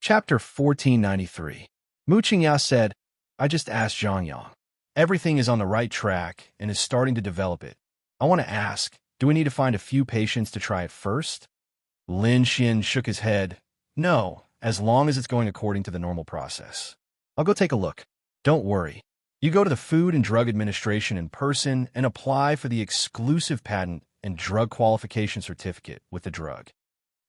Chapter 1493. Mu Qingyao said, I just asked Zhang Yang. Everything is on the right track and is starting to develop it. I want to ask, do we need to find a few patients to try it first? Lin Xin shook his head. No, as long as it's going according to the normal process. I'll go take a look. Don't worry. You go to the Food and Drug Administration in person and apply for the exclusive patent and drug qualification certificate with the drug.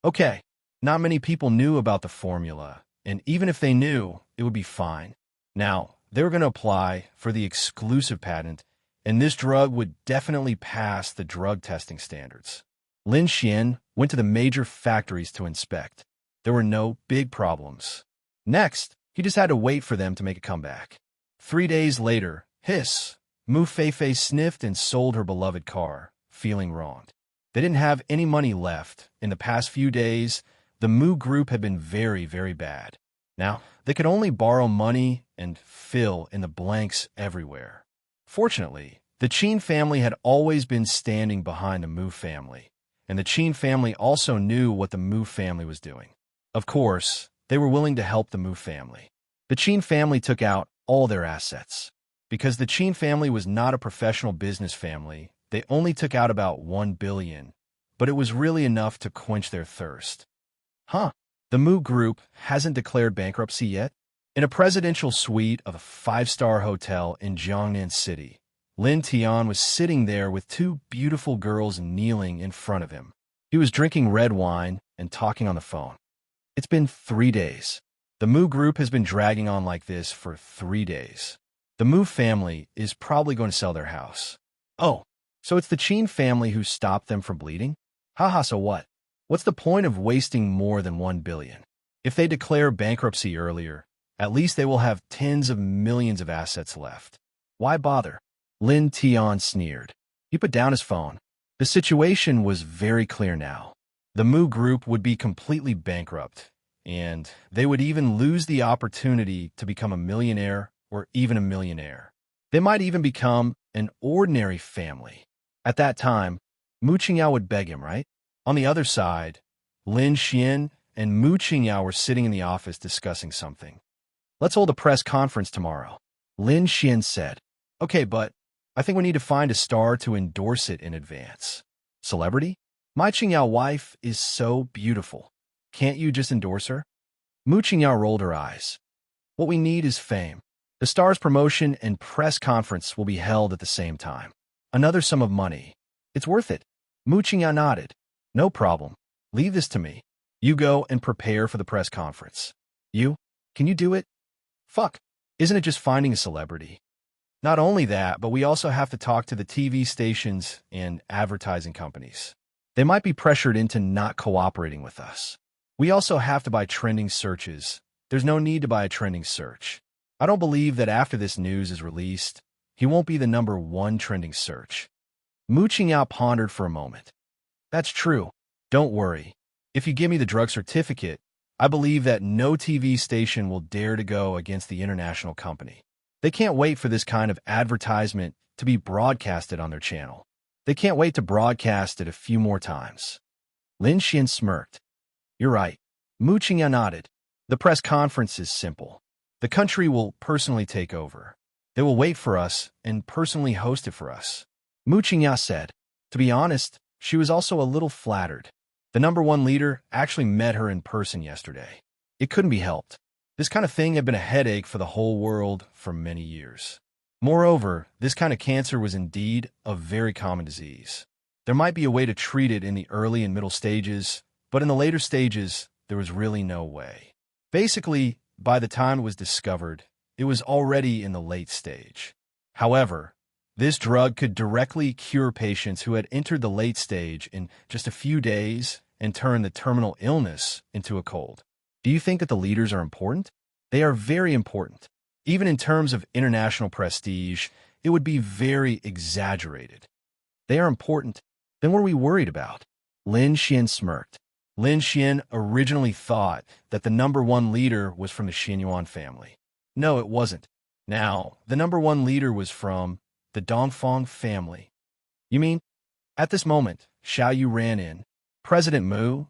Okay, not many people knew about the formula, and even if they knew, it would be fine. Now, they were going to apply for the exclusive patent, and this drug would definitely pass the drug testing standards. Lin Xian went to the major factories to inspect. There were no big problems. Next, he just had to wait for them to make a comeback. 3 days later, Mu Feifei sniffed and sold her beloved car, feeling wronged. They didn't have any money left. In the past few days, the Mu group had been very, very bad. Now, they could only borrow money and fill in the blanks everywhere. Fortunately, the Qin family had always been standing behind the Mu family, and the Qin family also knew what the Mu family was doing. Of course, they were willing to help the Mu family. The Qin family took out all their assets. Because the Qin family was not a professional business family, they only took out about 1 billion, but it was really enough to quench their thirst. The Mu group hasn't declared bankruptcy yet? In a presidential suite of a 5-star hotel in Jiangnan City, Lin Tian was sitting there with 2 beautiful girls kneeling in front of him. He was drinking red wine and talking on the phone. It's been 3 days. The Mu group has been dragging on like this for 3 days. The Mu family is probably going to sell their house. Oh, so it's the Qin family who stopped them from bleeding? Haha, so what? What's the point of wasting more than 1 billion? If they declare bankruptcy earlier, at least they will have tens of millions of assets left. Why bother? Lin Tian sneered. He put down his phone. The situation was very clear now. The Mu group would be completely bankrupt, and they would even lose the opportunity to become a millionaire or even a millionaire. They might even become an ordinary family. At that time, Mu Qingyao would beg him, right? On the other side, Lin Xian and Mu Qingyao were sitting in the office discussing something. Let's hold a press conference tomorrow, Lin Xian said. Okay, but I think we need to find a star to endorse it in advance. Celebrity? My Qingyao wife is so beautiful. Can't you just endorse her? Mu Qingyao rolled her eyes. What we need is fame. The star's promotion and press conference will be held at the same time. Another sum of money. It's worth it. Mu Qingyao nodded. No problem. Leave this to me. You go and prepare for the press conference. Can you do it? Fuck. Isn't it just finding a celebrity? Not only that, but we also have to talk to the TV stations and advertising companies. They might be pressured into not cooperating with us. We also have to buy trending searches. There's no need to buy a trending search. I don't believe that after this news is released, he won't be the #1 trending search. Mu Qingyao pondered for a moment. That's true. Don't worry. If you give me the drug certificate, I believe that no TV station will dare to go against the international company. They can't wait for this kind of advertisement to be broadcasted on their channel. They can't wait to broadcast it a few more times. Lin Xian smirked. You're right. Mu Qingyao nodded. The press conference is simple. The country will personally take over. They will wait for us and personally host it for us. Mu Qingyao said. To be honest, she was also a little flattered. The #1 leader actually met her in person yesterday. It couldn't be helped. This kind of thing had been a headache for the whole world for many years. Moreover, this kind of cancer was indeed a very common disease. There might be a way to treat it in the early and middle stages, but in the later stages, there was really no way. Basically, by the time it was discovered, it was already in the late stage. However, this drug could directly cure patients who had entered the late stage in just a few days and turn the terminal illness into a cold. Do you think that the leaders are important? They are very important. Even in terms of international prestige, it would be very exaggerated. They are important. Then what are we worried about? Lin Xian smirked. Lin Xian originally thought that the #1 leader was from the Xinyuan family. No, it wasn't. Now, the #1 leader was from the Dongfang family. You mean? At this moment, Xiao Yu ran in. President Mu,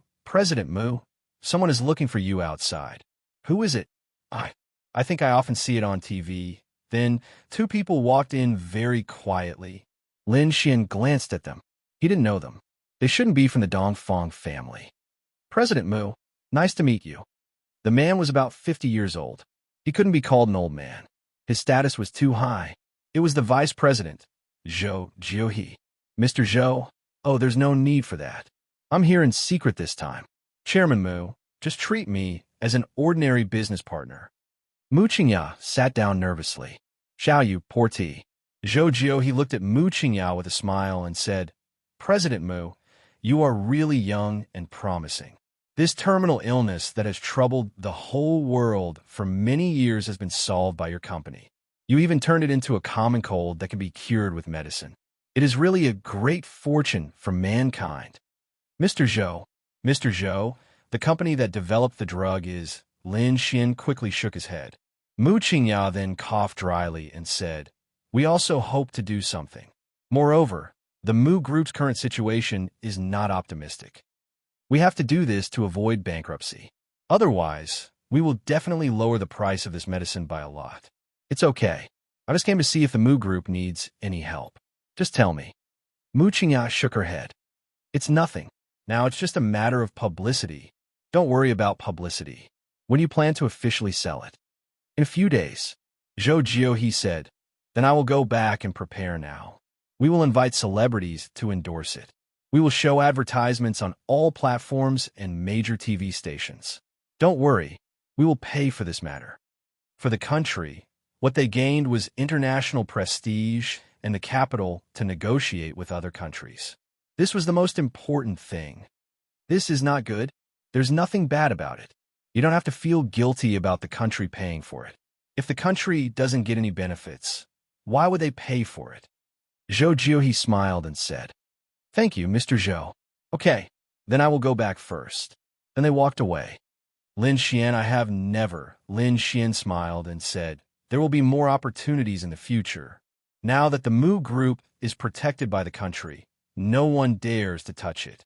someone is looking for you outside. Who is it? I, I think I often see it on TV. Then two people walked in very quietly. Lin Xian glanced at them. He didn't know them. They shouldn't be from the Dongfang family. President Mu, nice to meet you. The man was about 50 years old. He couldn't be called an old man. His status was too high. It was the vice president, Zhou Jiuhe. Mr. Zhou, oh, there's no need for that. I'm here in secret this time. Chairman Mu, just treat me as an ordinary business partner. Mu Qingya sat down nervously. Xiao Yu, Porti. Zhou Jiuhe looked at Mu Qingya with a smile and said, President Mu, you are really young and promising. This terminal illness that has troubled the whole world for many years has been solved by your company. You even turned it into a common cold that can be cured with medicine. It is really a great fortune for mankind. Mr. Zhou, the company that developed the drug is... Lin Xian quickly shook his head. Mu Qingya then coughed dryly and said, we also hope to do something. Moreover, the Mu Group's current situation is not optimistic. We have to do this to avoid bankruptcy. Otherwise, we will definitely lower the price of this medicine by a lot. It's okay. I just came to see if the Mu Group needs any help. Just tell me. Mu Qingya shook her head. It's nothing. Now it's just a matter of publicity. Don't worry about publicity. When do you plan to officially sell it? In a few days. Zhou Jiuhe said. Then I will go back and prepare now. We will invite celebrities to endorse it. We will show advertisements on all platforms and major TV stations. Don't worry, we will pay for this matter. For the country, what they gained was international prestige and the capital to negotiate with other countries. This was the most important thing. This is not good. There's nothing bad about it. You don't have to feel guilty about the country paying for it. If the country doesn't get any benefits, why would they pay for it? Zhou Jiuhe smiled and said, Thank you, Mr. Zhou. Okay, then I will go back first. Then they walked away. Lin Xian, I have never. Lin Xian smiled and said, there will be more opportunities in the future. Now that the Mu Group is protected by the country, no one dares to touch it.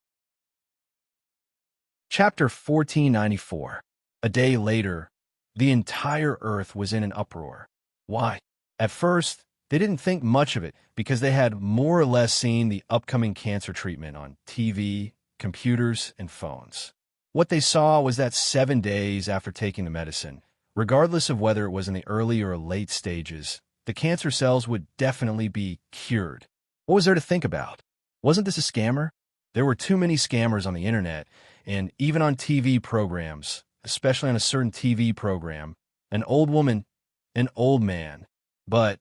Chapter 1494. A day later, the entire Earth was in an uproar. Why? At first, they didn't think much of it because they had more or less seen the upcoming cancer treatment on TV, computers, and phones. What they saw was that 7 days after taking the medicine, regardless of whether it was in the early or late stages, the cancer cells would definitely be cured. What was there to think about? Wasn't this a scammer? There were too many scammers on the internet, and even on TV programs, especially on a certain TV program, an old woman, an old man. But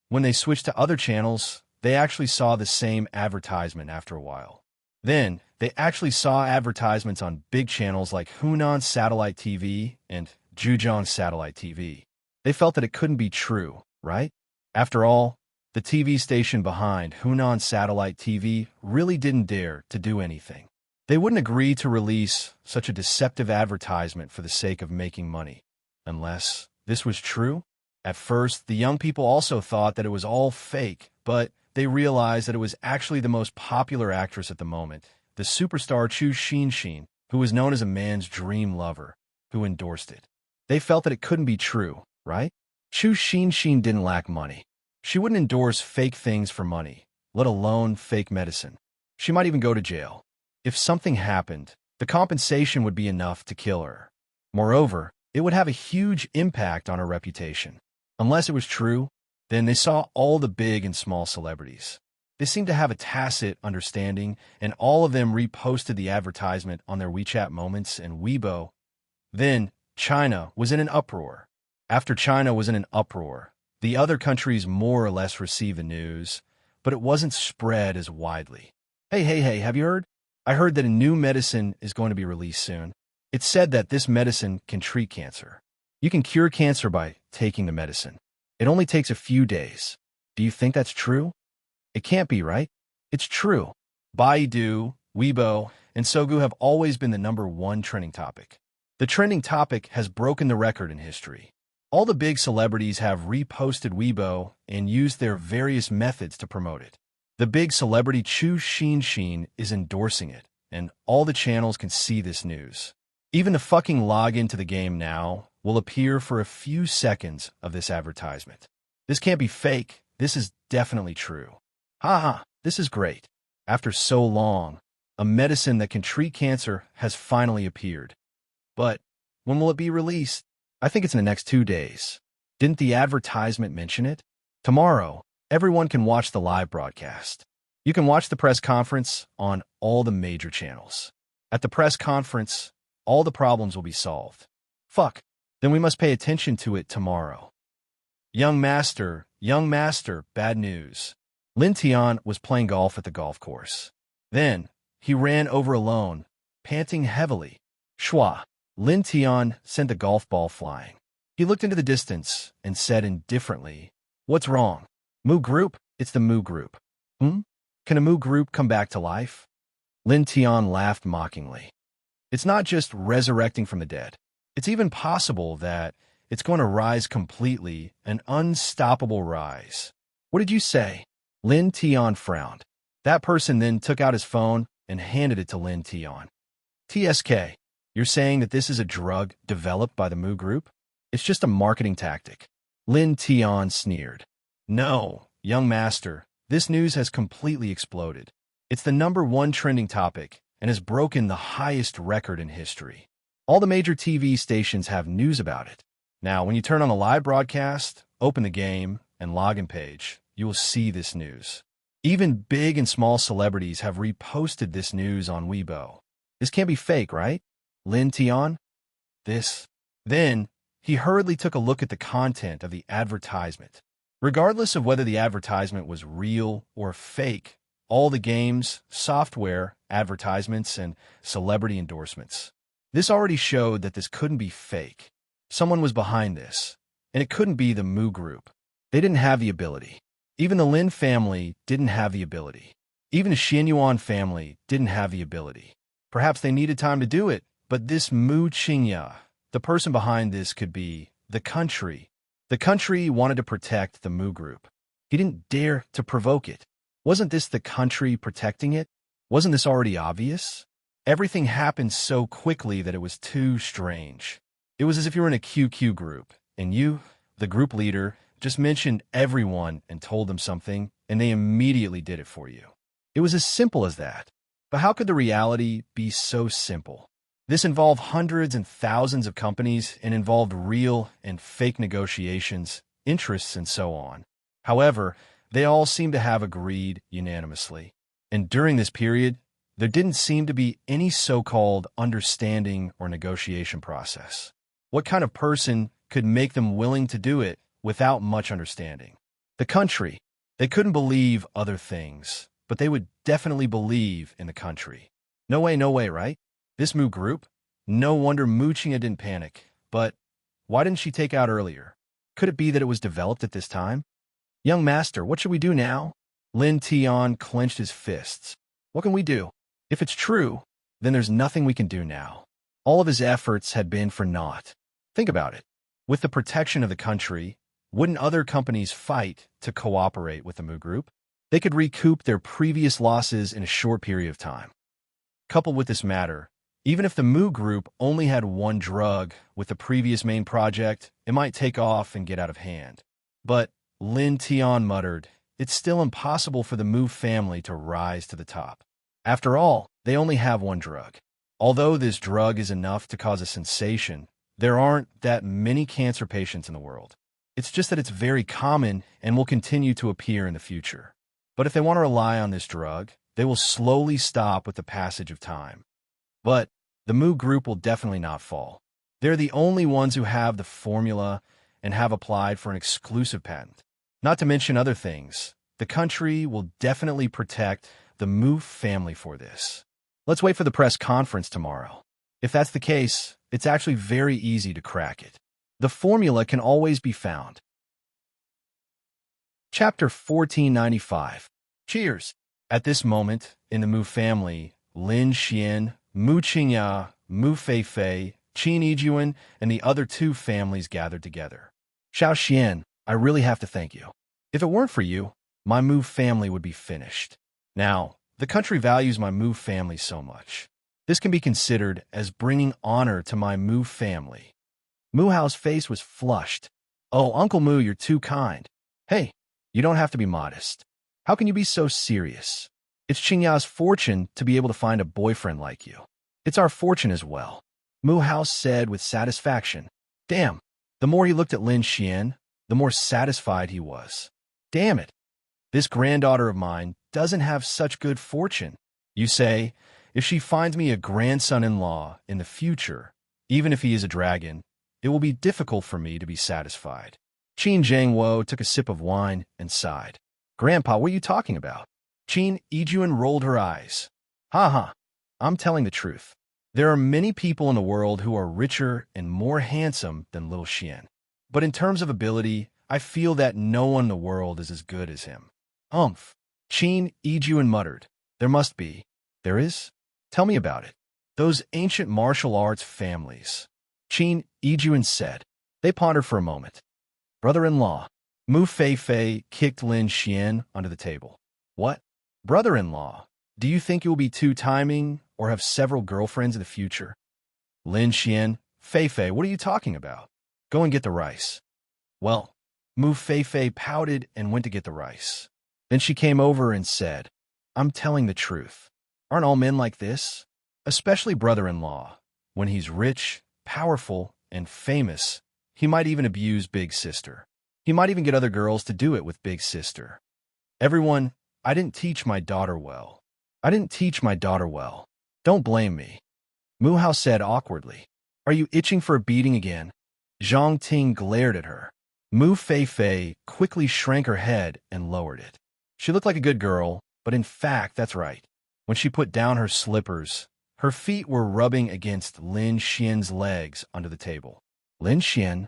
when they switched to other channels, they actually saw the same advertisement after a while. Then, they actually saw advertisements on big channels like Hunan Satellite TV and Zhejiang Satellite TV. They felt that it couldn't be true, right? After all, the TV station behind Hunan Satellite TV really didn't dare to do anything. They wouldn't agree to release such a deceptive advertisement for the sake of making money, unless this was true. At first, the young people also thought that it was all fake, but they realized that it was actually the most popular actress at the moment, the superstar Chu Xinxin, who was known as a man's dream lover, who endorsed it. They felt that it couldn't be true, right? Chu Xinxin didn't lack money. She wouldn't endorse fake things for money, let alone fake medicine. She might even go to jail. If something happened, the compensation would be enough to kill her. Moreover, it would have a huge impact on her reputation. Unless it was true, then they saw all the big and small celebrities. They seemed to have a tacit understanding, and all of them reposted the advertisement on their WeChat Moments and Weibo. Then, China was in an uproar. After China was in an uproar, the other countries more or less received the news, but it wasn't spread as widely. Hey, have you heard? I heard that a new medicine is going to be released soon. It's said that this medicine can treat cancer. You can cure cancer by taking the medicine. It only takes a few days. Do you think that's true? It can't be, right? It's true. Baidu, Weibo, and Sogu have always been the #1 trending topic. The trending topic has broken the record in history. All the big celebrities have reposted Weibo and used their various methods to promote it. The big celebrity Chu Xinxin is endorsing it, and all the channels can see this news. Even to fucking log into the game now, will appear for a few seconds of this advertisement. This can't be fake. This is definitely true. Haha, this is great. After so long, a medicine that can treat cancer has finally appeared. But when will it be released? I think it's in the next 2 days. Didn't the advertisement mention it? Tomorrow, everyone can watch the live broadcast. You can watch the press conference on all the major channels. At the press conference, all the problems will be solved. Fuck, then we must pay attention to it tomorrow. Young master, bad news. Lin Tian was playing golf at the golf course. Then, he ran over alone, panting heavily. Shwa, Lin Tian sent the golf ball flying. He looked into the distance and said indifferently, "What's wrong? Mu group? It's the Mu group." Can a Mu group come back to life? Lin Tian laughed mockingly. It's not just resurrecting from the dead. It's even possible that it's going to rise completely, an unstoppable rise. What did you say? Lin Tian frowned. That person then took out his phone and handed it to Lin Tian. TSK, you're saying that this is a drug developed by the Mu group? It's just a marketing tactic. Lin Tian sneered. No, young master, this news has completely exploded. It's the #1 trending topic and has broken the highest record in history. All the major TV stations have news about it. Now, when you turn on the live broadcast, open the game, and login page, you will see this news. Even big and small celebrities have reposted this news on Weibo. This can't be fake, right? Lin Tian? This. Then, he hurriedly took a look at the content of the advertisement. Regardless of whether the advertisement was real or fake, all the games, software, advertisements, and celebrity endorsements. This already showed that this couldn't be fake. Someone was behind this, and it couldn't be the Mu group. They didn't have the ability. Even the Lin family didn't have the ability. Even the Xianyuan family didn't have the ability. Perhaps they needed time to do it, but this Mu Qingya, the person behind this could be the country. The country wanted to protect the Mu group. He didn't dare to provoke it. Wasn't this the country protecting it? Wasn't this already obvious? Everything happened so quickly that it was too strange. It was as if you were in a QQ group, and you, the group leader, just mentioned everyone and told them something, and they immediately did it for you. It was as simple as that. But how could the reality be so simple? This involved hundreds and thousands of companies and involved real and fake negotiations, interests, and so on. However, they all seemed to have agreed unanimously. And during this period, there didn't seem to be any so-called understanding or negotiation process. What kind of person could make them willing to do it without much understanding? The country. They couldn't believe other things, but they would definitely believe in the country. No way, right? This Mu group? No wonder Mu Qingya didn't panic. But why didn't she take out earlier? Could it be that it was developed at this time? Young master, what should we do now? Lin Tian clenched his fists. What can we do? If it's true, then there's nothing we can do now. All of his efforts had been for naught. Think about it. With the protection of the country, wouldn't other companies fight to cooperate with the Mu group? They could recoup their previous losses in a short period of time. Coupled with this matter, even if the Mu group only had one drug with the previous main project, it might take off and get out of hand. But Lin Tian muttered, it's still impossible for the Mu family to rise to the top. After all, they only have one drug. Although this drug is enough to cause a sensation, there aren't that many cancer patients in the world. It's just that it's very common and will continue to appear in the future. But if they want to rely on this drug, they will slowly stop with the passage of time. But the Mu group will definitely not fall. They're the only ones who have the formula and have applied for an exclusive patent. Not to mention other things, the country will definitely protect the Mu family for this. Let's wait for the press conference tomorrow. If that's the case, it's actually very easy to crack it. The formula can always be found. Chapter 1495. Cheers! At this moment, in the Mu family, Lin Xian, Mu Qingya, Mu Feifei, Qin Yijuan, and the other two families gathered together. Xiao Xian, I really have to thank you. If it weren't for you, my Mu family would be finished. Now, the country values my Mu family so much. This can be considered as bringing honor to my Mu family. Mu Hao's face was flushed. Oh, Uncle Mu, you're too kind. Hey, you don't have to be modest. How can you be so serious? It's Qingya's fortune to be able to find a boyfriend like you. It's our fortune as well. Mu Hao said with satisfaction. Damn. The more he looked at Lin Xian, the more satisfied he was. Damn it. This granddaughter of mine doesn't have such good fortune. You say, if she finds me a grandson-in-law in the future, even if he is a dragon, it will be difficult for me to be satisfied. Qin Zhangwo took a sip of wine and sighed. Grandpa, what are you talking about? Qin Yijuan rolled her eyes. Ha ha, I'm telling the truth. There are many people in the world who are richer and more handsome than Little Xian. But in terms of ability, I feel that no one in the world is as good as him. Umph. Qin Yijuan muttered. There must be. There is? Tell me about it. Those ancient martial arts families. Qin Yijuan said. They pondered for a moment. Brother-in-law. Mu Feifei kicked Lin Xian onto the table. What? Brother-in-law? Do you think you will be two-timing or have several girlfriends in the future? Lin Xian, Feifei, what are you talking about? Go and get the rice. Well, Mu Feifei pouted and went to get the rice. Then she came over and said, I'm telling the truth. Aren't all men like this? Especially brother-in-law. When he's rich, powerful, and famous, he might even abuse Big Sister. He might even get other girls to do it with Big Sister. Everyone, I didn't teach my daughter well. I didn't teach my daughter well. Don't blame me. Mu Hao said awkwardly. Are you itching for a beating again? Zhang Ting glared at her. Mu Feifei quickly shrank her head and lowered it. She looked like a good girl, but in fact, that's right. When she put down her slippers, her feet were rubbing against Lin Xian's legs under the table. Lin Xian?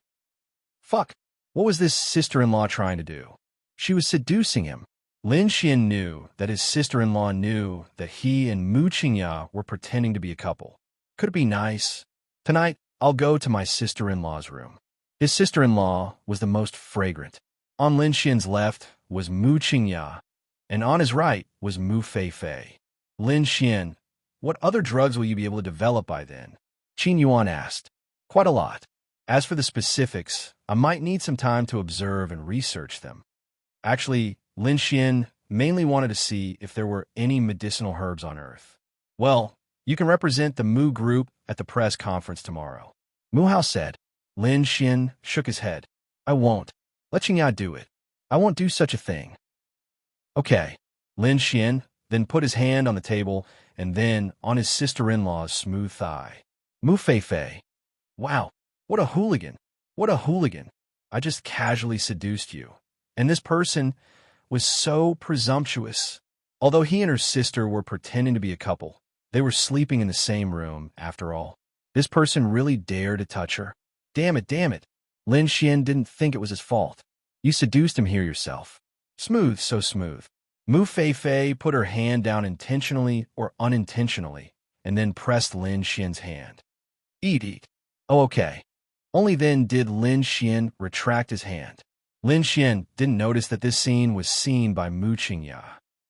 Fuck. What was this sister-in-law trying to do? She was seducing him. Lin Xian knew that his sister-in-law knew that he and Mu Qingya were pretending to be a couple. Could it be nice? Tonight, I'll go to my sister-in-law's room. His sister-in-law was the most fragrant. On Lin Xian's left was Mu Qingya, and on his right was Mu Feifei. Lin Xian, what other drugs will you be able to develop by then? Qin Yuan asked. Quite a lot. As for the specifics, I might need some time to observe and research them. Actually, Lin Xian mainly wanted to see if there were any medicinal herbs on Earth. Well, you can represent the Mu group at the press conference tomorrow. Mu Hao said. Lin Xian shook his head. I won't. Let Qingya do it. I won't do such a thing. Okay. Lin Xian then put his hand on the table and then on his sister-in-law's smooth thigh. Mu Feifei. Wow, what a hooligan. What a hooligan. I just casually seduced you. And this person was so presumptuous. Although he and her sister were pretending to be a couple, they were sleeping in the same room, after all. This person really dared to touch her. Damn it, damn it. Lin Xian didn't think it was his fault. You seduced him here yourself. Smooth, so smooth. Mu Feifei put her hand down intentionally or unintentionally, and then pressed Lin Xian's hand. Eat. Oh, okay. Only then did Lin Xian retract his hand. Lin Xian didn't notice that this scene was seen by Mu Qingya.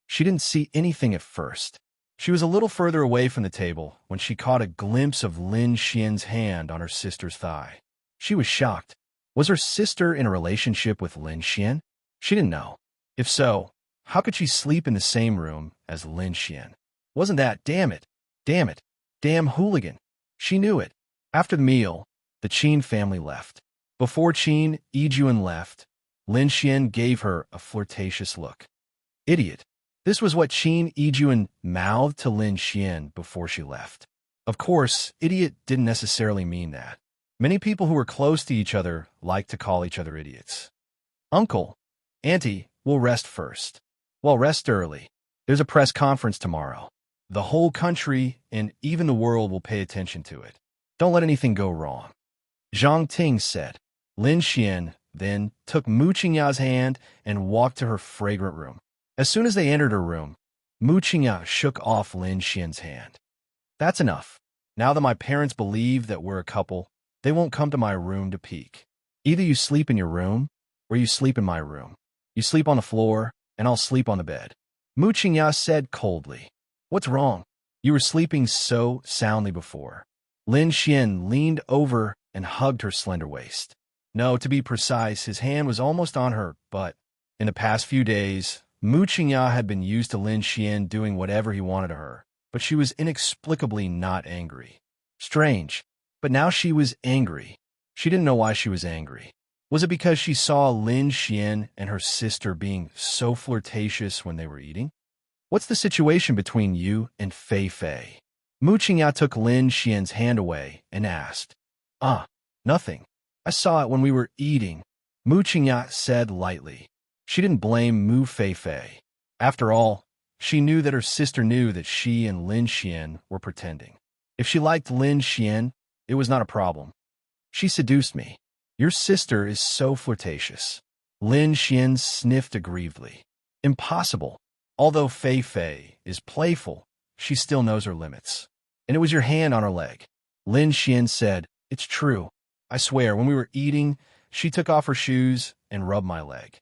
She didn't see anything at first. She was a little further away from the table when she caught a glimpse of Lin Xian's hand on her sister's thigh. She was shocked. Was her sister in a relationship with Lin Xian? She didn't know. If so, how could she sleep in the same room as Lin Xian? Wasn't that, damn it, damn hooligan. She knew it. After the meal, the Qin family left. Before Qin Yijuan left, Lin Xian gave her a flirtatious look. Idiot. This was what Qin Yijuan mouthed to Lin Xian before she left. Of course, idiot didn't necessarily mean that. Many people who were close to each other like to call each other idiots. Uncle, Auntie, we'll rest first. Well, rest early. There's a press conference tomorrow. The whole country and even the world will pay attention to it. Don't let anything go wrong. Zhang Ting said. Lin Xian then took Mu Qingya's hand and walked to her fragrant room. As soon as they entered her room, Mu Qingya shook off Lin Xian's hand. That's enough. Now that my parents believe that we're a couple, they won't come to my room to peek. Either you sleep in your room, or you sleep in my room. You sleep on the floor, and I'll sleep on the bed. Mu Qingya said coldly. What's wrong? You were sleeping so soundly before. Lin Xian leaned over and hugged her slender waist. No, to be precise, his hand was almost on her butt. In the past few days, Mu Qingya had been used to Lin Xian doing whatever he wanted to her, but she was inexplicably not angry. Strange, but now she was angry. She didn't know why she was angry. Was it because she saw Lin Xian and her sister being so flirtatious when they were eating? What's the situation between you and Fei Fei? Mu Qingya took Lin Xian's hand away and asked. Nothing. I saw it when we were eating, Mu Qingya said lightly. She didn't blame Mu Fei Fei. After all, she knew that her sister knew that she and Lin Xian were pretending. If she liked Lin Xian, it was not a problem. She seduced me. Your sister is so flirtatious. Lin Xian sniffed aggrievedly. Impossible. Although Fei Fei is playful, she still knows her limits. And it was your hand on her leg. Lin Xian said, It's true. I swear, when we were eating, she took off her shoes and rubbed my leg.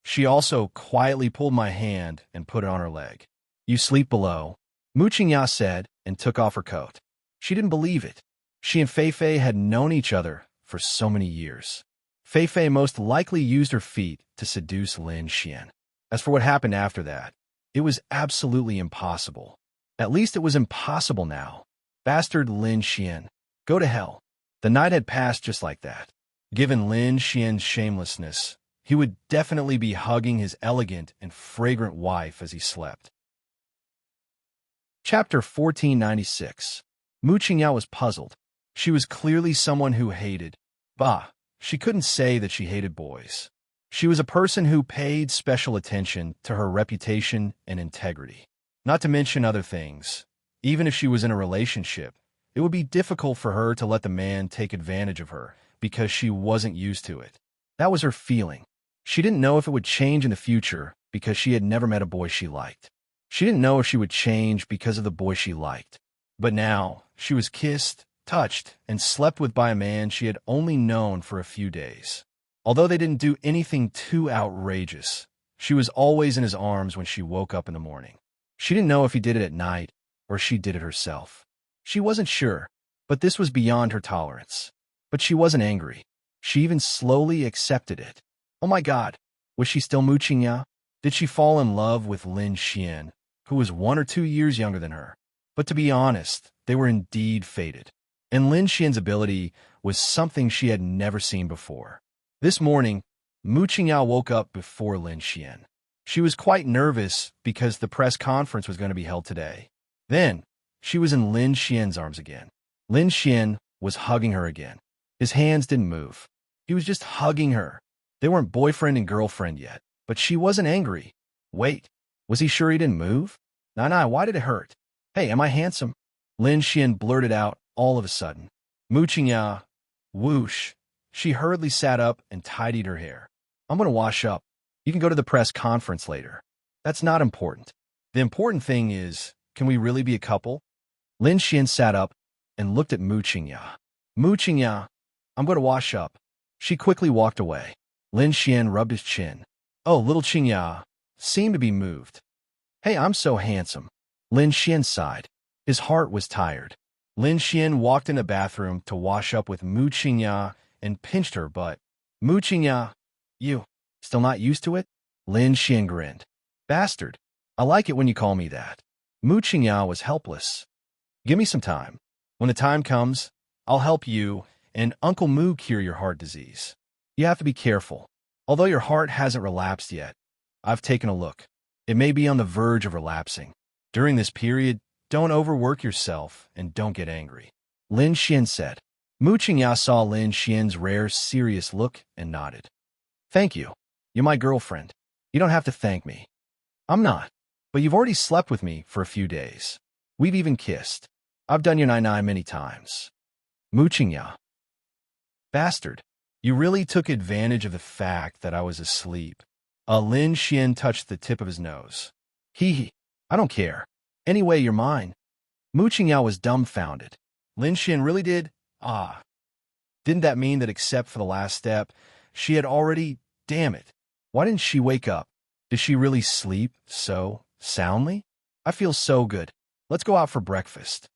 She also quietly pulled my hand and put it on her leg. You sleep below, Mu Qingya said, and took off her coat. She didn't believe it. She and Fei Fei had known each other for so many years. Fei Fei most likely used her feet to seduce Lin Xian. As for what happened after that, it was absolutely impossible. At least it was impossible now. Bastard Lin Xian. Go to hell. The night had passed just like that. Given Lin Xian's shamelessness, he would definitely be hugging his elegant and fragrant wife as he slept. Chapter 1496. Mu Qingya was puzzled. She was clearly someone who hated. She couldn't say that she hated boys. She was a person who paid special attention to her reputation and integrity. Not to mention other things. Even if she was in a relationship, it would be difficult for her to let the man take advantage of her because she wasn't used to it. That was her feeling. She didn't know if it would change in the future because she had never met a boy she liked. She didn't know if she would change because of the boy she liked. But now, she was kissed, touched, and slept with by a man she had only known for a few days. Although they didn't do anything too outrageous, she was always in his arms when she woke up in the morning. She didn't know if he did it at night or she did it herself. She wasn't sure, but this was beyond her tolerance. But she wasn't angry. She even slowly accepted it. Oh my God, was she still Mu Qingya? Did she fall in love with Lin Xian, who was 1 or 2 years younger than her? But to be honest, they were indeed fated. And Lin Xian's ability was something she had never seen before. This morning, Mu Qingya woke up before Lin Xian. She was quite nervous because the press conference was going to be held today. Then, she was in Lin Xian's arms again. Lin Xian was hugging her again. His hands didn't move. He was just hugging her. They weren't boyfriend and girlfriend yet, but she wasn't angry. Wait, was he sure he didn't move? Nah, why did it hurt? Hey, am I handsome? Lin Xian blurted out all of a sudden. Mu Qingya, whoosh. She hurriedly sat up and tidied her hair. I'm going to wash up. You can go to the press conference later. That's not important. The important thing is, can we really be a couple? Lin Xian sat up and looked at Mu Qingya. Mu Qingya, I'm going to wash up. She quickly walked away. Lin Xian rubbed his chin. Oh, little Qingya seemed to be moved. Hey, I'm so handsome. Lin Xian sighed. His heart was tired. Lin Xian walked in the bathroom to wash up with Mu Qingya and pinched her butt. Mu Qingya, you still not used to it? Lin Xian grinned. Bastard. I like it when you call me that. Mu Qingya was helpless. Give me some time. When the time comes, I'll help you and Uncle Mu cure your heart disease. You have to be careful. Although your heart hasn't relapsed yet, I've taken a look. It may be on the verge of relapsing. During this period, don't overwork yourself and don't get angry. Lin Xian said. Mu Qingya saw Lin Xian's rare, serious look and nodded. Thank you. You're my girlfriend. You don't have to thank me. I'm not. But you've already slept with me for a few days. We've even kissed. I've done your nai-nai many times. Mu Qingya. Bastard. You really took advantage of the fact that I was asleep. Lin Xian touched the tip of his nose. Hee. I don't care. Anyway, you're mine. Mu Qingya was dumbfounded. Lin Xian really did? Didn't that mean that except for the last step, she had already... Damn it. Why didn't she wake up? Did she really sleep so soundly? I feel so good. Let's go out for breakfast.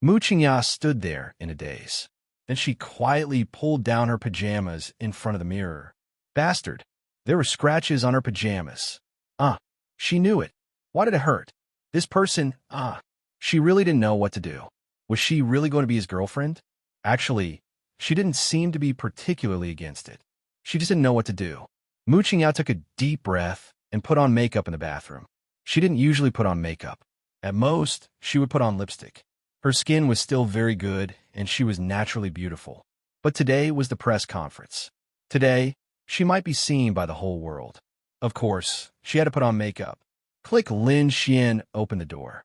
Mu Qingya stood there in a daze. Then she quietly pulled down her pajamas in front of the mirror. Bastard. There were scratches on her pajamas. She knew it. Why did it hurt? This person, she really didn't know what to do. Was she really going to be his girlfriend? Actually, she didn't seem to be particularly against it. She just didn't know what to do. Mooching Yao took a deep breath and put on makeup in the bathroom. She didn't usually put on makeup. At most, she would put on lipstick. Her skin was still very good, and she was naturally beautiful. But today was the press conference. Today, she might be seen by the whole world. Of course, she had to put on makeup. Click. Lin Xian opened the door.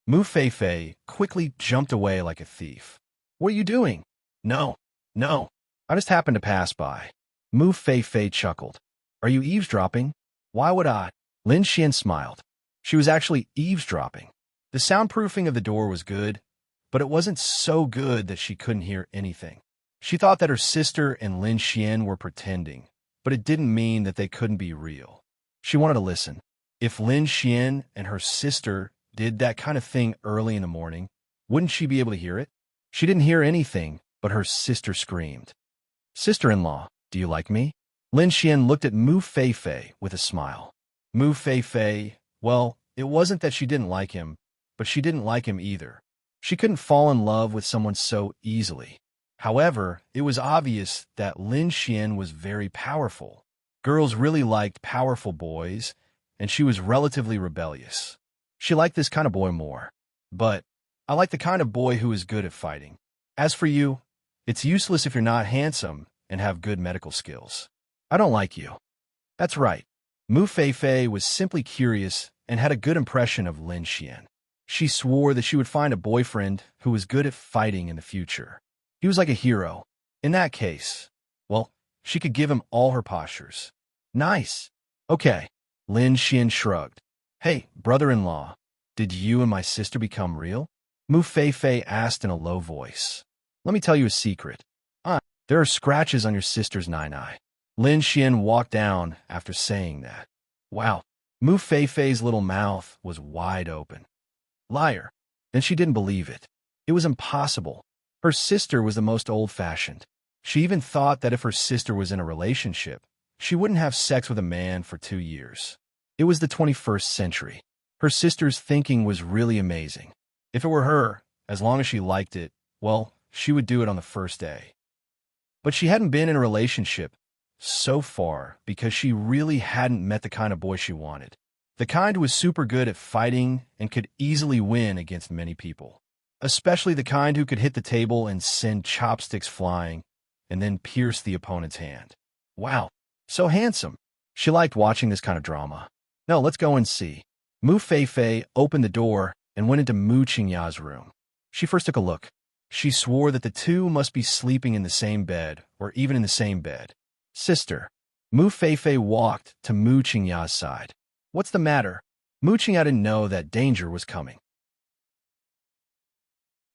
Mu Feifei quickly jumped away like a thief. What are you doing? No. I just happened to pass by. Mu Feifei chuckled. Are you eavesdropping? Why would I? Lin Xian smiled. She was actually eavesdropping. The soundproofing of the door was good, but it wasn't so good that she couldn't hear anything. She thought that her sister and Lin Xian were pretending, but it didn't mean that they couldn't be real. She wanted to listen. If Lin Xian and her sister did that kind of thing early in the morning, wouldn't she be able to hear it? She didn't hear anything, but her sister screamed. Sister-in-law, do you like me? Lin Xian looked at Mu Feifei with a smile. Mu Feifei, well, it wasn't that she didn't like him, but she didn't like him either. She couldn't fall in love with someone so easily. However, it was obvious that Lin Xian was very powerful. Girls really liked powerful boys, and she was relatively rebellious. She liked this kind of boy more. But I like the kind of boy who is good at fighting. As for you, it's useless if you're not handsome and have good medical skills. I don't like you. That's right. Mu Feifei was simply curious and had a good impression of Lin Xian. She swore that she would find a boyfriend who was good at fighting in the future. He was like a hero. In that case, well, she could give him all her postures. Nice. Okay. Lin Xian shrugged. Hey, brother-in-law, did you and my sister become real? Mu Feifei asked in a low voice. Let me tell you a secret. There are scratches on your sister's nai-nai. Lin Xian walked down after saying that. Wow. Mu Feifei's little mouth was wide open. Liar. Then she didn't believe it. It was impossible. Her sister was the most old-fashioned. She even thought that if her sister was in a relationship, she wouldn't have sex with a man for 2 years. It was the 21st century. Her sister's thinking was really amazing. If it were her, as long as she liked it, well, she would do it on the first day. But she hadn't been in a relationship so far because she really hadn't met the kind of boy she wanted. The kind who was super good at fighting and could easily win against many people. Especially the kind who could hit the table and send chopsticks flying and then pierce the opponent's hand. Wow, so handsome. She liked watching this kind of drama. No, let's go and see. Mu Feifei opened the door and went into Mu Qingya's room. She first took a look. She swore that the two must be sleeping in the same bed or even in the same bed. Sister. Mu Feifei walked to Mu Qingya's side. What's the matter? Mu Qingya didn't know that danger was coming.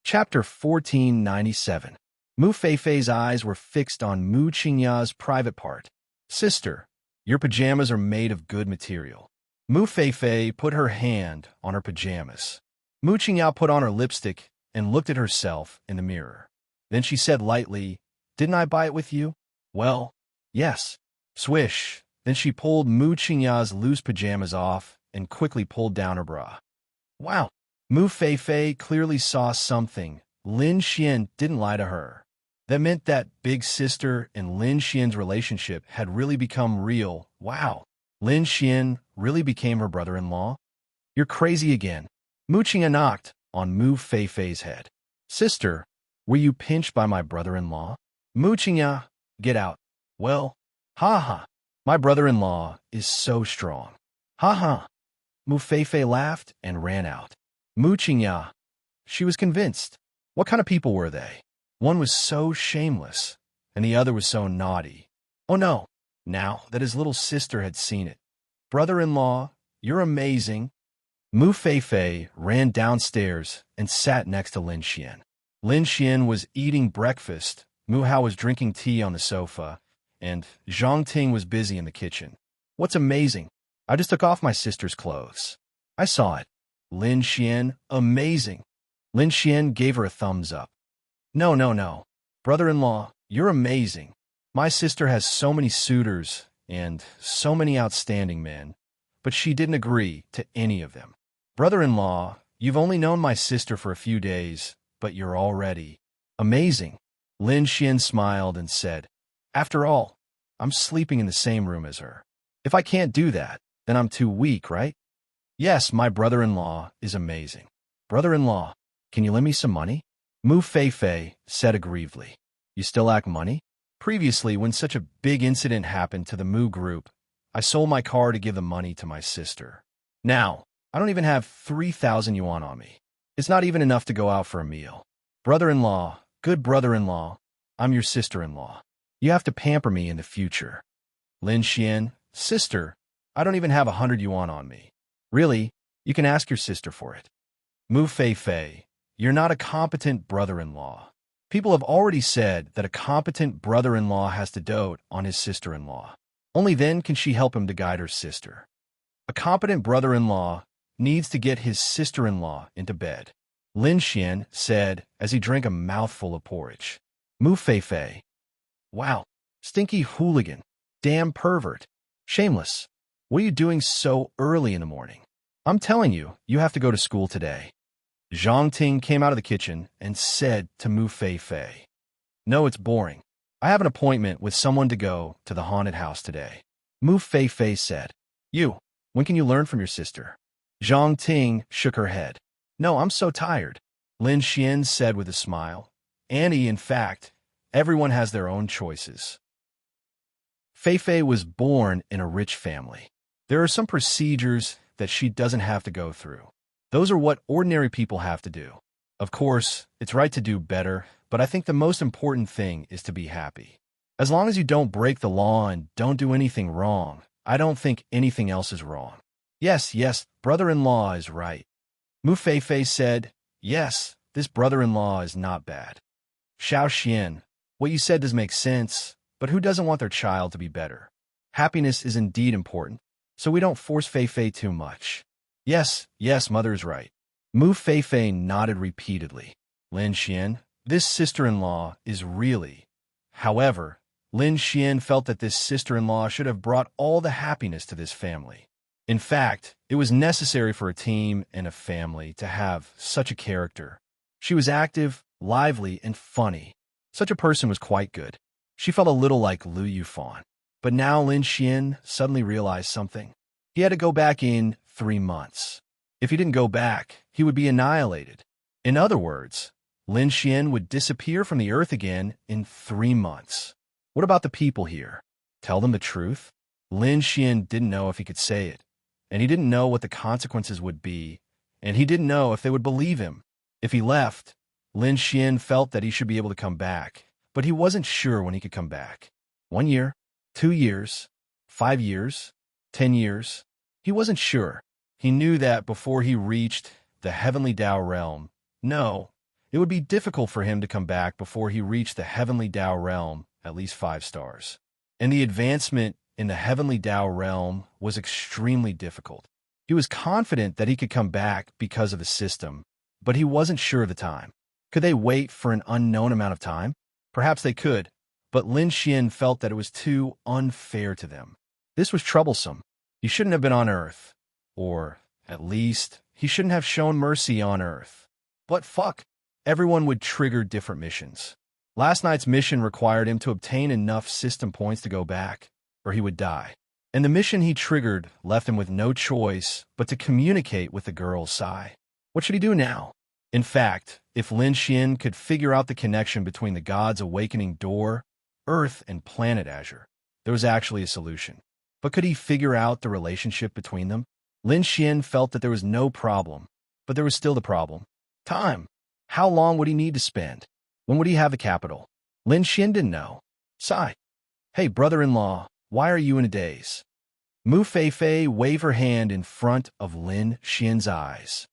Chapter 1497. Mu Feifei's eyes were fixed on Mu Qingya's private part. Sister, your pajamas are made of good material. Mu Feifei put her hand on her pajamas. Mu Qingya put on her lipstick and looked at herself in the mirror. Then she said lightly, Didn't I buy it with you? Well, yes. Swish. Then she pulled Mu Qingya's loose pajamas off and quickly pulled down her bra. Wow. Mu Feifei clearly saw something. Lin Xian didn't lie to her. That meant that big sister and Lin Xian's relationship had really become real. Wow. Lin Xian really became her brother-in-law? You're crazy again. Mu Qingya knocked on Mu Feifei's head. Sister, were you pinched by my brother-in-law? Mu Qingya, get out. Well, ha. My brother-in-law is so strong. Ha. Mu Feifei laughed and ran out. Mu Qingya, she was convinced. What kind of people were they? One was so shameless, and the other was so naughty. Oh no, now that his little sister had seen it. Brother-in-law, you're amazing. Mu Feifei ran downstairs and sat next to Lin Xian. Lin Xian was eating breakfast, Mu Hao was drinking tea on the sofa, and Zhang Ting was busy in the kitchen. What's amazing? I just took off my sister's clothes. I saw it. Lin Xian, amazing. Lin Xian gave her a thumbs up. No. Brother-in-law, you're amazing. My sister has so many suitors and so many outstanding men, but she didn't agree to any of them. Brother-in-law, you've only known my sister for a few days, but you're already amazing. Lin Xian smiled and said, After all, I'm sleeping in the same room as her. If I can't do that, then I'm too weak, right? Yes, my brother-in-law is amazing. Brother-in-law, can you lend me some money? Mu Fei said aggrievedly. You still lack money? Previously, when such a big incident happened to the Mu group, I sold my car to give the money to my sister. Now, I don't even have 3,000 yuan on me. It's not even enough to go out for a meal. Brother-in-law, good brother-in-law, I'm your sister-in-law. You have to pamper me in the future. Lin Xian, sister, I don't even have 100 yuan on me. Really, you can ask your sister for it. Mu Fei, you're not a competent brother-in-law. People have already said that a competent brother-in-law has to dote on his sister-in-law. Only then can she help him to guide her sister. A competent brother-in-law needs to get his sister-in-law into bed, Lin Xian said as he drank a mouthful of porridge. Mu Fei, wow, stinky hooligan, damn pervert, shameless. What are you doing so early in the morning? I'm telling you, you have to go to school today. Zhang Ting came out of the kitchen and said to Mu Fei, No, it's boring. I have an appointment with someone to go to the haunted house today. Mu Fei said, When can you learn from your sister? Zhang Ting shook her head. No, I'm so tired. Lin Xian said with a smile. Annie, in fact, everyone has their own choices. Fei was born in a rich family. There are some procedures that she doesn't have to go through. Those are what ordinary people have to do. Of course, it's right to do better, but I think the most important thing is to be happy. As long as you don't break the law and don't do anything wrong, I don't think anything else is wrong. Yes, brother-in-law is right. Mu Fei said, Yes, this brother-in-law is not bad. Xiao Xian, what you said does make sense, but who doesn't want their child to be better? Happiness is indeed important, so we don't force Fei too much. Yes, mother is right. Mu Fei nodded repeatedly. Lin Xian, this sister-in-law is really... However, Lin Xian felt that this sister-in-law should have brought all the happiness to this family. In fact, it was necessary for a team and a family to have such a character. She was active, lively, and funny. Such a person was quite good. She felt a little like Lu Yufan. But now Lin Xian suddenly realized something. He had to go back in 3 months. If he didn't go back, he would be annihilated. In other words, Lin Xian would disappear from the earth again in 3 months. What about the people here? Tell them the truth? Lin Xian didn't know if he could say it, and he didn't know what the consequences would be, and he didn't know if they would believe him. If he left, Lin Xian felt that he should be able to come back, but he wasn't sure when he could come back. 1 year, 2 years, 5 years, 10 years. He wasn't sure. He knew that before he reached the Heavenly Tao realm, no, it would be difficult for him to come back before he reached the Heavenly Tao realm, at least 5 stars. And the advancement in the Heavenly Tao realm was extremely difficult. He was confident that he could come back because of the system, but he wasn't sure of the time. Could they wait for an unknown amount of time? Perhaps they could, but Lin Xian felt that it was too unfair to them. This was troublesome. He shouldn't have been on Earth. Or, at least, he shouldn't have shown mercy on Earth. But fuck, everyone would trigger different missions. Last night's mission required him to obtain enough system points to go back, or he would die. And the mission he triggered left him with no choice but to communicate with the girl Sai. What should he do now? In fact, if Lin Xian could figure out the connection between the God's Awakening Door, Earth, and Planet Azure, there was actually a solution. But could he figure out the relationship between them? Lin Xian felt that there was no problem, but there was still the problem. Time. How long would he need to spend? When would he have the capital? Lin Xian didn't know. Sai. Hey, brother-in-law, why are you in a daze? Mu Fei waved her hand in front of Lin Xian's eyes.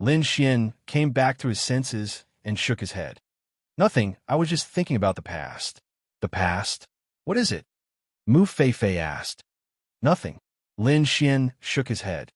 Lin Xian came back to his senses and shook his head. Nothing, I was just thinking about the past. The past? What is it? Mu Fei asked. Nothing. Lin Xian shook his head.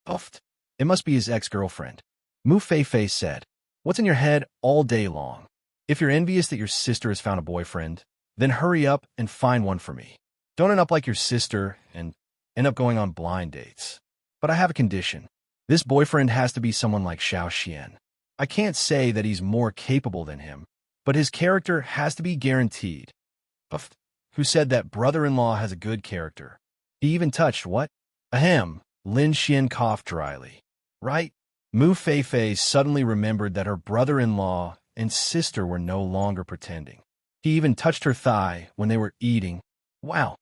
Uffed. It must be his ex-girlfriend. Mu Fei said. What's in your head all day long? If you're envious that your sister has found a boyfriend, then hurry up and find one for me. Don't end up like your sister and end up going on blind dates. But I have a condition. This boyfriend has to be someone like Xiao Xian. I can't say that he's more capable than him, but his character has to be guaranteed. Uff, who said that brother-in-law has a good character? He even touched what? Ahem, Lin Xian coughed dryly. Right? Mu Feifei suddenly remembered that her brother-in-law and sister were no longer pretending. He even touched her thigh when they were eating. Wow.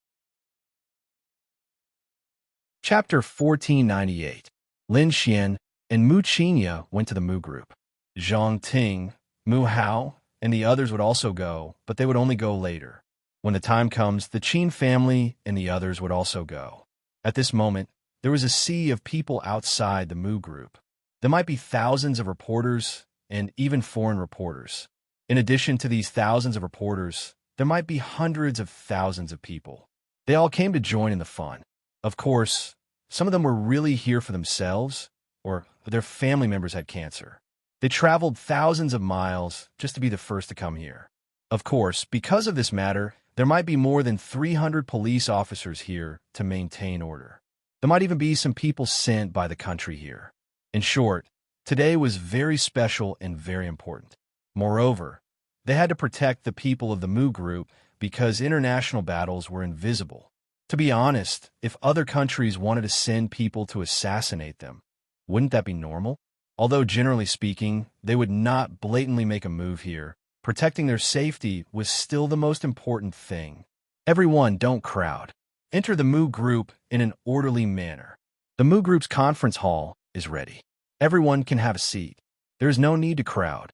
Chapter 1498. Lin Xian and Mu Qinya went to the Mu group. Zhang Ting, Mu Hao, and the others would also go, but they would only go later. When the time comes, the Qin family and the others would also go. At this moment, there was a sea of people outside the Mu group. There might be thousands of reporters and even foreign reporters. In addition to these thousands of reporters, there might be hundreds of thousands of people. They all came to join in the fun. Of course, some of them were really here for themselves, or their family members had cancer. They traveled thousands of miles just to be the first to come here. Of course, because of this matter, there might be more than 300 police officers here to maintain order. There might even be some people sent by the country here. In short, today was very special and very important. Moreover, they had to protect the people of the Mu group because international battles were invisible. To be honest, if other countries wanted to send people to assassinate them, wouldn't that be normal? Although generally speaking, they would not blatantly make a move here, protecting their safety was still the most important thing. Everyone, don't crowd. Enter the Mu group in an orderly manner. The Mu group's conference hall is ready. Everyone can have a seat. There is no need to crowd.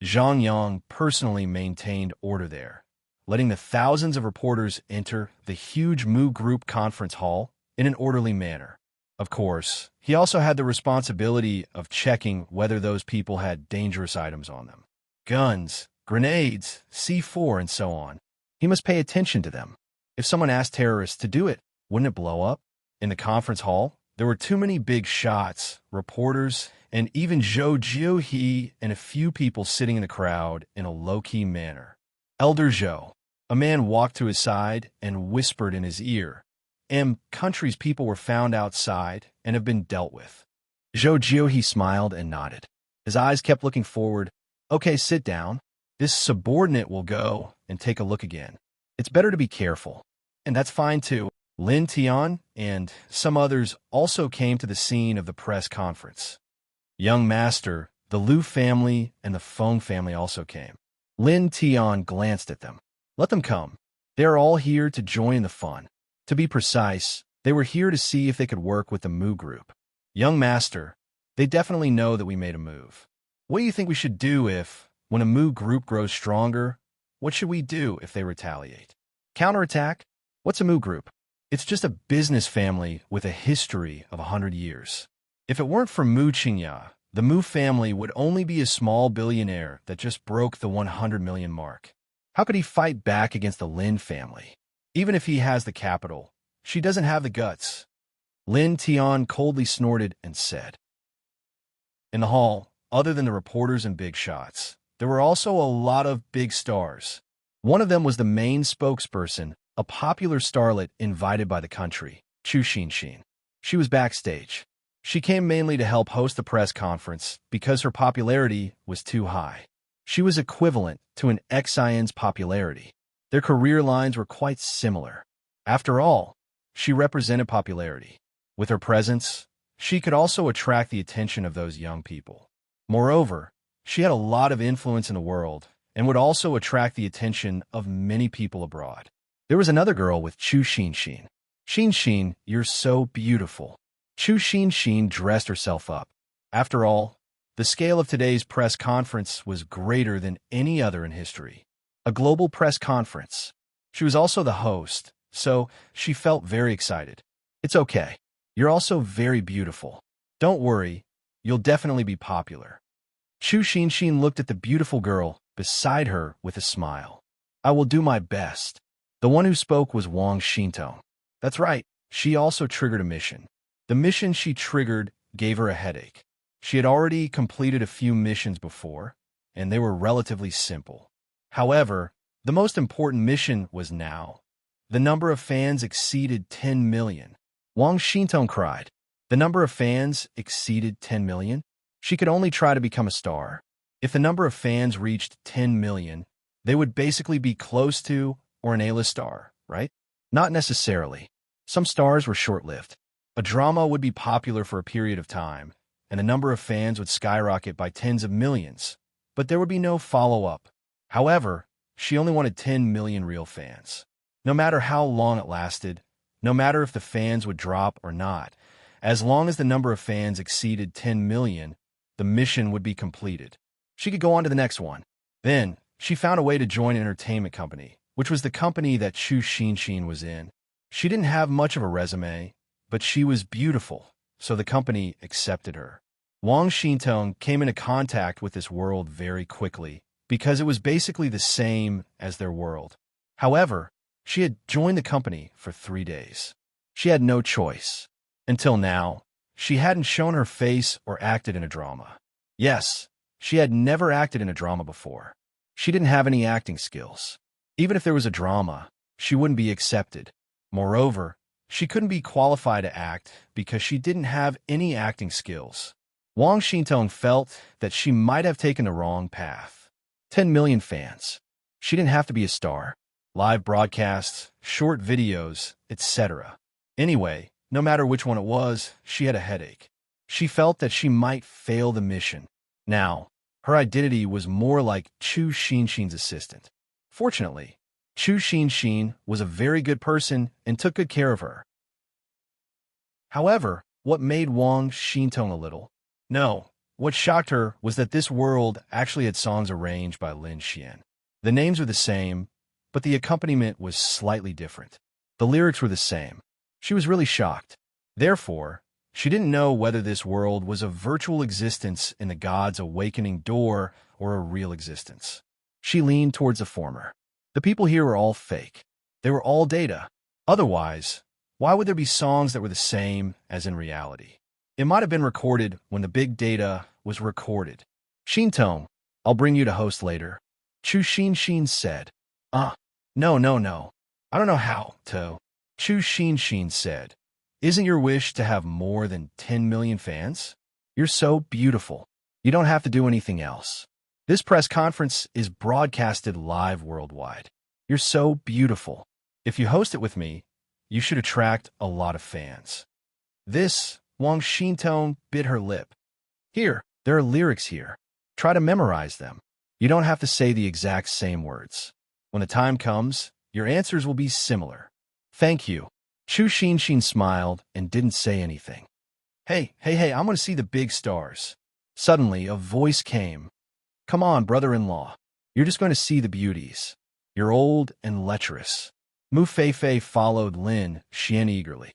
Zhang Yang personally maintained order there, letting the thousands of reporters enter the huge Mu group conference hall in an orderly manner. Of course, he also had the responsibility of checking whether those people had dangerous items on them. Guns, grenades, C4, and so on. He must pay attention to them. If someone asked terrorists to do it, wouldn't it blow up? In the conference hall, there were too many big shots, reporters, and even Zhou Jiuhe and a few people sitting in the crowd in a low-key manner. Elder Zhou. A man walked to his side and whispered in his ear, country's people were found outside and have been dealt with. Zhou Jiuhe smiled and nodded. His eyes kept looking forward. Okay, sit down. This subordinate will go and take a look again. It's better to be careful. And that's fine too. Lin Tian and some others also came to the scene of the press conference. Young Master, the Liu family, and the Feng family also came. Lin Tian glanced at them. Let them come. They are all here to join the fun. To be precise, they were here to see if they could work with the Mu group. Young Master, they definitely know that we made a move. What do you think we should do if, when a Mu group grows stronger, what should we do if they retaliate? Counterattack? What's a Mu group? It's just a business family with a history of 100 years. If it weren't for Mu Qinya, the Mu family would only be a small billionaire that just broke the 100 million mark. How could he fight back against the Lin family? Even if he has the capital, she doesn't have the guts. Lin Tian coldly snorted and said. In the hall, other than the reporters and big shots, there were also a lot of big stars. One of them was the main spokesperson, a popular starlet invited by the country, Chu Xinxin. She was backstage. She came mainly to help host the press conference because her popularity was too high. She was equivalent to an Xian's popularity. Their career lines were quite similar. After all, she represented popularity. With her presence, she could also attract the attention of those young people. Moreover, she had a lot of influence in the world and would also attract the attention of many people abroad. There was another girl with Chu Xinxin. Xinxin, you're so beautiful. Chu Xinxin dressed herself up. After all, the scale of today's press conference was greater than any other in history. A global press conference. She was also the host, so she felt very excited. It's okay. You're also very beautiful. Don't worry, you'll definitely be popular. Chu Xinxin looked at the beautiful girl beside her with a smile. I will do my best. The one who spoke was Wang Xintong. That's right, she also triggered a mission. The mission she triggered gave her a headache. She had already completed a few missions before, and they were relatively simple. However, the most important mission was now. The number of fans exceeded 10 million. Wang Xintong cried. The number of fans exceeded 10 million? She could only try to become a star. If the number of fans reached 10 million, they would basically be close to or an A-list star, right? Not necessarily. Some stars were short-lived. A drama would be popular for a period of time, and the number of fans would skyrocket by tens of millions, but there would be no follow-up. However, she only wanted 10 million real fans. No matter how long it lasted, no matter if the fans would drop or not, as long as the number of fans exceeded 10 million, the mission would be completed. She could go on to the next one. Then, she found a way to join an entertainment company, which was the company that Chu Xinxin was in. She didn't have much of a resume, but she was beautiful, so the company accepted her. Wang Xintong came into contact with this world very quickly, because it was basically the same as their world. However, she had joined the company for 3 days. She had no choice. Until now, she hadn't shown her face or acted in a drama. Yes, she had never acted in a drama before. She didn't have any acting skills. Even if there was a drama, she wouldn't be accepted. Moreover, she couldn't be qualified to act because she didn't have any acting skills. Wang Xintong felt that she might have taken the wrong path. 10 million fans. She didn't have to be a star. Live broadcasts, short videos, etc. Anyway, no matter which one it was, she had a headache. She felt that she might fail the mission. Now, her identity was more like Chu Xinxin's assistant. Fortunately, Chu Xinxin was a very good person and took good care of her. However, what made Wang Xintong a little? No, what shocked her was that this world actually had songs arranged by Lin Xian. The names were the same, but the accompaniment was slightly different. The lyrics were the same. She was really shocked. Therefore, she didn't know whether this world was a virtual existence in the god's awakening door or a real existence. She leaned towards the former. The people here were all fake. They were all data. Otherwise, why would there be songs that were the same as in reality? It might have been recorded when the big data was recorded. Xintong, I'll bring you to host later. Chu Xinxin said. No. I don't know how to. Chu Xinxin said. Isn't your wish to have more than 10 million fans? You're so beautiful. You don't have to do anything else. This press conference is broadcasted live worldwide. You're so beautiful. If you host it with me, you should attract a lot of fans. This, Wang Xintong bit her lip. Here, there are lyrics here. Try to memorize them. You don't have to say the exact same words. When the time comes, your answers will be similar. Thank you. Chu Xinxin smiled and didn't say anything. Hey, I'm going to see the big stars. Suddenly, a voice came. Come on, brother-in-law. You're just going to see the beauties. You're old and lecherous. Mu Feifei followed Lin Xian eagerly.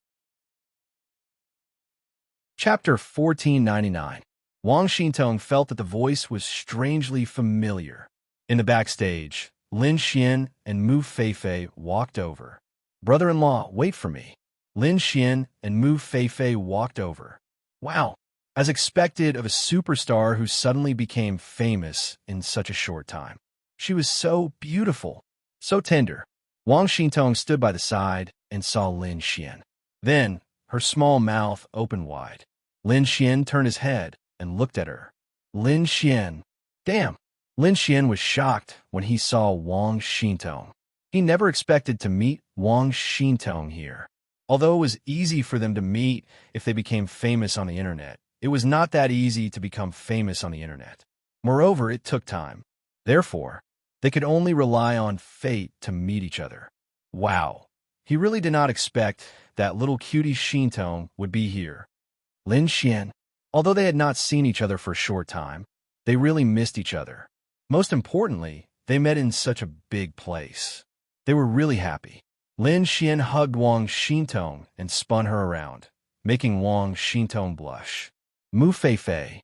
Chapter 1499. Wang Xintong felt that the voice was strangely familiar. In the backstage, Lin Xian and Mu Feifei walked over. Brother-in-law, wait for me. Lin Xian and Mu Feifei walked over. Wow, as expected of a superstar who suddenly became famous in such a short time. She was so beautiful, so tender. Wang Xintong stood by the side and saw Lin Xian. Then, her small mouth opened wide. Lin Xian turned his head and looked at her. Lin Xian. Damn! Lin Xian was shocked when he saw Wang Xintong. He never expected to meet Wang Xintong here. Although it was easy for them to meet if they became famous on the internet, it was not that easy to become famous on the internet. Moreover, it took time. Therefore, they could only rely on fate to meet each other. Wow, he really did not expect that little cutie Xintong would be here. Lin Xian. Although they had not seen each other for a short time, they really missed each other. Most importantly, they met in such a big place. They were really happy. Lin Xian hugged Wang Xintong and spun her around, making Wang Xintong blush. Mu Feifei.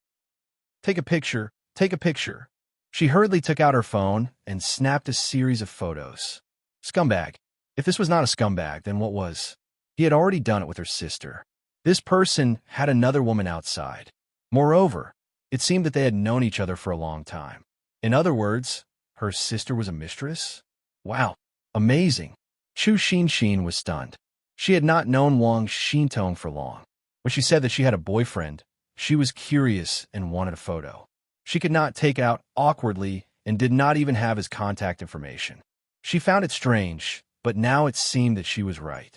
Take a picture. She hurriedly took out her phone and snapped a series of photos. Scumbag. If this was not a scumbag, then what was? He had already done it with her sister. This person had another woman outside. Moreover, it seemed that they had known each other for a long time. In other words, her sister was a mistress? Wow, amazing. Chu Xinxin was stunned. She had not known Wang Xintong for long. When she said that she had a boyfriend, she was curious and wanted a photo. She could not take it out awkwardly and did not even have his contact information. She found it strange, but now it seemed that she was right.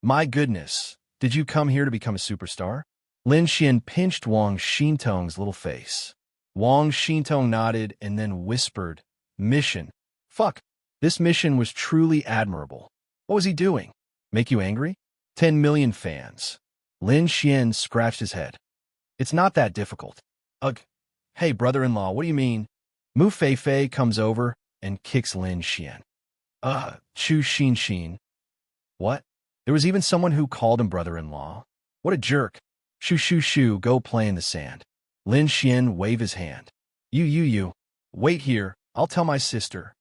My goodness, did you come here to become a superstar? Lin Xian pinched Wang Xintong's little face. Wang Xintong nodded and then whispered, "Mission. Fuck. This mission was truly admirable. What was he doing? Make you angry? 10 million fans." Lin Xian scratched his head. It's not that difficult. Ugh. Hey, brother-in-law, what do you mean? Mu Feifei comes over and kicks Lin Xian. Chu Xinxin. What? There was even someone who called him brother-in-law. What a jerk. Shoo, go play in the sand. Lin Xian waved his hand. You. Wait here, I'll tell my sister.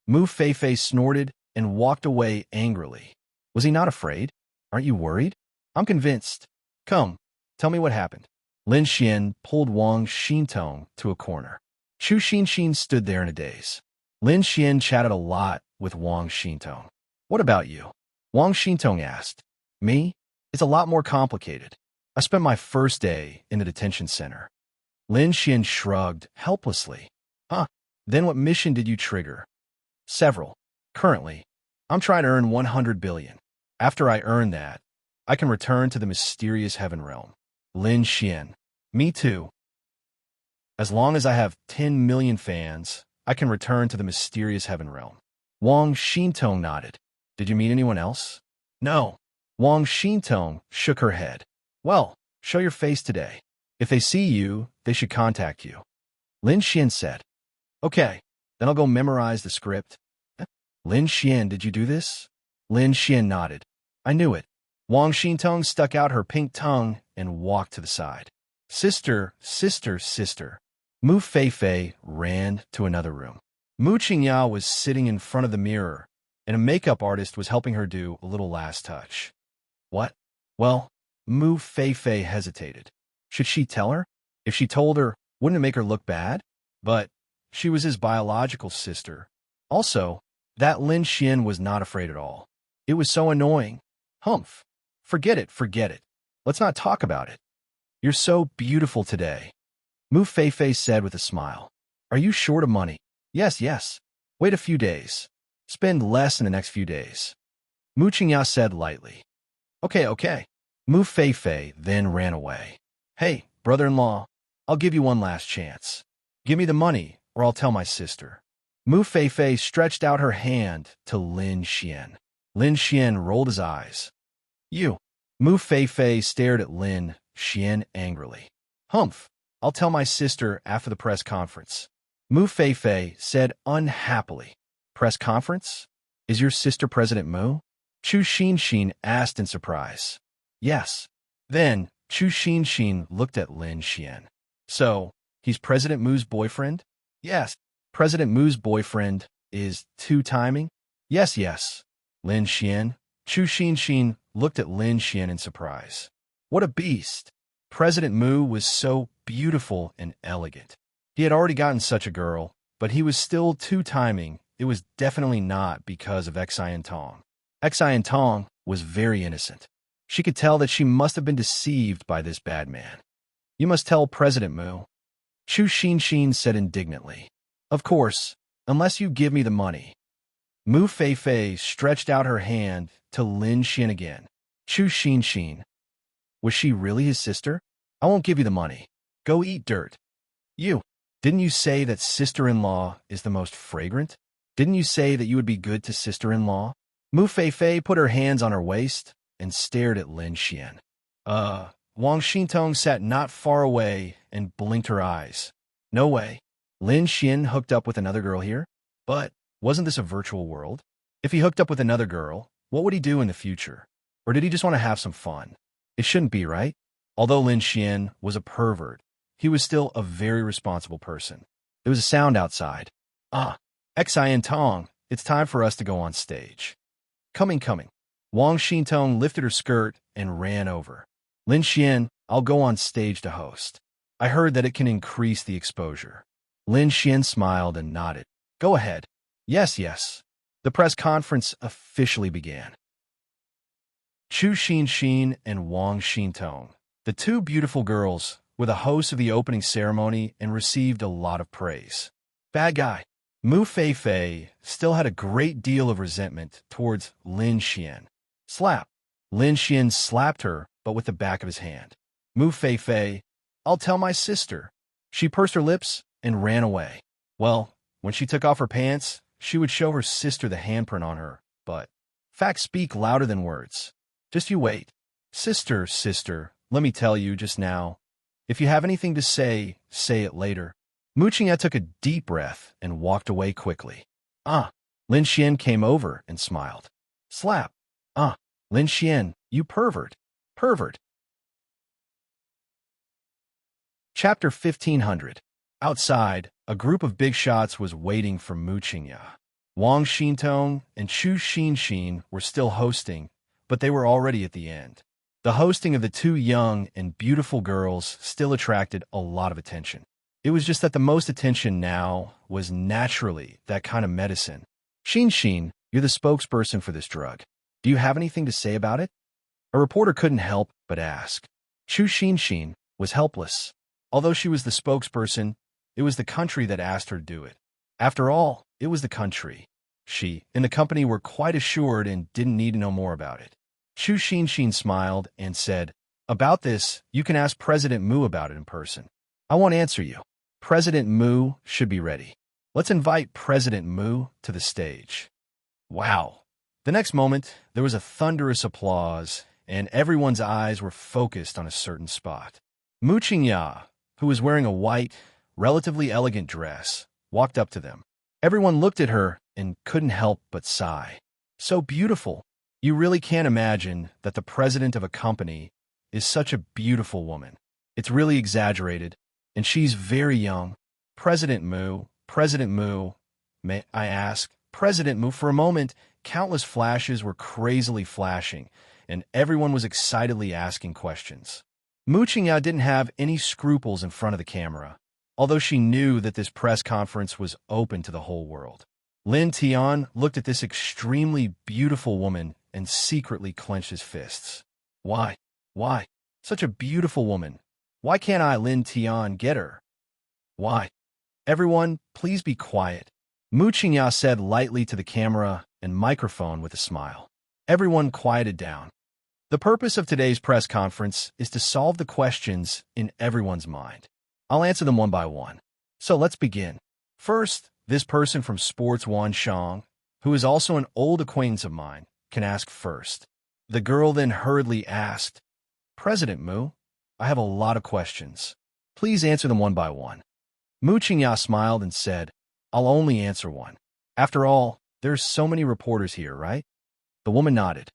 Mu Feifei snorted and walked away angrily. Was he not afraid? Aren't you worried? I'm convinced. Come, tell me what happened. Lin Xian pulled Wang Xintong to a corner. Chu Xinxin stood there in a daze. Lin Xian chatted a lot with Wang Xintong. What about you? Wang Xintong asked. Me? It's a lot more complicated. I spent my first day in the detention center. Lin Xian shrugged helplessly. Huh? Then what mission did you trigger? Several. Currently, I'm trying to earn 100 billion. After I earn that, I can return to the mysterious heaven realm. Lin Xian. Me too. As long as I have 10 million fans, I can return to the mysterious heaven realm. Wang Xintong nodded. Did you meet anyone else? No. Wang Xintong shook her head. Well, show your face today. If they see you, they should contact you. Lin Xian said. Okay, then I'll go memorize the script. Lin Xian, did you do this? Lin Xian nodded. I knew it. Wang Xintong stuck out her pink tongue and walked to the side. Sister. Mu Feifei ran to another room. Mu Qingya was sitting in front of the mirror, and a makeup artist was helping her do a little last touch. What? Well, Mu Feifei hesitated. Should she tell her? If she told her, wouldn't it make her look bad? But she was his biological sister. Also, that Lin Xian was not afraid at all. It was so annoying. Humph. Forget it. Let's not talk about it. You're so beautiful today. Mu Feifei said with a smile. Are you short of money? Yes. Wait a few days. Spend less in the next few days. Mu Qingya said lightly. Okay. Mu Feifei then ran away. Hey, brother-in-law, I'll give you one last chance. Give me the money, or I'll tell my sister. Mu Feifei stretched out her hand to Lin Xian. Lin Xian rolled his eyes. You. Mu Feifei stared at Lin Xian angrily. Humph, I'll tell my sister after the press conference. Mu Feifei said unhappily. Press conference? Is your sister President Mu? Chu Xinxin asked in surprise. Yes. Then, Chu Xinxin looked at Lin Xian. So, he's President Mu's boyfriend? Yes. President Mu's boyfriend is two-timing? Yes. Lin Xian. Chu Xinxin looked at Lin Xian in surprise. What a beast! President Mu was so beautiful and elegant. He had already gotten such a girl, but he was still two-timing. It was definitely not because of Xiantong. Xiantong was very innocent. She could tell that she must have been deceived by this bad man. You must tell President Mu. Chu Xinxin said indignantly. Of course, unless you give me the money. Mu Feifei stretched out her hand to Lin Xian again. Chu Xinxin. Was she really his sister? I won't give you the money. Go eat dirt. Didn't you say that sister-in-law is the most fragrant? Didn't you say that you would be good to sister-in-law? Mu Feifei put her hands on her waist and stared at Lin Xian. Wang Xintong sat not far away and blinked her eyes. No way. Lin Xian hooked up with another girl here? But wasn't this a virtual world? If he hooked up with another girl, what would he do in the future? Or did he just want to have some fun? It shouldn't be, right? Although Lin Xian was a pervert, he was still a very responsible person. There was a sound outside. Xiantong, it's time for us to go on stage. Coming. Wang Xintong lifted her skirt and ran over. Lin Xian, I'll go on stage to host. I heard that it can increase the exposure. Lin Xian smiled and nodded. Go ahead. Yes, yes. The press conference officially began. Chu Xin and Wang Xintong, the two beautiful girls, were the hosts of the opening ceremony and received a lot of praise. Bad guy. Mu Feifei still had a great deal of resentment towards Lin Xian. Slap. Lin Xian slapped her, but with the back of his hand. Mu Feifei, I'll tell my sister. She pursed her lips and ran away. Well, when she took off her pants, she would show her sister the handprint on her, but facts speak louder than words. Just you wait. Sister, let me tell you just now. If you have anything to say, say it later. Mu Qingya took a deep breath and walked away quickly. Lin Xian came over and smiled. Slap. Lin Xian, you pervert. Pervert. Chapter 1500. Outside, a group of big shots was waiting for Mu Qingya. Wang Xintong and Chu Xin were still hosting, but they were already at the end. The hosting of the two young and beautiful girls still attracted a lot of attention. It was just that the most attention now was naturally that kind of medicine. Xin, you're the spokesperson for this drug. Do you have anything to say about it? A reporter couldn't help but ask. Chu Xin was helpless. Although she was the spokesperson, it was the country that asked her to do it. After all, it was the country. She and the company were quite assured and didn't need to know more about it. Chu Xin smiled and said, About this, you can ask President Mu about it in person. I won't answer you. President Mu should be ready. Let's invite President Mu to the stage. Wow. The next moment, there was a thunderous applause, and everyone's eyes were focused on a certain spot. Mu Qingya, who was wearing a white, relatively elegant dress, walked up to them. Everyone looked at her and couldn't help but sigh. So beautiful. You really can't imagine that the president of a company is such a beautiful woman. It's really exaggerated, and she's very young. President Mu, may I ask? President Mu, for a moment, countless flashes were crazily flashing, and everyone was excitedly asking questions. Mu Qingya didn't have any scruples in front of the camera, although she knew that this press conference was open to the whole world. Lin Tian looked at this extremely beautiful woman and secretly clenched his fists. Why? Such a beautiful woman. Why can't I, Lin Tian, get her? Why? Everyone, please be quiet. Mu Qingya said lightly to the camera and microphone with a smile. Everyone quieted down. The purpose of today's press conference is to solve the questions in everyone's mind. I'll answer them one by one. So let's begin. First, this person from Sports Wan Shang, who is also an old acquaintance of mine, can ask first. The girl then hurriedly asked, President Mu, I have a lot of questions. Please answer them one by one. Mu Qingya smiled and said, I'll only answer one. After all, there's so many reporters here, right? The woman nodded.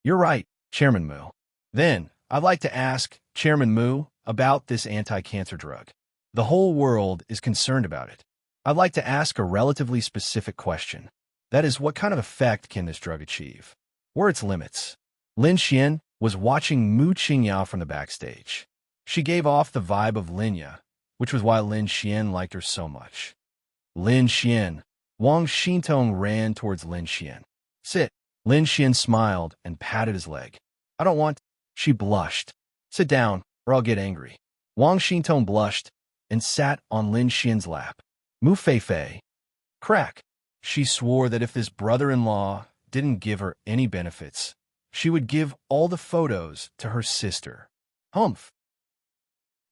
You're right, Chairman Mu. Then, I'd like to ask Chairman Mu about this anti-cancer drug. The whole world is concerned about it. I'd like to ask a relatively specific question. That is, what kind of effect can this drug achieve? What are its limits? Lin Xian was watching Mu Qingya from the backstage. She gave off the vibe of Linya, which was why Lin Xian liked her so much. Lin Xian. Wang Xintong ran towards Lin Xian. Sit. Lin Xian smiled and patted his leg. I don't want. She blushed. Sit down, or I'll get angry. Wang Xintong blushed and sat on Lin Xian's lap. Mu Feifei. Crack. She swore that if this brother-in-law didn't give her any benefits, she would give all the photos to her sister. Humph.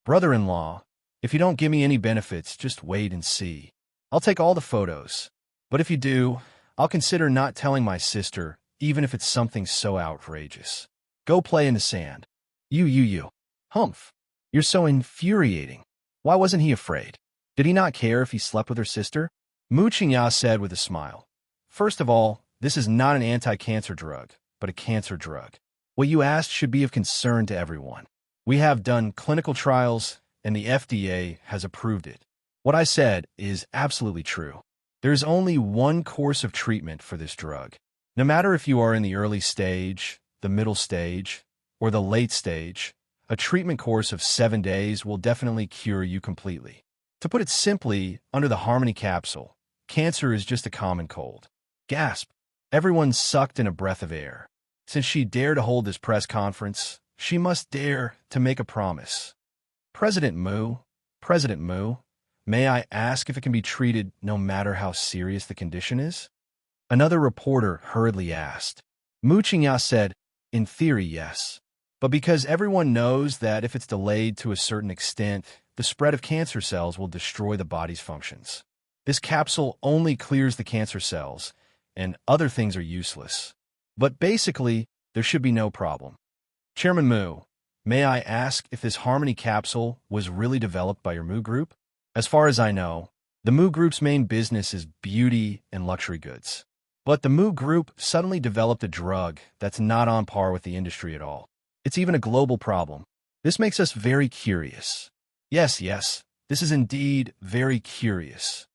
Brother-in-law, if you don't give me any benefits, just wait and see. I'll take all the photos. But if you do, I'll consider not telling my sister, even if it's something so outrageous. Go play in the sand. You. Humph. You're so infuriating. Why wasn't he afraid? Did he not care if he slept with her sister? Mu Qingya said with a smile. First of all, this is not an anti-cancer drug, but a cancer drug. What you asked should be of concern to everyone. We have done clinical trials, and the FDA has approved it. What I said is absolutely true. There is only one course of treatment for this drug. No matter if you are in the early stage, the middle stage, or the late stage, a treatment course of 7 days will definitely cure you completely. To put it simply, under the Harmony capsule, cancer is just a common cold. Gasp! Everyone sucked in a breath of air. Since she dared to hold this press conference, she must dare to make a promise. President Mu, may I ask if it can be treated no matter how serious the condition is? Another reporter hurriedly asked. Mu Qingya said, in theory, yes. But because everyone knows that if it's delayed to a certain extent, the spread of cancer cells will destroy the body's functions. This capsule only clears the cancer cells, and other things are useless. But basically, there should be no problem. Chairman Mu, may I ask if this Harmony capsule was really developed by your Mu Group? As far as I know, the Mu Group's main business is beauty and luxury goods. But the Mu Group suddenly developed a drug that's not on par with the industry at all. It's even a global problem. This makes us very curious. Yes, this is indeed very curious.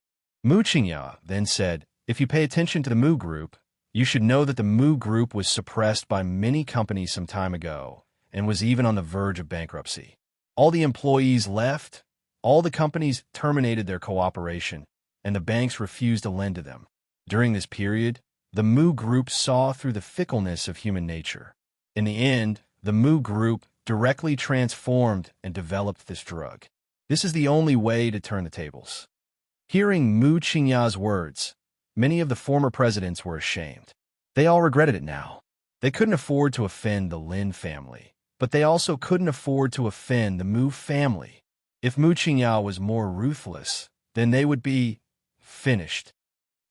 Mu Qingya then said, if you pay attention to the Mu Group, you should know that the Mu Group was suppressed by many companies some time ago and was even on the verge of bankruptcy. All the employees left, all the companies terminated their cooperation, and the banks refused to lend to them. During this period, the Mu Group saw through the fickleness of human nature. In the end, the Mu Group directly transformed and developed this drug. This is the only way to turn the tables. Hearing Mu Qingya's words, many of the former presidents were ashamed. They all regretted it now. They couldn't afford to offend the Lin family, but they also couldn't afford to offend the Mu family. If Mu Qingya was more ruthless, then they would be finished.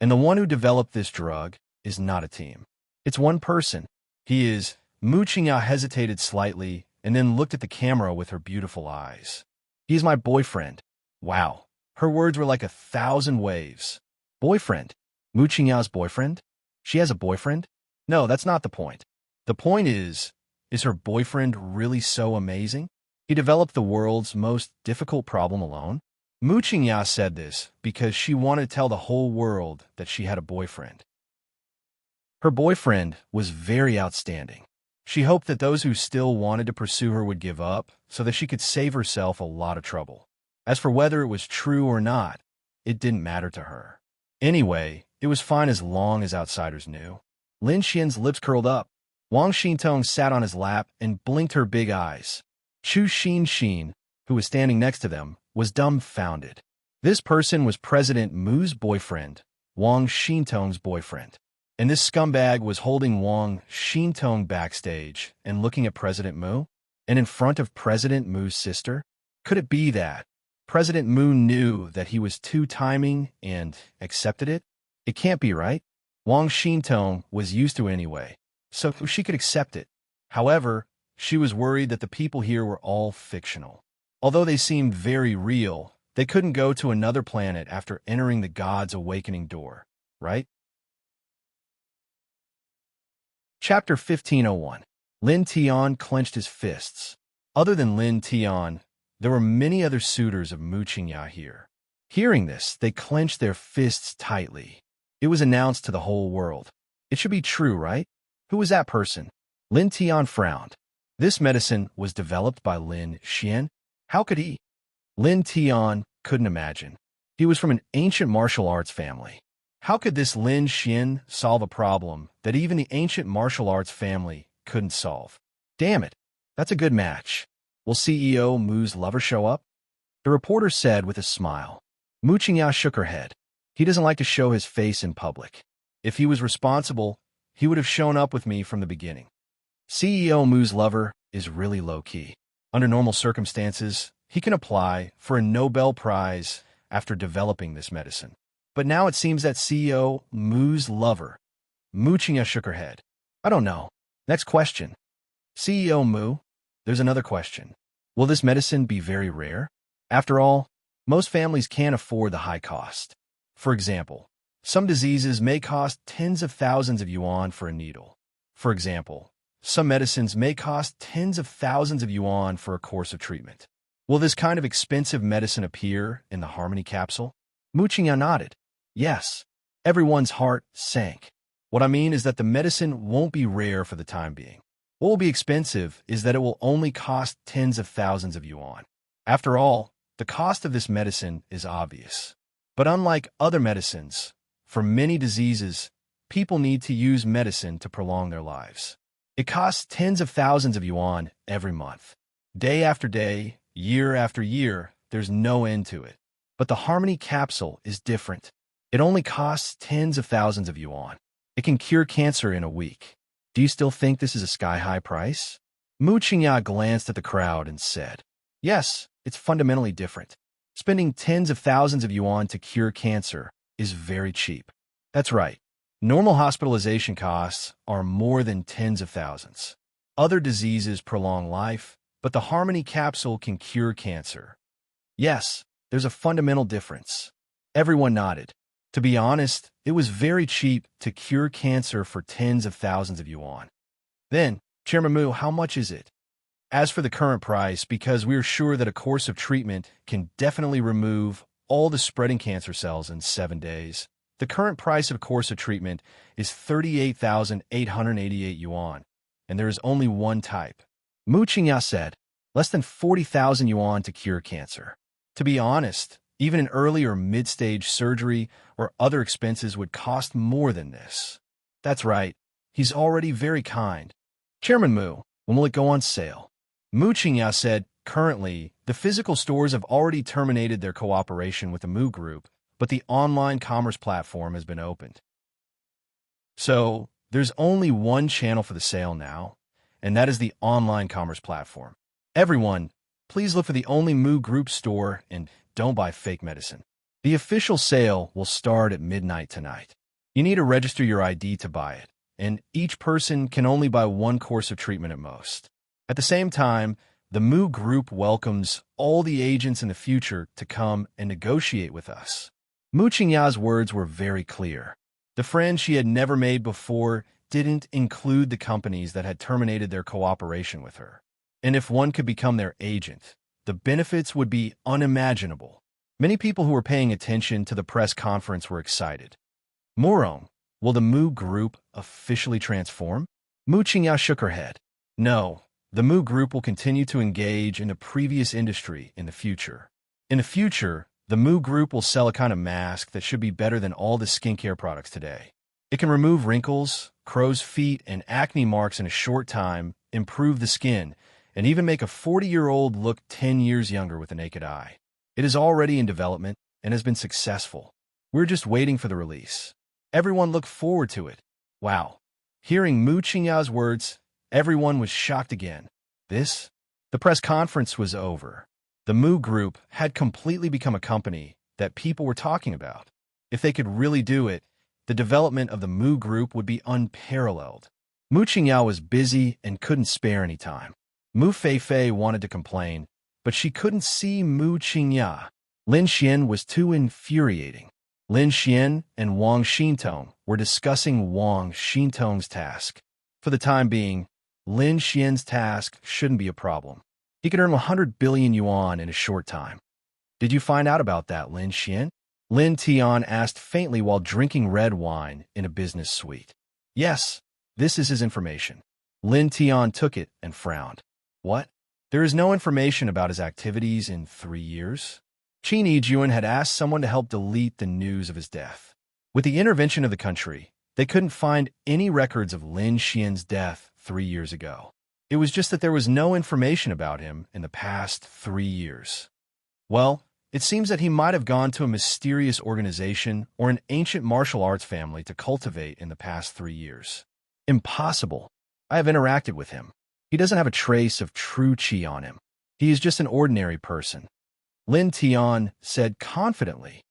And the one who developed this drug is not a team. It's one person. He is. Mu Qingya hesitated slightly and then looked at the camera with her beautiful eyes. He is my boyfriend. Wow. Her words were like 1,000 waves. Boyfriend? Mu Qingya's boyfriend? She has a boyfriend? No, that's not the point. The point is her boyfriend really so amazing? He developed the world's most difficult problem alone? Mu Qingya said this because she wanted to tell the whole world that she had a boyfriend. Her boyfriend was very outstanding. She hoped that those who still wanted to pursue her would give up so that she could save herself a lot of trouble. As for whether it was true or not, it didn't matter to her. Anyway, it was fine as long as outsiders knew. Lin Xian's lips curled up. Wang Xintong sat on his lap and blinked her big eyes. Chu Xin, who was standing next to them, was dumbfounded. This person was President Mu's boyfriend, Wang Xintong's boyfriend. And this scumbag was holding Wang Xintong backstage and looking at President Mu? And in front of President Mu's sister? Could it be that President Mu knew that he was two-timing and accepted it? It can't be, right? Wang Xintong was used to it anyway, so she could accept it. However, she was worried that the people here were all fictional. Although they seemed very real, they couldn't go to another planet after entering the God's awakening door, right? Chapter 1501. Lin Tian clenched his fists. Other than Lin Tian, there were many other suitors of Mu Qingya here. Hearing this, they clenched their fists tightly. It was announced to the whole world. It should be true, right? Who was that person? Lin Tian frowned. This medicine was developed by Lin Xian. How could he? Lin Tian couldn't imagine. He was from an ancient martial arts family. How could this Lin Xian solve a problem that even the ancient martial arts family couldn't solve? Damn it, that's a good match. Will CEO Mu's lover show up? The reporter said with a smile. Mu Qingya shook her head. He doesn't like to show his face in public. If he was responsible, he would have shown up with me from the beginning. CEO Mu's lover is really low-key. Under normal circumstances, he can apply for a Nobel Prize after developing this medicine. But now it seems that CEO Mu's lover. Mu Qingya shook her head. I don't know. Next question. CEO Mu, there's another question. Will this medicine be very rare? After all, most families can't afford the high cost. For example, some diseases may cost tens of thousands of yuan for a needle. For example, some medicines may cost tens of thousands of yuan for a course of treatment. Will this kind of expensive medicine appear in the Harmony capsule? Mu Qingya nodded. Yes. Everyone's heart sank. What I mean is that the medicine won't be rare for the time being. What will be expensive is that it will only cost tens of thousands of yuan. After all, The cost of this medicine is obvious. But unlike other medicines, for many diseases, people need to use medicine to prolong their lives. It costs tens of thousands of yuan every month. Day after day, year after year, there's no end to it. But the Harmony capsule is different. It only costs tens of thousands of yuan. It can cure cancer in a week. Do you still think this is a sky-high price? Mu Qingya glanced at the crowd and said, "Yes, it's fundamentally different. Spending tens of thousands of yuan to cure cancer is very cheap." That's right. Normal hospitalization costs are more than tens of thousands. Other diseases prolong life, but the Harmony capsule can cure cancer. Yes, there's a fundamental difference. Everyone nodded. To be honest, it was very cheap to cure cancer for tens of thousands of yuan. Then, Chairman Mu, how much is it? As for the current price, because we're sure that a course of treatment can definitely remove all the spreading cancer cells in 7 days, the current price of a course of treatment is 38,888 yuan, and there is only one type. Mu Qingya said, less than 40,000 yuan to cure cancer. To be honest, even an early or mid-stage surgery or other expenses would cost more than this. That's right. He's already very kind. Chairman Mu, when will it go on sale? Mu Qingya said, currently, the physical stores have already terminated their cooperation with the Mu Group, but the online commerce platform has been opened. So, there's only one channel for the sale now, and that is the online commerce platform. Everyone, please look for the only Mu Group store and don't buy fake medicine. The official sale will start at midnight tonight. You need to register your ID to buy it, and each person can only buy one course of treatment at most. At the same time, the Mu Group welcomes all the agents in the future to come and negotiate with us. Mu Qingya's words were very clear. The friends she had never made before didn't include the companies that had terminated their cooperation with her. And if one could become their agent, the benefits would be unimaginable. Many people who were paying attention to the press conference were excited. Morong, will the Mu Group officially transform? Mu Qingya shook her head. No, the Mu Group will continue to engage in a previous industry in the future. In the future, the Mu Group will sell a kind of mask that should be better than all the skincare products today. It can remove wrinkles, crow's feet, and acne marks in a short time, improve the skin, and even make a 40-year-old look 10 years younger with the naked eye. It is already in development and has been successful. We're just waiting for the release. Everyone looked forward to it. Wow. Hearing Mu Qingya's words, everyone was shocked again. The press conference was over. The Mu Group had completely become a company that people were talking about. If they could really do it, the development of the Mu Group would be unparalleled. Mu Qingya was busy and couldn't spare any time. Mu Feifei wanted to complain, but she couldn't see Mu Qingya. Lin Xian was too infuriating. Lin Xian and Wang Xintong were discussing Wang Xintong's task. For the time being, Lin Xian's task shouldn't be a problem. He could earn 100 billion yuan in a short time. Did you find out about that, Lin Xian? Lin Tian asked faintly while drinking red wine in a business suite. Yes, this is his information. Lin Tian took it and frowned. What? There is no information about his activities in 3 years? Qin Yijuan had asked someone to help delete the news of his death. With the intervention of the country, they couldn't find any records of Lin Xian's death 3 years ago. It was just that there was no information about him in the past 3 years. Well, it seems that he might have gone to a mysterious organization or an ancient martial arts family to cultivate in the past 3 years. Impossible. I have interacted with him. He doesn't have a trace of true qi on him. He is just an ordinary person. Lin Tian said confidently.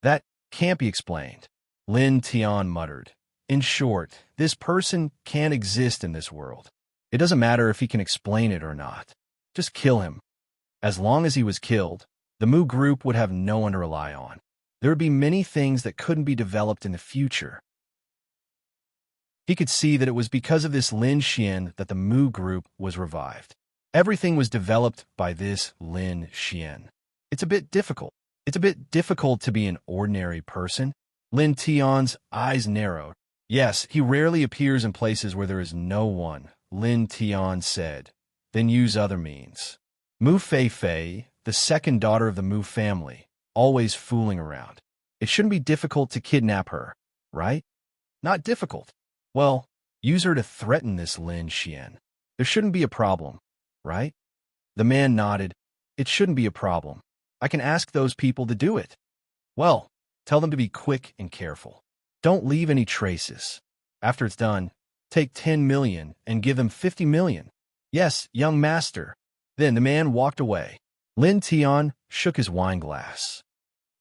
That can't be explained. Lin Tian muttered. In short, this person can't exist in this world. It doesn't matter if he can explain it or not. Just kill him. As long as he was killed, the Mu Group would have no one to rely on. There would be many things that couldn't be developed in the future. He could see that it was because of this Lin Xian that the Mu Group was revived. Everything was developed by this Lin Xian. It's a bit difficult. It's a bit difficult to be an ordinary person. Lin Tian's eyes narrowed. Yes, he rarely appears in places where there is no one, Lin Tian said. Then use other means. Mu Feifei, the second daughter of the Mu family, always fooling around. It shouldn't be difficult to kidnap her, right? Not difficult. Well, use her to threaten this Lin Xian. There shouldn't be a problem, right? The man nodded. It shouldn't be a problem. I can ask those people to do it. Well, tell them to be quick and careful. Don't leave any traces. After it's done, take 10 million and give them 50 million. Yes, young master. Then the man walked away. Lin Tian shook his wine glass.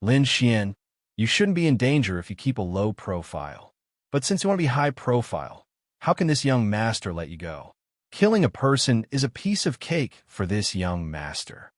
Lin Xian, you shouldn't be in danger if you keep a low profile. But since you want to be high profile, how can this young master let you go? Killing a person is a piece of cake for this young master.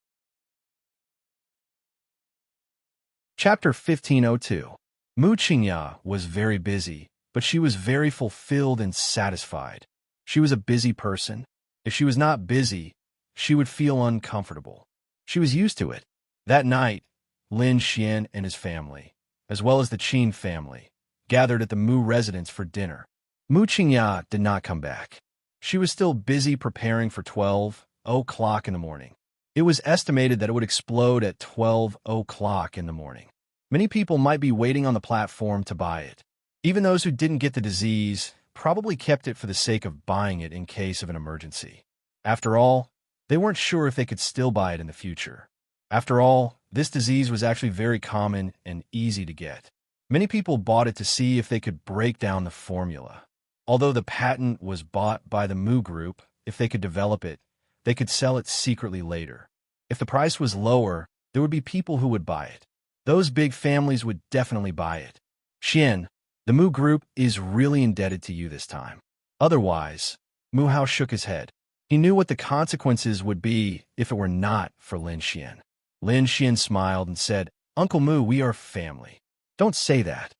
Chapter 1502. Mu Qingya was very busy, but she was very fulfilled and satisfied. She was a busy person. If she was not busy, she would feel uncomfortable. She was used to it. That night, Lin Xian and his family, as well as the Qin family, gathered at the Mu residence for dinner. Mu Qingya did not come back. She was still busy preparing for 12 o'clock in the morning. It was estimated that it would explode at 12 o'clock in the morning. Many people might be waiting on the platform to buy it. Even those who didn't get the disease probably kept it for the sake of buying it in case of an emergency. After all, they weren't sure if they could still buy it in the future. After all, this disease was actually very common and easy to get. Many people bought it to see if they could break down the formula. Although the patent was bought by the Mu Group, if they could develop it, they could sell it secretly later. If the price was lower, there would be people who would buy it. Those big families would definitely buy it. Xian, the Mu Group is really indebted to you this time. Otherwise, Mu Hao shook his head. He knew what the consequences would be if it were not for Lin Xian. Lin Xian smiled and said, Uncle Mu, we are family. Don't say that.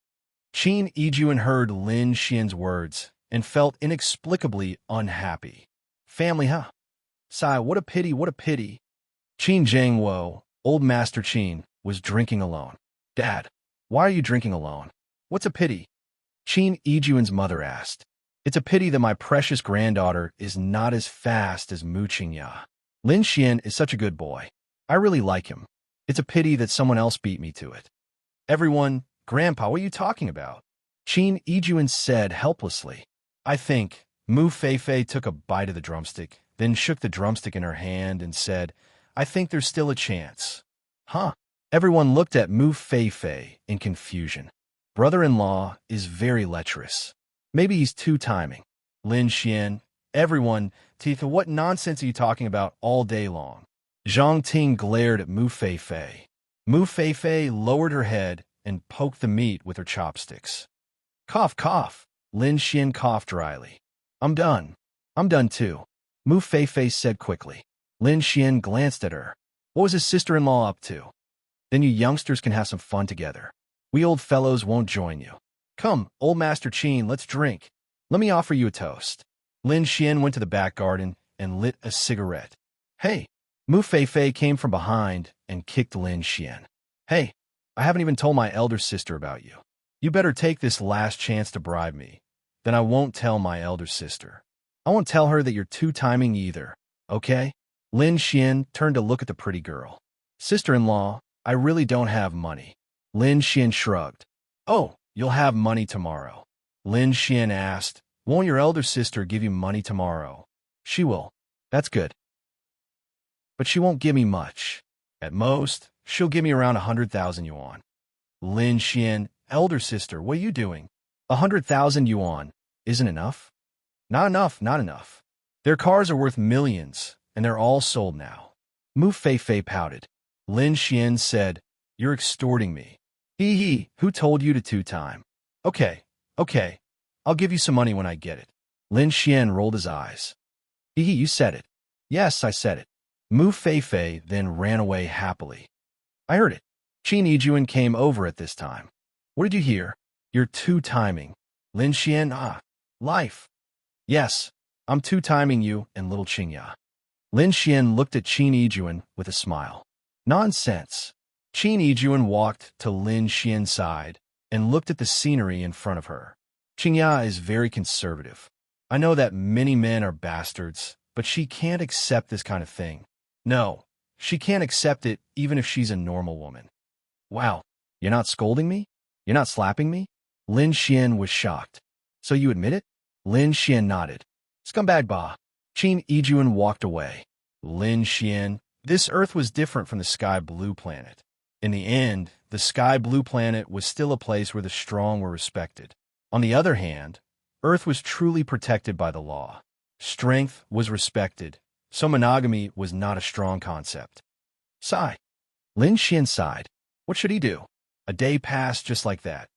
Qin Yijuan heard Lin Xian's words and felt inexplicably unhappy. Family, huh? Sigh, what a pity, what a pity. Qin Zhangwo, old Master Qin, was drinking alone. Dad, why are you drinking alone? What's a pity? Qin Yijuan's mother asked. It's a pity that my precious granddaughter is not as fast as Mu Qingya. Lin Xian is such a good boy. I really like him. It's a pity that someone else beat me to it. Everyone, Grandpa, what are you talking about? Qin Yijuan said helplessly. I think. Mu Feifei took a bite of the drumstick, then shook the drumstick in her hand and said, I think there's still a chance. Huh? Everyone looked at Mu Feifei in confusion. Brother-in-law is very lecherous. Maybe he's two-timing. Lin Xian, everyone, Titha, what nonsense are you talking about all day long? Zhang Ting glared at Mu Feifei. Mu Feifei lowered her head and poked the meat with her chopsticks. Cough, cough. Lin Xian coughed dryly. I'm done. I'm done too. Mu Feifei said quickly. Lin Xian glanced at her. What was his sister-in-law up to? Then you youngsters can have some fun together. We old fellows won't join you. Come, old Master Qin, let's drink. Let me offer you a toast. Lin Xian went to the back garden and lit a cigarette. Hey! Mu Feifei came from behind and kicked Lin Xian. Hey, I haven't even told my elder sister about you. You better take this last chance to bribe me. Then I won't tell my elder sister. I won't tell her that you're two-timing either, okay? Lin Xian turned to look at the pretty girl. Sister-in-law, I really don't have money. Lin Xian shrugged. Oh, you'll have money tomorrow. Lin Xian asked, won't your elder sister give you money tomorrow? She will. That's good. But she won't give me much. At most, she'll give me around 100,000 yuan. Lin Xian, elder sister, what are you doing? 100,000 yuan isn't enough? Not enough, not enough. Their cars are worth millions, and they're all sold now. Mu Feifei pouted. Lin Xian said, you're extorting me. Hee, who told you to two-time? Okay, I'll give you some money when I get it. Lin Xian rolled his eyes. Hee, you said it. Yes, I said it. Mu Feifei then ran away happily. I heard it. Qin Yijuan came over at this time. What did you hear? You're two-timing. Lin Xian, life. Yes, I'm two-timing you and little Qingya. Lin Xian looked at Qin Yijuan with a smile. Nonsense. Qin Yijuan walked to Lin Xian's side and looked at the scenery in front of her. Qingya is very conservative. I know that many men are bastards, but she can't accept this kind of thing. No, She can't accept it even if she's a normal woman. Wow, you're not scolding me? You're not slapping me? Lin Xian was shocked. So you admit it? Lin Xian nodded. Scumbag ba. Qin Yijuan walked away. Lin Xian, this Earth was different from the Sky Blue planet. In the end, the Sky Blue planet was still a place where the strong were respected. On the other hand, Earth was truly protected by the law. Strength was respected, so monogamy was not a strong concept. Sigh. Lin Xian sighed. What should he do? A day passed just like that.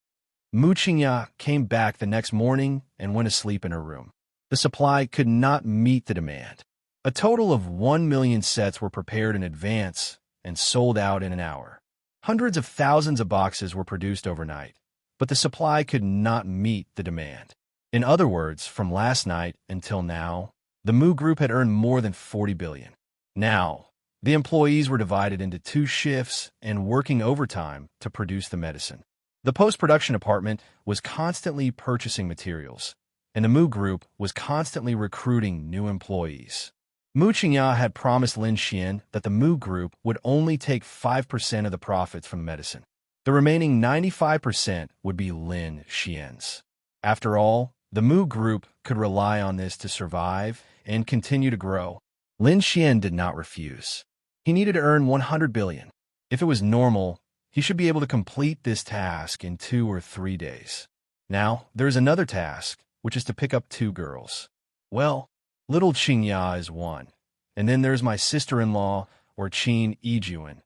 Mu Qingya came back the next morning and went asleep in her room. The supply could not meet the demand. A total of 1 million sets were prepared in advance and sold out in an hour. Hundreds of thousands of boxes were produced overnight, but the supply could not meet the demand. In other words, from last night until now, the Mu Group had earned more than 40 billion. Now, the employees were divided into 2 shifts and working overtime to produce the medicine. The post-production department was constantly purchasing materials, and the Mu Group was constantly recruiting new employees. Mu Qingya had promised Lin Xian that the Mu Group would only take 5% of the profits from the medicine. The remaining 95% would be Lin Xian's. After all, the Mu Group could rely on this to survive and continue to grow. Lin Xian did not refuse. He needed to earn 100 billion. If it was normal, he should be able to complete this task in 2 or 3 days. Now, there is another task, which is to pick up 2 girls. Well, little Qingya is one, and then there's my sister-in-law, or Qin Yijuan.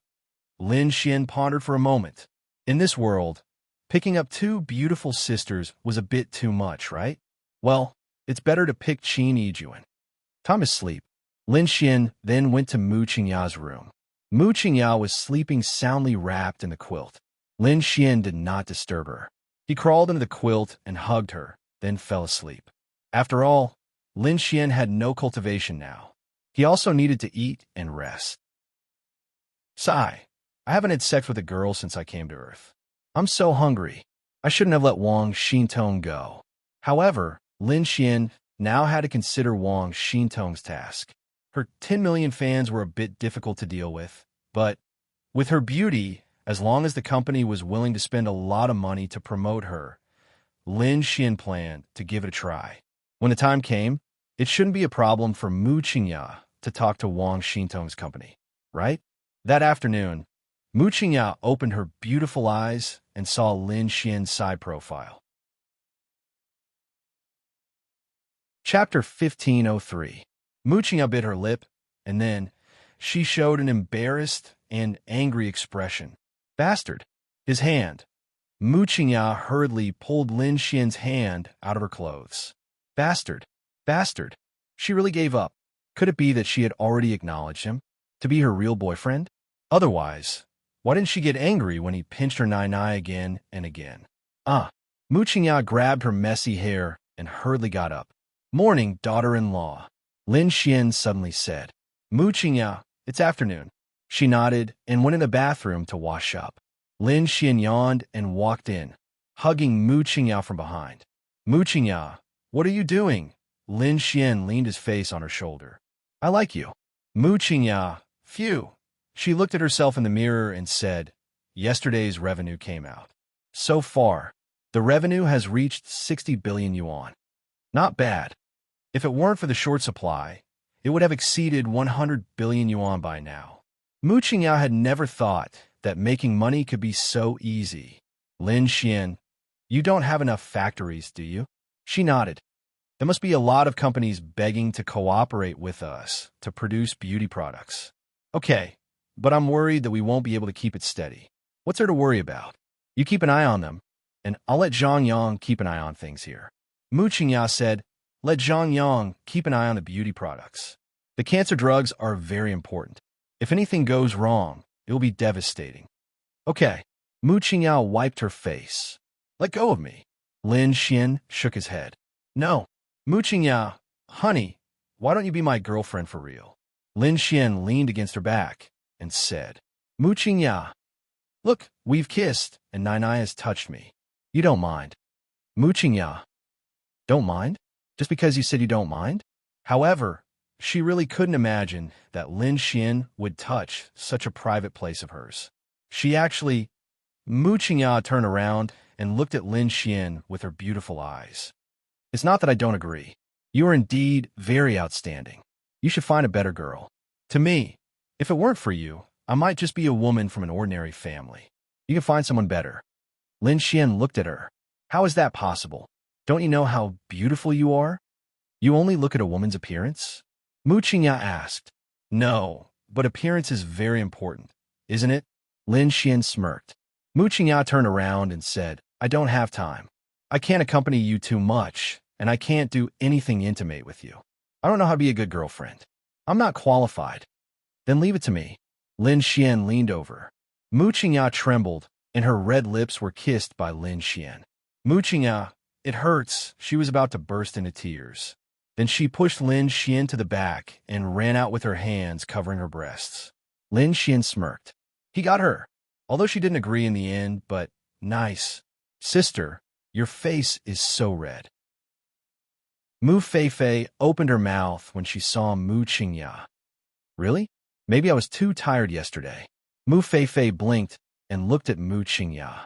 Lin Xian pondered for a moment. In this world, picking up 2 beautiful sisters was a bit too much, right? Well, it's better to pick Qin Yijuan. Time is sleep. Lin Xian then went to Mu Qingya's room. Mu Qingya was sleeping soundly wrapped in the quilt. Lin Xian did not disturb her. He crawled into the quilt and hugged her, then fell asleep. After all, Lin Xian had no cultivation now. He also needed to eat and rest. Sigh. I haven't had sex with a girl since I came to Earth. I'm so hungry. I shouldn't have let Wang Xintong go. However, Lin Xian now had to consider Wang Xintong's task. Her 10 million fans were a bit difficult to deal with, but with her beauty, as long as the company was willing to spend a lot of money to promote her, Lin Xian planned to give it a try. When the time came, it shouldn't be a problem for Mu Qingya to talk to Wang Xintong's company, right? That afternoon, Mu Qingya opened her beautiful eyes and saw Lin Xian's side profile. Chapter 1503. Mu Qingya bit her lip, and then she showed an embarrassed and angry expression. Bastard! His hand. Mu Qingya hurriedly pulled Lin Xian's hand out of her clothes. Bastard! Bastard! She really gave up. Could it be that she had already acknowledged him to be her real boyfriend? Otherwise, why didn't she get angry when he pinched her nai again and again? Mu Qingya grabbed her messy hair and hurriedly got up. Morning, daughter-in-law, Lin Xian suddenly said. Mu Qingya, it's afternoon. She nodded and went in the bathroom to wash up. Lin Xian yawned and walked in, hugging Mu Qingya from behind. Mu Qingya, what are you doing? Lin Xian leaned his face on her shoulder. I like you. Mu Qingya, phew. She looked at herself in the mirror and said, yesterday's revenue came out. So far, the revenue has reached 60 billion yuan. Not bad. If it weren't for the short supply, it would have exceeded 100 billion yuan by now. Mu Qingya had never thought that making money could be so easy. Lin Xian, you don't have enough factories, do you? She nodded. There must be a lot of companies begging to cooperate with us to produce beauty products. Okay, but I'm worried that we won't be able to keep it steady. What's there to worry about? You keep an eye on them, and I'll let Zhang Yang keep an eye on things here. Mu Qingya said, let Zhang Yang keep an eye on the beauty products. The cancer drugs are very important. If anything goes wrong, it will be devastating. Okay. Mu Qingya wiped her face. Let go of me. Lin Xian shook his head. No. Mu Qingya, honey, why don't you be my girlfriend for real? Lin Xian leaned against her back and said, Mu Qingya, look, we've kissed, and Nai has touched me. You don't mind. Mu Qingya, don't mind? Just because you said you don't mind? However, She really couldn't imagine that Lin Xian would touch such a private place of hers. Mu Qingya turned around and looked at Lin Xian with her beautiful eyes. It's not that I don't agree. You are indeed very outstanding. You should find a better girl. To me, if it weren't for you, I might just be a woman from an ordinary family. You can find someone better. Lin Xian looked at her. How is that possible? Don't you know how beautiful you are? You only look at a woman's appearance? Mu Qingya asked. No, but appearance is very important, isn't it? Lin Xian smirked. Mu Qingya turned around and said, I don't have time. I can't accompany you too much, and I can't do anything intimate with you. I don't know how to be a good girlfriend. I'm not qualified. Then leave it to me. Lin Xian leaned over. Mu Qingya trembled, and her red lips were kissed by Lin Xian. Mu Qingya, it hurts. She was about to burst into tears. Then she pushed Lin Xian to the back and ran out with her hands covering her breasts. Lin Xian smirked. He got her, although she didn't agree in the end, but nice. Sister, your face is so red. Mu Feifei opened her mouth when she saw Mu Qingya. Really? Maybe I was too tired yesterday. Mu Feifei blinked and looked at Mu Qingya.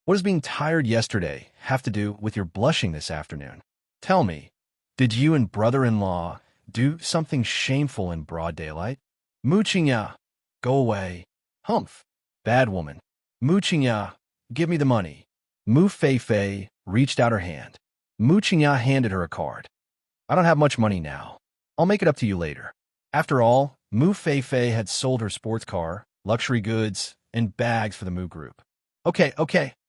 What does being tired yesterday have to do with your blushing this afternoon? Tell me, did you and brother-in-law do something shameful in broad daylight? Mu Qingya, go away. Humph, bad woman. Mu Qingya, give me the money. Mu Feifei reached out her hand. Mu Qingya handed her a card. I don't have much money now. I'll make it up to you later. After all, Mu Feifei had sold her sports car, luxury goods, and bags for the Mu group. Okay,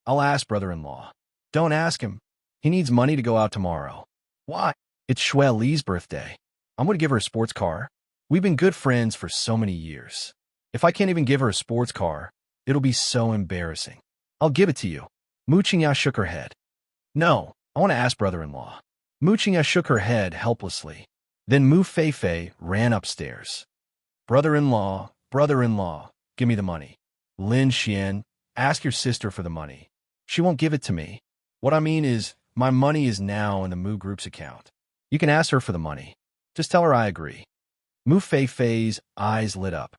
I'll ask brother-in-law. Don't ask him. He needs money to go out tomorrow. Why? It's Shui Li's birthday. I'm going to give her a sports car. We've been good friends for so many years. If I can't even give her a sports car, it'll be so embarrassing. I'll give it to you. Mu Qingya shook her head. No, I want to ask brother-in-law. Mu Qingya shook her head helplessly. Then Mu Feifei ran upstairs. Brother-in-law, give me the money. Lin Xian, ask your sister for the money. She won't give it to me. What I mean is, my money is now in the Mu Group's account. You can ask her for the money. Just tell her I agree. Mu Feifei's eyes lit up.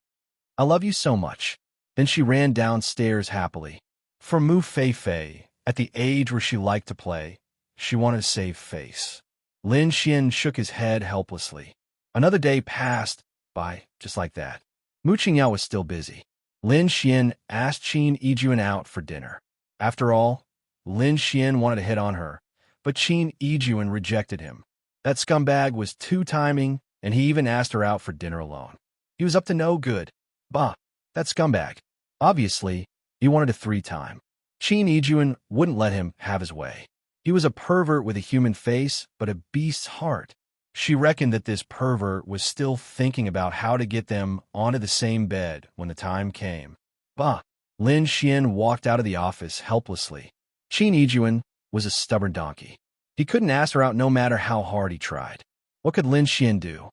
I love you so much. Then she ran downstairs happily. For Mu Feifei, at the age where she liked to play, she wanted to save face. Lin Xian shook his head helplessly. Another day passed by just like that. Mu Qingya was still busy. Lin Xian asked Qin Yijuan out for dinner. After all, Lin Xian wanted to hit on her, but Qin Yijuan rejected him. That scumbag was two-timing, and he even asked her out for dinner alone. He was up to no good. Bah, that scumbag. Obviously, he wanted a three-time. Qin Yijuan wouldn't let him have his way. He was a pervert with a human face, but a beast's heart. She reckoned that this pervert was still thinking about how to get them onto the same bed when the time came. Bah! Lin Xian walked out of the office helplessly. Qin Yijuan was a stubborn donkey. He couldn't ask her out no matter how hard he tried. What could Lin Xian do?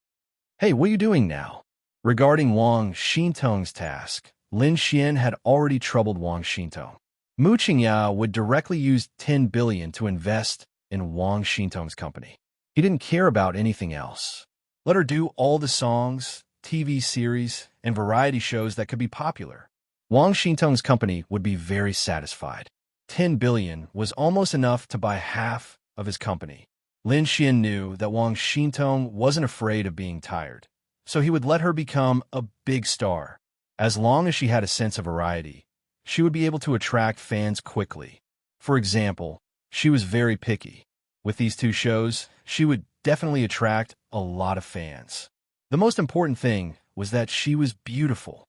Hey, what are you doing now? Regarding Wang Xintong's task, Lin Xian had already troubled Wang Xintong. Mu Qingya would directly use 10 billion to invest in Wang Xintong's company. He didn't care about anything else. Let her do all the songs, TV series, and variety shows that could be popular. Wang Xintong's company would be very satisfied. 10 billion was almost enough to buy half of his company. Lin Xian knew that Wang Xintong wasn't afraid of being tired, so he would let her become a big star. As long as she had a sense of variety, she would be able to attract fans quickly. For example, she was very picky. With these two shows, she would definitely attract a lot of fans. The most important thing was that she was beautiful.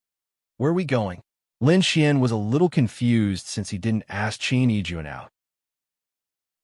Where are we going? Lin Xian was a little confused since he didn't ask Qin Yijuan out.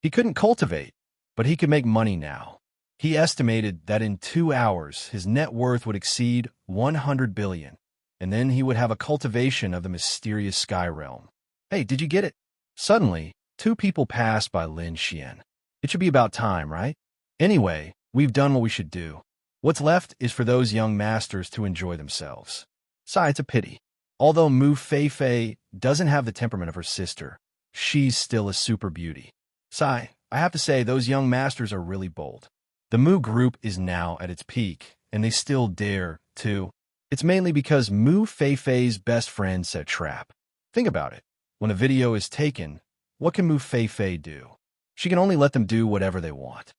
He couldn't cultivate, but he could make money now. He estimated that in 2 hours his net worth would exceed 100 billion, and then he would have a cultivation of the mysterious sky realm. Hey, did you get it? Suddenly, 2 people passed by Lin Xian. It should be about time, right? Anyway, we've done what we should do. What's left is for those young masters to enjoy themselves. Sigh, it's a pity. Although Mu Feifei doesn't have the temperament of her sister, she's still a super beauty. Sigh, I have to say those young masters are really bold. The Mu group is now at its peak, and they still dare to. It's mainly because Mu Feifei's best friend set a trap. Think about it. When a video is taken, what can Mu Feifei do? She can only let them do whatever they want.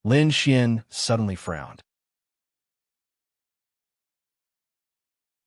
Lin Xian suddenly frowned.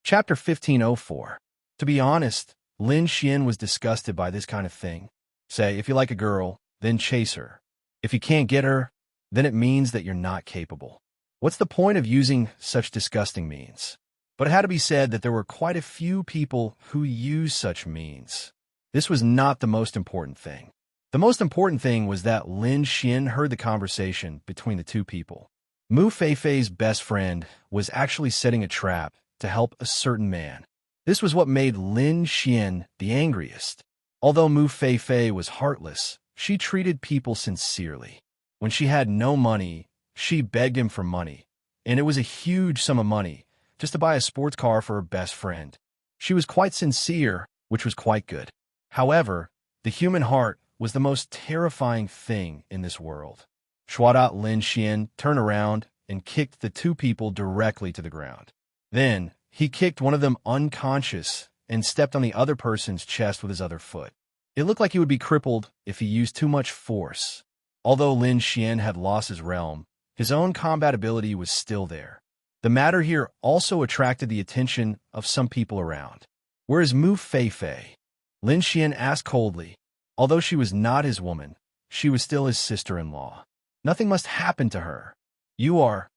Chapter 1504. To be honest, Lin Xian was disgusted by this kind of thing. Say, if you like a girl, then chase her. If you can't get her, then it means that you're not capable. What's the point of using such disgusting means? But it had to be said that there were quite a few people who used such means. This was not the most important thing. The most important thing was that Lin Xian heard the conversation between the two people. Mu Feifei's best friend was actually setting a trap to help a certain man. This was what made Lin Xian the angriest. Although Mu Feifei was heartless, she treated people sincerely. When she had no money, she begged him for money, and it was a huge sum of money, just to buy a sports car for her best friend. She was quite sincere, which was quite good. However, the human heart was the most terrifying thing in this world. Shuadat Lin Xian turned around and kicked the two people directly to the ground. Then, he kicked one of them unconscious and stepped on the other person's chest with his other foot. It looked like he would be crippled if he used too much force. Although Lin Xian had lost his realm, his own combat ability was still there. The matter here also attracted the attention of some people around. Where is Mu Feifei? Lin Xian asked coldly. Although she was not his woman, she was still his sister-in-law. Nothing must happen to her. You are...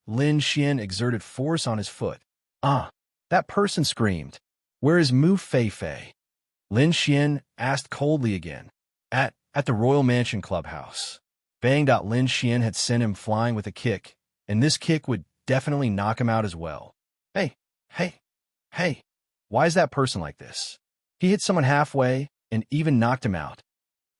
Lin Xian exerted force on his foot. That person screamed. Where is Mu Feifei? Lin Xian asked coldly again. At the Royal Mansion clubhouse. Bang! Lin Xian had sent him flying with a kick, and this kick would definitely knock him out as well. Hey! Why is that person like this? He hit someone halfway and even knocked him out.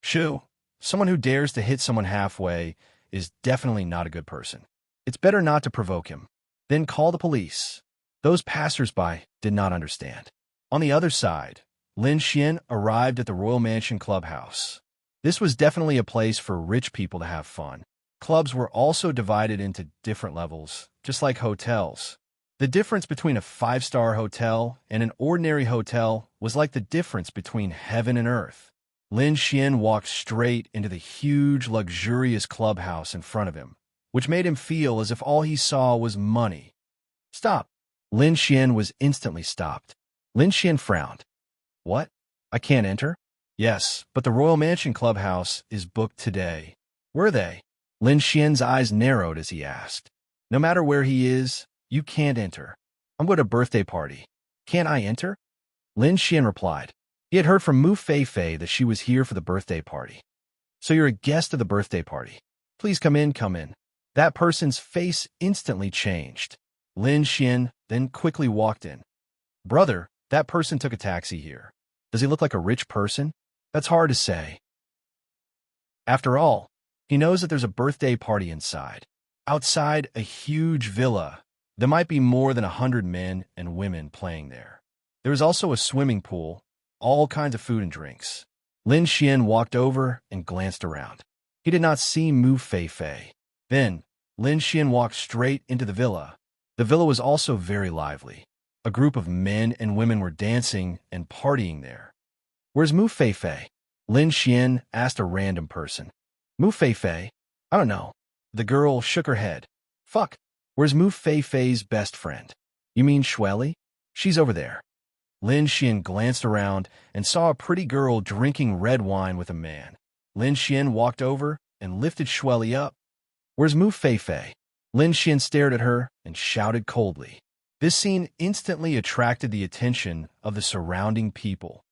Shoo! Someone who dares to hit someone halfway is definitely not a good person. It's better not to provoke him. Then call the police. Those passers-by did not understand. On the other side, Lin Xian arrived at the Royal Mansion clubhouse. This was definitely a place for rich people to have fun. Clubs were also divided into different levels, just like hotels. The difference between a 5-star hotel and an ordinary hotel was like the difference between heaven and earth. Lin Xian walked straight into the huge, luxurious clubhouse in front of him, which made him feel as if all he saw was money. Stop! Lin Xian was instantly stopped. Lin Xian frowned. What? I can't enter? Yes, but the Royal Mansion clubhouse is booked today. Were they? Lin Xian's eyes narrowed as he asked. No matter where he is, you can't enter. I'm going to a birthday party. Can't I enter? Lin Xian replied. He had heard from Mu Feifei that she was here for the birthday party. So you're a guest of the birthday party. Please come in, come in. That person's face instantly changed. Lin Xian then quickly walked in. Brother, that person took a taxi here. Does he look like a rich person? That's hard to say. After all, he knows that there's a birthday party inside. Outside a huge villa, there might be more than 100 men and women playing there. There is also a swimming pool, all kinds of food and drinks. Lin Xian walked over and glanced around. He did not see Mu Feifei. Then, Lin Xian walked straight into the villa. The villa was also very lively. A group of men and women were dancing and partying there. Where's Mu Feifei? Lin Xian asked a random person. Mu Feifei? I don't know. The girl shook her head. Fuck. Where's Mu Feifei's best friend? You mean Shueli? She's over there. Lin Xian glanced around and saw a pretty girl drinking red wine with a man. Lin Xian walked over and lifted Shueli up. Where's Mu Feifei? Lin Xian stared at her and shouted coldly. This scene instantly attracted the attention of the surrounding people.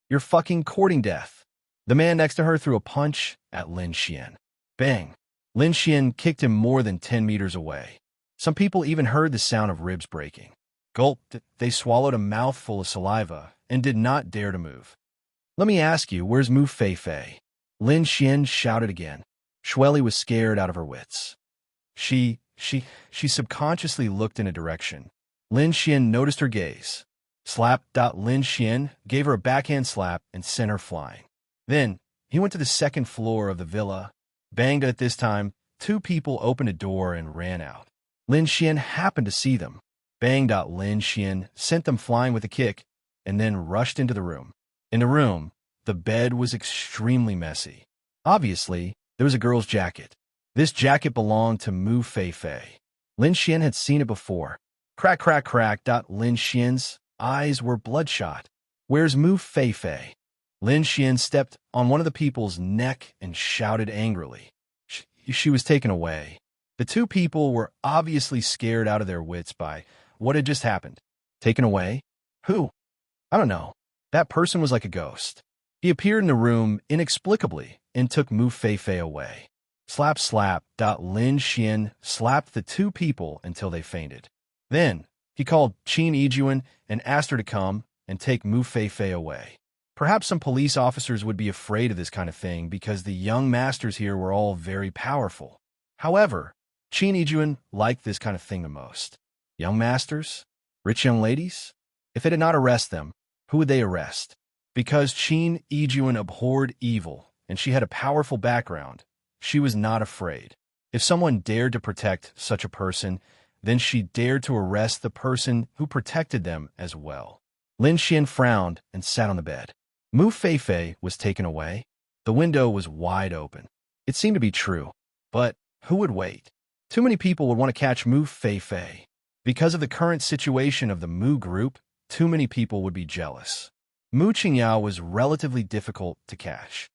You're fucking courting death. The man next to her threw a punch at Lin Xian. Bang! Lin Xian kicked him more than 10 meters away. Some people even heard the sound of ribs breaking. Gulp! They swallowed a mouthful of saliva and did not dare to move. Let me ask you, where's Mu Feifei? Lin Xian shouted again. Shueli was scared out of her wits. She subconsciously looked in a direction. Lin Xian noticed her gaze. Slap! Lin Xian gave her a backhand slap and sent her flying. Then, he went to the second floor of the villa. Banged at this time, two people opened a door and ran out. Lin Xian happened to see them. Bang! Lin Xian sent them flying with a kick and then rushed into the room. In the room, the bed was extremely messy. Obviously, there was a girl's jacket. This jacket belonged to Mu Feifei. Lin Xian had seen it before. Crack, crack, crack. Lin Xian's eyes were bloodshot. Where's Mu Feifei? Lin Xian stepped on one of the people's neck and shouted angrily. She was taken away. The two people were obviously scared out of their wits by what had just happened. Taken away? Who? I don't know. That person was like a ghost. He appeared in the room inexplicably and took Mu Feifei away. Slap, slap. Lin Xian slapped the two people until they fainted. Then, he called Qin Yijuan and asked her to come and take Mu Feifei away. Perhaps some police officers would be afraid of this kind of thing because the young masters here were all very powerful. However, Qin Yijuan liked this kind of thing the most. Young masters? Rich young ladies? If they did not arrest them, who would they arrest? Because Qin Yijuan abhorred evil and she had a powerful background, she was not afraid. If someone dared to protect such a person, then she dared to arrest the person who protected them as well. Lin Xian frowned and sat on the bed. Mu Feifei was taken away. The window was wide open. It seemed to be true, but who would wait? Too many people would want to catch Mu Feifei. Because of the current situation of the Mu group, too many people would be jealous. Mu Qingyao was relatively difficult to catch.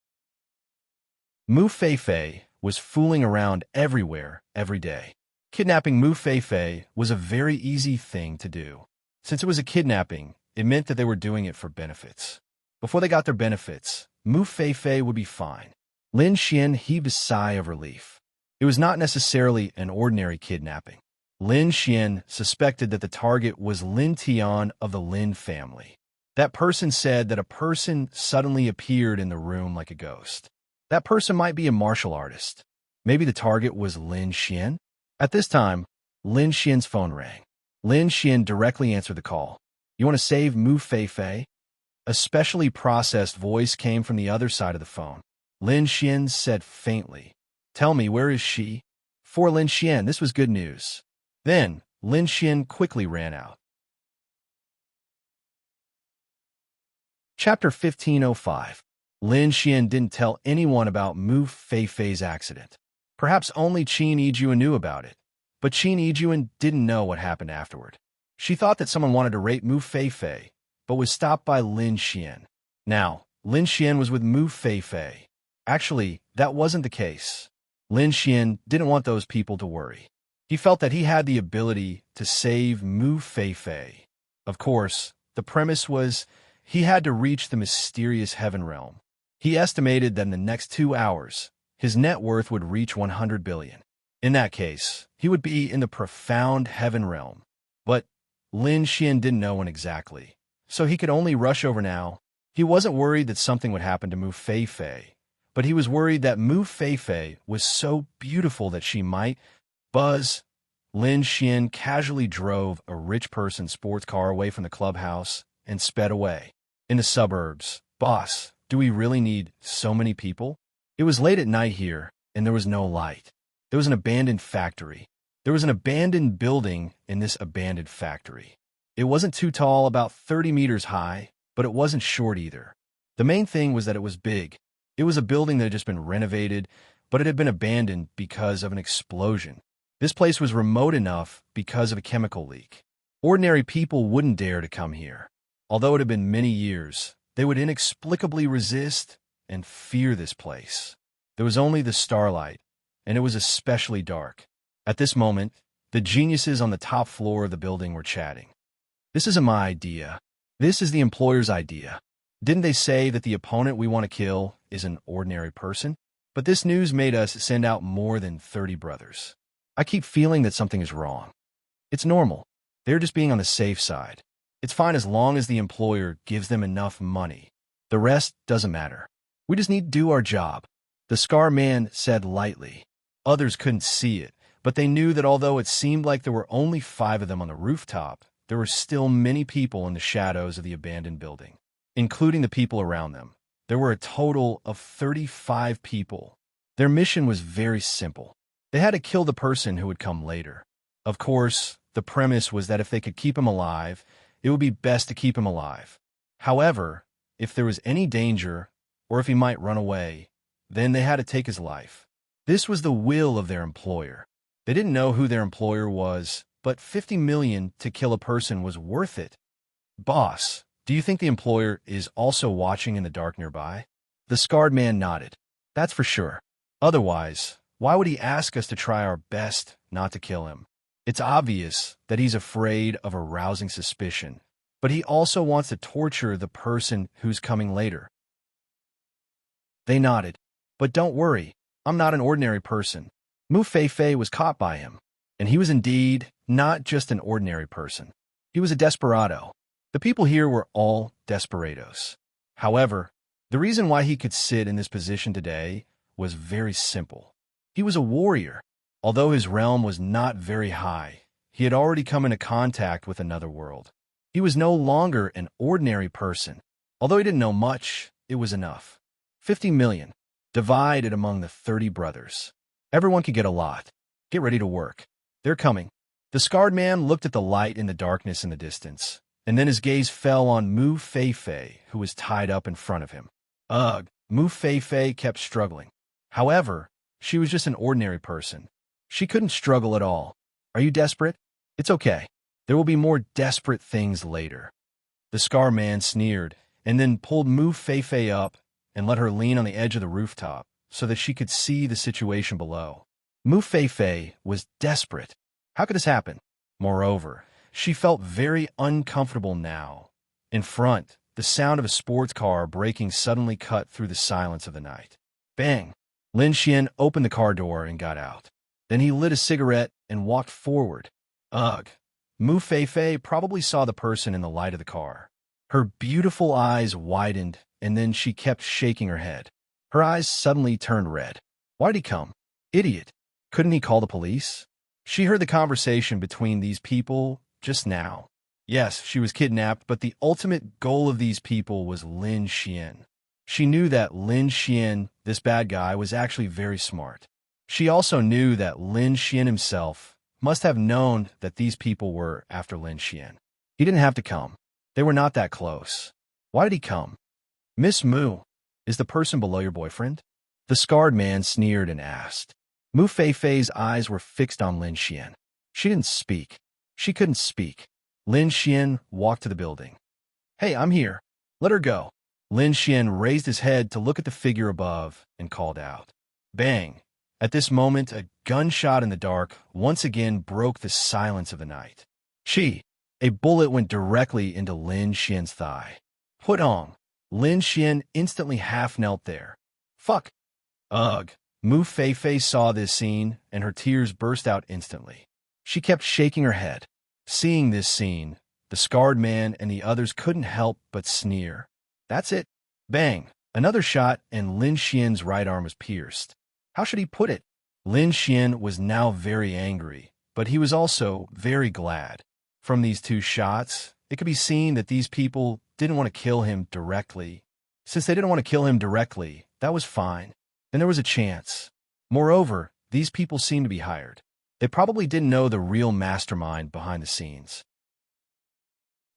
Mu Feifei was fooling around everywhere, every day. Kidnapping Mu Feifei was a very easy thing to do. Since it was a kidnapping, it meant that they were doing it for benefits. Before they got their benefits, Mu Feifei would be fine. Lin Xian heaved a sigh of relief. It was not necessarily an ordinary kidnapping. Lin Xian suspected that the target was Lin Tian of the Lin family. That person said that a person suddenly appeared in the room like a ghost. That person might be a martial artist. Maybe the target was Lin Xian? At this time, Lin Xian's phone rang. Lin Xian directly answered the call. You want to save Mu Feifei? A specially processed voice came from the other side of the phone. Lin Xian said faintly, Tell me, where is she? For Lin Xian, this was good news. Then, Lin Xian quickly ran out. Chapter 1505. Lin Xian didn't tell anyone about Mu Feifei's accident. Perhaps only Qin Yijuan knew about it, but Qin Yijuan didn't know what happened afterward. She thought that someone wanted to rape Mu Feifei, but was stopped by Lin Xian. Now, Lin Xian was with Mu Feifei. Actually, that wasn't the case. Lin Xian didn't want those people to worry. He felt that he had the ability to save Mu Feifei. Of course, the premise was he had to reach the mysterious heaven realm. He estimated that in the next 2 hours, his net worth would reach 100 billion. In that case, he would be in the profound heaven realm. But Lin Xian didn't know when exactly, so he could only rush over now. He wasn't worried that something would happen to Mu Feifei, but he was worried that Mu Feifei was so beautiful that she might buzz. Lin Xian casually drove a rich person's sports car away from the clubhouse and sped away. In the suburbs, boss, do we really need so many people? It was late at night here, and there was no light. There was an abandoned factory. There was an abandoned building in this abandoned factory. It wasn't too tall, about 30 meters high, but it wasn't short either. The main thing was that it was big. It was a building that had just been renovated, but it had been abandoned because of an explosion. This place was remote enough because of a chemical leak. Ordinary people wouldn't dare to come here. Although it had been many years, they would inexplicably resist and fear this place. There was only the starlight, and it was especially dark. At this moment, the geniuses on the top floor of the building were chatting. This isn't my idea. This is the employer's idea. Didn't they say that the opponent we want to kill is an ordinary person? But this news made us send out more than 30 brothers. I keep feeling that something is wrong. It's normal. They're just being on the safe side. It's fine as long as the employer gives them enough money. The rest doesn't matter. We just need to do our job. The Scar Man said lightly. Others couldn't see it, but they knew that although it seemed like there were only 5 of them on the rooftop, there were still many people in the shadows of the abandoned building, including the people around them. There were a total of 35 people. Their mission was very simple. They had to kill the person who would come later. Of course, the premise was that if they could keep him alive, it would be best to keep him alive. However, if there was any danger, or if he might run away, then they had to take his life. This was the will of their employer. They didn't know who their employer was, but 50 million to kill a person was worth it. Boss, do you think the employer is also watching in the dark nearby? The scarred man nodded. That's for sure. Otherwise, why would he ask us to try our best not to kill him? It's obvious that he's afraid of arousing suspicion, but he also wants to torture the person who's coming later. They nodded. But don't worry, I'm not an ordinary person. Mu Feifei was caught by him, and he was indeed not just an ordinary person. He was a desperado. The people here were all desperados. However, the reason why he could sit in this position today was very simple. He was a warrior. Although his realm was not very high, he had already come into contact with another world. He was no longer an ordinary person. Although he didn't know much, it was enough. 50 million, divided among the 30 brothers. Everyone could get a lot. Get ready to work. They're coming. The scarred man looked at the light in the darkness in the distance, and then his gaze fell on Mu Feifei, who was tied up in front of him. Ugh, Mu Feifei kept struggling. However, she was just an ordinary person. She couldn't struggle at all. Are you desperate? It's okay. There will be more desperate things later. The scar man sneered, and then pulled Mu Feifei up and let her lean on the edge of the rooftop so that she could see the situation below. Mu Feifei was desperate. How could this happen? Moreover, she felt very uncomfortable now. In front, the sound of a sports car braking suddenly cut through the silence of the night. Bang! Lin Xian opened the car door and got out. Then he lit a cigarette and walked forward. Ugh! Mu Feifei probably saw the person in the light of the car. Her beautiful eyes widened, and then she kept shaking her head. Her eyes suddenly turned red. Why'd he come? Idiot! Couldn't he call the police? She heard the conversation between these people just now. Yes, she was kidnapped, but the ultimate goal of these people was Lin Xian. She knew that Lin Xian, this bad guy, was actually very smart. She also knew that Lin Xian himself must have known that these people were after Lin Xian. He didn't have to come. They were not that close. Why did he come? Miss Mu, is the person below your boyfriend? The scarred man sneered and asked. Mu Feifei's eyes were fixed on Lin Xian. She didn't speak. She couldn't speak. Lin Xian walked to the building. Hey, I'm here. Let her go. Lin Xian raised his head to look at the figure above and called out. Bang! At this moment, a gunshot in the dark once again broke the silence of the night. A bullet went directly into Lin Xian's thigh. Put on. Lin Xian instantly half-knelt there. Fuck. Ugh. Mu Feifei saw this scene, and her tears burst out instantly. She kept shaking her head. Seeing this scene, the scarred man and the others couldn't help but sneer. That's it. Bang. Another shot, and Lin Xian's right arm was pierced. How should he put it? Lin Xian was now very angry, but he was also very glad. From these two shots, it could be seen that these people didn't want to kill him directly. Since they didn't want to kill him directly, that was fine. Then there was a chance. Moreover, these people seemed to be hired. They probably didn't know the real mastermind behind the scenes.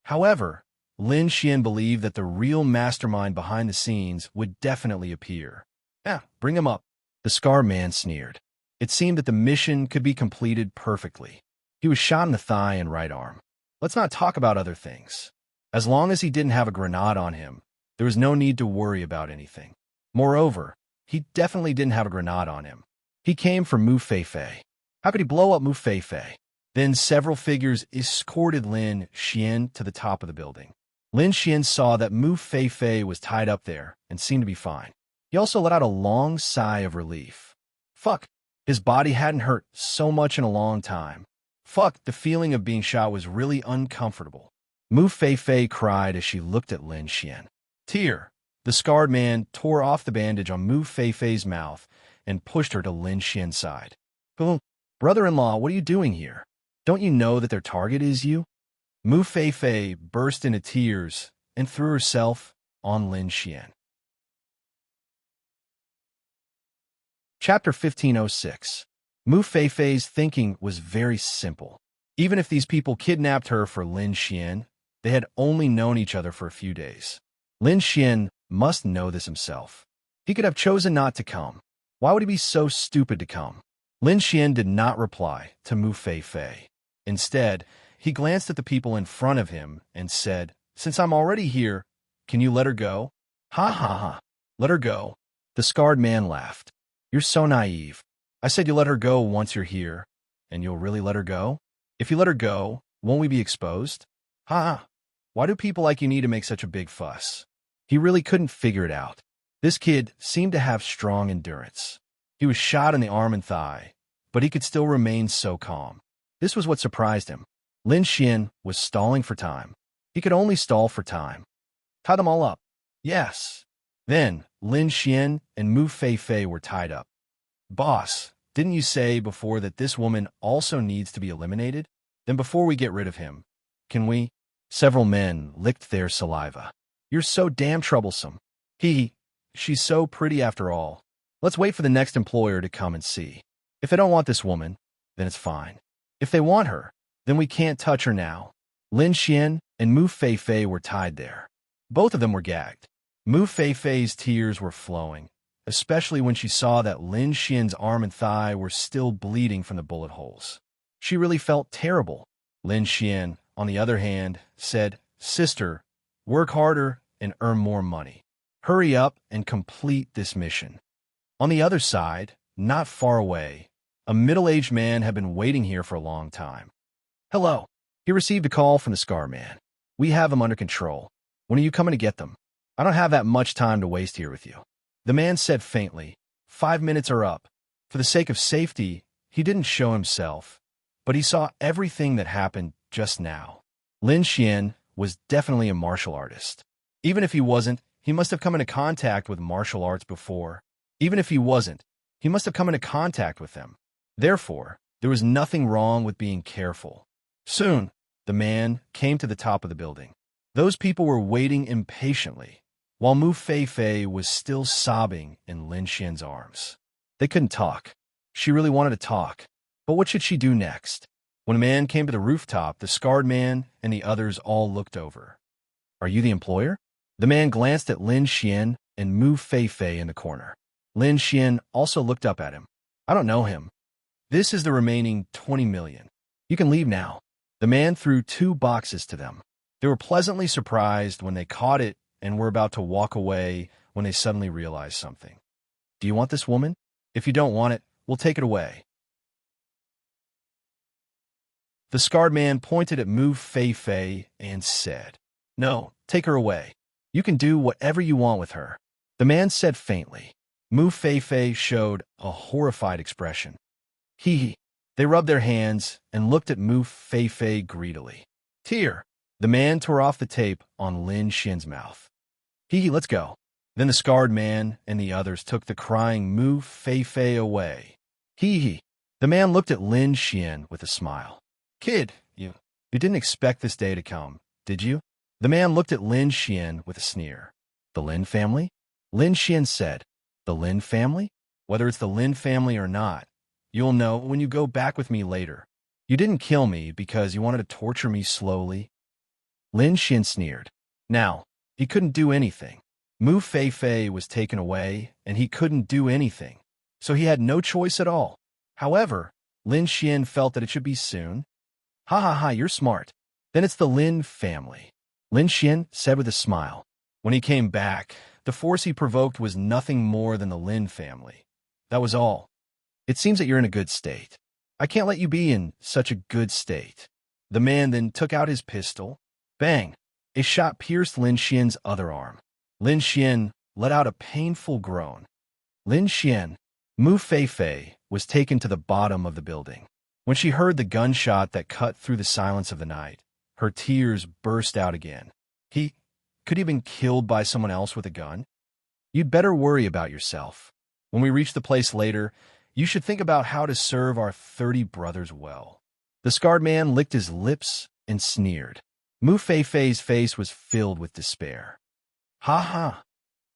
However, Lin Xian believed that the real mastermind behind the scenes would definitely appear. Bring him up. The scar man sneered. It seemed that the mission could be completed perfectly. He was shot in the thigh and right arm. Let's not talk about other things. As long as he didn't have a grenade on him, there was no need to worry about anything. Moreover, he definitely didn't have a grenade on him. He came from Mu Feifei. How could he blow up Mu Feifei? Then several figures escorted Lin Xian to the top of the building. Lin Xian saw that Mu Feifei was tied up there and seemed to be fine. He also let out a long sigh of relief. Fuck, his body hadn't hurt so much in a long time. Fuck, the feeling of being shot was really uncomfortable. Mu Feifei cried as she looked at Lin Xian. Tear. The scarred man tore off the bandage on Mu Feifei's mouth and pushed her to Lin Xian's side. Brother-in-law, what are you doing here? Don't you know that their target is you? Mu Feifei burst into tears and threw herself on Lin Xian. Chapter 1506. Mu Feifei's thinking was very simple. Even if these people kidnapped her for Lin Xian, they had only known each other for a few days. Lin Xian must know this himself. He could have chosen not to come. Why would he be so stupid to come? Lin Xian did not reply to Mu Feifei. Instead, he glanced at the people in front of him and said, "Since I'm already here, can you let her go?" "Ha ha ha. Let her go." The scarred man laughed. "You're so naive. I said you let her go once you're here, and you'll really let her go? If you let her go, won't we be exposed?" "Ha ha. Why do people like you need to make such a big fuss?" He really couldn't figure it out. This kid seemed to have strong endurance. He was shot in the arm and thigh, but he could still remain so calm. This was what surprised him. Lin Xian was stalling for time. He could only stall for time. "Tie them all up." "Yes." Then Lin Xian and Mu Feifei were tied up. "Boss, didn't you say before that this woman also needs to be eliminated? Then before we get rid of him, can we?" Several men licked their saliva. "You're so damn troublesome." She's so pretty after all. Let's wait for the next employer to come and see. If they don't want this woman, then it's fine. If they want her, then we can't touch her now." Lin Xian and Mu Feifei were tied there. Both of them were gagged. Mu Feifei's tears were flowing, especially when she saw that Lin Xian's arm and thigh were still bleeding from the bullet holes. She really felt terrible. Lin Xian, on the other hand, said, "Sister, work harder and earn more money. Hurry up and complete this mission." On the other side, not far away, a middle-aged man had been waiting here for a long time. "Hello." He received a call from the Scar Man. "We have them under control. When are you coming to get them? I don't have that much time to waste here with you." The man said faintly, "5 minutes are up." For the sake of safety, he didn't show himself, but he saw everything that happened just now. Lin Xian was definitely a martial artist. Even if he wasn't, he must have come into contact with martial arts before. Even if he wasn't, he must have come into contact with them. Therefore, there was nothing wrong with being careful. Soon, the man came to the top of the building. Those people were waiting impatiently, while Mu Feifei was still sobbing in Lin Xian's arms. They couldn't talk. She really wanted to talk, but what should she do next? When a man came to the rooftop, the scarred man and the others all looked over. "Are you the employer?" The man glanced at Lin Xian and Mu Feifei in the corner. Lin Xian also looked up at him. "I don't know him. This is the remaining 20 million. You can leave now." The man threw 2 boxes to them. They were pleasantly surprised when they caught it and were about to walk away when they suddenly realized something. "Do you want this woman? If you don't want it, we'll take it away." The scarred man pointed at Mu Feifei and said, "No, take her away. You can do whatever you want with her." The man said faintly. Mu Feifei showed a horrified expression. He. They rubbed their hands and looked at Mu Feifei greedily. "Here." The man tore off the tape on Lin Xian's mouth. Let's go." Then the scarred man and the others took the crying Mu Feifei away. The man looked at Lin Xian with a smile. "Kid, you didn't expect this day to come, did you?" The man looked at Lin Xian with a sneer. "The Lin family?" Lin Xian said. "The Lin family? Whether it's the Lin family or not, you'll know when you go back with me later. You didn't kill me because you wanted to torture me slowly." Lin Xian sneered. Now, he couldn't do anything. Mu Feifei was taken away, and he couldn't do anything, so he had no choice at all. However, Lin Xian felt that it should be soon. "Ha ha ha, you're smart. Then it's the Lin family," Lin Xian said with a smile. When he came back, the force he provoked was nothing more than the Lin family. That was all. "It seems that you're in a good state. I can't let you be in such a good state." The man then took out his pistol. Bang! A shot pierced Lin Xian's other arm. Lin Xian let out a painful groan. Lin Xian, Mu Feifei, was taken to the bottom of the building. When she heard the gunshot that cut through the silence of the night, her tears burst out again. Could he have been killed by someone else with a gun? "You'd better worry about yourself. When we reach the place later, you should think about how to serve our 30 brothers well." The scarred man licked his lips and sneered. Mu Feifei's face was filled with despair. "Ha ha."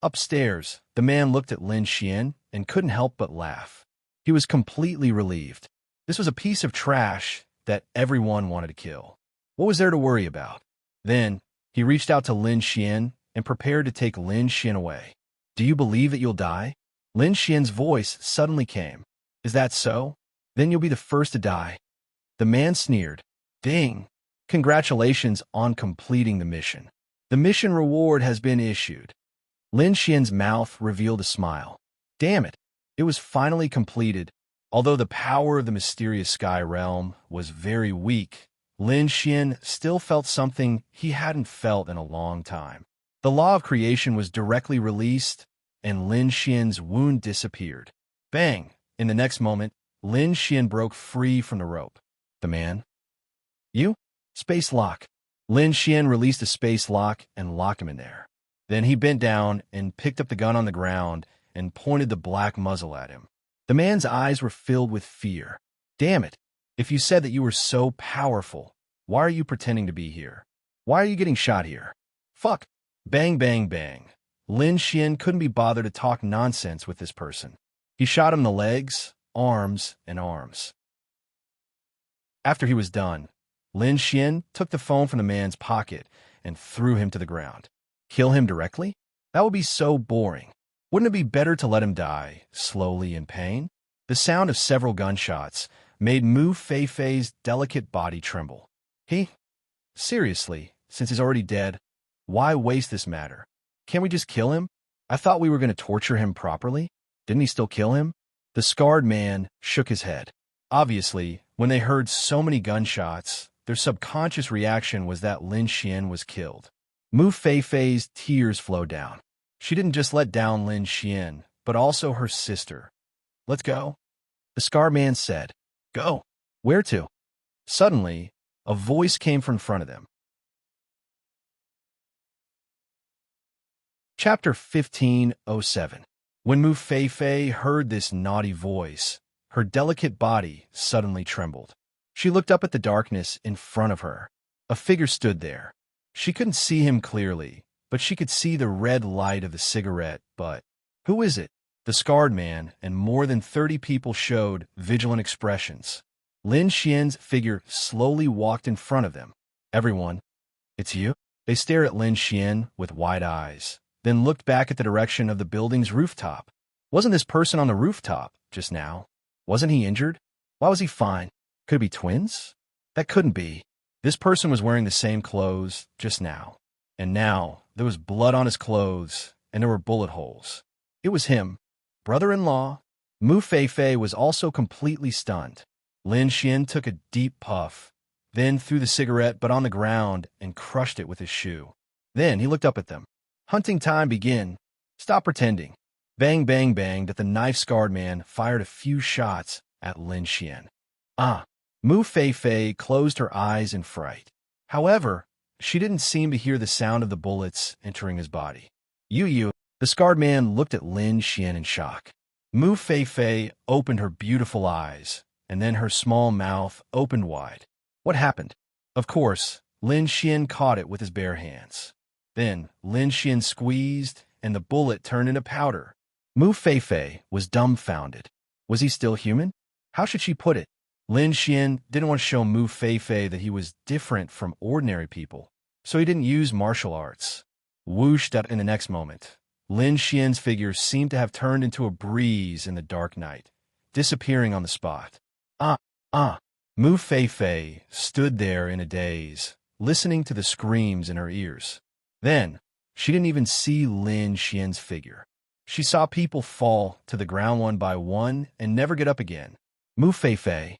Upstairs, the man looked at Lin Xian and couldn't help but laugh. He was completely relieved. This was a piece of trash that everyone wanted to kill. What was there to worry about? Then, he reached out to Lin Xian and prepared to take Lin Xian away. Do you believe that you'll die? Lin Xian's voice suddenly came. Is that so? Then you'll be the first to die. The man sneered. Ding! Congratulations on completing the mission. The mission reward has been issued. Lin Xian's mouth revealed a smile. Damn it! It was finally completed. Although the power of the mysterious sky realm was very weak, Lin Xian still felt something he hadn't felt in a long time. The law of creation was directly released, and Lin Xian's wound disappeared. Bang! In the next moment, Lin Xian broke free from the rope. The man? You? Space lock. Lin Xian released a space lock and locked him in there. Then he bent down and picked up the gun on the ground and pointed the black muzzle at him. The man's eyes were filled with fear. Damn it! If you said that you were so powerful, why are you pretending to be here? Why are you getting shot here? Fuck! Bang, bang, bang. Lin Xian couldn't be bothered to talk nonsense with this person. He shot him in the legs, arms, and arms. After he was done, Lin Xian took the phone from the man's pocket and threw him to the ground. Kill him directly? That would be so boring. Wouldn't it be better to let him die, slowly in pain? The sound of several gunshots made Mu Feifei's delicate body tremble. Seriously, since he's already dead, why waste this matter? Can't we just kill him? I thought we were going to torture him properly. Didn't he still kill him? The scarred man shook his head. Obviously, when they heard so many gunshots, their subconscious reaction was that Lin Xian was killed. Mu Feifei's tears flowed down. She didn't just let down Lin Xian, but also her sister. Let's go. The scarred man said. Go. Where to? Suddenly, a voice came from in front of them. Chapter 15:07. When Mu Feifei heard this naughty voice, her delicate body suddenly trembled. She looked up at the darkness in front of her. A figure stood there. She couldn't see him clearly, but she could see the red light of the cigarette. But who is it? The scarred man and more than 30 people showed vigilant expressions. Lin Xian's figure slowly walked in front of them. Everyone, it's you? They stared at Lin Xian with wide eyes, then looked back at the direction of the building's rooftop. Wasn't this person on the rooftop just now? Wasn't he injured? Why was he fine? Could it be twins? That couldn't be. This person was wearing the same clothes just now. And now, there was blood on his clothes, and there were bullet holes. It was him. Brother-in-law. Mu Feifei was also completely stunned. Lin Xian took a deep puff, then threw the cigarette but on the ground and crushed it with his shoe. Then he looked up at them. Hunting time begin. Stop pretending. Bang, bang, bang that the knife-scarred man fired a few shots at Lin Xian. Mu Feifei closed her eyes in fright. However, she didn't seem to hear the sound of the bullets entering his body. You. The scarred man looked at Lin Xian in shock. Mu Feifei opened her beautiful eyes, and then her small mouth opened wide. What happened? Of course, Lin Xian caught it with his bare hands. Then Lin Xian squeezed, and the bullet turned into powder. Mu Feifei was dumbfounded. Was he still human? How should she put it? Lin Xian didn't want to show Mu Feifei that he was different from ordinary people, so he didn't use martial arts. Whoosh! In the next moment, Lin Xian's figure seemed to have turned into a breeze in the dark night, disappearing on the spot. Mu Feifei stood there in a daze, listening to the screams in her ears. Then, she didn't even see Lin Xian's figure. She saw people fall to the ground one by one and never get up again. Mu Feifei,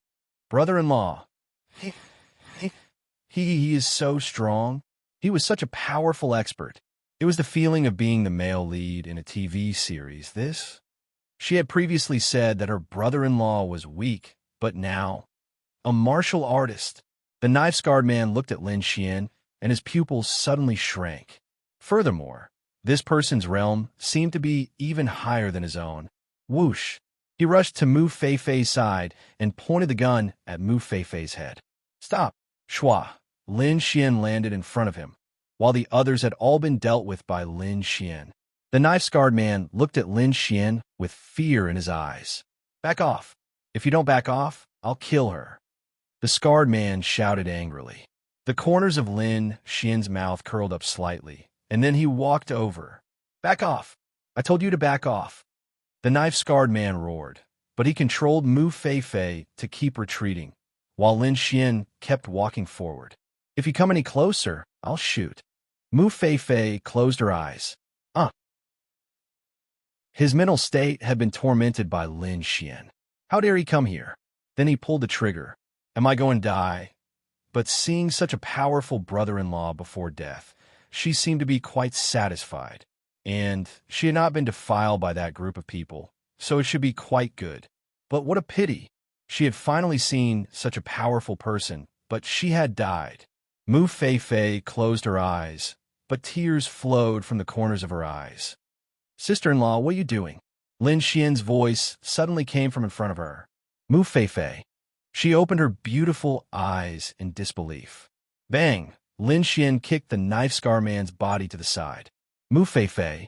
brother-in-law. He is so strong. He was such a powerful expert. It was the feeling of being the male lead in a TV series, this. She had previously said that her brother-in-law was weak, but now, a martial artist. The knife-scarred man looked at Lin Xian, and his pupils suddenly shrank. Furthermore, this person's realm seemed to be even higher than his own. Whoosh! He rushed to Mu Feifei's side and pointed the gun at Mu Feifei's head. Stop! Shua! Lin Xian landed in front of him, while the others had all been dealt with by Lin Xian. The knife-scarred man looked at Lin Xian with fear in his eyes. Back off. If you don't back off, I'll kill her. The scarred man shouted angrily. The corners of Lin Xian's mouth curled up slightly, and then he walked over. Back off. I told you to back off. The knife-scarred man roared, but he controlled Mu Feifei to keep retreating, while Lin Xian kept walking forward. If you come any closer, I'll shoot. Mu Feifei closed her eyes. His mental state had been tormented by Lin Xian. How dare he come here? Then he pulled the trigger. Am I going to die? But seeing such a powerful brother-in-law before death, she seemed to be quite satisfied. And she had not been defiled by that group of people, so it should be quite good. But what a pity. She had finally seen such a powerful person, but she had died. Mu Feifei closed her eyes, but tears flowed from the corners of her eyes. Sister-in-law, what are you doing? Lin Xian's voice suddenly came from in front of her. Mu Feifei. She opened her beautiful eyes in disbelief. Bang! Lin Xian kicked the knife-scar man's body to the side. Mu Feifei.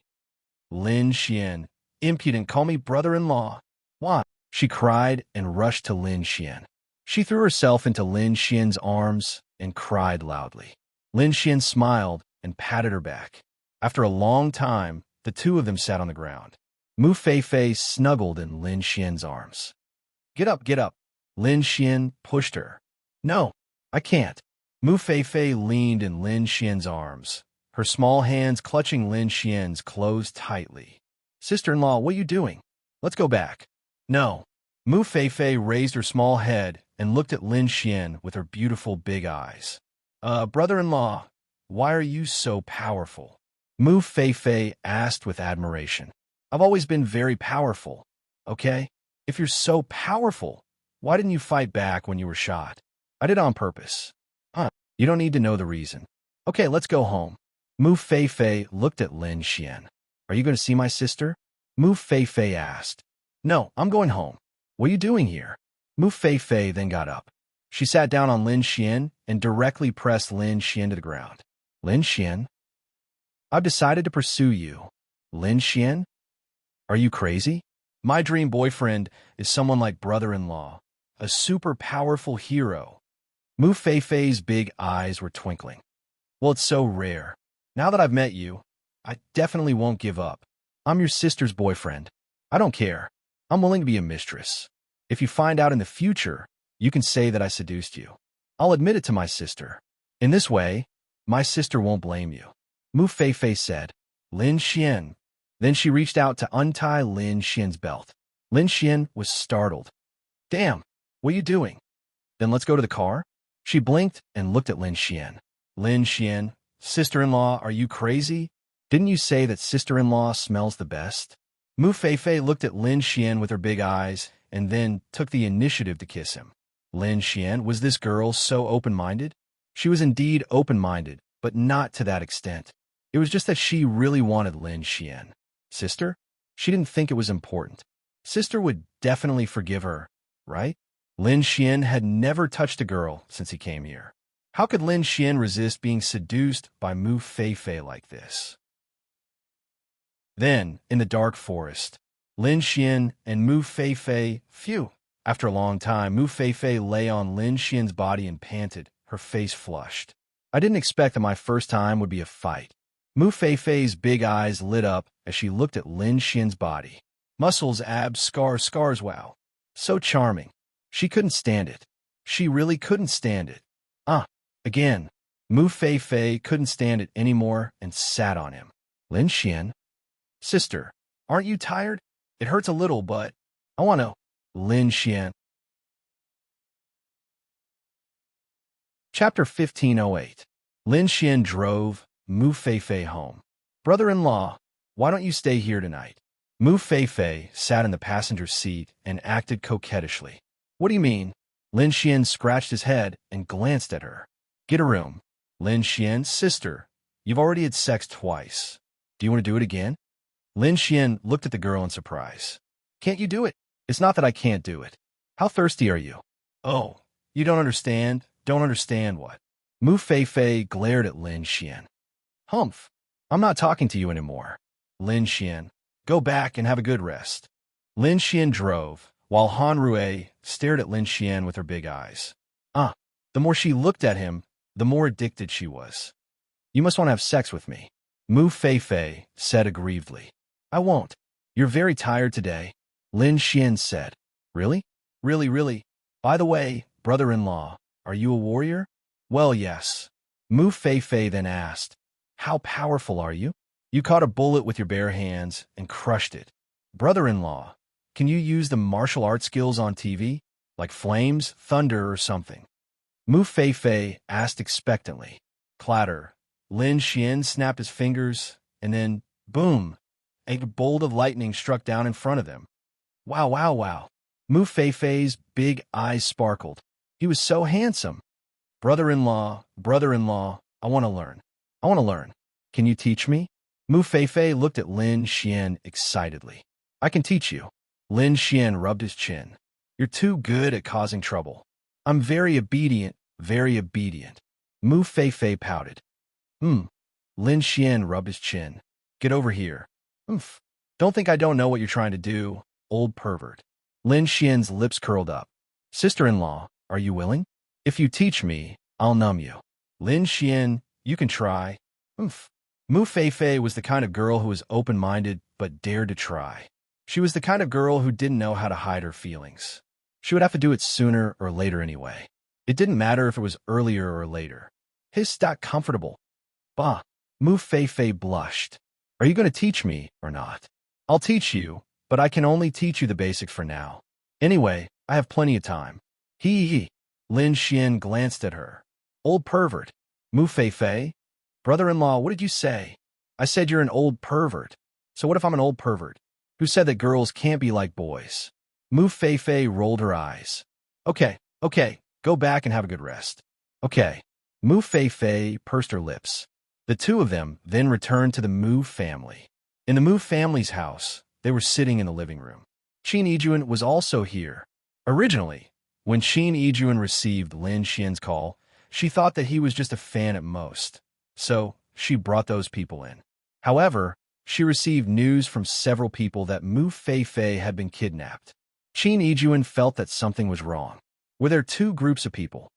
Lin Xian. Impudent, call me brother-in-law. Why? She cried and rushed to Lin Xian. She threw herself into Lin Xian's arms and cried loudly. Lin Xian smiled and patted her back. After a long time, the two of them sat on the ground. Mu Feifei snuggled in Lin Xian's arms. Get up, get up. Lin Xian pushed her. No, I can't. Mu Feifei leaned in Lin Xian's arms. Her small hands clutching Lin Xian's closed tightly. Sister-in-law, what are you doing? Let's go back. No. Mu Feifei raised her small head and looked at Lin Xian with her beautiful big eyes. Brother-in-law, why are you so powerful? Mu Feifei asked with admiration. I've always been very powerful, okay? If you're so powerful, why didn't you fight back when you were shot? I did on purpose. You don't need to know the reason. Okay, let's go home. Mu Feifei looked at Lin Xian. Are you going to see my sister? Mu Feifei asked. No, I'm going home. What are you doing here? Mu Feifei then got up. She sat down on Lin Xian and directly pressed Lin Xian to the ground. Lin Xian? I've decided to pursue you. Lin Xian? Are you crazy? My dream boyfriend is someone like brother-in-law, a super powerful hero. Mu Feifei's big eyes were twinkling. Well, it's so rare. Now that I've met you, I definitely won't give up. I'm your sister's boyfriend. I don't care. I'm willing to be a mistress. If you find out in the future, you can say that I seduced you. I'll admit it to my sister. In this way, my sister won't blame you. Mu Feifei said. Lin Xian. Then she reached out to untie Lin Xian's belt. Lin Xian was startled. Damn, what are you doing? Then let's go to the car? She blinked and looked at Lin Xian. Lin Xian, sister-in-law, are you crazy? Didn't you say that sister-in-law smells the best? Mu Feifei looked at Lin Xian with her big eyes and then took the initiative to kiss him. Lin Xian, was this girl so open-minded? She was indeed open-minded, but not to that extent. It was just that she really wanted Lin Xian. Sister? She didn't think it was important. Sister would definitely forgive her, right? Lin Xian had never touched a girl since he came here. How could Lin Xian resist being seduced by Mu Feifei like this? Then, in the dark forest, Lin Xian and Mu Feifei, phew. After a long time, Mu Feifei lay on Lin Xian's body and panted, her face flushed. I didn't expect that my first time would be a fight. Mu Feifei's big eyes lit up as she looked at Lin Xian's body. Muscles, abs, scars, wow. So charming. She couldn't stand it. She really couldn't stand it. Again. Mu Feifei couldn't stand it anymore and sat on him. Lin Xian? Sister, aren't you tired? It hurts a little, but I want to. Lin Xian. Chapter 1508. Lin Xian drove Mu Feifei home. Brother-in-law, why don't you stay here tonight? Mu Feifei sat in the passenger seat and acted coquettishly. What do you mean? Lin Xian scratched his head and glanced at her. Get a room. Lin Xian, sister, you've already had sex twice. Do you want to do it again? Lin Xian looked at the girl in surprise. Can't you do it? It's not that I can't do it. How thirsty are you? Oh, you don't understand? Don't understand what? Mu Feifei glared at Lin Xian. Humph, I'm not talking to you anymore. Lin Xian, go back and have a good rest. Lin Xian drove, while Han Rue stared at Lin Xian with her big eyes. The more she looked at him, the more addicted she was. You must want to have sex with me, Mu Feifei said aggrievedly. I won't. You're very tired today, Lin Xian said. Really? Really, really? By the way, brother-in-law, are you a warrior? Well, yes. Mu Feifei then asked, how powerful are you? You caught a bullet with your bare hands and crushed it. Brother-in-law, can you use the martial arts skills on TV? Like flames, thunder, or something? Mu Feifei asked expectantly. Clatter. Lin Xian snapped his fingers, and then, boom, a bolt of lightning struck down in front of them. Wow, wow, wow. Mu Feifei's big eyes sparkled. He was so handsome. Brother-in-law, I want to learn. I want to learn. Can you teach me? Mu Feifei looked at Lin Xian excitedly. I can teach you. Lin Xian rubbed his chin. You're too good at causing trouble. I'm very obedient, very obedient. Mu Feifei pouted. Lin Xian rubbed his chin. Get over here. Oomph. Don't think I don't know what you're trying to do, old pervert. Lin Xian's lips curled up. Sister-in-law, are you willing? If you teach me, I'll numb you. Lin Xian, you can try. Oomph. Mu Feifei was the kind of girl who was open-minded but dared to try. She was the kind of girl who didn't know how to hide her feelings. She would have to do it sooner or later anyway. It didn't matter if it was earlier or later. His not comfortable. Bah. Mu Feifei blushed. Are you going to teach me or not? I'll teach you, but I can only teach you the basics for now. Anyway, I have plenty of time. Hee. Lin Xian glanced at her. Old pervert. Mu Feifei? Brother-in-law, what did you say? I said you're an old pervert. So what if I'm an old pervert? Who said that girls can't be like boys? Mu Feifei rolled her eyes. Okay, go back and have a good rest. Okay. Mu Feifei pursed her lips. The two of them then returned to the Mu family. In the Mu family's house, they were sitting in the living room. Qin Yijuan was also here. Originally, when Qin Yijuan received Lin Xian's call, she thought that he was just a fan at most. So, she brought those people in. However, she received news from several people that Mu Feifei had been kidnapped. Qin Yijuan felt that something was wrong. Were there two groups of people?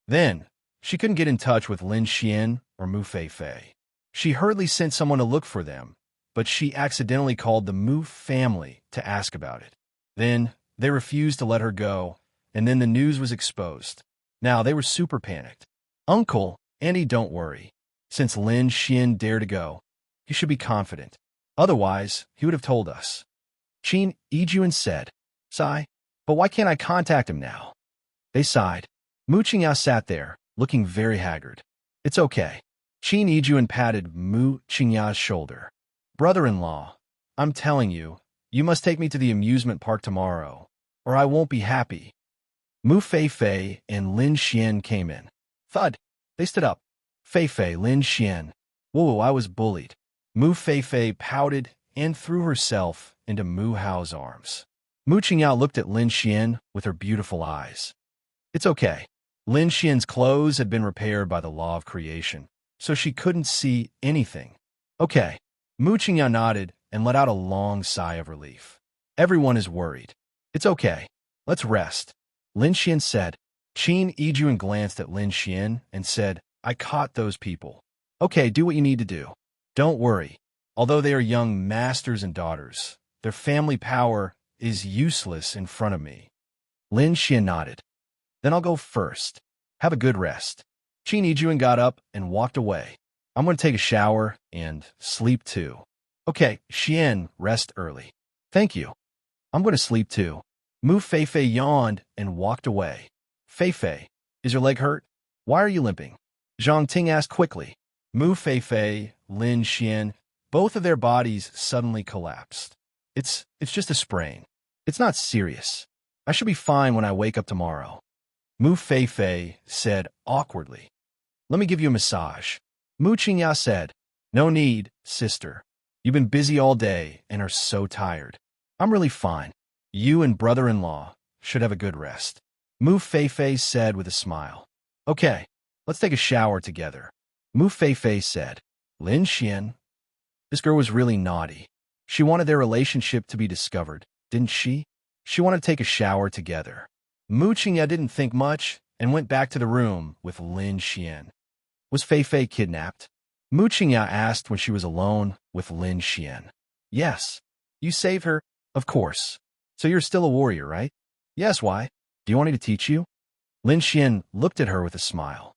Then, she couldn't get in touch with Lin Xian or Mu Feifei. She hurriedly sent someone to look for them, but she accidentally called the Mu family to ask about it. Then, they refused to let her go, and then the news was exposed. Now, they were super panicked. Uncle, Auntie, don't worry. Since Lin Xian dared to go, he should be confident. Otherwise, he would have told us. Qin Yijuan said. Sigh. But why can't I contact him now? They sighed. Mu Qingya sat there, looking very haggard. It's okay. Qin Yijuan patted Mu Qingya's shoulder. Brother-in-law, I'm telling you, you must take me to the amusement park tomorrow, or I won't be happy. Mu Feifei and Lin Xian came in. Thud. They stood up. Feifei, Lin Xian. Whoa, I was bullied. Mu Feifei pouted and threw herself into Mu Hao's arms. Mu Qingya looked at Lin Xian with her beautiful eyes. It's okay. Lin Xian's clothes had been repaired by the law of creation, so she couldn't see anything. Okay. Mu Qingya nodded and let out a long sigh of relief. Everyone is worried. It's okay. Let's rest. Lin Xian said. Qin Yijuan glanced at Lin Xian and said, I caught those people. Okay, do what you need to do. Don't worry. Although they are young masters and daughters, their family power is useless in front of me. Lin Xian nodded. Then I'll go first. Have a good rest. Qin Yijuan got up and walked away. I'm going to take a shower and sleep too. Okay, Xian, rest early. Thank you. I'm going to sleep too. Mu Feifei yawned and walked away. Feifei, is your leg hurt? Why are you limping? Zhang Ting asked quickly. Mu Feifei, Lin Xian, both of their bodies suddenly collapsed. It's just a sprain. It's not serious. I should be fine when I wake up tomorrow. Mu Feifei said awkwardly. Let me give you a massage. Mu Qingya said. No need, sister. You've been busy all day and are so tired. I'm really fine. You and brother-in-law should have a good rest. Mu Feifei said with a smile. Okay, let's take a shower together. Mu Feifei said. Lin Xian. This girl was really naughty. She wanted their relationship to be discovered, didn't she? She wanted to take a shower together. Mu Qingya didn't think much and went back to the room with Lin Xian. Was Fei Fei kidnapped? Mu Qingya asked when she was alone with Lin Xian. Yes. You saved her? Of course. So you're still a warrior, right? Yes, why? Do you want me to teach you? Lin Xian looked at her with a smile.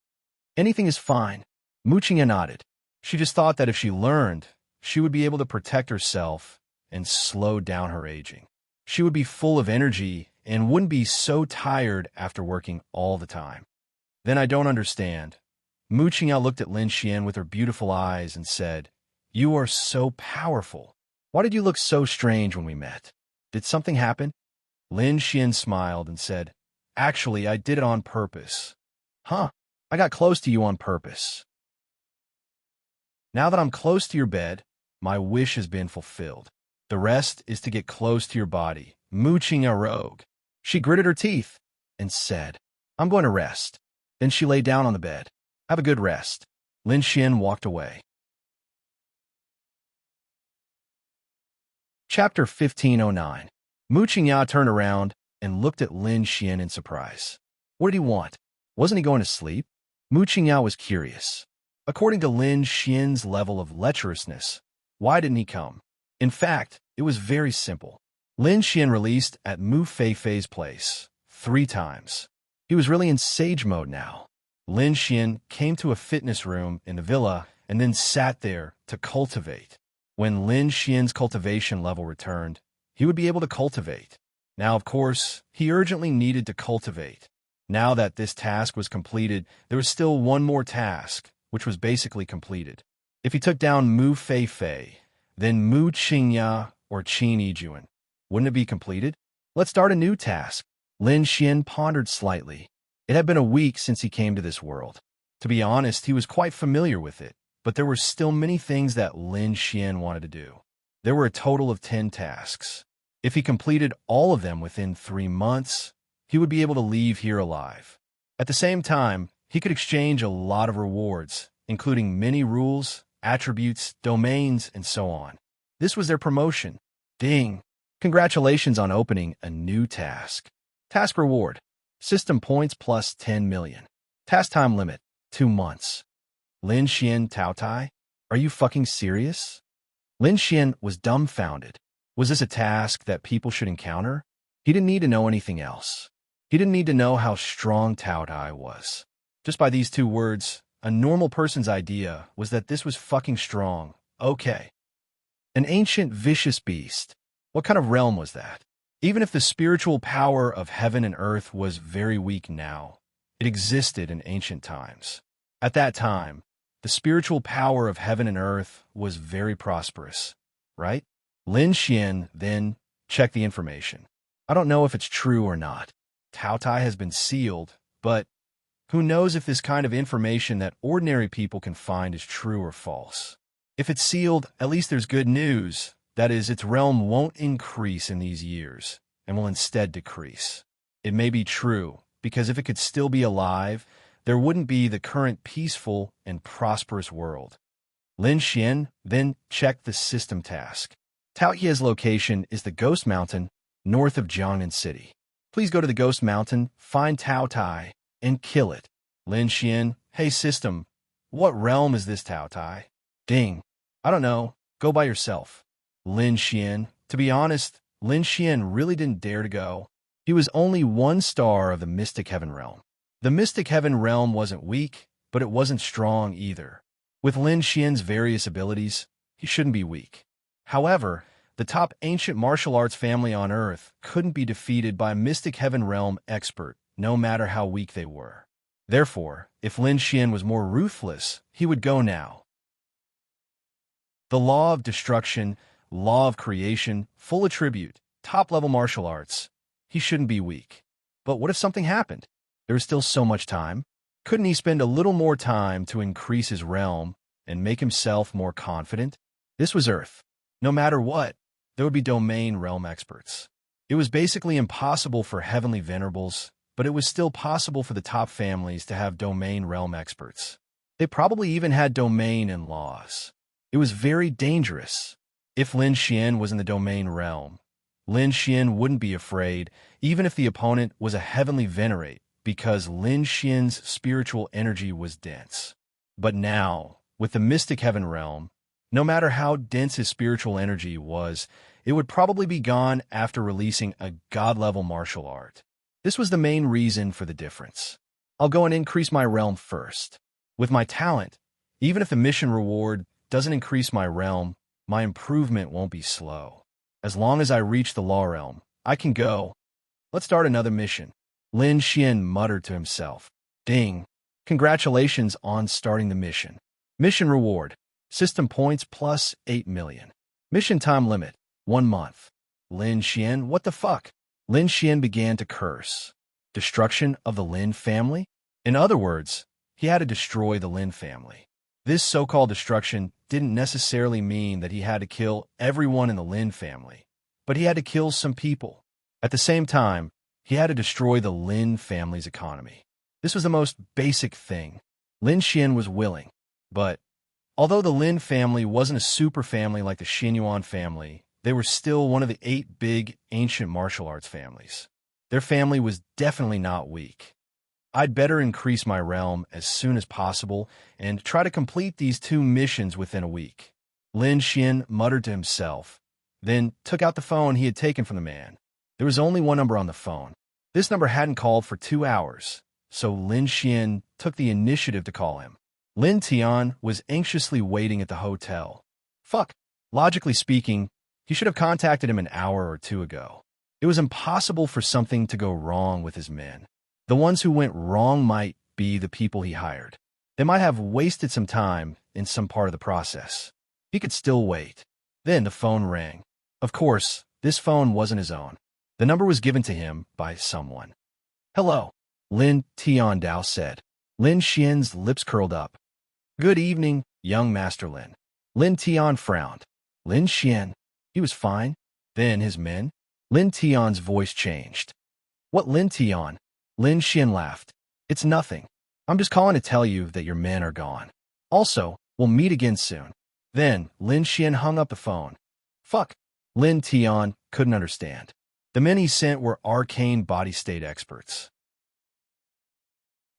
Anything is fine. Mu Qingya nodded. She just thought that if she learned, she would be able to protect herself and slow down her aging. She would be full of energy and wouldn't be so tired after working all the time. Then I don't understand. Mu Qingya looked at Lin Xian with her beautiful eyes and said, You are so powerful. Why did you look so strange when we met? Did something happen? Lin Xian smiled and said, Actually, I did it on purpose. Huh? I got close to you on purpose. Now that I'm close to your bed, my wish has been fulfilled. The rest is to get close to your body. Mu Qingya rogue. She gritted her teeth and said, I'm going to rest. Then she lay down on the bed. Have a good rest. Lin Xian walked away. Chapter 1509. Mu Qingya turned around and looked at Lin Xian in surprise. What did he want? Wasn't he going to sleep? Mu Qingya was curious. According to Lin Xian's level of lecherousness, why didn't he come? In fact, it was very simple. Lin Xian released at Mu Feifei's place 3 times. He was really in sage mode now. Lin Xian came to a fitness room in the villa and then sat there to cultivate. When Lin Xian's cultivation level returned, he would be able to cultivate. Now, of course, he urgently needed to cultivate. Now that this task was completed, there was still one more task, which was basically completed. If he took down Mu Feifei, then Mu Qingya or Qin Yijuan, wouldn't it be completed? Let's start a new task. Lin Xian pondered slightly. It had been a week since he came to this world. To be honest, he was quite familiar with it, but there were still many things that Lin Xian wanted to do. There were a total of 10 tasks. If he completed all of them within 3 months, he would be able to leave here alive. At the same time, he could exchange a lot of rewards, including many rules, attributes, domains, and so on. This was their promotion. Ding! Congratulations on opening a new task. Task reward. System points plus 10 million. Task time limit, 2 months. Lin Xian Taotai? Are you fucking serious? Lin Xian was dumbfounded. Was this a task that people should encounter? He didn't need to know anything else. He didn't need to know how strong Taotai was. Just by these 2 words, a normal person's idea was that this was fucking strong. Okay. An ancient vicious beast. What kind of realm was that? Even if the spiritual power of heaven and earth was very weak now, it existed in ancient times. At that time, the spiritual power of heaven and earth was very prosperous, right? Lin Xian then checked the information. I don't know if it's true or not. Taotai has been sealed, but who knows if this kind of information that ordinary people can find is true or false. If it's sealed, at least there's good news. That is, its realm won't increase in these years and will instead decrease. It may be true, because if it could still be alive, there wouldn't be the current peaceful and prosperous world. Lin Xian then checked the system task. Taoyue's location is the Ghost Mountain, north of Jiangnan City. Please go to the Ghost Mountain, find Taotai, and kill it. Lin Xian, hey system, what realm is this Taotai? Ding. I don't know. Go by yourself. Lin Xian. To be honest, Lin Xian really didn't dare to go. He was only 1 star of the Mystic Heaven realm. The Mystic Heaven realm wasn't weak, but it wasn't strong either. With Lin Xian's various abilities, he shouldn't be weak. However, the top ancient martial arts family on Earth couldn't be defeated by a Mystic Heaven realm expert, no matter how weak they were. Therefore, if Lin Xian was more ruthless, he would go now. The law of destruction, law of creation, full attribute, top-level martial arts. He shouldn't be weak. But what if something happened? There was still so much time. Couldn't he spend a little more time to increase his realm and make himself more confident? This was Earth. No matter what, there would be domain realm experts. It was basically impossible for heavenly venerables, but it was still possible for the top families to have domain realm experts. They probably even had domain and laws. It was very dangerous. If Lin Xian was in the domain realm, Lin Xian wouldn't be afraid, even if the opponent was a heavenly venerate, because Lin Xian's spiritual energy was dense. But now, with the Mystic Heaven Realm, no matter how dense his spiritual energy was, it would probably be gone after releasing a god-level martial art. This was the main reason for the difference. I'll go and increase my realm first. With my talent, even if the mission reward doesn't increase my realm, my improvement won't be slow. As long as I reach the law realm, I can go. Let's start another mission. Lin Xian muttered to himself. Ding. Congratulations on starting the mission. Mission reward. System points plus 8 million. Mission time limit. 1 month. Lin Xian, what the fuck? Lin Xian began to curse. Destruction of the Lin family? In other words, he had to destroy the Lin family. This so-called destruction didn't necessarily mean that he had to kill everyone in the Lin family, but he had to kill some people. At the same time, he had to destroy the Lin family's economy. This was the most basic thing. Lin Xian was willing, but although the Lin family wasn't a super family like the Xinyuan family, they were still one of the 8 big ancient martial arts families. Their family was definitely not weak. I'd better increase my realm as soon as possible and try to complete these 2 missions within a week. Lin Xian muttered to himself, then took out the phone he had taken from the man. There was only one number on the phone. This number hadn't called for 2 hours, so Lin Xian took the initiative to call him. Lin Tian was anxiously waiting at the hotel. Fuck. Logically speaking, he should have contacted him an hour or 2 ago. It was impossible for something to go wrong with his men. The ones who went wrong might be the people he hired. They might have wasted some time in some part of the process. He could still wait. Then the phone rang. Of course, this phone wasn't his own. The number was given to him by someone. Hello, Lin Tiandao said. Lin Xian's lips curled up. Good evening, young Master Lin. Lin Tian frowned. Lin Xian. He was fine. Then his men. Lin Tian's voice changed. What Lin Tian? Lin Xian laughed. It's nothing. I'm just calling to tell you that your men are gone. Also, we'll meet again soon. Then Lin Xian hung up the phone. Fuck. Lin Tian couldn't understand. The men he sent were arcane body state experts.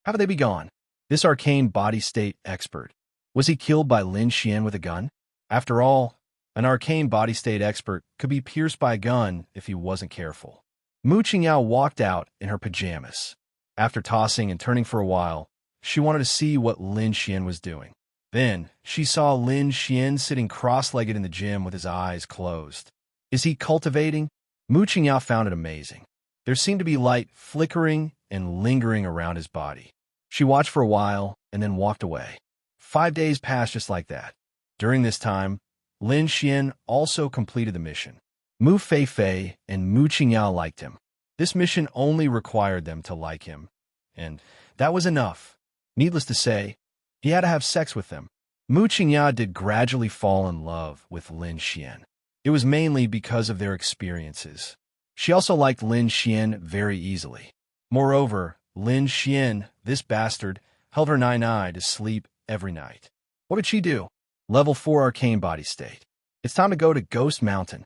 How would they be gone? This arcane body state expert. Was he killed by Lin Xian with a gun? After all, an arcane body state expert could be pierced by a gun if he wasn't careful. Mu Qingyao walked out in her pajamas. After tossing and turning for a while, she wanted to see what Lin Xian was doing. Then, she saw Lin Xian sitting cross-legged in the gym with his eyes closed. Is he cultivating? Mu Qingyao found it amazing. There seemed to be light flickering and lingering around his body. She watched for a while and then walked away. 5 days passed just like that. During this time, Lin Xian also completed the mission. Mu Feifei and Mu Qingyao liked him. This mission only required them to like him, and that was enough. Needless to say, he had to have sex with them. Mu Qingyao did gradually fall in love with Lin Xian. It was mainly because of their experiences. She also liked Lin Xian very easily. Moreover, Lin Xian, this bastard, held her nine-eye to sleep every night. What did she do? Level 4 arcane body state. It's time to go to Ghost Mountain.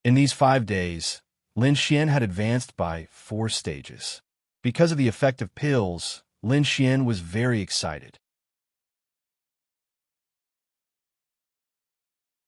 In these 5 days, Lin Xian had advanced by 4 stages. Because of the effect of pills, Lin Xian was very excited.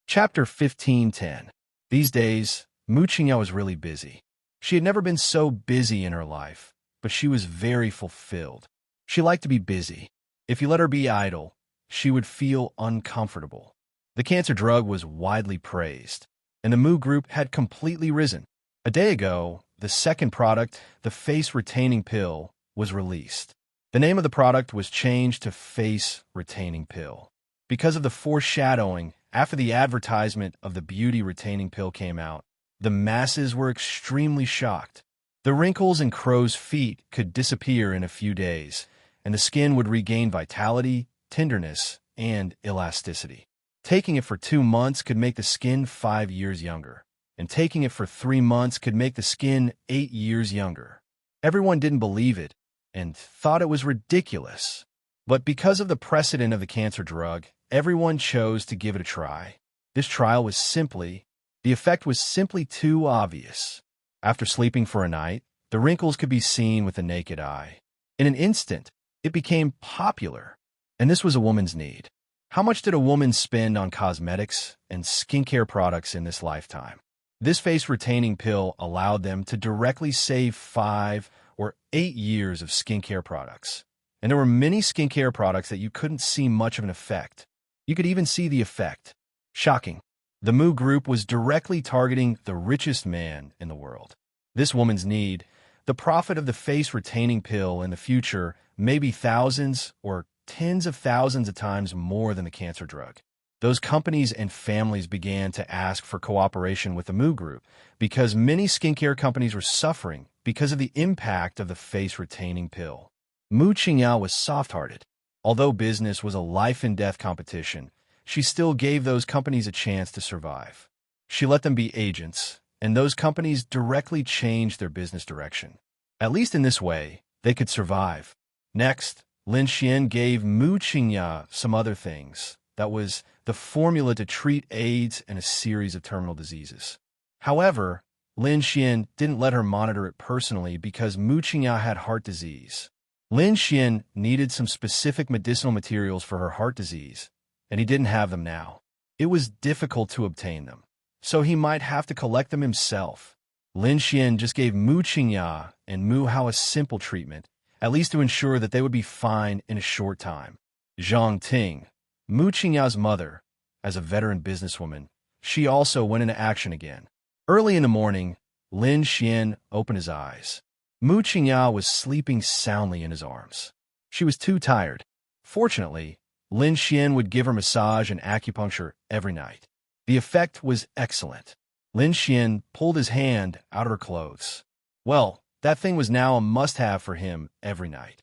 Chapter 15:10. These days, Mu Qingyao was really busy. She had never been so busy in her life, but she was very fulfilled. She liked to be busy. If you let her be idle, she would feel uncomfortable. The cancer drug was widely praised, and the Mu group had completely risen. A day ago, the second product, the face retaining pill, was released. The name of the product was changed to face retaining pill. Because of the foreshadowing, after the advertisement of the beauty retaining pill came out, the masses were extremely shocked. The wrinkles and crow's feet could disappear in a few days, and the skin would regain vitality, tenderness, and elasticity. Taking it for 2 months could make the skin 5 years younger, and taking it for 3 months could make the skin 8 years younger. Everyone didn't believe it and thought it was ridiculous. But because of the precedent of the cancer drug, everyone chose to give it a try. This trial was simply The effect was simply too obvious. After sleeping for a night, the wrinkles could be seen with the naked eye. In an instant, it became popular. And this was a woman's need. How much did a woman spend on cosmetics and skincare products in this lifetime? This face-retaining pill allowed them to directly save 5 or 8 years of skincare products. And there were many skincare products that you couldn't see much of an effect. You could even see the effect. Shocking. The Moo Group was directly targeting the richest man in the world. This woman's need, the profit of the face-retaining pill in the future, may be thousands or tens of thousands of times more than the cancer drug. Those companies and families began to ask for cooperation with the Moo Group because many skincare companies were suffering because of the impact of the face-retaining pill. Mu Qingyao was soft-hearted. Although business was a life-and-death competition, she still gave those companies a chance to survive. She let them be agents, and those companies directly changed their business direction. At least in this way, they could survive. Next, Lin Xian gave Mu Qingyao some other things. That was the formula to treat AIDS and a series of terminal diseases. However, Lin Xian didn't let her monitor it personally because Mu Qingyao had heart disease. Lin Xian needed some specific medicinal materials for her heart disease, and he didn't have them now. It was difficult to obtain them, so he might have to collect them himself. Lin Xian just gave Mu Qingyao and Mu Hao a simple treatment, at least to ensure that they would be fine in a short time. Zhang Ting, Mu Qingyao's mother, as a veteran businesswoman, she also went into action again. Early in the morning, Lin Xian opened his eyes. Mu Qingyao was sleeping soundly in his arms. She was too tired. Fortunately, Lin Xian would give her massage and acupuncture every night. The effect was excellent. Lin Xian pulled his hand out of her clothes. Well, that thing was now a must-have for him every night.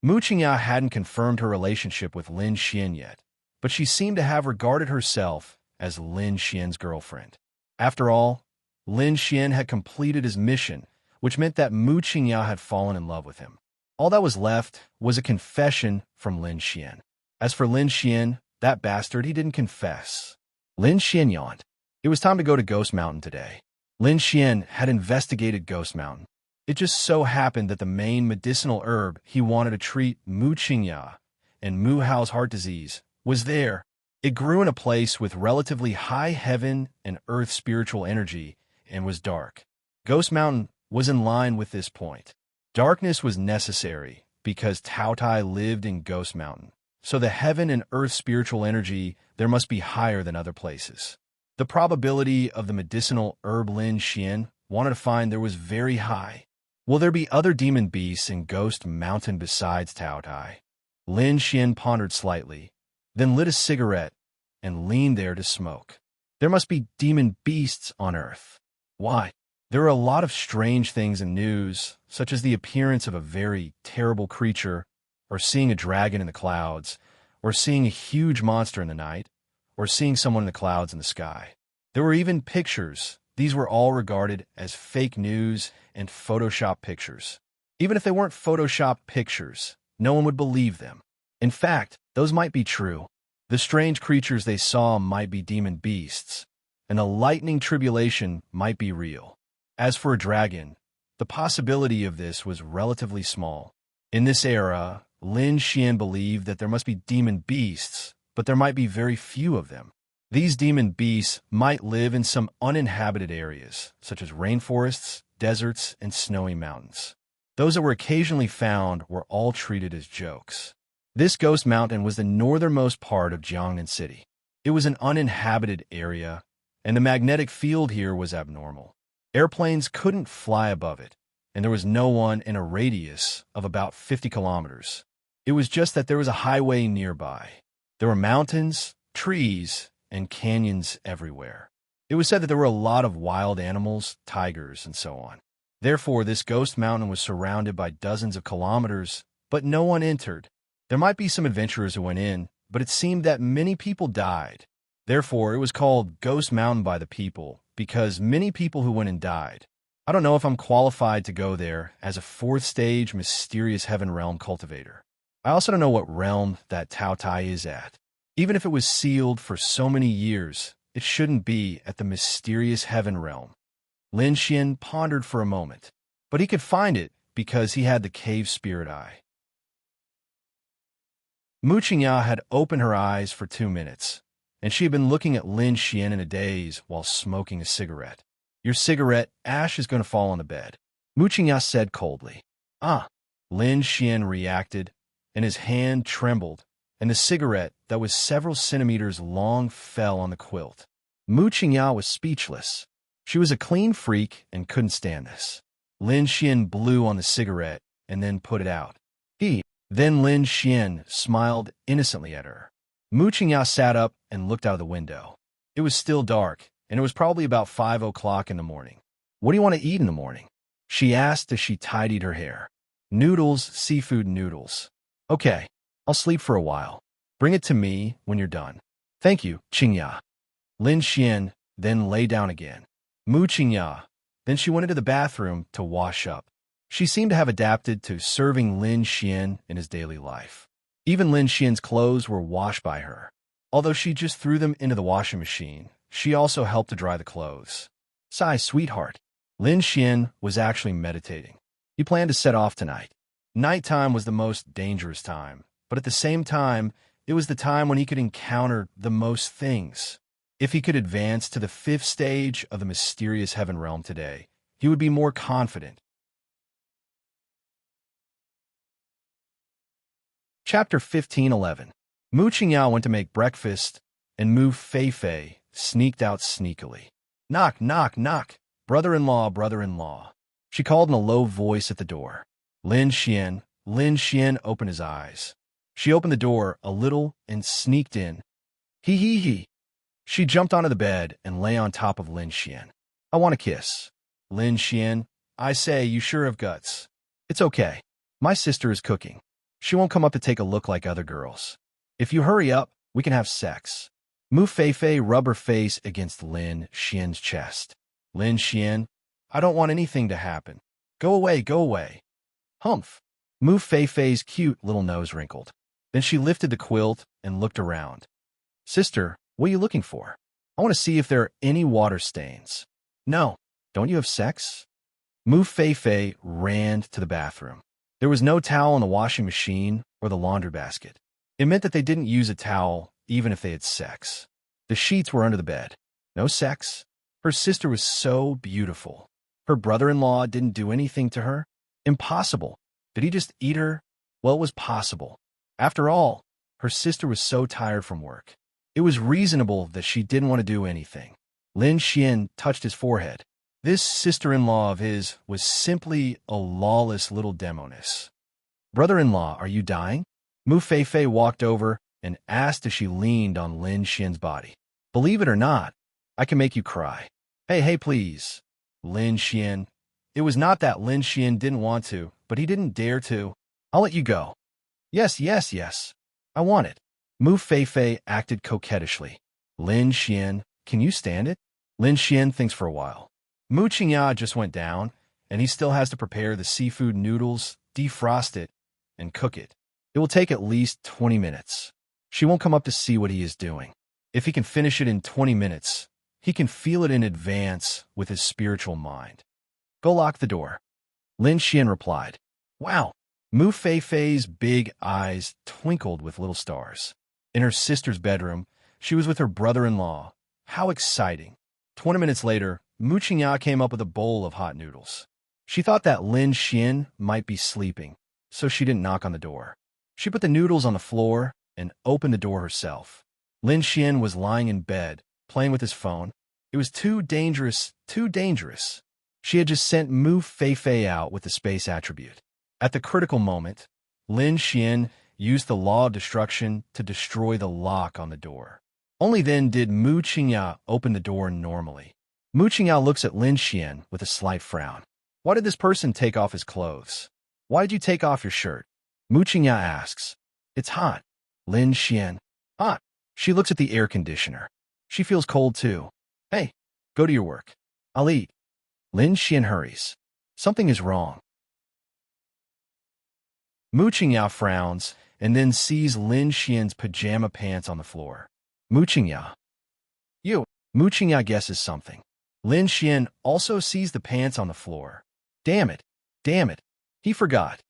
Mu Qingyao hadn't confirmed her relationship with Lin Xian yet, but she seemed to have regarded herself as Lin Xian's girlfriend. After all, Lin Xian had completed his mission, which meant that Mu Qingyao had fallen in love with him. All that was left was a confession from Lin Xian. As for Lin Xian, that bastard, he didn't confess. Lin Xian yawned. It was time to go to Ghost Mountain today. Lin Xian had investigated Ghost Mountain. It just so happened that the main medicinal herb he wanted to treat Mu Qingyao and Mu Hao's heart disease was there. It grew in a place with relatively high heaven and earth spiritual energy and was dark. Ghost Mountain was in line with this point. Darkness was necessary because Tao Tai lived in Ghost Mountain, so the heaven and earth spiritual energy there must be higher than other places. The probability of the medicinal herb Lin Xian wanted to find there was very high. Will there be other demon beasts in Ghost Mountain besides Tao Tai? Lin Xian pondered slightly, then lit a cigarette and leaned there to smoke. There must be demon beasts on Earth. Why? There are a lot of strange things in news, such as the appearance of a very terrible creature, or seeing a dragon in the clouds, or seeing a huge monster in the night, or seeing someone in the clouds in the sky. There were even pictures. These were all regarded as fake news and Photoshop pictures. Even if they weren't Photoshop pictures, no one would believe them. In fact, those might be true. The strange creatures they saw might be demon beasts, and the lightning tribulation might be real. As for a dragon, the possibility of this was relatively small. In this era, Lin Xian believed that there must be demon beasts, but there might be very few of them. These demon beasts might live in some uninhabited areas, such as rainforests, deserts, and snowy mountains. Those that were occasionally found were all treated as jokes. This ghost mountain was the northernmost part of Jiangnan City. It was an uninhabited area, and the magnetic field here was abnormal. Airplanes couldn't fly above it, and there was no one in a radius of about 50 kilometers. It was just that there was a highway nearby. There were mountains, trees, and canyons everywhere. It was said that there were a lot of wild animals, tigers, and so on. Therefore, this ghost mountain was surrounded by dozens of kilometers, but no one entered. There might be some adventurers who went in, but it seemed that many people died. Therefore, it was called Ghost Mountain by the people, because many people who went and died. I don't know if I'm qualified to go there as a fourth-stage mysterious heaven realm cultivator. I also don't know what realm that Tao Tai is at. Even if it was sealed for so many years, It shouldn't be at the mysterious heaven realm. Lin Xian pondered for a moment, but he could find it because he had the cave spirit eye. Mu Qingya had opened her eyes for 2 minutes, and she had been looking at Lin Xian in a daze while smoking a cigarette. Your cigarette ash is going to fall on the bed, Mu Qingya said coldly. Ah, Lin Xian reacted, and his hand trembled, and the cigarette that was several centimeters long fell on the quilt. Mu Qingya was speechless. She was a clean freak and couldn't stand this. Lin Xian blew on the cigarette and then put it out. Then Lin Xian smiled innocently at her. Mu Qingya sat up and looked out of the window. It was still dark, and it was probably about 5 o'clock in the morning. What do you want to eat in the morning? She asked as she tidied her hair. Noodles, seafood noodles. Okay, I'll sleep for a while. Bring it to me when you're done. Thank you, Qingya. Lin Xian then lay down again. Mu Qingya. Then she went into the bathroom to wash up. She seemed to have adapted to serving Lin Xian in his daily life. Even Lin Xian's clothes were washed by her. Although she just threw them into the washing machine, she also helped to dry the clothes. Sigh, sweetheart. Lin Xian was actually meditating. He planned to set off tonight. Nighttime was the most dangerous time, but at the same time, it was the time when he could encounter the most things. If he could advance to the 5th stage of the mysterious heaven realm today, he would be more confident. Chapter 15:11. Mu Qingya went to make breakfast, and Mu Feifei sneaked out sneakily. Knock, knock, knock. Brother-in-law, brother-in-law. She called in a low voice at the door. Lin Xian opened his eyes. She opened the door a little and sneaked in. He. She jumped onto the bed and lay on top of Lin Xian. I want a kiss. Lin Xian, I say, you sure have guts. It's okay. My sister is cooking. She won't come up to take a look like other girls. If you hurry up, we can have sex. Mu Feifei rubbed her face against Lin Xian's chest. Lin Xian, I don't want anything to happen. Go away, go away. Humph. Mu Feifei's cute little nose wrinkled. Then she lifted the quilt and looked around. Sister, what are you looking for? I want to see if there are any water stains. No. Don't you have sex? Mu Feifei ran to the bathroom. There was no towel in the washing machine or the laundry basket. It meant that they didn't use a towel even if they had sex. The sheets were under the bed. No sex. Her sister was so beautiful. Her brother-in-law didn't do anything to her. Impossible. Did he just eat her? Well, it was possible. After all, her sister was so tired from work. It was reasonable that she didn't want to do anything. Lin Xian touched his forehead. This sister-in-law of his was simply a lawless little demoness. Brother-in-law, are you dying? Mu Feifei walked over and asked as she leaned on Lin Xian's body. Believe it or not, I can make you cry. Hey, please. Lin Xian. It was not that Lin Xian didn't want to, but he didn't dare to. I'll let you go. Yes. I want it. Mu Feifei acted coquettishly. Lin Xian, can you stand it? Lin Xian thinks for a while. Mu Qingya just went down, and he still has to prepare the seafood noodles, defrost it, and cook it. It will take at least 20 minutes. She won't come up to see what he is doing. If he can finish it in 20 minutes, he can feel it in advance with his spiritual mind. Go lock the door. Lin Xian replied. Wow. Mu Feifei's big eyes twinkled with little stars. In her sister's bedroom, she was with her brother-in-law. How exciting. 20 minutes later, Mu Qingya came up with a bowl of hot noodles. She thought that Lin Xian might be sleeping, so she didn't knock on the door. She put the noodles on the floor and opened the door herself. Lin Xian was lying in bed, playing with his phone. It was too dangerous. She had just sent Mu Feifei out with the space attribute. At the critical moment, Lin Xian used the law of destruction to destroy the lock on the door. Only then did Mu Qingya open the door normally. Mu Qingya looks at Lin Xian with a slight frown. Why did this person take off his clothes? Why did you take off your shirt? Mu Qingya asks. It's hot. Lin Xian. Hot. She looks at the air conditioner. She feels cold too. Hey, go to your work. I'll eat. Lin Xian hurries. Something is wrong. Mu Qingya frowns and then sees Lin Xian's pajama pants on the floor. Mu Qingya. You. Mooching, I guesses something. Lin Xian also sees the pants on the floor. Damn it. Damn it. He forgot.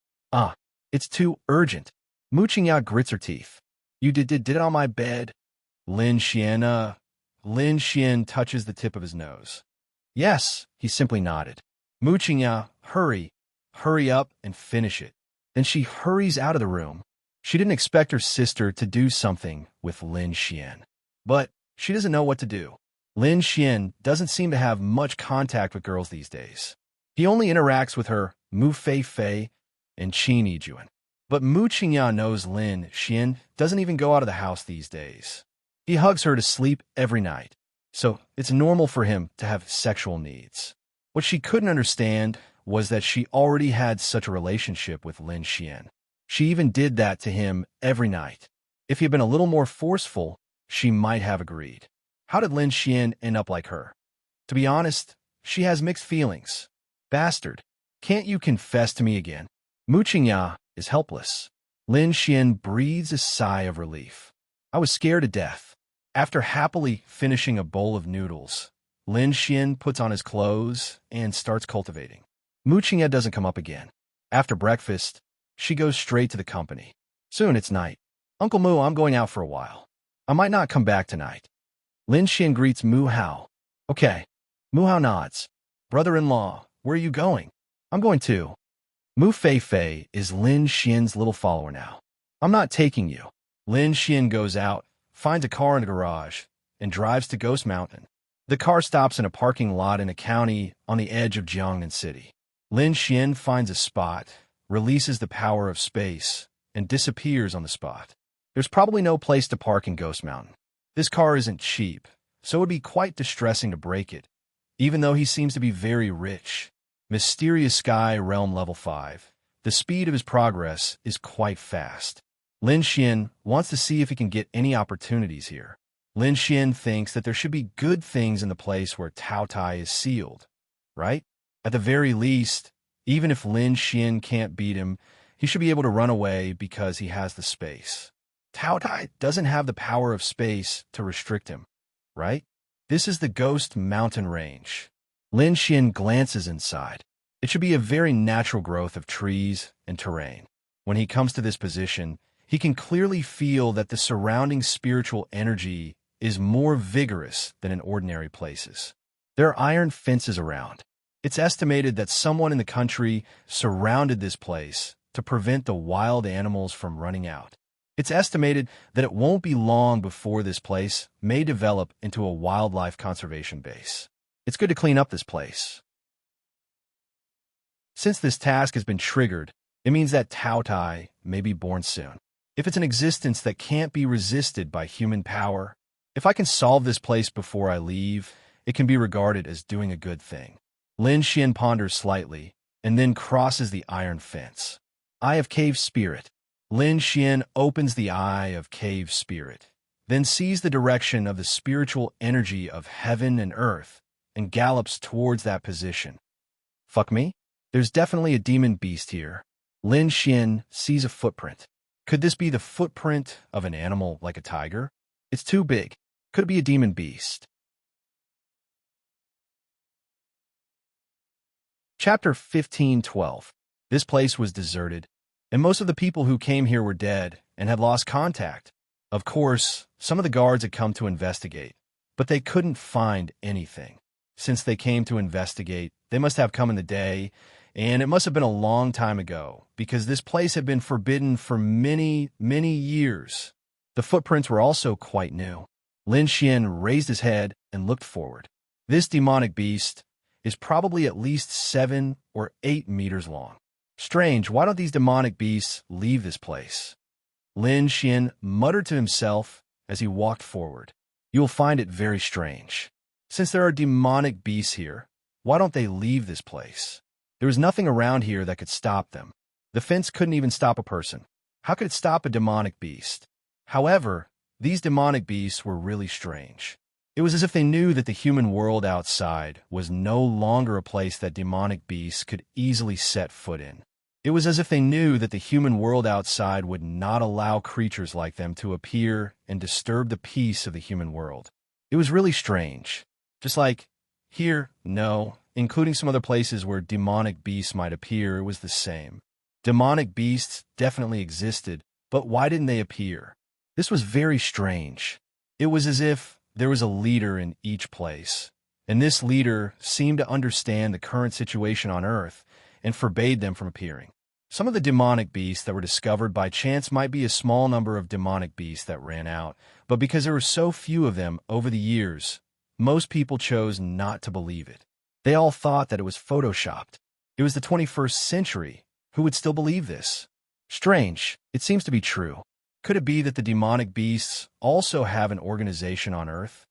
It's too urgent. Mooching out grits her teeth. You did it on my bed? Lin Xian touches the tip of his nose. Yes, he simply nodded. Mooching out, hurry up and finish it. Then she hurries out of the room. She didn't expect her sister to do something with Lin Xian. But she doesn't know what to do. Lin Xian doesn't seem to have much contact with girls these days. He only interacts with her Mu Fei Fei and Qin Yijuan. But Mu Qingya knows Lin Xian doesn't even go out of the house these days. He hugs her to sleep every night, so it's normal for him to have sexual needs. What she couldn't understand was that she already had such a relationship with Lin Xian. She even did that to him every night. If he had been a little more forceful, she might have agreed. How did Lin Xian end up like her? To be honest, she has mixed feelings. Bastard, can't you confess to me again? Mu Qingya is helpless. Lin Xian breathes a sigh of relief. I was scared to death. After happily finishing a bowl of noodles, Lin Xian puts on his clothes and starts cultivating. Mu Qingya doesn't come up again. After breakfast, she goes straight to the company. Soon it's night. Uncle Mu, I'm going out for a while. I might not come back tonight. Lin Xian greets Mu Hao. Okay. Mu Hao nods. Brother-in-law, where are you going? I'm going too. Mu Fei Fei is Lin Xian's little follower now. I'm not taking you. Lin Xian goes out, finds a car in a garage, and drives to Ghost Mountain. The car stops in a parking lot in a county on the edge of Jiangnan City. Lin Xian finds a spot, releases the power of space, and disappears on the spot. There's probably no place to park in Ghost Mountain. This car isn't cheap, so it would be quite distressing to break it, even though he seems to be very rich. Mysterious Sky Realm Level 5. The speed of his progress is quite fast. Lin Xian wants to see if he can get any opportunities here. Lin Xian thinks that there should be good things in the place where Tao Tai is sealed, right? At the very least, even if Lin Xian can't beat him, he should be able to run away because he has the space. Tao Tai doesn't have the power of space to restrict him, right? This is the Ghost Mountain Range. Lin Xian glances inside. It should be a very natural growth of trees and terrain. When he comes to this position, he can clearly feel that the surrounding spiritual energy is more vigorous than in ordinary places. There are iron fences around. It's estimated that someone in the country surrounded this place to prevent the wild animals from running out. It's estimated that it won't be long before this place may develop into a wildlife conservation base. It's good to clean up this place. Since this task has been triggered, it means that Tao Tai may be born soon. If it's an existence that can't be resisted by human power, if I can solve this place before I leave, it can be regarded as doing a good thing. Lin Xian ponders slightly, and then crosses the iron fence. Eye of Cave Spirit. Lin Xian opens the Eye of Cave Spirit, then sees the direction of the spiritual energy of heaven and earth, and gallops towards that position. Fuck me? There's definitely a demon beast here. Lin Xian sees a footprint. Could this be the footprint of an animal like a tiger? It's too big. Could it be a demon beast? Chapter 15:12. This place was deserted, and most of the people who came here were dead and had lost contact. Of course, some of the guards had come to investigate, but they couldn't find anything. Since they came to investigate, they must have come in the day, and it must have been a long time ago, because this place had been forbidden for many, many years. The footprints were also quite new. Lin Xian raised his head and looked forward. This demonic beast is probably at least 7 or 8 meters long. Strange, why don't these demonic beasts leave this place? Lin Xian muttered to himself as he walked forward. You will find it very strange. Since there are demonic beasts here, why don't they leave this place? There was nothing around here that could stop them. The fence couldn't even stop a person. How could it stop a demonic beast? However, these demonic beasts were really strange. It was as if they knew that the human world outside was no longer a place that demonic beasts could easily set foot in. It was as if they knew that the human world outside would not allow creatures like them to appear and disturb the peace of the human world. It was really strange. Just like, here, no, including some other places where demonic beasts might appear, it was the same. Demonic beasts definitely existed, but why didn't they appear? This was very strange. It was as if there was a leader in each place, and this leader seemed to understand the current situation on Earth and forbade them from appearing. Some of the demonic beasts that were discovered by chance might be a small number of demonic beasts that ran out, but because there were so few of them over the years, most people chose not to believe it. They all thought that it was photoshopped. It was the 21st century. Who would still believe this? Strange. It seems to be true. Could it be that the demonic beasts also have an organization on Earth?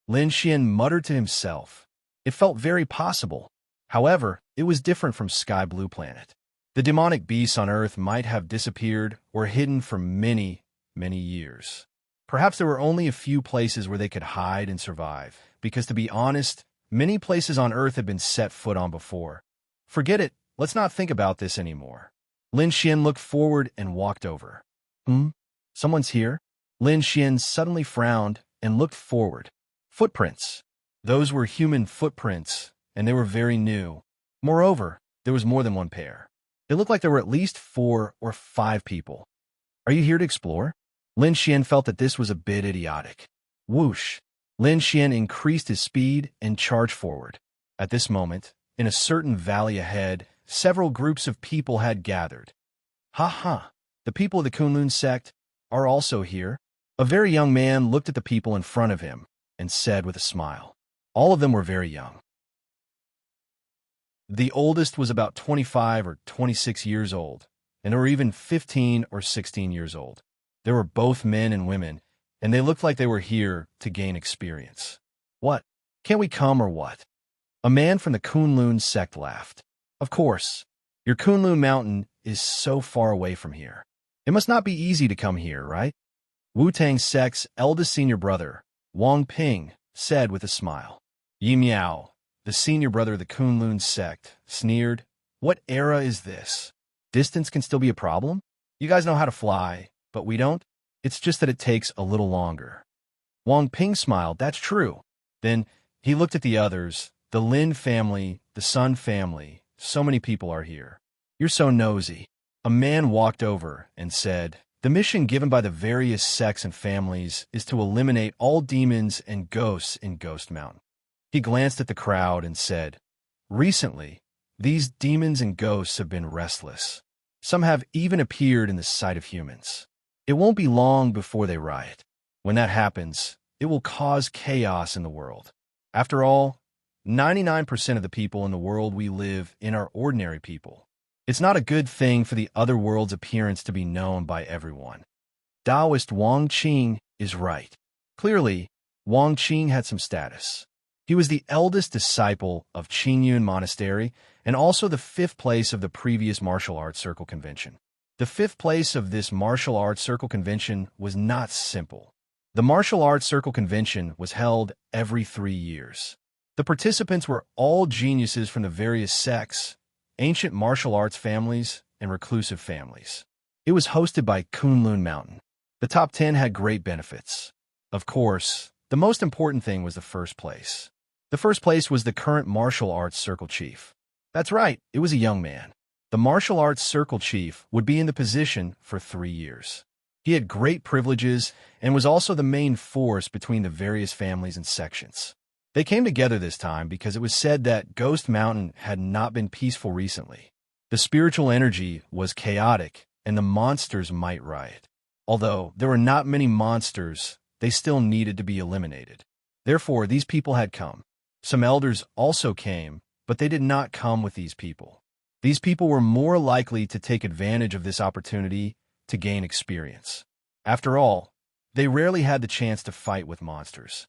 Lin Xian muttered to himself. It felt very possible. However, it was different from Sky Blue Planet. The demonic beasts on Earth might have disappeared or hidden for many, many years. Perhaps there were only a few places where they could hide and survive, because to be honest, many places on Earth had been set foot on before. Forget it. Let's not think about this anymore. Lin Xian looked forward and walked over. Someone's here? Lin Xian suddenly frowned and looked forward. Footprints. Those were human footprints, and they were very new. Moreover, there was more than one pair. It looked like there were at least 4 or 5 people. Are you here to explore? Lin Xian felt that this was a bit idiotic. Whoosh! Lin Xian increased his speed and charged forward. At this moment, in a certain valley ahead, several groups of people had gathered. Ha ha! The people of the Kunlun sect are also here. A very young man looked at the people in front of him and said with a smile. All of them were very young. The oldest was about 25 or 26 years old, and there were even 15 or 16 years old. They were both men and women, and they looked like they were here to gain experience. What? Can't we come or what? A man from the Kunlun sect laughed. Of course. Your Kunlun mountain is so far away from here. It must not be easy to come here, right? Wu-Tang sect's eldest senior brother, Wang Ping, said with a smile. Yi Miao, the senior brother of the Kunlun sect, sneered. What era is this? Distance can still be a problem? You guys know how to fly, but we don't? It's just that it takes a little longer. Wang Ping smiled. That's true. Then he looked at the others, the Lin family, the Sun family. So many people are here. You're so nosy. A man walked over and said, the mission given by the various sects and families is to eliminate all demons and ghosts in Ghost Mountain. He glanced at the crowd and said, recently, these demons and ghosts have been restless. Some have even appeared in the sight of humans. It won't be long before they riot. When that happens, it will cause chaos in the world. After all, 99% of the people in the world we live in are ordinary people. It's not a good thing for the other world's appearance to be known by everyone. Taoist Wang Qing is right. Clearly, Wang Qing had some status. He was the eldest disciple of Qingyun Monastery and also the 5th place of the previous martial arts circle convention. The 5th place of this martial arts circle convention was not simple. The martial arts circle convention was held every 3 years. The participants were all geniuses from the various sects, ancient martial arts families, and reclusive families. It was hosted by Kunlun Mountain. The top 10 had great benefits. Of course, the most important thing was the first place. The first place was the current martial arts circle chief. That's right, it was a young man. The martial arts circle chief would be in the position for 3 years. He had great privileges and was also the main force between the various families and sections. They came together this time because it was said that Ghost Mountain had not been peaceful recently. The spiritual energy was chaotic, and the monsters might riot. Although there were not many monsters, they still needed to be eliminated. Therefore, these people had come. Some elders also came, but they did not come with these people. These people were more likely to take advantage of this opportunity to gain experience. After all, they rarely had the chance to fight with monsters.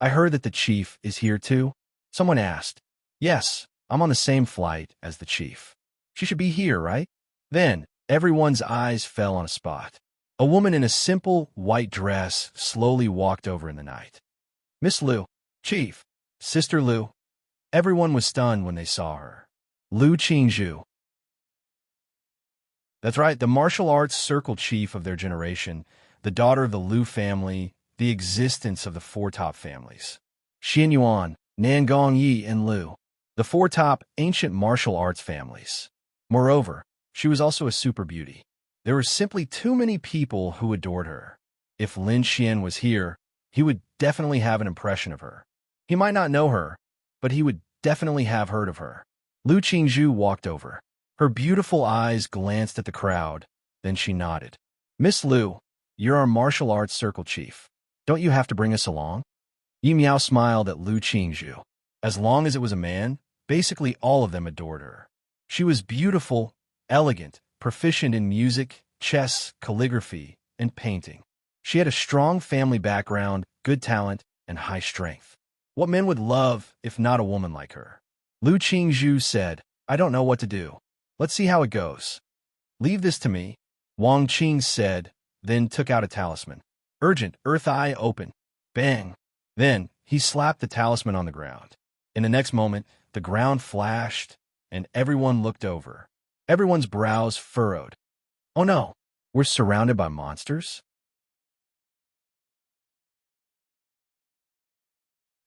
I heard that the chief is here too? Someone asked. Yes, I'm on the same flight as the chief. She should be here, right? Then, everyone's eyes fell on a spot. A woman in a simple white dress slowly walked over in the night. Miss Liu, Chief, Sister Liu. Everyone was stunned when they saw her. Liu Qingzhu. That's right, the martial arts circle chief of their generation, the daughter of the Liu family, the existence of the four top families: Xian Yuan, Nangong Yi, and Lu, the four top ancient martial arts families. Moreover, she was also a super beauty. There were simply too many people who adored her. If Lin Xian was here, he would definitely have an impression of her. He might not know her, but he would definitely have heard of her. Lu Qingzhu walked over. Her beautiful eyes glanced at the crowd, then she nodded. "Miss Lu, you're our martial arts circle chief. Don't you have to bring us along?" Yi Miao smiled at Lu Qingzhu. As long as it was a man, basically all of them adored her. She was beautiful, elegant, proficient in music, chess, calligraphy, and painting. She had a strong family background, good talent, and high strength. What men would love if not a woman like her? Lu Qingzhu said, "I don't know what to do. Let's see how it goes." "Leave this to me," Wang Qing said, then took out a talisman. "Urgent, Earth Eye open." Bang! Then he slapped the talisman on the ground. In the next moment, the ground flashed, and everyone looked over. Everyone's brows furrowed. "Oh no, we're surrounded by monsters?"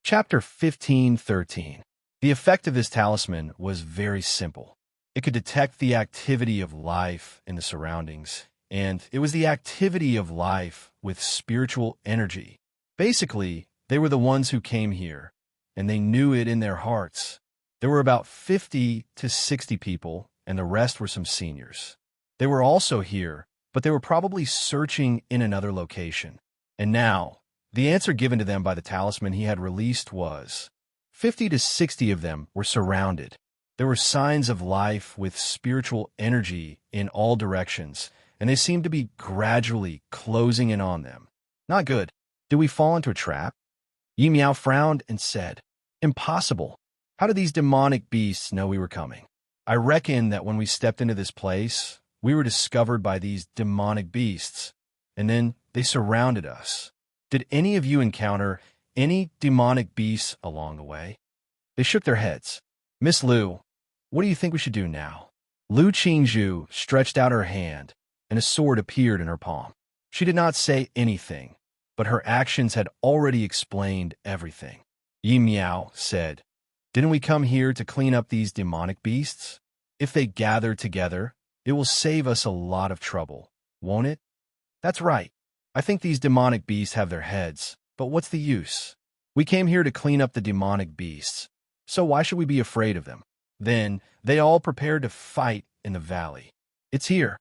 Chapter 15:13. The effect of this talisman was very simple. It could detect the activity of life in the surroundings, and it was the activity of life with spiritual energy. Basically, they were the ones who came here, and they knew it in their hearts. There were about 50 to 60 people, and the rest were some seniors. They were also here, but they were probably searching in another location. And now, the answer given to them by the talisman he had released was 50 to 60 of them were surrounded. There were signs of life with spiritual energy in all directions, and they seemed to be gradually closing in on them. Not good. Did we fall into a trap? Yi Miao frowned and said, "Impossible. How did these demonic beasts know we were coming? I reckon that when we stepped into this place, we were discovered by these demonic beasts, and then they surrounded us. Did any of you encounter any demonic beasts along the way?" They shook their heads. "Miss Lu, what do you think we should do now?" Lu Qingzhu stretched out her hand, and a sword appeared in her palm. She did not say anything, but her actions had already explained everything. Yi Miao said, "Didn't we come here to clean up these demonic beasts? If they gather together, it will save us a lot of trouble, won't it?" "That's right. I think these demonic beasts have their heads, but what's the use? We came here to clean up the demonic beasts, so why should we be afraid of them?" Then they all prepared to fight in the valley. "It's here."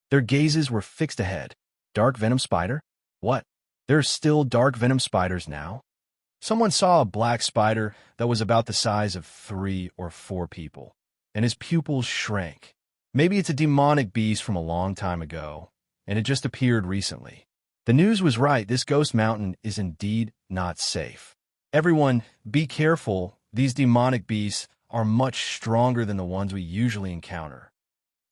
Their gazes were fixed ahead. "Dark venom spider? What? There's still dark venom spiders now?" Someone saw a black spider that was about the size of 3 or 4 people, and his pupils shrank. Maybe it's a demonic beast from a long time ago, and it just appeared recently. The news was right. This ghost mountain is indeed not safe. Everyone, be careful. These demonic beasts are much stronger than the ones we usually encounter.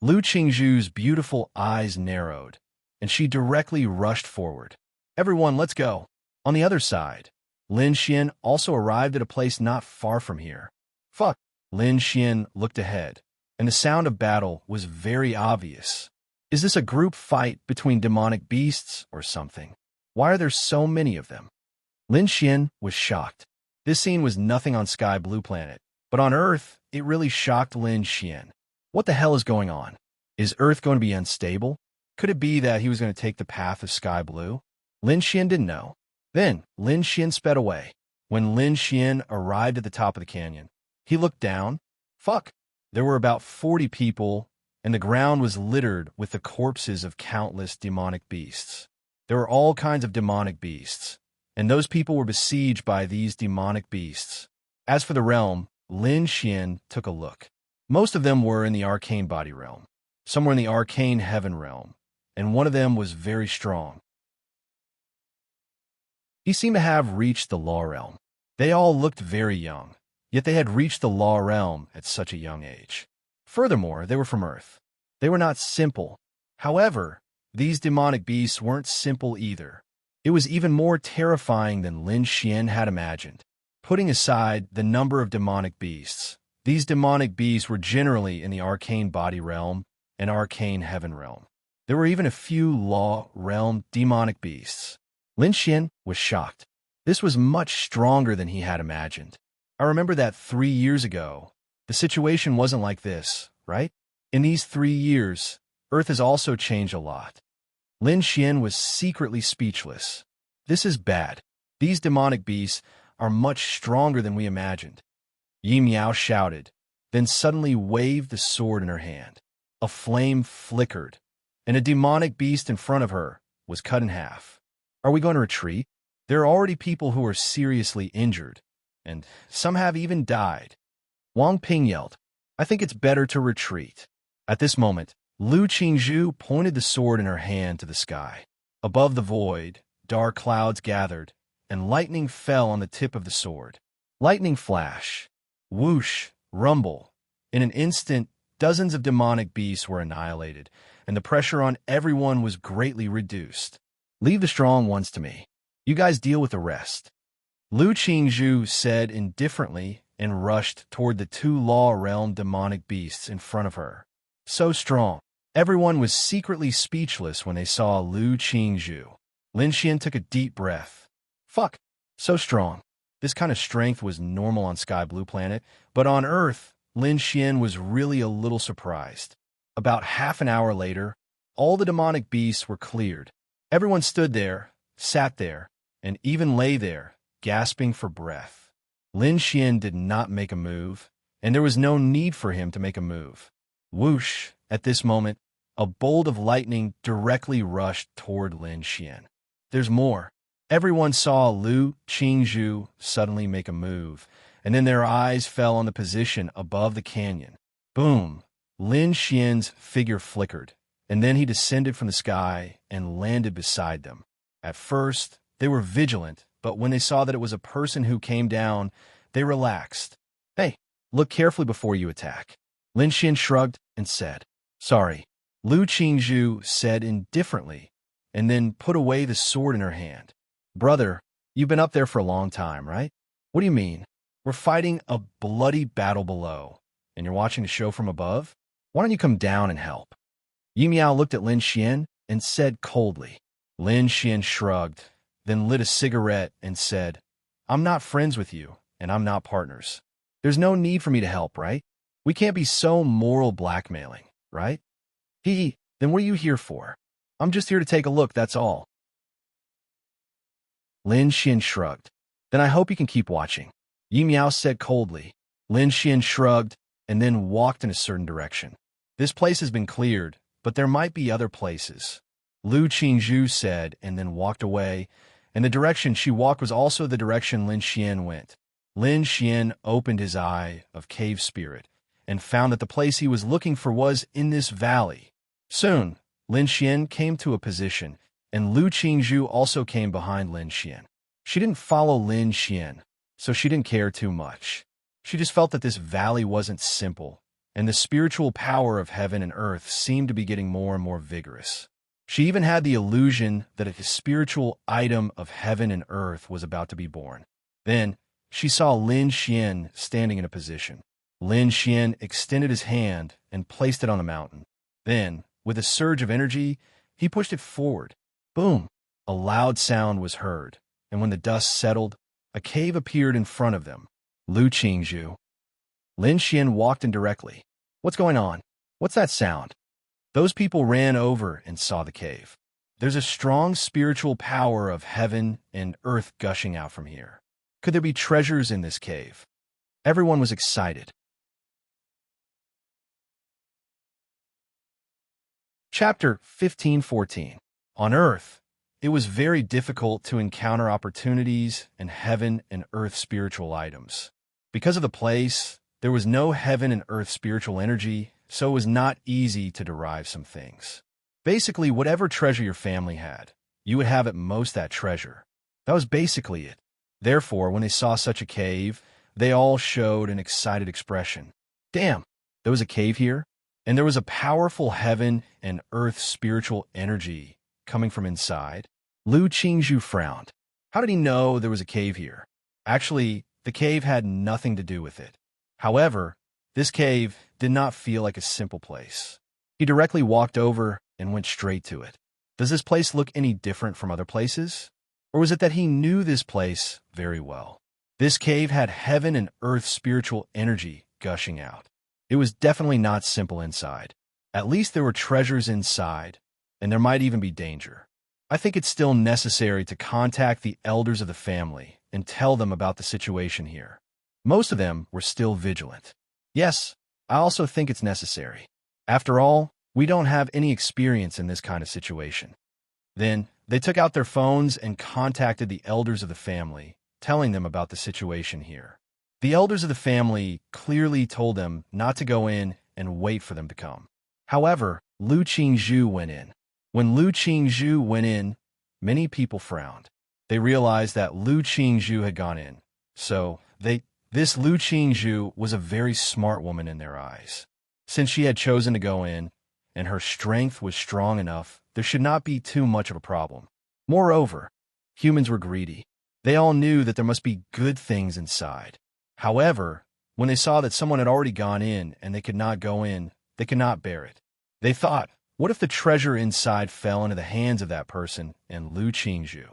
Lu Qingzhu's beautiful eyes narrowed, and she directly rushed forward. "Everyone, let's go." On the other side, Lin Xian also arrived at a place not far from here. "Fuck." Lin Xian looked ahead, and the sound of battle was very obvious. Is this a group fight between demonic beasts or something? Why are there so many of them? Lin Xian was shocked. This scene was nothing on Sky Blue Planet, but on Earth, it really shocked Lin Xian. What the hell is going on? Is Earth going to be unstable? Could it be that he was going to take the path of Sky Blue? Lin Xian didn't know. Then Lin Xian sped away. When Lin Xian arrived at the top of the canyon, he looked down. Fuck! There were about 40 people, and the ground was littered with the corpses of countless demonic beasts. There were all kinds of demonic beasts, and those people were besieged by these demonic beasts. As for the realm, Lin Xian took a look. Most of them were in the arcane body realm. Some were in the arcane heaven realm, and one of them was very strong. He seemed to have reached the law realm. They all looked very young, yet they had reached the law realm at such a young age. Furthermore, they were from Earth. They were not simple. However, these demonic beasts weren't simple either. It was even more terrifying than Lin Xian had imagined. Putting aside the number of demonic beasts, these demonic beasts were generally in the arcane body realm and arcane heaven realm. There were even a few law realm demonic beasts. Lin Xian was shocked. This was much stronger than he had imagined. I remember that 3 years ago, the situation wasn't like this, right? In these 3 years, Earth has also changed a lot. Lin Xian was secretly speechless. This is bad. These demonic beasts are much stronger than we imagined. Yi Miao shouted, then suddenly waved the sword in her hand. A flame flickered, and a demonic beast in front of her was cut in half. Are we going to retreat? There are already people who are seriously injured, and some have even died. Wang Ping yelled, I think it's better to retreat. At this moment, Lu Qingzhu pointed the sword in her hand to the sky. Above the void, dark clouds gathered, and lightning fell on the tip of the sword. Lightning flash, whoosh, rumble. In an instant, dozens of demonic beasts were annihilated, and the pressure on everyone was greatly reduced. Leave the strong ones to me. You guys deal with the rest. Lu Qingzhu said indifferently and rushed toward the 2 law-realm demonic beasts in front of her. So strong. Everyone was secretly speechless when they saw Lu Qingzhu. Lin Xian took a deep breath. Fuck. So strong. This kind of strength was normal on Sky Blue Planet, but on Earth, Lin Xian was really a little surprised. About half an hour later, all the demonic beasts were cleared. Everyone stood there, sat there, and even lay there, gasping for breath. Lin Xian did not make a move, and there was no need for him to make a move. Whoosh! At this moment, a bolt of lightning directly rushed toward Lin Xian. There's more. Everyone saw Lu Qingzhu suddenly make a move, and then their eyes fell on the position above the canyon. Boom! Lin Xian's figure flickered, and then he descended from the sky and landed beside them. At first, they were vigilant, but when they saw that it was a person who came down, they relaxed. Hey, look carefully before you attack. Lin Xian shrugged and said, Sorry. Lu Qingzhu said indifferently, and then put away the sword in her hand. Brother, you've been up there for a long time, right? What do you mean? We're fighting a bloody battle below, and you're watching the show from above? Why don't you come down and help? Yi Miao looked at Lin Xian and said coldly. Lin Xian shrugged, then lit a cigarette and said, I'm not friends with you, and I'm not partners. There's no need for me to help, right? We can't be so moral blackmailing, right? Then what are you here for? I'm just here to take a look, that's all. Lin Xian shrugged. Then I hope you can keep watching. Yi Miao said coldly. Lin Xian shrugged and then walked in a certain direction. This place has been cleared, but there might be other places. Lu Qingzhu said and then walked away, and the direction she walked was also the direction Lin Xian went. Lin Xian opened his eye of cave spirit and found that the place he was looking for was in this valley. Soon, Lin Xian came to a position, and Lu Qingzhu also came behind Lin Xian. She didn't follow Lin Xian, so she didn't care too much. She just felt that this valley wasn't simple, and the spiritual power of heaven and earth seemed to be getting more and more vigorous. She even had the illusion that a spiritual item of heaven and earth was about to be born. Then, she saw Lin Xian standing in a position. Lin Xian extended his hand and placed it on the mountain. Then, with a surge of energy, he pushed it forward. Boom! A loud sound was heard, and when the dust settled, a cave appeared in front of them. Lu Qingzhu. Lin Xian walked in directly. What's going on? What's that sound? Those people ran over and saw the cave. There's a strong spiritual power of heaven and earth gushing out from here. Could there be treasures in this cave? Everyone was excited. Chapter 15:14. On Earth, it was very difficult to encounter opportunities in heaven and earth spiritual items. Because of the place, there was no heaven and earth spiritual energy, so it was not easy to derive some things. Basically, whatever treasure your family had, you would have at most that treasure. That was basically it. Therefore, when they saw such a cave, they all showed an excited expression. Damn, there was a cave here? And there was a powerful heaven and earth spiritual energy coming from inside. Lu Qingzhu frowned. How did he know there was a cave here? Actually, the cave had nothing to do with it. However, this cave did not feel like a simple place. He directly walked over and went straight to it. Does this place look any different from other places? Or was it that he knew this place very well? This cave had heaven and earth spiritual energy gushing out. It was definitely not simple inside. At least there were treasures inside, and there might even be danger. I think it's still necessary to contact the elders of the family and tell them about the situation here. Most of them were still vigilant. Yes, I also think it's necessary. After all, we don't have any experience in this kind of situation. Then, they took out their phones and contacted the elders of the family, telling them about the situation here. The elders of the family clearly told them not to go in and wait for them to come. However, Lu Qingzhu went in. When Lu Qingzhu went in, many people frowned. They realized that Lu Qingzhu had gone in. So, this Lu Qingzhu was a very smart woman in their eyes. Since she had chosen to go in, and her strength was strong enough, there should not be too much of a problem. Moreover, humans were greedy. They all knew that there must be good things inside. However, when they saw that someone had already gone in and they could not go in, they could not bear it. They thought, what if the treasure inside fell into the hands of that person and Lu Qingzhu?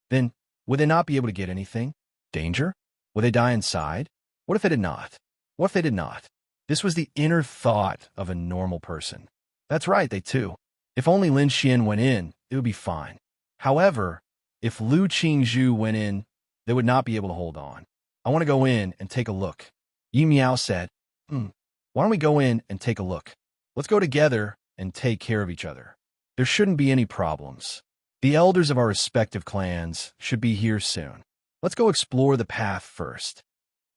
Then, would they not be able to get anything? Danger? Would they die inside? What if they did not? What if they did not? This was the inner thought of a normal person. That's right, they too. If only Lin Xian went in, it would be fine. However, if Lu Qingzhu went in, they would not be able to hold on. I want to go in and take a look. Yi Miao said, why don't we go in and take a look? Let's go together and take care of each other. There shouldn't be any problems. The elders of our respective clans should be here soon. Let's go explore the path first.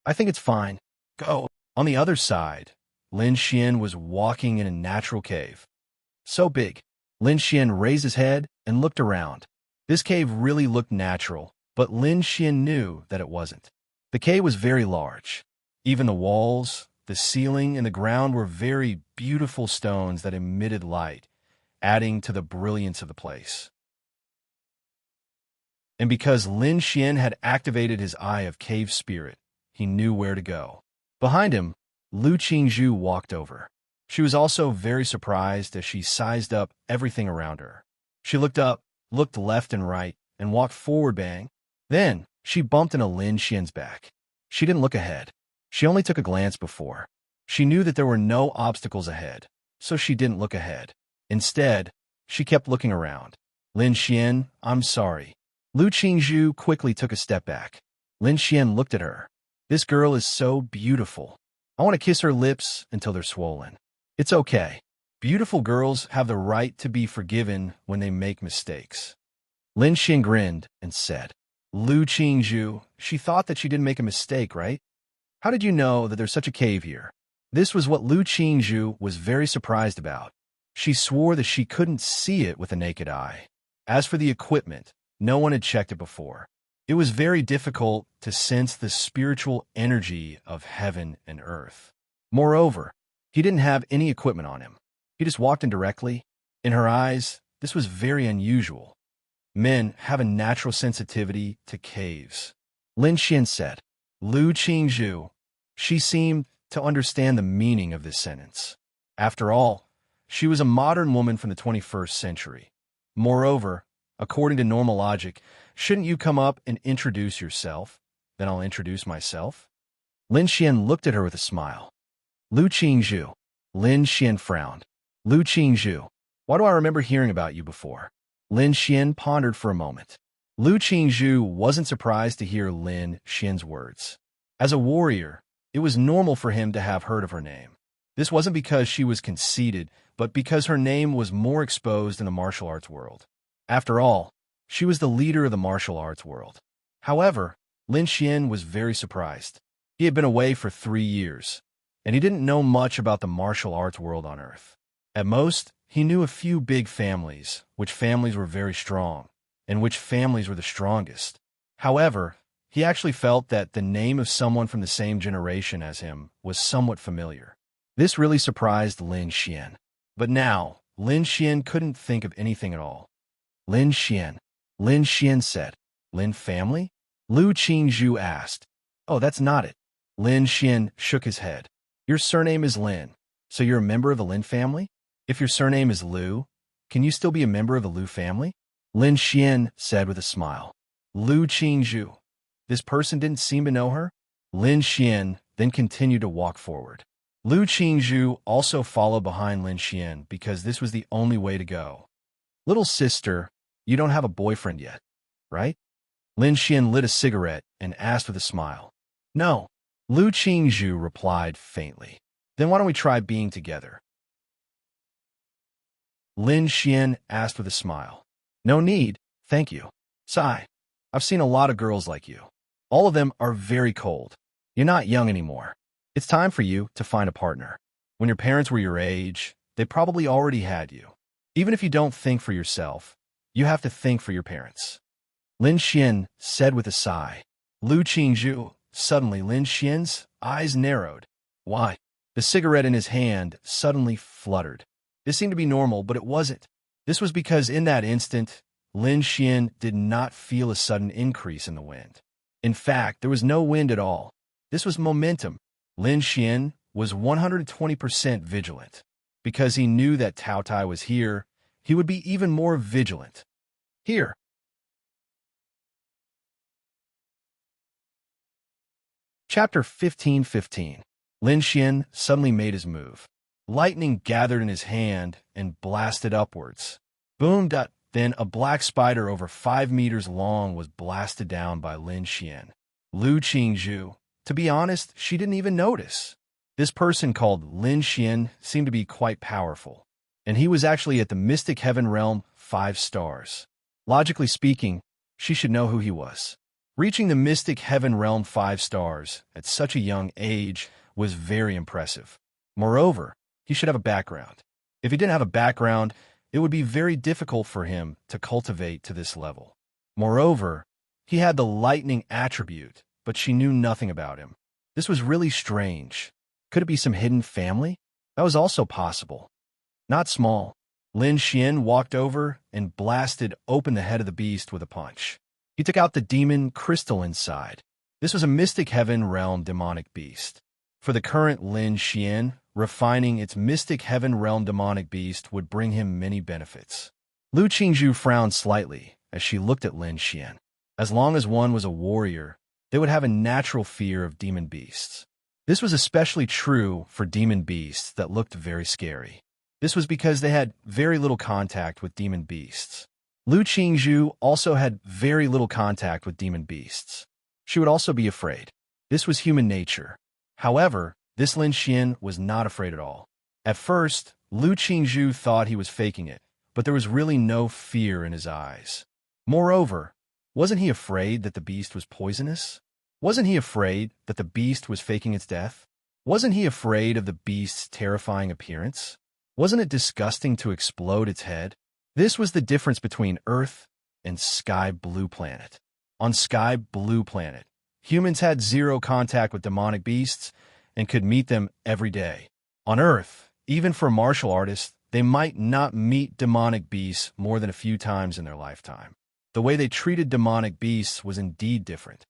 I think it's fine. Go. On the other side, Lin Xian was walking in a natural cave. So big. Lin Xian raised his head and looked around. This cave really looked natural, but Lin Xian knew that it wasn't. The cave was very large. Even the walls, the ceiling, and the ground were very beautiful stones that emitted light, adding to the brilliance of the place. And because Lin Xian had activated his eye of cave spirit, he knew where to go. Behind him, Lu Qingzhu walked over. She was also very surprised as she sized up everything around her. She looked up, looked left and right, and walked forward bang. Then, she bumped into Lin Xian's back. She didn't look ahead. She only took a glance before. She knew that there were no obstacles ahead, so she didn't look ahead. Instead, she kept looking around. Lin Xian, I'm sorry. Lu Qingzhu quickly took a step back. Lin Xian looked at her. This girl is so beautiful. I want to kiss her lips until they're swollen. It's okay. Beautiful girls have the right to be forgiven when they make mistakes. Lin Xian grinned and said, Lu Qingzhu, she thought that she didn't make a mistake, right? How did you know that there's such a cave here? This was what Lu Qingzhu was very surprised about. She swore that she couldn't see it with the naked eye. As for the equipment, no one had checked it before. It was very difficult to sense the spiritual energy of heaven and earth. Moreover, he didn't have any equipment on him. He just walked in directly. In her eyes, this was very unusual. Men have a natural sensitivity to caves. Lin Xian said, Lu Qingzhu. She seemed to understand the meaning of this sentence. After all, she was a modern woman from the 21st century. Moreover, according to normal logic, shouldn't you come up and introduce yourself? Then I'll introduce myself. Lin Xian looked at her with a smile. Lu Qingzhu. Lin Xian frowned. Lu Qingzhu. Why do I remember hearing about you before? Lin Xian pondered for a moment. Lu Qingzhu wasn't surprised to hear Lin Xian's words. As a warrior, it was normal for him to have heard of her name. This wasn't because she was conceited, but because her name was more exposed in the martial arts world. After all, she was the leader of the martial arts world. However, Lin Xian was very surprised. He had been away for 3 years, and he didn't know much about the martial arts world on Earth. At most, he knew a few big families, which families were very strong, and which families were the strongest. However, he actually felt that the name of someone from the same generation as him was somewhat familiar. This really surprised Lin Xian. But now, Lin Xian couldn't think of anything at all. Lin Xian. Lin Xian said, Lin family? Lu Qingzhu asked. Oh, that's not it. Lin Xian shook his head. Your surname is Lin, so you're a member of the Lin family? If your surname is Lu, can you still be a member of the Lu family? Lin Xian said with a smile. Lu Qingzhu. This person didn't seem to know her. Lin Xian then continued to walk forward. Lu Qingzhu also followed behind Lin Xian because this was the only way to go. Little sister, you don't have a boyfriend yet, right? Lin Xian lit a cigarette and asked with a smile. No. Lu Qingzhu replied faintly. Then why don't we try being together? Lin Xian asked with a smile. No need, thank you. Sigh. I've seen a lot of girls like you. All of them are very cold. You're not young anymore. It's time for you to find a partner. When your parents were your age, they probably already had you. Even if you don't think for yourself, you have to think for your parents. Lin Xian said with a sigh. Lu Qingzhu. Suddenly, Lin Xian's eyes narrowed. Why? The cigarette in his hand suddenly fluttered. This seemed to be normal, but it wasn't. This was because in that instant, Lin Xian did not feel a sudden increase in the wind. In fact, there was no wind at all. This was momentum. Lin Xian was 120% vigilant. Because he knew that Tao Tai was here, he would be even more vigilant. Here. Chapter 15:15. Lin Xian suddenly made his move. Lightning gathered in his hand and blasted upwards. Boom! Then a black spider over 5 meters long was blasted down by Lin Xian. Lu Qingzhu. To be honest, she didn't even notice. This person called Lin Xian seemed to be quite powerful. And he was actually at the Mystic Heaven Realm 5 stars. Logically speaking, she should know who he was. Reaching the Mystic Heaven Realm 5 stars at such a young age was very impressive. Moreover, he should have a background. If he didn't have a background, it would be very difficult for him to cultivate to this level. Moreover, he had the lightning attribute, but she knew nothing about him. This was really strange. Could it be some hidden family? That was also possible. Not small. Lin Xian walked over and blasted open the head of the beast with a punch. He took out the demon crystal inside. This was a Mystic Heaven Realm demonic beast. For the current Lin Xian, refining its Mystic Heaven Realm demonic beast would bring him many benefits. Lu Qingzhu frowned slightly as she looked at Lin Xian. As long as one was a warrior, they would have a natural fear of demon beasts. This was especially true for demon beasts that looked very scary. This was because they had very little contact with demon beasts. Lu Qingzhu also had very little contact with demon beasts. She would also be afraid. This was human nature. However, this Lin Xian was not afraid at all. At first, Lu Qingzhu thought he was faking it, but there was really no fear in his eyes. Moreover, wasn't he afraid that the beast was poisonous? Wasn't he afraid that the beast was faking its death? Wasn't he afraid of the beast's terrifying appearance? Wasn't it disgusting to explode its head? This was the difference between Earth and Sky Blue Planet. On Sky Blue Planet, humans had zero contact with demonic beasts and could meet them every day. On Earth, even for martial artists, they might not meet demonic beasts more than a few times in their lifetime. The way they treated demonic beasts was indeed different.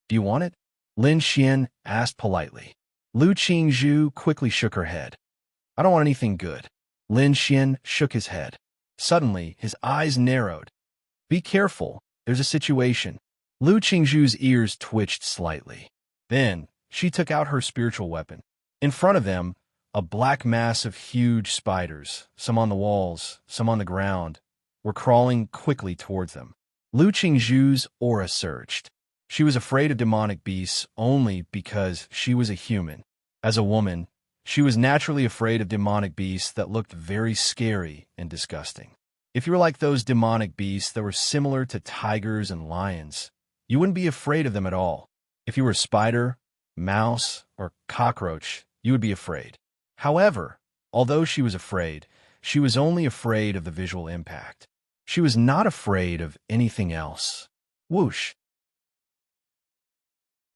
Do you want it? Lin Xian asked politely. Lu Qingzhu quickly shook her head. I don't want anything good. Lin Xian shook his head. Suddenly, his eyes narrowed. Be careful, there's a situation. Lu Qingzhu's ears twitched slightly. Then, she took out her spiritual weapon. In front of them, a black mass of huge spiders, some on the walls, some on the ground, were crawling quickly towards them. Lu Qingzhu's aura surged. She was afraid of demonic beasts only because she was a human. As a woman, she was naturally afraid of demonic beasts that looked very scary and disgusting. If you were like those demonic beasts that were similar to tigers and lions, you wouldn't be afraid of them at all. If you were a spider, mouse, or cockroach, you would be afraid. However, although she was afraid, she was only afraid of the visual impact. She was not afraid of anything else. Whoosh!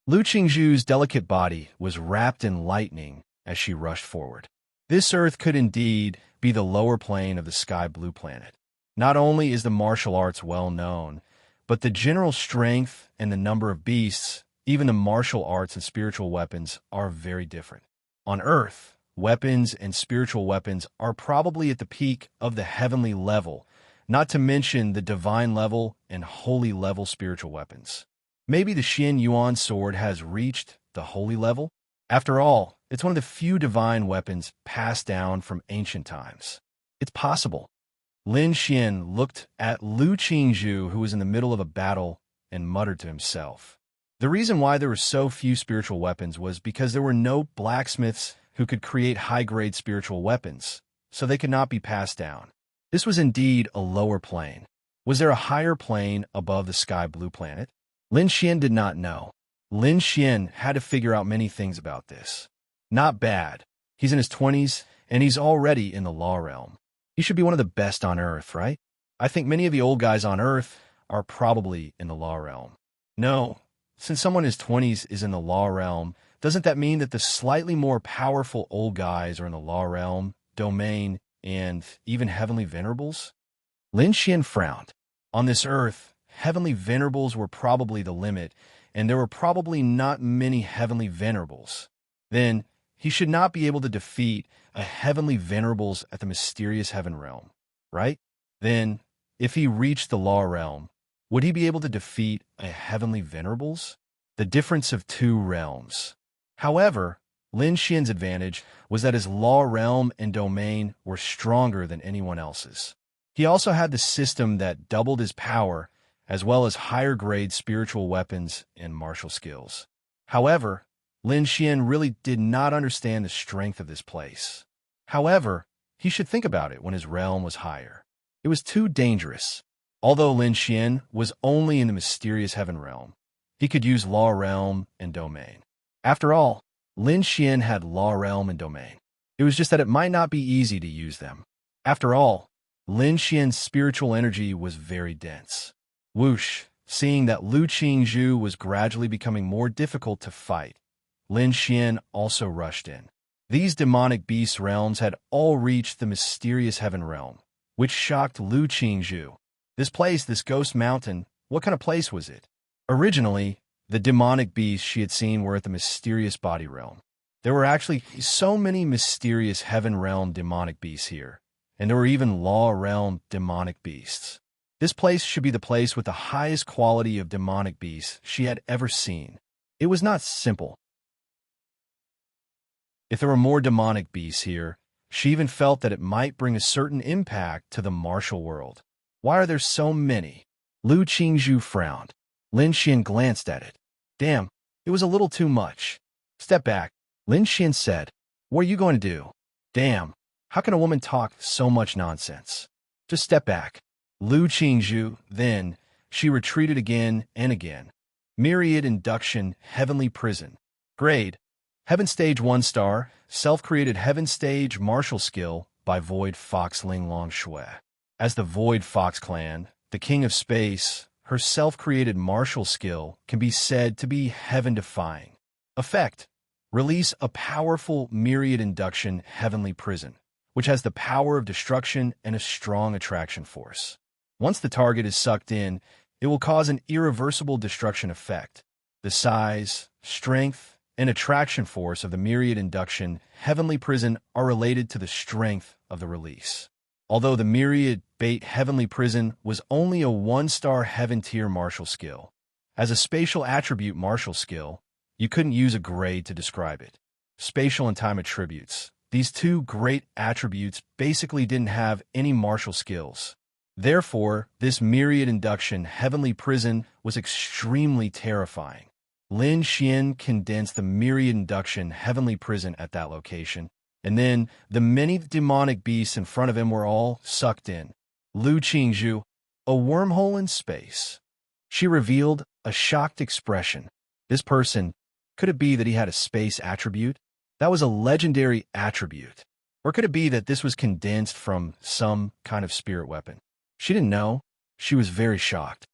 Lu Qingzhu's delicate body was wrapped in lightning as she rushed forward. This Earth could indeed be the lower plane of the Sky Blue Planet. Not only is the martial arts well known, but the general strength and the number of beasts, even the martial arts and spiritual weapons, are very different. On Earth, weapons and spiritual weapons are probably at the peak of the heavenly level, not to mention the divine level and holy level spiritual weapons. Maybe the Xin Yuan sword has reached the holy level? After all, it's one of the few divine weapons passed down from ancient times. It's possible. Lin Xian looked at Lu Qingzhu, who was in the middle of a battle, and muttered to himself. The reason why there were so few spiritual weapons was because there were no blacksmiths who could create high-grade spiritual weapons, so they could not be passed down. This was indeed a lower plane. Was there a higher plane above the sky blue planet? Lin Xian did not know. Lin Xian had to figure out many things about this. Not bad. He's in his 20s, and he's already in the law realm. He should be one of the best on Earth, right? I think many of the old guys on Earth are probably in the law realm. No, since someone in his 20s is in the law realm, doesn't that mean that the slightly more powerful old guys are in the law realm, domain, and even heavenly venerables? Lin Xian frowned. On this Earth, heavenly venerables were probably the limit, and there were probably not many heavenly venerables. Then, he should not be able to defeat a heavenly venerables at the mysterious heaven realm, right? Then, if he reached the law realm, would he be able to defeat a heavenly venerables? The difference of two realms. However, Lin Xian's advantage was that his law realm and domain were stronger than anyone else's. He also had the system that doubled his power, as well as higher-grade spiritual weapons and martial skills. However, Lin Xian really did not understand the strength of this place. However, he should think about it when his realm was higher. It was too dangerous. Although Lin Xian was only in the mysterious heaven realm, he could use law realm and domain. After all, Lin Xian had law realm and domain. It was just that it might not be easy to use them. After all, Lin Xian's spiritual energy was very dense. Whoosh, seeing that Lu Qingzhu was gradually becoming more difficult to fight, Lin Xian also rushed in. These demonic beast realms had all reached the mysterious heaven realm, which shocked Lu Qingzhu. This place, this ghost mountain, what kind of place was it? Originally, the demonic beasts she had seen were at the mysterious body realm. There were actually so many mysterious heaven realm demonic beasts here, and there were even law realm demonic beasts. This place should be the place with the highest quality of demonic beasts she had ever seen. It was not simple. If there were more demonic beasts here, she even felt that it might bring a certain impact to the martial world. Why are there so many? Lu Qingzhu frowned. Lin Xian glanced at it. Damn, it was a little too much. Step back, Lin Xian said. What are you going to do? Damn, how can a woman talk so much nonsense? Just step back. Lu Qingzhu, then, she retreated again and again. Myriad induction, heavenly prison. Grade, Heaven Stage 1 star, self-created Heaven Stage martial skill by Void Fox Ling Long Shui. As the Void Fox clan, the king of space, her self-created martial skill can be said to be heaven-defying. Effect: release a powerful myriad induction heavenly prison, which has the power of destruction and a strong attraction force. Once the target is sucked in, it will cause an irreversible destruction effect. The size, strength, and attraction force of the myriad induction heavenly prison are related to the strength of the release. Although the myriad bait heavenly prison was only a 1-star heaven tier martial skill, as a spatial attribute martial skill, you couldn't use a grade to describe it. Spatial and time attributes, these two great attributes basically didn't have any martial skills. Therefore, this myriad induction heavenly prison was extremely terrifying. Lin Xian condensed the myriad induction heavenly prison at that location, and then the many demonic beasts in front of him were all sucked in. Lu Qingzhu, a wormhole in space. She revealed a shocked expression. This person, could it be that he had a space attribute? That was a legendary attribute. Or could it be that this was condensed from some kind of spirit weapon? She didn't know. She was very shocked.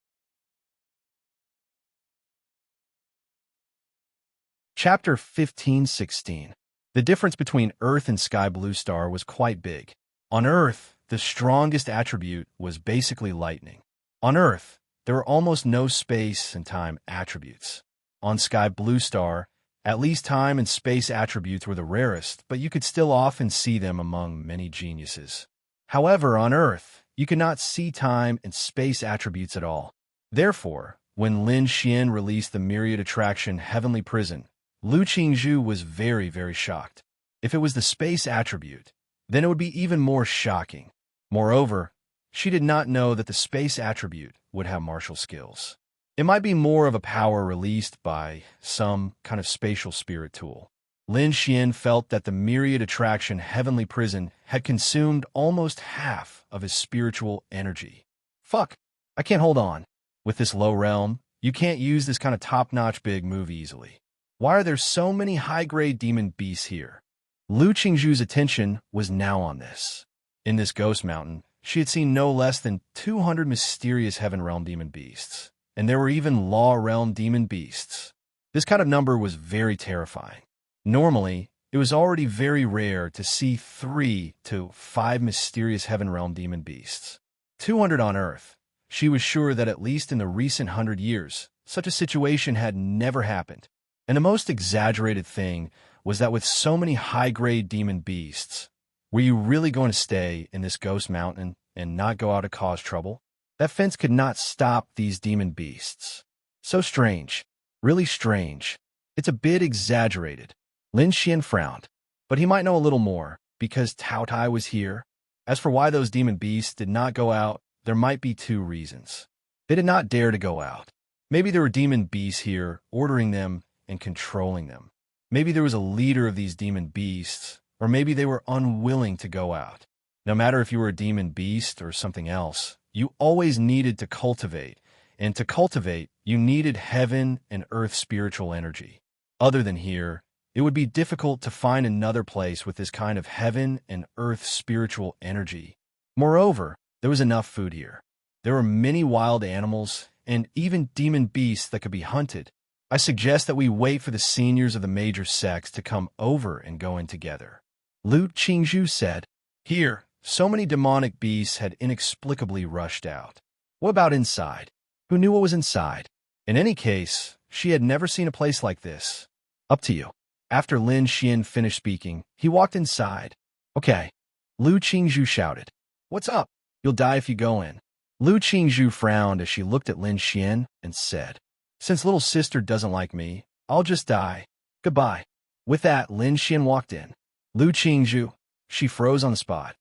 Chapter 15-16. The difference between Earth and Sky Blue Star was quite big. On Earth, the strongest attribute was basically lightning. On Earth, there were almost no space and time attributes. On Sky Blue Star, at least time and space attributes were the rarest, but you could still often see them among many geniuses. However, on Earth, You could not see time and space attributes at all. Therefore, when Lin Xian released the myriad attraction heavenly prison, Lu Qingzhu was very, very shocked. If it was the space attribute, then it would be even more shocking. Moreover, she did not know that the space attribute would have martial skills. It might be more of a power released by some kind of spatial spirit tool. Lin Xian felt that the myriad attraction heavenly prison had consumed almost half of his spiritual energy. Fuck, I can't hold on. With this low realm, you can't use this kind of top-notch big move easily. Why are there so many high-grade demon beasts here? Lu Qingzhu's attention was now on this. In this ghost mountain, she had seen no less than 200 mysterious heaven realm demon beasts, and there were even law realm demon beasts. This kind of number was very terrifying. Normally, it was already very rare to see 3 to 5 mysterious heaven realm demon beasts. 200 on Earth. She was sure that at least in the recent 100 years, such a situation had never happened. And the most exaggerated thing was that with so many high-grade demon beasts, were you really going to stay in this ghost mountain and not go out to cause trouble? That fence could not stop these demon beasts. So strange. Really strange. It's a bit exaggerated. Lin Xian frowned, but he might know a little more, because Tao Tai was here. As for why those demon beasts did not go out, there might be 2 reasons. They did not dare to go out. Maybe there were demon beasts here, ordering them and controlling them. Maybe there was a leader of these demon beasts, or maybe they were unwilling to go out. No matter if you were a demon beast or something else, you always needed to cultivate, and to cultivate, you needed heaven and earth spiritual energy. Other than here, it would be difficult to find another place with this kind of heaven and earth spiritual energy. Moreover, there was enough food here. There were many wild animals and even demon beasts that could be hunted. I suggest that we wait for the seniors of the major sects to come over and go in together. Lu Qingzhu said. Here, so many demonic beasts had inexplicably rushed out. What about inside? Who knew what was inside? In any case, she had never seen a place like this. Up to you. After Lin Xian finished speaking, he walked inside. Okay. Lu Qingzhu shouted. What's up? You'll die if you go in. Lu Qingzhu frowned as she looked at Lin Xian and said, Since little sister doesn't like me, I'll just die. Goodbye. With that, Lin Xian walked in. Lu Qingzhu, she froze on the spot.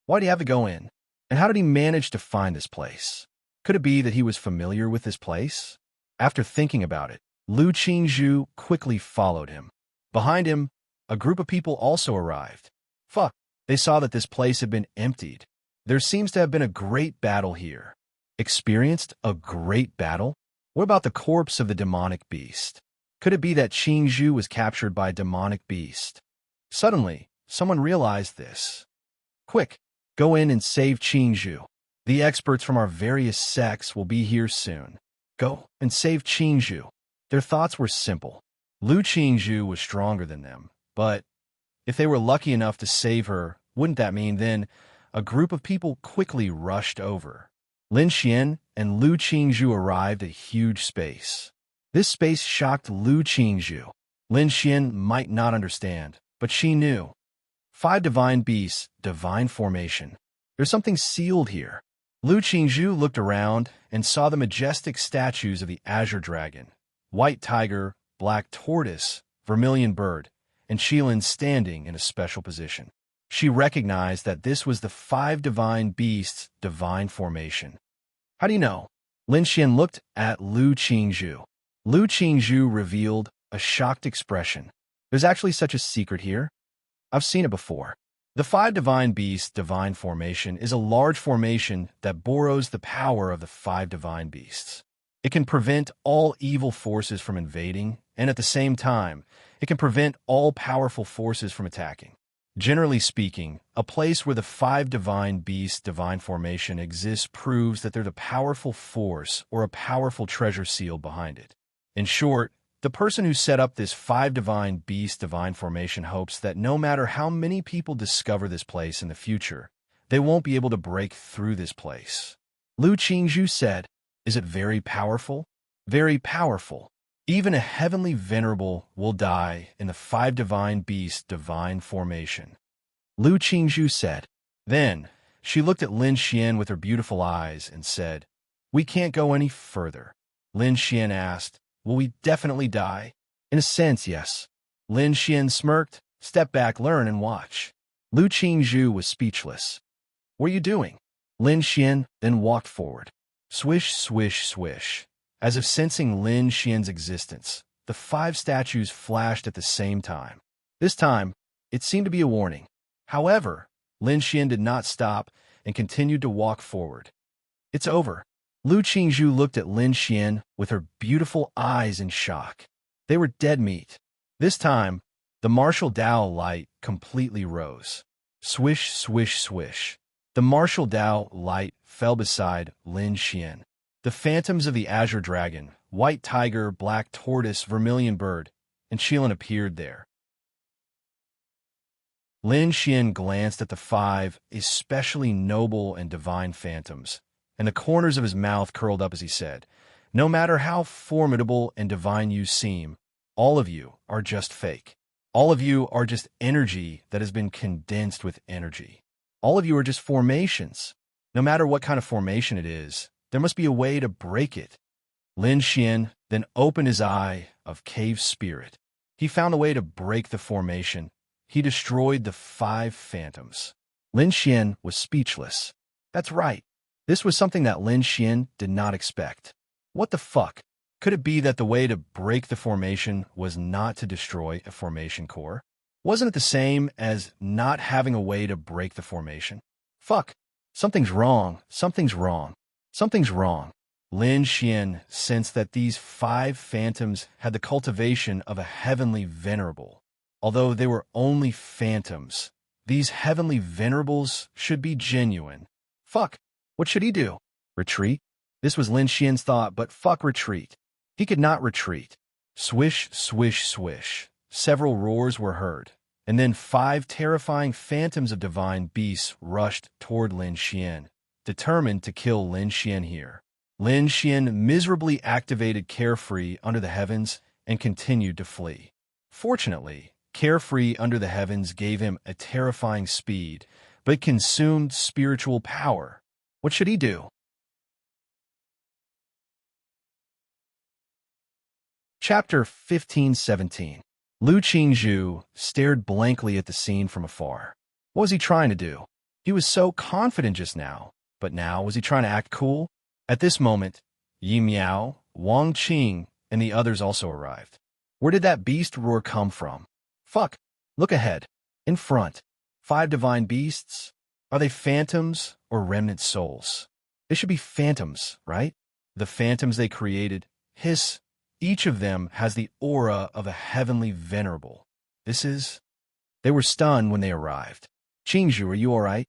Why do you have to go in? And how did he manage to find this place? Could it be that he was familiar with this place? After thinking about it, Lu Qingzhu quickly followed him. Behind him, a group of people also arrived. Fuck, they saw that this place had been emptied. There seems to have been a great battle here. Experienced a great battle? What about the corpse of the demonic beast? Could it be that Qingzhu was captured by a demonic beast? Suddenly, someone realized this. Quick, go in and save Qingzhu. The experts from our various sects will be here soon. Go and save Qingzhu. Their thoughts were simple. Lu Qingzhu was stronger than them, but if they were lucky enough to save her, wouldn't that mean then a group of people quickly rushed over? Lin Xian and Lu Qingzhu arrived at a huge space. This space shocked Lu Qingzhu. Lin Xian might not understand, but she knew. 5 divine beasts, divine formation. There's something sealed here. Lu Qingzhu looked around and saw the majestic statues of the azure dragon, white tiger, black tortoise, vermilion bird, and Shilin standing in a special position. She recognized that this was the 5 divine beasts' divine formation. How do you know? Lin Xian looked at Lu Qingzhu. Lu Qingzhu revealed a shocked expression. There's actually such a secret here? I've seen it before. The 5 divine beasts' divine formation is a large formation that borrows the power of the 5 divine beasts. It can prevent all evil forces from invading, and at the same time, it can prevent all powerful forces from attacking. Generally speaking, a place where the 5 divine beasts' divine formation exists proves that there's a powerful force or a powerful treasure sealed behind it. In short, the person who set up this 5 divine beast divine formation hopes that no matter how many people discover this place in the future, they won't be able to break through this place. Lu Qingzhu said, Is it very powerful? Very powerful. Even a heavenly venerable will die in the 5 divine beast divine formation. Lu Qingzhu said, Then, She looked at Lin Xian with her beautiful eyes and said, "We can't go any further." Lin Xian asked, "Will we definitely die?" "In a sense, yes." Lin Xian smirked. "Step back, learn, and watch." Lu Qingzhu was speechless. "What are you doing?" Lin Xian then walked forward. Swish, swish, swish. As if sensing Lin Xian's existence, the 5 statues flashed at the same time. This time, it seemed to be a warning. However, Lin Xian did not stop and continued to walk forward. "It's over." Lu Qingzhu looked at Lin Xian with her beautiful eyes in shock. They were dead meat. This time, the martial Dao light completely rose. Swish, swish, swish. The martial Dao light fell beside Lin Xian. The phantoms of the azure dragon, white tiger, black tortoise, vermilion bird, and Qilin appeared there. Lin Xian glanced at the 5 especially noble and divine phantoms, and the corners of his mouth curled up as he said, "No matter how formidable and divine you seem, all of you are just fake. All of you are just energy that has been condensed with energy. All of you are just formations. No matter what kind of formation it is, there must be a way to break it." Lin Xian then opened his eye of cave spirit. He found a way to break the formation. He destroyed the 5 phantoms. Lin Xian was speechless. That's right. This was something that Lin Xian did not expect. What the fuck? Could it be that the way to break the formation was not to destroy a formation core? Wasn't it the same as not having a way to break the formation? Fuck. Something's wrong. Something's wrong. Something's wrong. Lin Xian sensed that these 5 phantoms had the cultivation of a heavenly venerable. Although they were only phantoms, these heavenly venerables should be genuine. Fuck. What should he do? Retreat? This was Lin Xian's thought, but fuck retreat. He could not retreat. Swish, swish, swish. Several roars were heard, and then 5 terrifying phantoms of divine beasts rushed toward Lin Xian, determined to kill Lin Xian here. Lin Xian miserably activated Carefree under the heavens and continued to flee. Fortunately, Carefree under the heavens gave him a terrifying speed, but consumed spiritual power. What should he do? Chapter 15-17. Lu Qingzhu stared blankly at the scene from afar. What was he trying to do? He was so confident just now, but now was he trying to act cool? At this moment, Yi Miao, Wang Qing, and the others also arrived. Where did that beast roar come from? Fuck. Look ahead. In front. 5 divine beasts? Are they phantoms or remnant souls? They should be phantoms, right? The phantoms they created. Hiss. Each of them has the aura of a heavenly venerable. They were stunned when they arrived. Qingzhu, are you all right?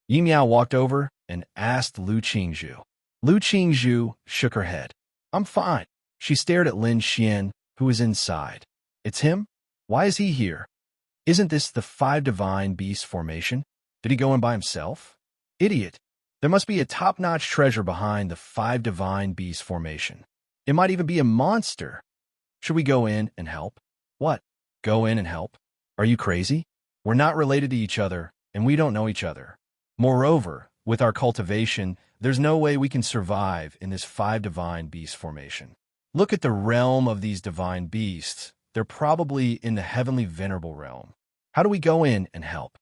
Yi Miao walked over and asked Lu Qingzhu. Lu Qingzhu shook her head. I'm fine. She stared at Lin Xian, who was inside. It's him? Why is he here? Isn't this the 5 divine beast formation? Did he go in by himself? Idiot. There must be a top-notch treasure behind the 5 divine beast formation. It might even be a monster. Should we go in and help? What? Go in and help? Are you crazy? We're not related to each other, and we don't know each other. Moreover, with our cultivation, there's no way we can survive in this 5 divine beast formation. Look at the realm of these divine beasts. They're probably in the heavenly venerable realm. How do we go in and help?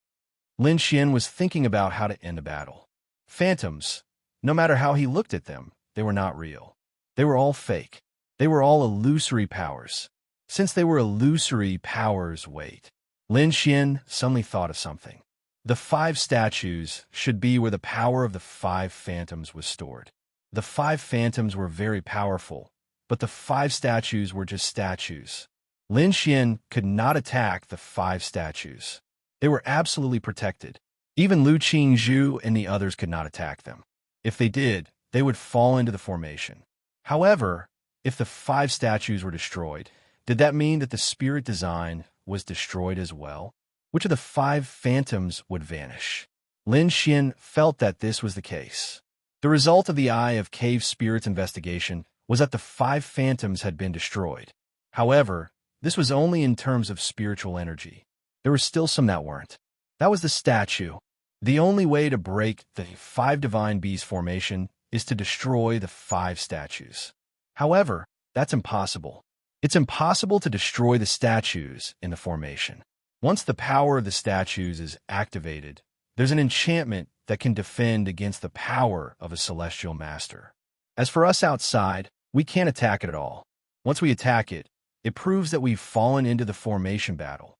Lin Xian was thinking about how to end the battle. Phantoms, no matter how he looked at them, they were not real. They were all fake. They were all illusory powers. Since they were illusory powers, wait. Lin Xian suddenly thought of something. The 5 statues should be where the power of the 5 phantoms was stored. The 5 phantoms were very powerful, but the 5 statues were just statues. Lin Xian could not attack the 5 statues. They were absolutely protected. Even Lu Qingzhu and the others could not attack them. If they did, they would fall into the formation. However, if the 5 statues were destroyed, did that mean that the spirit design was destroyed as well? Which of the 5 phantoms would vanish? Lin Xian felt that this was the case. The result of the Eye of Cave Spirit's investigation was that the 5 phantoms had been destroyed. However, this was only in terms of spiritual energy. There were still some that weren't. That was the statue. The only way to break the 5 divine beast formation is to destroy the 5 statues. However, that's impossible. It's impossible to destroy the statues in the formation. Once the power of the statues is activated, there's an enchantment that can defend against the power of a celestial master. As for us outside, we can't attack it at all. Once we attack it, it proves that we've fallen into the formation battle.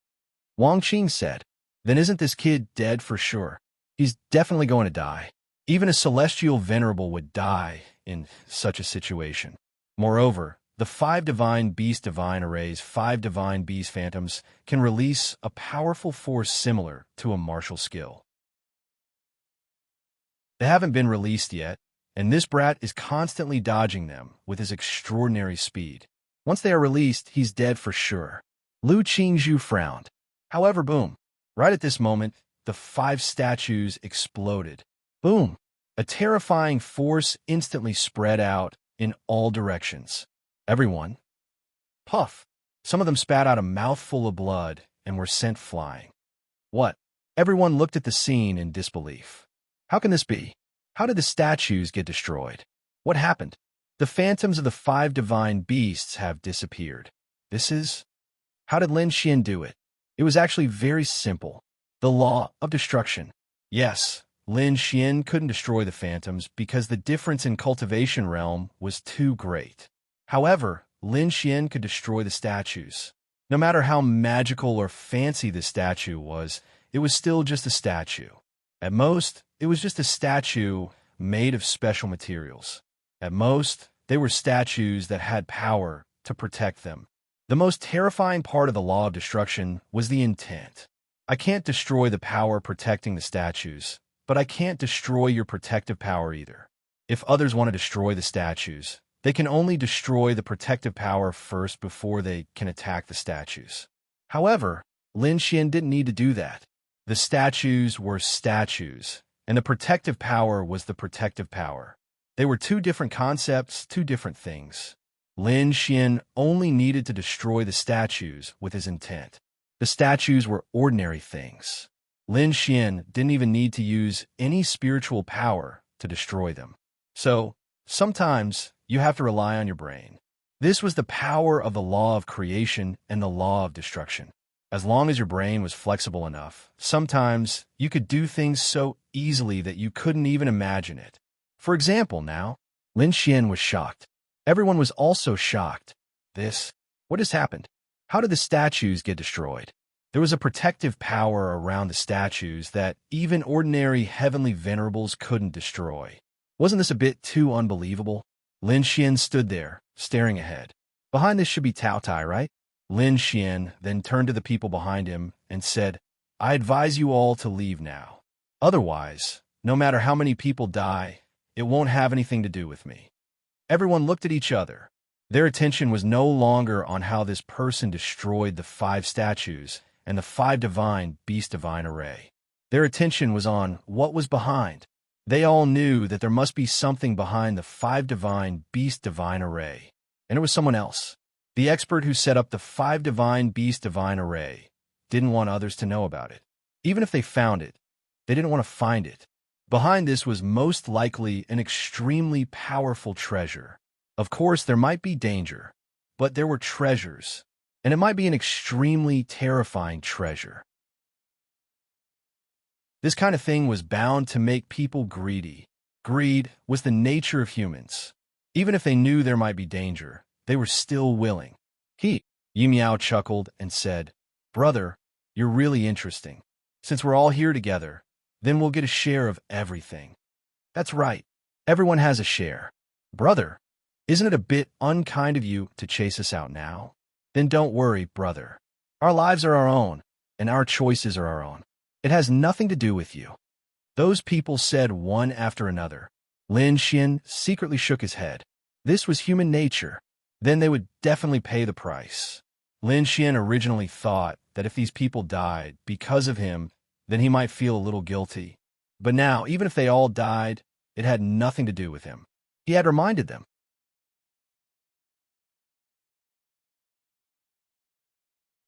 Wang Qing said, "Then isn't this kid dead for sure? He's definitely going to die. Even a celestial venerable would die in such a situation." Moreover, the 5 divine beast divine arrays, 5 divine beast phantoms, can release a powerful force similar to a martial skill. They haven't been released yet, and this brat is constantly dodging them with his extraordinary speed. Once they are released, he's dead for sure. Lu Qingzhu frowned. However, boom. Right at this moment, the 5 statues exploded. Boom. A terrifying force instantly spread out in all directions. Everyone. Puff. Some of them spat out a mouthful of blood and were sent flying. What? Everyone looked at the scene in disbelief. How can this be? How did the statues get destroyed? What happened? The phantoms of the 5 divine beasts have disappeared. How did Lin Xian do it? It was actually very simple. The law of destruction. Yes, Lin Xian couldn't destroy the phantoms because the difference in cultivation realm was too great. However, Lin Xian could destroy the statues. No matter how magical or fancy the statue was, it was still just a statue. At most, it was just a statue made of special materials. At most, they were statues that had power to protect them. The most terrifying part of the law of destruction was the intent. I can't destroy the power protecting the statues, but I can't destroy your protective power either. If others want to destroy the statues, they can only destroy the protective power first before they can attack the statues. However, Lin Xian didn't need to do that. The statues were statues, and the protective power was the protective power. They were 2 different concepts, 2 different things. Lin Xian only needed to destroy the statues with his intent. The statues were ordinary things. Lin Xian didn't even need to use any spiritual power to destroy them. So, sometimes you have to rely on your brain. This was the power of the law of creation and the law of destruction. As long as your brain was flexible enough, sometimes you could do things so easily that you couldn't even imagine it. For example, now, Lin Xian was shocked. Everyone was also shocked. What has happened? How did the statues get destroyed? There was a protective power around the statues that even ordinary heavenly venerables couldn't destroy. Wasn't this a bit too unbelievable? Lin Xian stood there, staring ahead. Behind this should be Tao Tai, right? Lin Xian then turned to the people behind him and said, "I advise you all to leave now. Otherwise, no matter how many people die, it won't have anything to do with me." Everyone looked at each other. Their attention was no longer on how this person destroyed the 5 statues and the 5 divine beast divine array. Their attention was on what was behind. They all knew that there must be something behind the 5 divine beast divine array. And it was someone else. The expert who set up the 5 divine beast divine array didn't want others to know about it. Even if they found it, they didn't want to find it. Behind this was most likely an extremely powerful treasure. Of course, there might be danger, but there were treasures, and it might be an extremely terrifying treasure. This kind of thing was bound to make people greedy. Greed was the nature of humans. Even if they knew there might be danger, they were still willing. Yi Miao chuckled and said, "Brother, you're really interesting. Since we're all here together, then we'll get a share of everything." "That's right. Everyone has a share." "Brother, isn't it a bit unkind of you to chase us out now?" "Then don't worry, brother. Our lives are our own, and our choices are our own. It has nothing to do with you." Those people said one after another. Lin Xian secretly shook his head. This was human nature. Then they would definitely pay the price. Lin Xian originally thought that if these people died because of him, then he might feel a little guilty. But now, even if they all died, it had nothing to do with him. He had reminded them.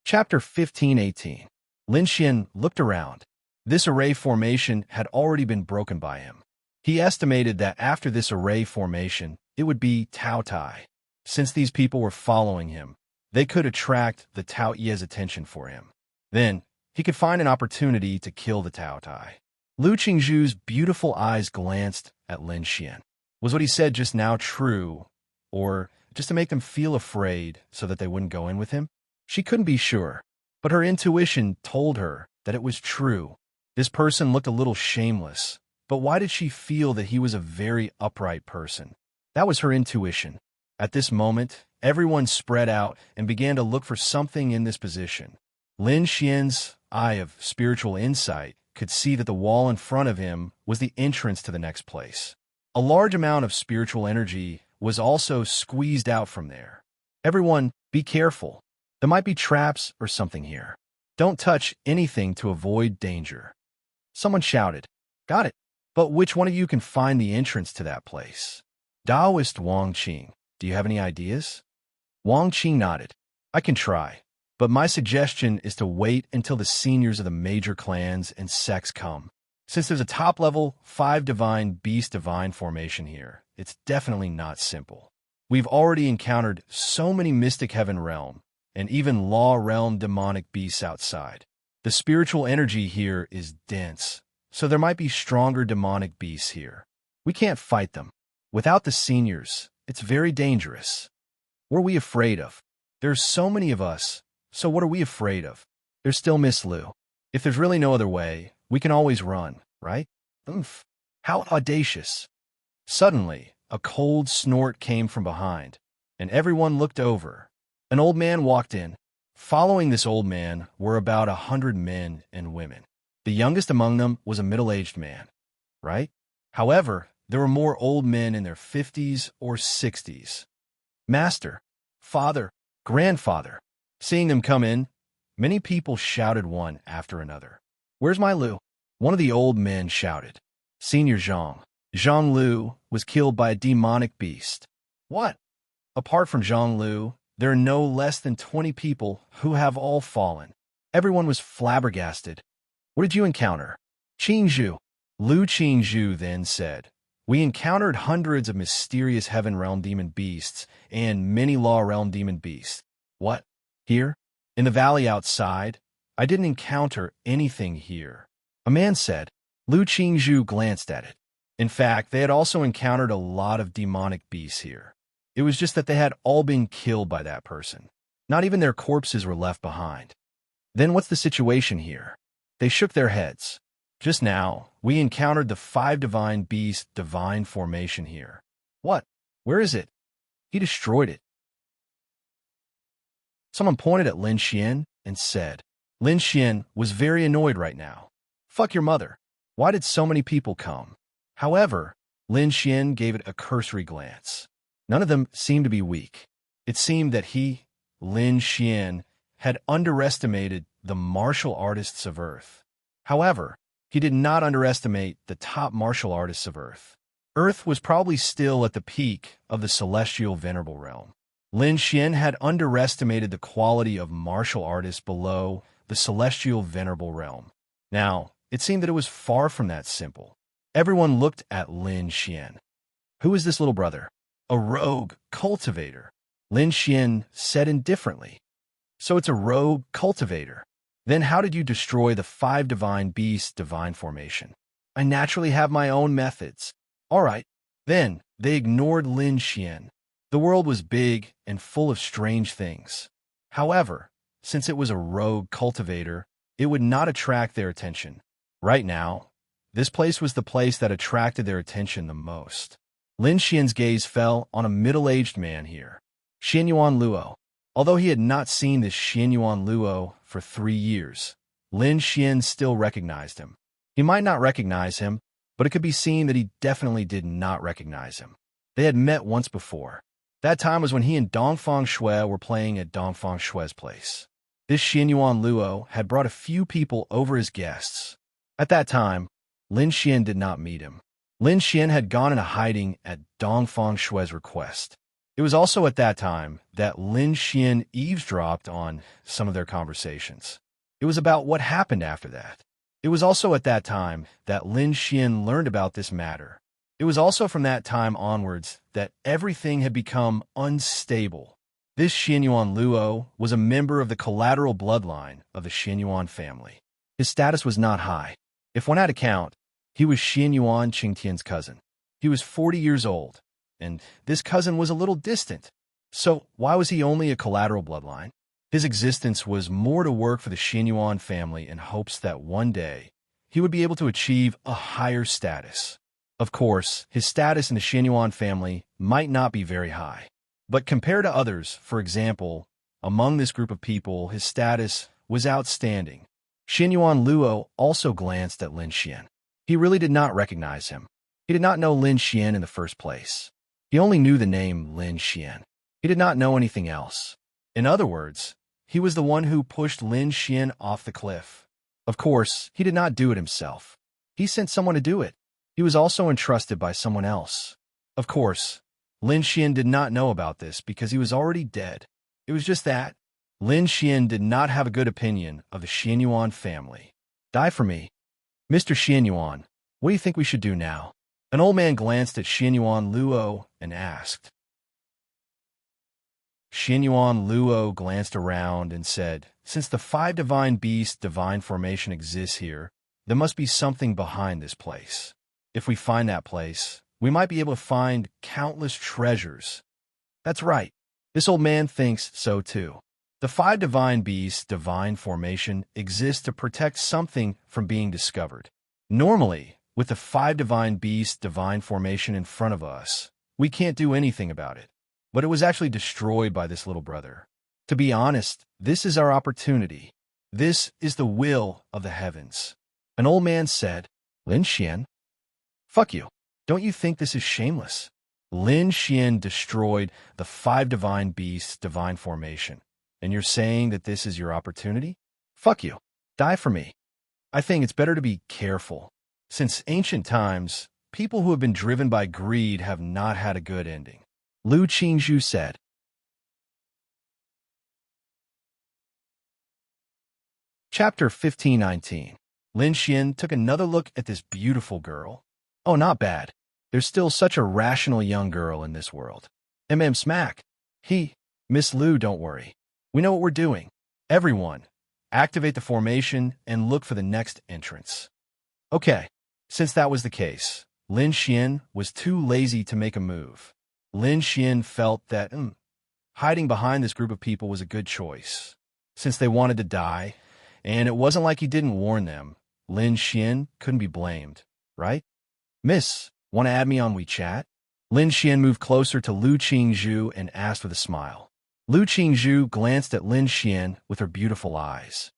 Chapter 15:18. Lin Xian looked around. This array formation had already been broken by him. He estimated that after this array formation, it would be Tao Tai. Since these people were following him, they could attract the Tao Ye's attention for him. Then, he could find an opportunity to kill the Tao Tai. Lu Qingzhu's beautiful eyes glanced at Lin Xian. Was what he said just now true, or just to make them feel afraid so that they wouldn't go in with him? She couldn't be sure, but her intuition told her that it was true. This person looked a little shameless, but why did she feel that he was a very upright person? That was her intuition. At this moment, everyone spread out and began to look for something in this position. Lin Xian's eye of spiritual insight could see that the wall in front of him was the entrance to the next place. A large amount of spiritual energy was also squeezed out from there. Everyone, be careful. There might be traps or something here. Don't touch anything to avoid danger. Someone shouted, "Got it. But which one of you can find the entrance to that place?" Taoist Wang Qing, do you have any ideas? Wang Qing nodded. I can try, but my suggestion is to wait until the seniors of the major clans and sects come. Since there's a top-level 5 divine beast divine formation here, it's definitely not simple. We've already encountered so many mystic heaven realm and even law realm demonic beasts outside. The spiritual energy here is dense, so there might be stronger demonic beasts here. We can't fight them. Without the seniors, it's very dangerous. What are we afraid of? There's so many of us, so what are we afraid of? There's still Miss Lu. If there's really no other way, we can always run, right? Oomph. How audacious. Suddenly, a cold snort came from behind, and everyone looked over. An old man walked in. Following this old man were about 100 men and women. The youngest among them was a middle-aged man, right? However, there were more old men in their 50s or 60s. Master, father, grandfather. Seeing them come in, many people shouted one after another. Where's my Lu? One of the old men shouted. Senior Zhang. Zhang Lu was killed by a demonic beast. What? Apart from Zhang Lu, there are no less than 20 people who have all fallen. Everyone was flabbergasted. What did you encounter? Qingzhu. Lu Qingzhu then said, we encountered hundreds of mysterious heaven realm demon beasts and many law realm demon beasts. What? Here? In the valley outside? I didn't encounter anything here. A man said. Lu Qingzhu glanced at it. In fact, they had also encountered a lot of demonic beasts here. It was just that they had all been killed by that person. Not even their corpses were left behind. Then what's the situation here? They shook their heads. Just now, we encountered the 5 divine beast divine formation here. What? Where is it? He destroyed it. Someone pointed at Lin Xian and said, Lin Xian was very annoyed right now. Fuck your mother. Why did so many people come? However, Lin Xian gave it a cursory glance. None of them seemed to be weak. It seemed that he, Lin Xian, had underestimated the martial artists of Earth. However, he did not underestimate the top martial artists of Earth. Earth was probably still at the peak of the celestial venerable realm. Lin Xian had underestimated the quality of martial artists below the celestial venerable realm. Now, it seemed that it was far from that simple. Everyone looked at Lin Xian. Who is this little brother? A rogue cultivator. Lin Xian said indifferently. So it's a rogue cultivator. Then how did you destroy the 5 divine beasts divine formation? I naturally have my own methods. All right. Then they ignored Lin Xian. The world was big and full of strange things. However, since it was a rogue cultivator, it would not attract their attention. Right now, this place was the place that attracted their attention the most. Lin Xian's gaze fell on a middle-aged man here, Xianyuan Luo. Although he had not seen this Xianyuan Luo for 3 years, Lin Xian still recognized him. He might not recognize him, but it could be seen that he definitely did not recognize him. They had met once before. That time was when he and Dongfang Shui were playing at Dongfang Shui's place. This Xianyuan Luo had brought a few people over as guests. At that time, Lin Xian did not meet him. Lin Xian had gone into hiding at Dongfang Shui's request. It was also at that time that Lin Xian eavesdropped on some of their conversations. It was about what happened after that. It was also at that time that Lin Xian learned about this matter. It was also from that time onwards that everything had become unstable. This Xianyuan Luo was a member of the collateral bloodline of the Xianyuan family. His status was not high. If one had to count, he was Xianyuan Qingtian's cousin. He was 40 years old, and this cousin was a little distant. So why was he only a collateral bloodline? His existence was more to work for the Xianyuan family in hopes that one day he would be able to achieve a higher status. Of course, his status in the Xianyuan family might not be very high. But compared to others, for example, among this group of people, his status was outstanding. Xianyuan Luo also glanced at Lin Xian. He really did not recognize him. He did not know Lin Xian in the first place. He only knew the name Lin Xian. He did not know anything else. In other words, he was the one who pushed Lin Xian off the cliff. Of course, he did not do it himself. He sent someone to do it. He was also entrusted by someone else. Of course, Lin Xian did not know about this because he was already dead. It was just that Lin Xian did not have a good opinion of the Xianyuan family. Die for me. Mr. Xianyuan, what do you think we should do now? An old man glanced at Xianyuan Luo and asked. Xianyuan Luo glanced around and said, since the 5 divine beasts divine formation exists here, there must be something behind this place. If we find that place, we might be able to find countless treasures. That's right. This old man thinks so too. The 5 divine beasts divine formation exists to protect something from being discovered. Normally, with the 5 divine beasts divine formation in front of us, we can't do anything about it. But it was actually destroyed by this little brother. To be honest, this is our opportunity. This is the will of the heavens. An old man said, Lin Xian? Fuck you. Don't you think this is shameless? Lin Xian destroyed the 5 divine beasts divine formation. And you're saying that this is your opportunity? Fuck you. Die for me. I think it's better to be careful. Since ancient times, people who have been driven by greed have not had a good ending. Lu Qingzhu said. Chapter 1519. Lin Xian took another look at this beautiful girl. Oh, not bad. There's still such a rational young girl in this world. Smack. Miss Lu, don't worry. We know what we're doing. Everyone, activate the formation and look for the next entrance. Okay, since that was the case, Lin Xian was too lazy to make a move. Lin Xian felt that hiding behind this group of people was a good choice. Since they wanted to die, and it wasn't like he didn't warn them, Lin Xian couldn't be blamed, right? Miss, want to add me on WeChat? Lin Xian moved closer to Lu Qingzhu and asked with a smile. Lu Qingzhu glanced at Lin Xian with her beautiful eyes.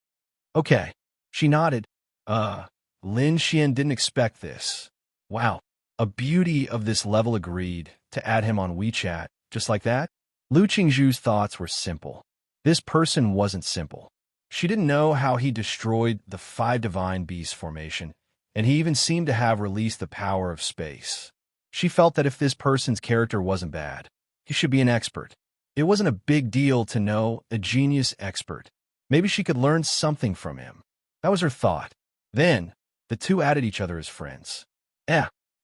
Okay, she nodded. Lin Xian didn't expect this. Wow, a beauty of this level agreed to add him on WeChat, just like that? Lu Qingzhu's thoughts were simple. This person wasn't simple. She didn't know how he destroyed the 5 divine beasts formation, and he even seemed to have released the power of space. She felt that if this person's character wasn't bad, he should be an expert. It wasn't a big deal to know a genius expert. Maybe she could learn something from him. That was her thought. Then, the two added each other as friends.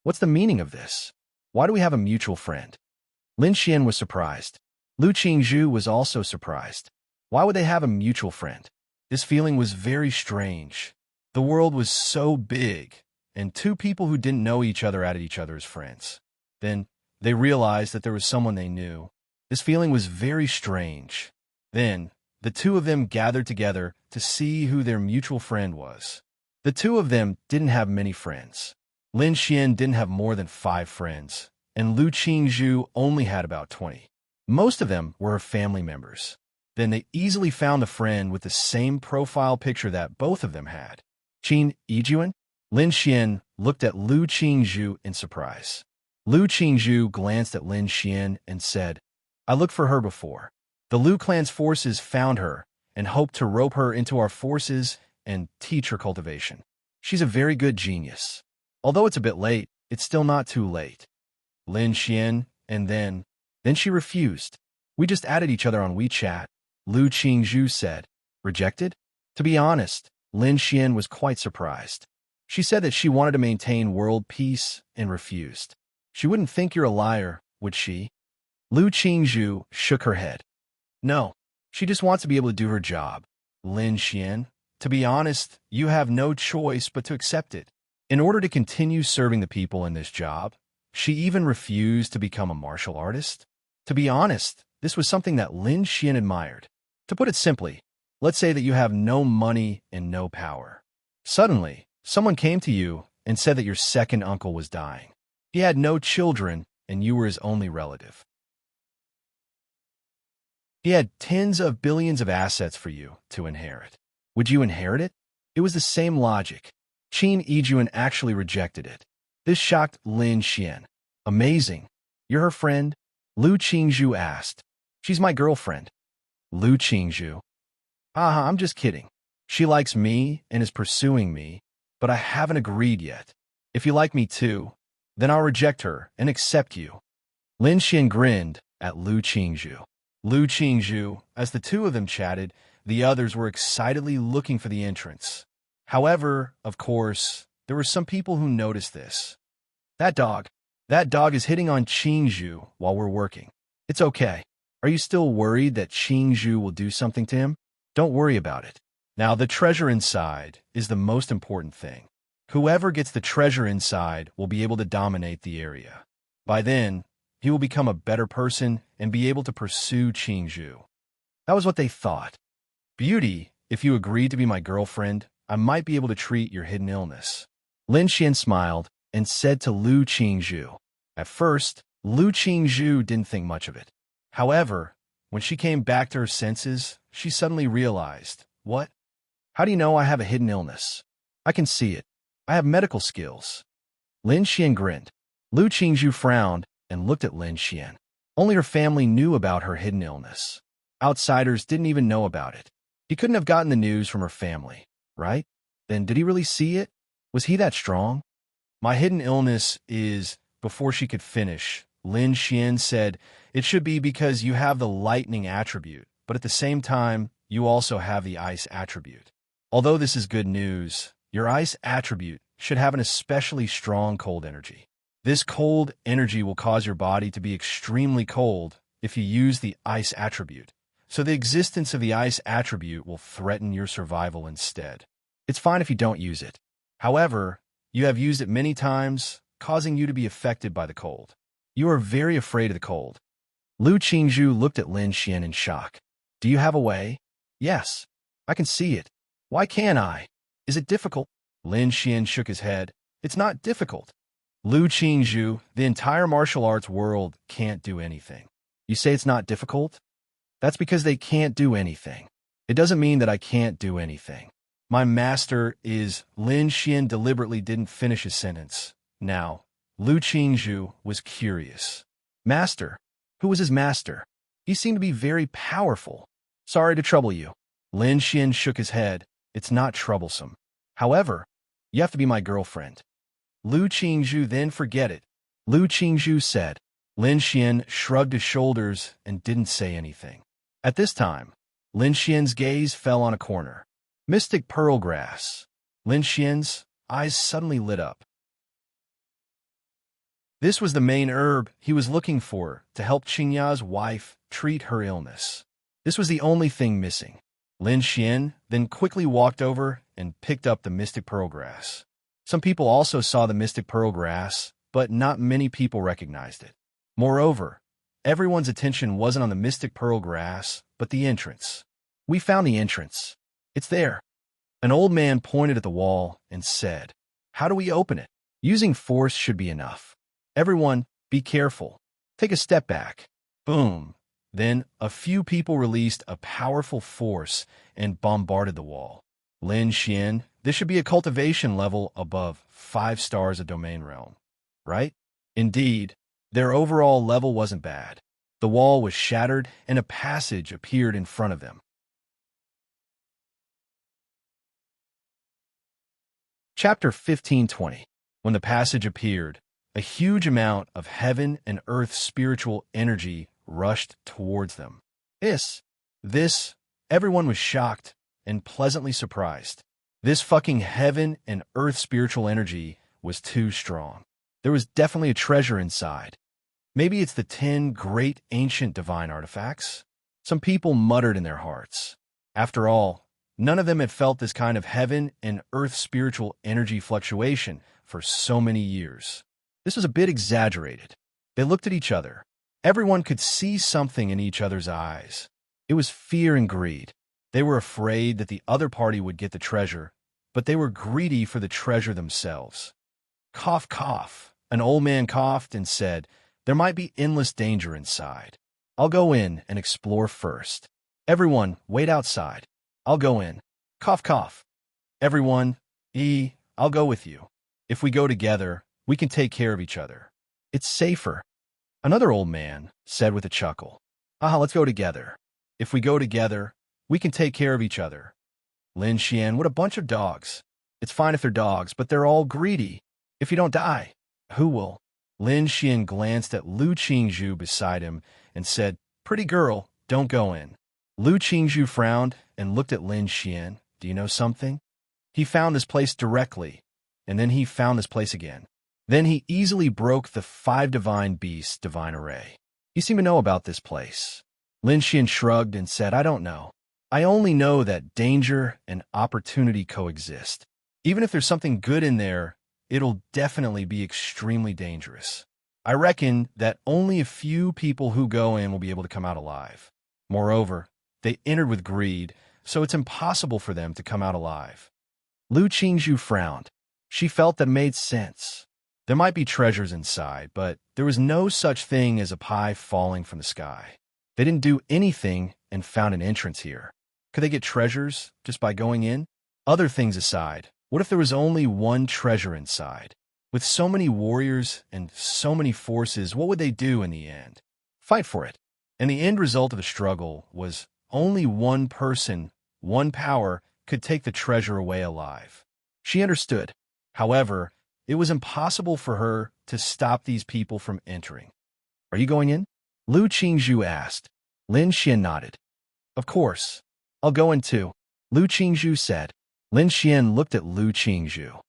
What's the meaning of this? Why do we have a mutual friend? Lin Xian was surprised. Lu Qingzhu was also surprised. Why would they have a mutual friend? This feeling was very strange. The world was so big, and 2 people who didn't know each other added each other as friends. Then, they realized that there was someone they knew. This feeling was very strange. Then, the 2 of them gathered together to see who their mutual friend was. The 2 of them didn't have many friends. Lin Xian didn't have more than 5 friends, and Lu Qingzhu only had about 20. Most of them were her family members. Then they easily found a friend with the same profile picture that both of them had. Qin Yijuan? Lin Xian looked at Lu Qingzhu in surprise. Lu Qingzhu glanced at Lin Xian and said, I looked for her before. The Lu clan's forces found her and hoped to rope her into our forces and teach her cultivation. She's a very good genius. Although it's a bit late, it's still not too late. Lin Xian, and then she refused. We just added each other on WeChat. Lu Qingzhu said. Rejected? To be honest, Lin Xian was quite surprised. She said that she wanted to maintain world peace and refused. She wouldn't think you're a liar, would she? Lu Qingzhu shook her head. No, she just wants to be able to do her job. Lin Xian, to be honest, you have no choice but to accept it. In order to continue serving the people in this job, she even refused to become a martial artist. To be honest, this was something that Lin Xian admired. To put it simply, let's say that you have no money and no power. Suddenly, someone came to you and said that your second uncle was dying. He had no children, and you were his only relative. He had tens of billions of assets for you to inherit. Would you inherit it? It was the same logic. Qin Yijuan actually rejected it. This shocked Lin Xian. Amazing. You're her friend? Lu Qingzhu asked. She's my girlfriend. Lu Qingzhu. I'm just kidding. She likes me and is pursuing me, but I haven't agreed yet. If you like me too, then I'll reject her and accept you. Lin Xian grinned at Lu Qingzhu. Lu Qingzhu, as the two of them chatted, the others were excitedly looking for the entrance. However, of course, there were some people who noticed this. That dog is hitting on Qingzhu while we're working. It's okay. Are you still worried that Qingzhu will do something to him? Don't worry about it. Now, the treasure inside is the most important thing. Whoever gets the treasure inside will be able to dominate the area. By then, he will become a better person and be able to pursue Qingzhu. That was what they thought. Beauty, if you agreed to be my girlfriend, I might be able to treat your hidden illness. Lin Xian smiled and said to Lu Qingzhu. At first, Lu Qingzhu didn't think much of it. However, when she came back to her senses, she suddenly realized, what? How do you know I have a hidden illness? I can see it. I have medical skills. Lin Xian grinned. Lu Qingzhu frowned and looked at Lin Xian. Only her family knew about her hidden illness. Outsiders didn't even know about it. He couldn't have gotten the news from her family, right? Then did he really see it? Was he that strong? My hidden illness is, before she could finish, Lin Xian said, it should be because you have the lightning attribute, but at the same time, you also have the ice attribute. Although this is good news, your ice attribute should have an especially strong cold energy. This cold energy will cause your body to be extremely cold if you use the ice attribute. So the existence of the ice attribute will threaten your survival instead. It's fine if you don't use it. However, you have used it many times, causing you to be affected by the cold. You are very afraid of the cold. Lu Qingzhu looked at Lin Xian in shock. Do you have a way? Yes, I can see it. Why can't I? Is it difficult? Lin Xian shook his head. It's not difficult. Lu Qingzhu, the entire martial arts world can't do anything. You say it's not difficult? That's because they can't do anything. It doesn't mean that I can't do anything. My master is... Lin Xian deliberately didn't finish his sentence. Now, Lu Qingzhu was curious. Master? Who was his master? He seemed to be very powerful. Sorry to trouble you. Lin Xian shook his head. It's not troublesome. However, you have to be my girlfriend. Lu Qingzhu, then forget it. Lu Qingzhu said. Lin Xian shrugged his shoulders and didn't say anything. At this time, Lin Xian's gaze fell on a corner. Mystic pearl grass. Lin Xian's eyes suddenly lit up. This was the main herb he was looking for to help Qingya's wife treat her illness. This was the only thing missing. Lin Xian then quickly walked over and picked up the mystic pearl grass. Some people also saw the mystic pearl grass, but not many people recognized it. Moreover, everyone's attention wasn't on the mystic pearl grass, but the entrance. We found the entrance. It's there. An old man pointed at the wall and said, how do we open it? Using force should be enough. Everyone, be careful. Take a step back. Boom. Then a few people released a powerful force and bombarded the wall. Lin Xian, this should be a cultivation level above 5 stars of domain realm, right? Indeed, their overall level wasn't bad. The wall was shattered and a passage appeared in front of them. Chapter 15:20. When the passage appeared, a huge amount of heaven and earth spiritual energy rushed towards them. Everyone was shocked and pleasantly surprised. This fucking heaven and earth spiritual energy was too strong. There was definitely a treasure inside. Maybe it's the 10 great ancient divine artifacts? Some people muttered in their hearts. After all, none of them had felt this kind of heaven and earth spiritual energy fluctuation for so many years. This was a bit exaggerated. They looked at each other. Everyone could see something in each other's eyes. It was fear and greed. They were afraid that the other party would get the treasure, but they were greedy for the treasure themselves. Cough, cough. An old man coughed and said, "There might be endless danger inside. I'll go in and explore first. Everyone, wait outside. I'll go in." Cough, cough. Everyone, I'll go with you. If we go together, we can take care of each other. It's safer. Another old man said with a chuckle, let's go together. If we go together, we can take care of each other. Lin Xian, what a bunch of dogs. It's fine if they're dogs, but they're all greedy. If you don't die, who will? Lin Xian glanced at Lu Qingzhu beside him and said, "Pretty girl, don't go in." Lu Qingzhu frowned and looked at Lin Xian. "Do you know something?" He found this place directly, and then he found this place again. Then he easily broke the 5 divine beasts' divine array. "You seem to know about this place." Lin Xian shrugged and said, "I don't know. I only know that danger and opportunity coexist. Even if there's something good in there, it'll definitely be extremely dangerous. I reckon that only a few people who go in will be able to come out alive. Moreover, they entered with greed, so it's impossible for them to come out alive." Lu Qingzhu frowned. She felt that it made sense. There might be treasures inside, but there was no such thing as a pie falling from the sky. They didn't do anything and found an entrance here. Could they get treasures just by going in? Other things aside, what if there was only one treasure inside? With so many warriors and so many forces, what would they do in the end? Fight for it. And the end result of the struggle was only one person, one power, could take the treasure away alive. She understood. However, it was impossible for her to stop these people from entering. "Are you going in?" Lu Qingzhu asked. Lin Xian nodded. "Of course. I'll go in too," Lu Qingzhu said. Lin Xian looked at Lu Qingzhu.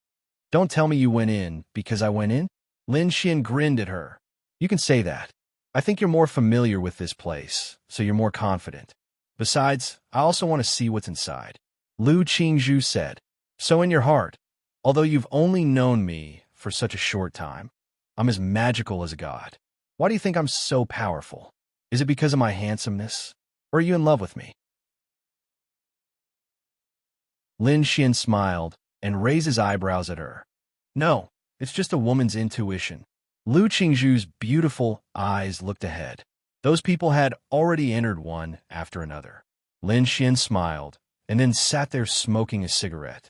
"Don't tell me you went in because I went in?" Lin Xian grinned at her. "You can say that. I think you're more familiar with this place, so you're more confident. Besides, I also want to see what's inside." Lu Qingzhu said, "So in your heart, although you've only known me for such a short time, I'm as magical as a god. Why do you think I'm so powerful? Is it because of my handsomeness? Or are you in love with me?" Lin Xian smiled and raised his eyebrows at her. "No, it's just a woman's intuition." Lu Qingzhu's beautiful eyes looked ahead. Those people had already entered one after another. Lin Xian smiled and then sat there smoking a cigarette.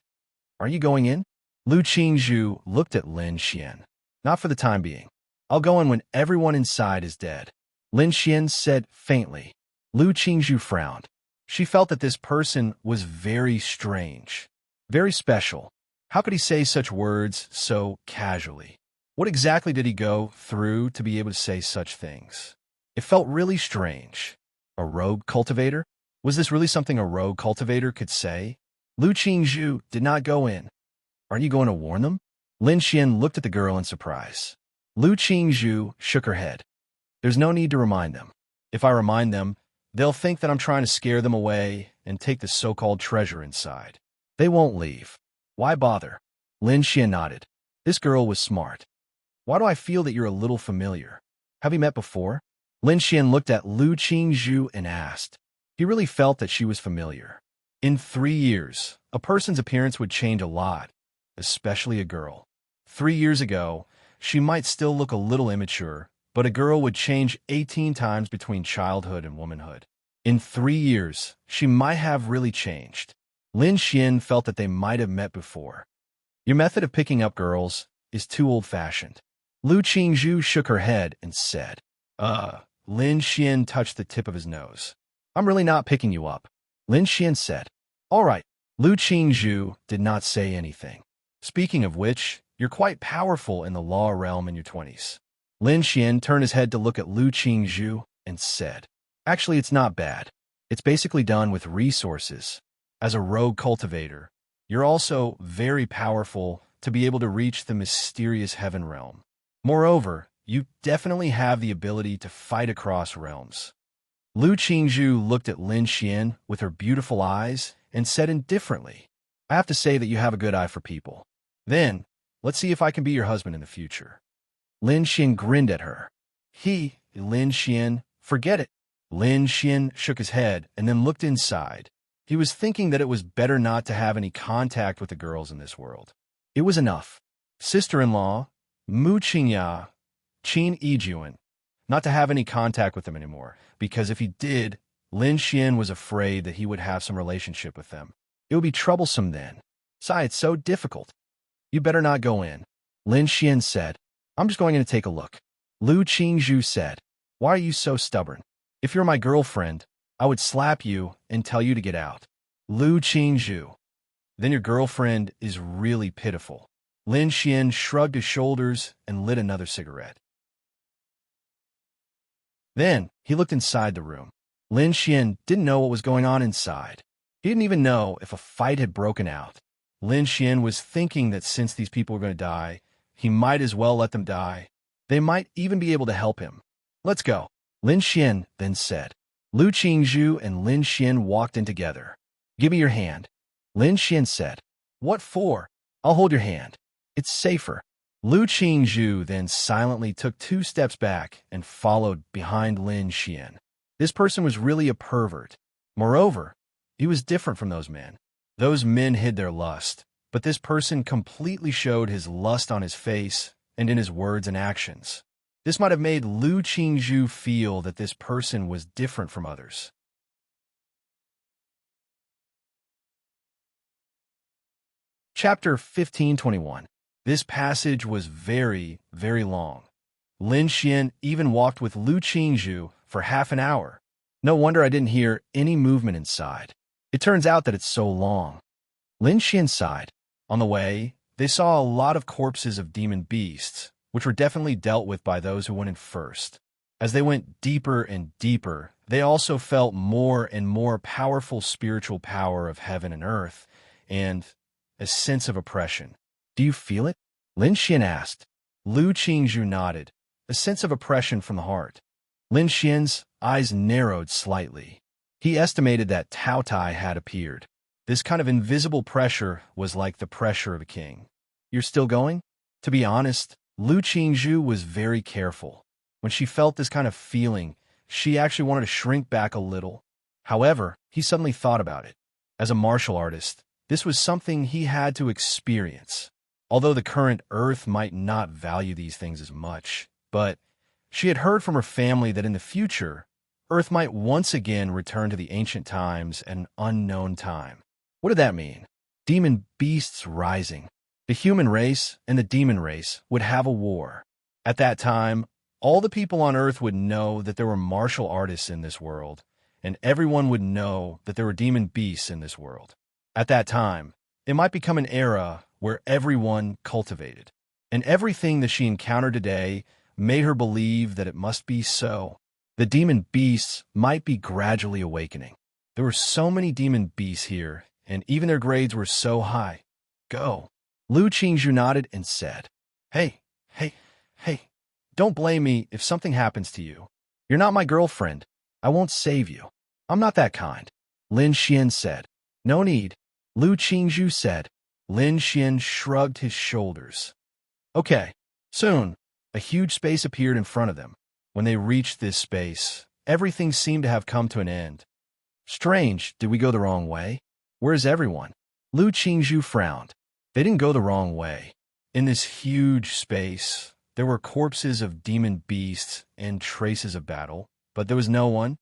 "Are you going in?" Lu Qingzhu looked at Lin Xian. "Not for the time being. I'll go in when everyone inside is dead," Lin Xian said faintly. Lu Qingzhu frowned. She felt that this person was very strange, very special. How could he say such words so casually? What exactly did he go through to be able to say such things? It felt really strange. A rogue cultivator? Was this really something a rogue cultivator could say? Lu Qingzhu did not go in. "Aren't you going to warn them?" Lin Xian looked at the girl in surprise. Lu Qingzhu shook her head. "There's no need to remind them. If I remind them, they'll think that I'm trying to scare them away and take the so-called treasure inside. They won't leave. Why bother?" Lin Xian nodded. This girl was smart. "Why do I feel that you're a little familiar? Have we met before?" Lin Xian looked at Lu Qingzhu and asked. He really felt that she was familiar. In 3 years, a person's appearance would change a lot, especially a girl. 3 years ago, she might still look a little immature, but a girl would change 18 times between childhood and womanhood. In 3 years, she might have really changed. Lin Xian felt that they might have met before. "Your method of picking up girls is too old-fashioned." Lu Qingzhu shook her head and said, Lin Xian touched the tip of his nose. "I'm really not picking you up," Lin Xian said. "All right." Lu Qingzhu did not say anything. "Speaking of which, you're quite powerful in the law realm in your 20s. Lin Xian turned his head to look at Lu Qingzhu and said, "Actually, it's not bad. It's basically done with resources. As a rogue cultivator, You're also very powerful to be able to reach the mysterious heaven realm. Moreover, you definitely have the ability to fight across realms. Lu Qingzhu looked at Lin Xian with her beautiful eyes and said indifferently, I have to say that you have a good eye for people. Then, let's see if I can be your husband in the future. Lin Xian grinned at her. Lin Xian, forget it. Lin Xian shook his head and then looked inside. He was thinking that it was better not to have any contact with the girls in this world. It was enough. Sister-in-law, Mu Qingya, Qin Yijuan, not to have any contact with them anymore, because if he did, Lin Xian was afraid that he would have some relationship with them. It would be troublesome then. Besides, it's so difficult. You better not go in. Lin Xian said, I'm just going in to take a look. Lu Qingzhu said, why are you so stubborn? If you're my girlfriend, I would slap you and tell you to get out. Lu Qingzhu. Then your girlfriend is really pitiful. Lin Xian shrugged his shoulders and lit another cigarette. Then he looked inside the room. Lin Xian didn't know what was going on inside. He didn't even know if a fight had broken out. Lin Xian was thinking that since these people were going to die, he might as well let them die. They might even be able to help him. Let's go. Lin Xian then said. Lu Qingzhu and Lin Xian walked in together. Give me your hand. Lin Xian said. What for? I'll hold your hand. It's safer. Lu Qingzhu then silently took 2 steps back and followed behind Lin Xian. This person was really a pervert. Moreover, he was different from those men. Those men hid their lust, but this person completely showed his lust on his face and in his words and actions. This might have made Lu Qingzhu feel that this person was different from others. Chapter 1521. This passage was very, very long. Lin Xian even walked with Lu Qingzhu for half an hour. No wonder I didn't hear any movement inside. It turns out that it's so long. Lin Xian sighed. On the way, they saw a lot of corpses of demon beasts, which were definitely dealt with by those who went in first. As they went deeper and deeper, they also felt more and more powerful spiritual power of heaven and earth, and a sense of oppression. Do you feel it? Lin Xian asked. Lu Qingzhu nodded. A sense of oppression from the heart. Lin Xian's eyes narrowed slightly. He estimated that Tao Tai had appeared. This kind of invisible pressure was like the pressure of a king. You're still going? To be honest, Lu Qingzhu was very careful. When she felt this kind of feeling, she actually wanted to shrink back a little. However, he suddenly thought about it. As a martial artist, this was something he had to experience. Although the current Earth might not value these things as much, but she had heard from her family that in the future, Earth might once again return to the ancient times at an unknown time. What did that mean? Demon beasts rising. The human race and the demon race would have a war. At that time, all the people on Earth would know that there were martial artists in this world, and everyone would know that there were demon beasts in this world. At that time, it might become an era where everyone cultivated, and everything that she encountered today made her believe that it must be so. The demon beasts might be gradually awakening. There were so many demon beasts here, and even their grades were so high. Go. Lu Qingzhu nodded and said, Hey, don't blame me if something happens to you. You're not my girlfriend. I won't save you. I'm not that kind. Lin Xian said. No need. Lu Qingzhu said. Lin Xian shrugged his shoulders. Okay. Soon, a huge space appeared in front of them. When they reached this space, everything seemed to have come to an end. Strange, did we go the wrong way? Where's everyone? Lu Qingzhu frowned. They didn't go the wrong way. In this huge space, there were corpses of demon beasts and traces of battle, but there was no one.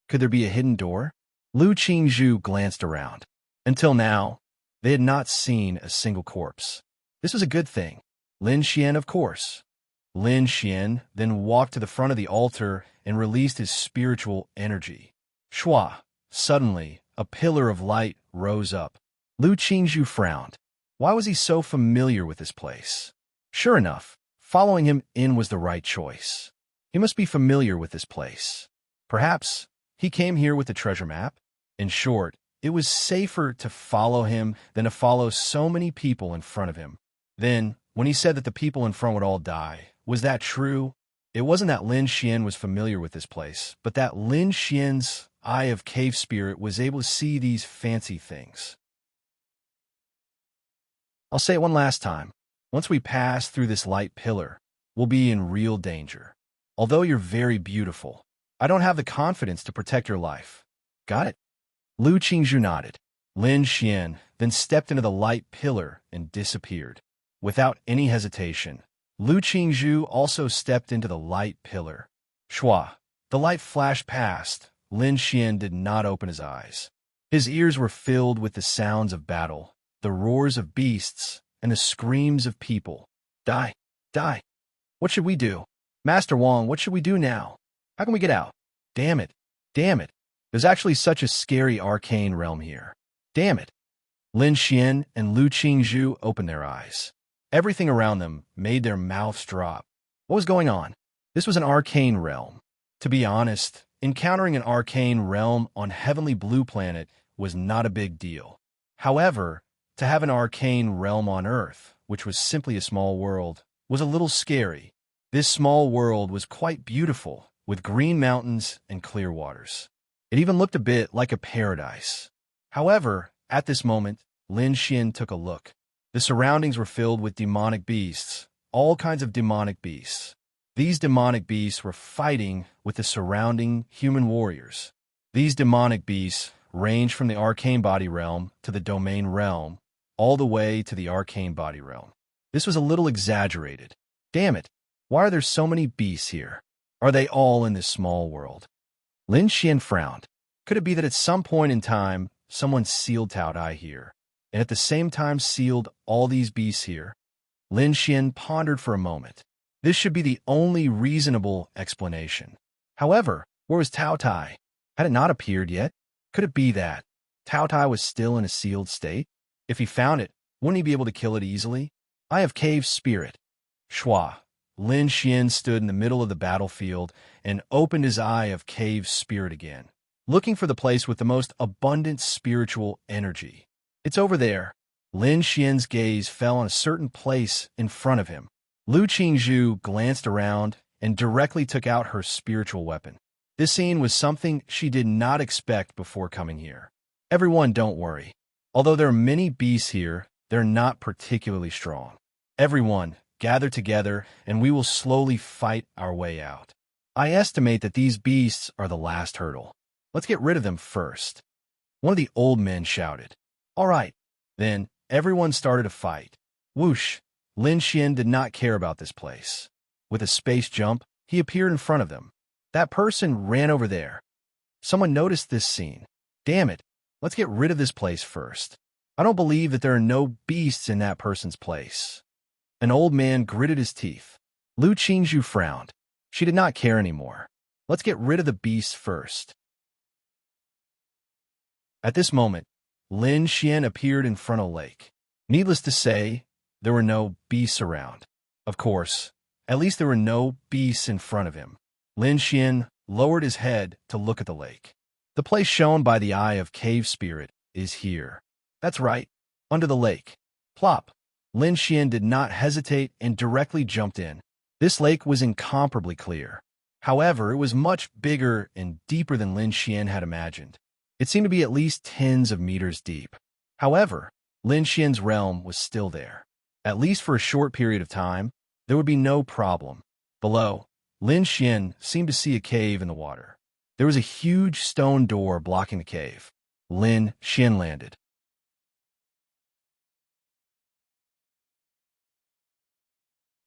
Could there be a hidden door? Lu Qingzhu glanced around. Until now, they had not seen a single corpse. This was a good thing. Lin Xian, of course. Lin Xian then walked to the front of the altar and released his spiritual energy. Shua! Suddenly, a pillar of light rose up. Lu Qingzhu frowned. Why was he so familiar with this place? Sure enough, following him in was the right choice. He must be familiar with this place. Perhaps he came here with the treasure map? In short, It was safer to follow him than to follow so many people in front of him. Then, when he said that the people in front would all die, was that true? It wasn't that Lin Xian was familiar with this place, but that Lin Xian's eye of cave spirit was able to see these fancy things. I'll say it one last time. Once we pass through this light pillar, we'll be in real danger. Although you're very beautiful, I don't have the confidence to protect your life. Got it? Lu Qingzhu nodded. Lin Xian then stepped into the light pillar and disappeared. Without any hesitation, Lu Qingzhu also stepped into the light pillar. Shua. The light flashed past. Lin Xian did not open his eyes. His ears were filled with the sounds of battle, the roars of beasts, and the screams of people. Die! Die! What should we do? Master Wang, what should we do now? How can we get out? Damn it! Damn it! There's actually such a scary arcane realm here. Damn it! Lin Xian and Lu Qingzhu opened their eyes. Everything around them made their mouths drop. What was going on? This was an arcane realm. To be honest, encountering an arcane realm on Heavenly Blue Planet was not a big deal. However, to have an arcane realm on Earth, which was simply a small world, was a little scary. This small world was quite beautiful, with green mountains and clear waters. It even looked a bit like a paradise. However, at this moment, Lin Xian took a look. The surroundings were filled with demonic beasts, all kinds of demonic beasts. These demonic beasts were fighting with the surrounding human warriors. These demonic beasts ranged from the arcane body realm to the domain realm, all the way to the arcane body realm. This was a little exaggerated. Damn it, why are there so many beasts here? Are they all in this small world? Lin Xian frowned. Could it be that at some point in time, someone sealed Tao Dai here, and at the same time sealed all these beasts here? Lin Xian pondered for a moment. This should be the only reasonable explanation. However, where was Tao Tai? Had it not appeared yet? Could it be that Tao Tai was still in a sealed state? If he found it, wouldn't he be able to kill it easily? Eye of Cave Spirit. Shua. Lin Xian stood in the middle of the battlefield and opened his Eye of Cave Spirit again, looking for the place with the most abundant spiritual energy. It's over there. Lin Xian's gaze fell on a certain place in front of him. Lu Qingzhu glanced around and directly took out her spiritual weapon. This scene was something she did not expect before coming here. Everyone, don't worry. Although there are many beasts here, they're not particularly strong. Everyone, gather together, and we will slowly fight our way out. I estimate that these beasts are the last hurdle. Let's get rid of them first. One of the old men shouted. All right. Then, everyone started a fight. Whoosh! Lin Xian did not care about this place. With a space jump, he appeared in front of them. That person ran over there. Someone noticed this scene. Damn it! Let's get rid of this place first. I don't believe that there are no beasts in that person's place. An old man gritted his teeth. Lu Qingzhu frowned. She did not care anymore. Let's get rid of the beasts first. At this moment, Lin Xian appeared in front of a lake. Needless to say, there were no beasts around. Of course, at least there were no beasts in front of him. Lin Xian lowered his head to look at the lake. The place shown by the Eye of Cave Spirit is here. That's right, under the lake. Plop. Lin Xian did not hesitate and directly jumped in. This lake was incomparably clear. However, it was much bigger and deeper than Lin Xian had imagined. It seemed to be at least tens of meters deep. However, Lin Xian's realm was still there. At least for a short period of time, there would be no problem. Below, Lin Xian seemed to see a cave in the water. There was a huge stone door blocking the cave. Lin Xian landed.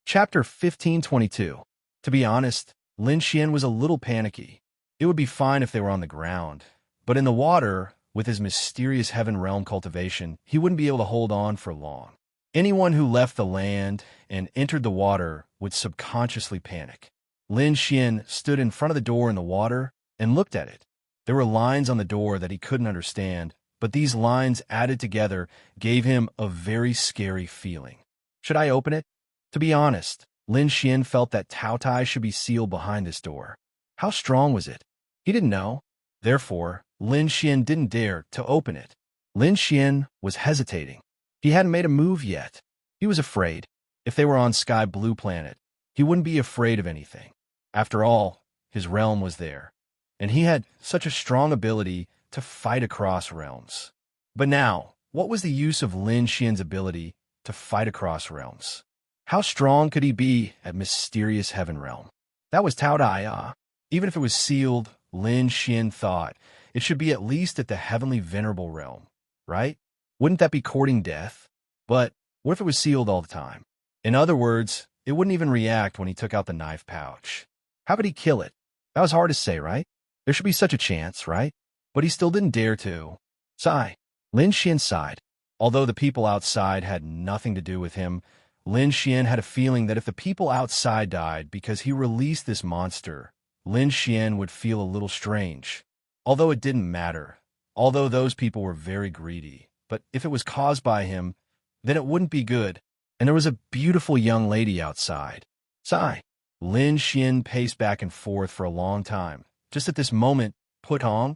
Chapter 1522. To be honest, Lin Xian was a little panicky. It would be fine if they were on the ground, but in the water, with his mysterious heaven realm cultivation, he wouldn't be able to hold on for long. Anyone who left the land and entered the water would subconsciously panic. Lin Xian stood in front of the door in the water and looked at it. There were lines on the door that he couldn't understand, but these lines added together gave him a very scary feeling. Should I open it? To be honest, Lin Xian felt that Tao Tai should be sealed behind this door. How strong was it? He didn't know. Therefore, Lin Xian didn't dare to open it. Lin Xian was hesitating. He hadn't made a move yet. He was afraid. If they were on Sky Blue Planet, he wouldn't be afraid of anything. After all, his realm was there, and he had such a strong ability to fight across realms. But now, what was the use of Lin Xian's ability to fight across realms? How strong could he be at Mysterious Heaven Realm? That was Tao Dai. Even if it was sealed, Lin Xian thought it should be at least at the Heavenly Venerable Realm, right? Wouldn't that be courting death? But what if it was sealed all the time? In other words, it wouldn't even react when he took out the knife pouch. How could he kill it? That was hard to say, right? There should be such a chance, right? But he still didn't dare to. Sigh. Lin Xian sighed. Although the people outside had nothing to do with him, Lin Xian had a feeling that if the people outside died because he released this monster, Lin Xian would feel a little strange. Although it didn't matter. Although those people were very greedy. But if it was caused by him, then it wouldn't be good. And there was a beautiful young lady outside. Sigh. Lin Xian paced back and forth for a long time. Just at this moment, Putong,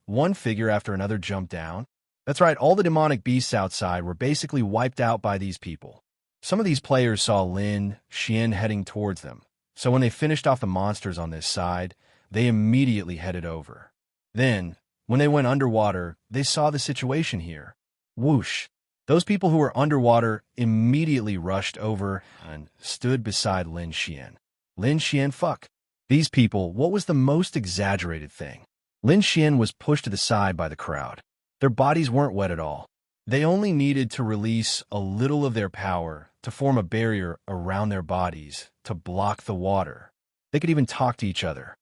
one figure after another jumped down. That's right, all the demonic beasts outside were basically wiped out by these people. Some of these players saw Lin Xian heading towards them, so when they finished off the monsters on this side, they immediately headed over. Then, when they went underwater, they saw the situation here. Whoosh! Those people who were underwater immediately rushed over and stood beside Lin Xian. Lin Xian, fuck. These people, what was the most exaggerated thing? Lin Xian was pushed to the side by the crowd. Their bodies weren't wet at all. They only needed to release a little of their power to form a barrier around their bodies to block the water. They could even talk to each other.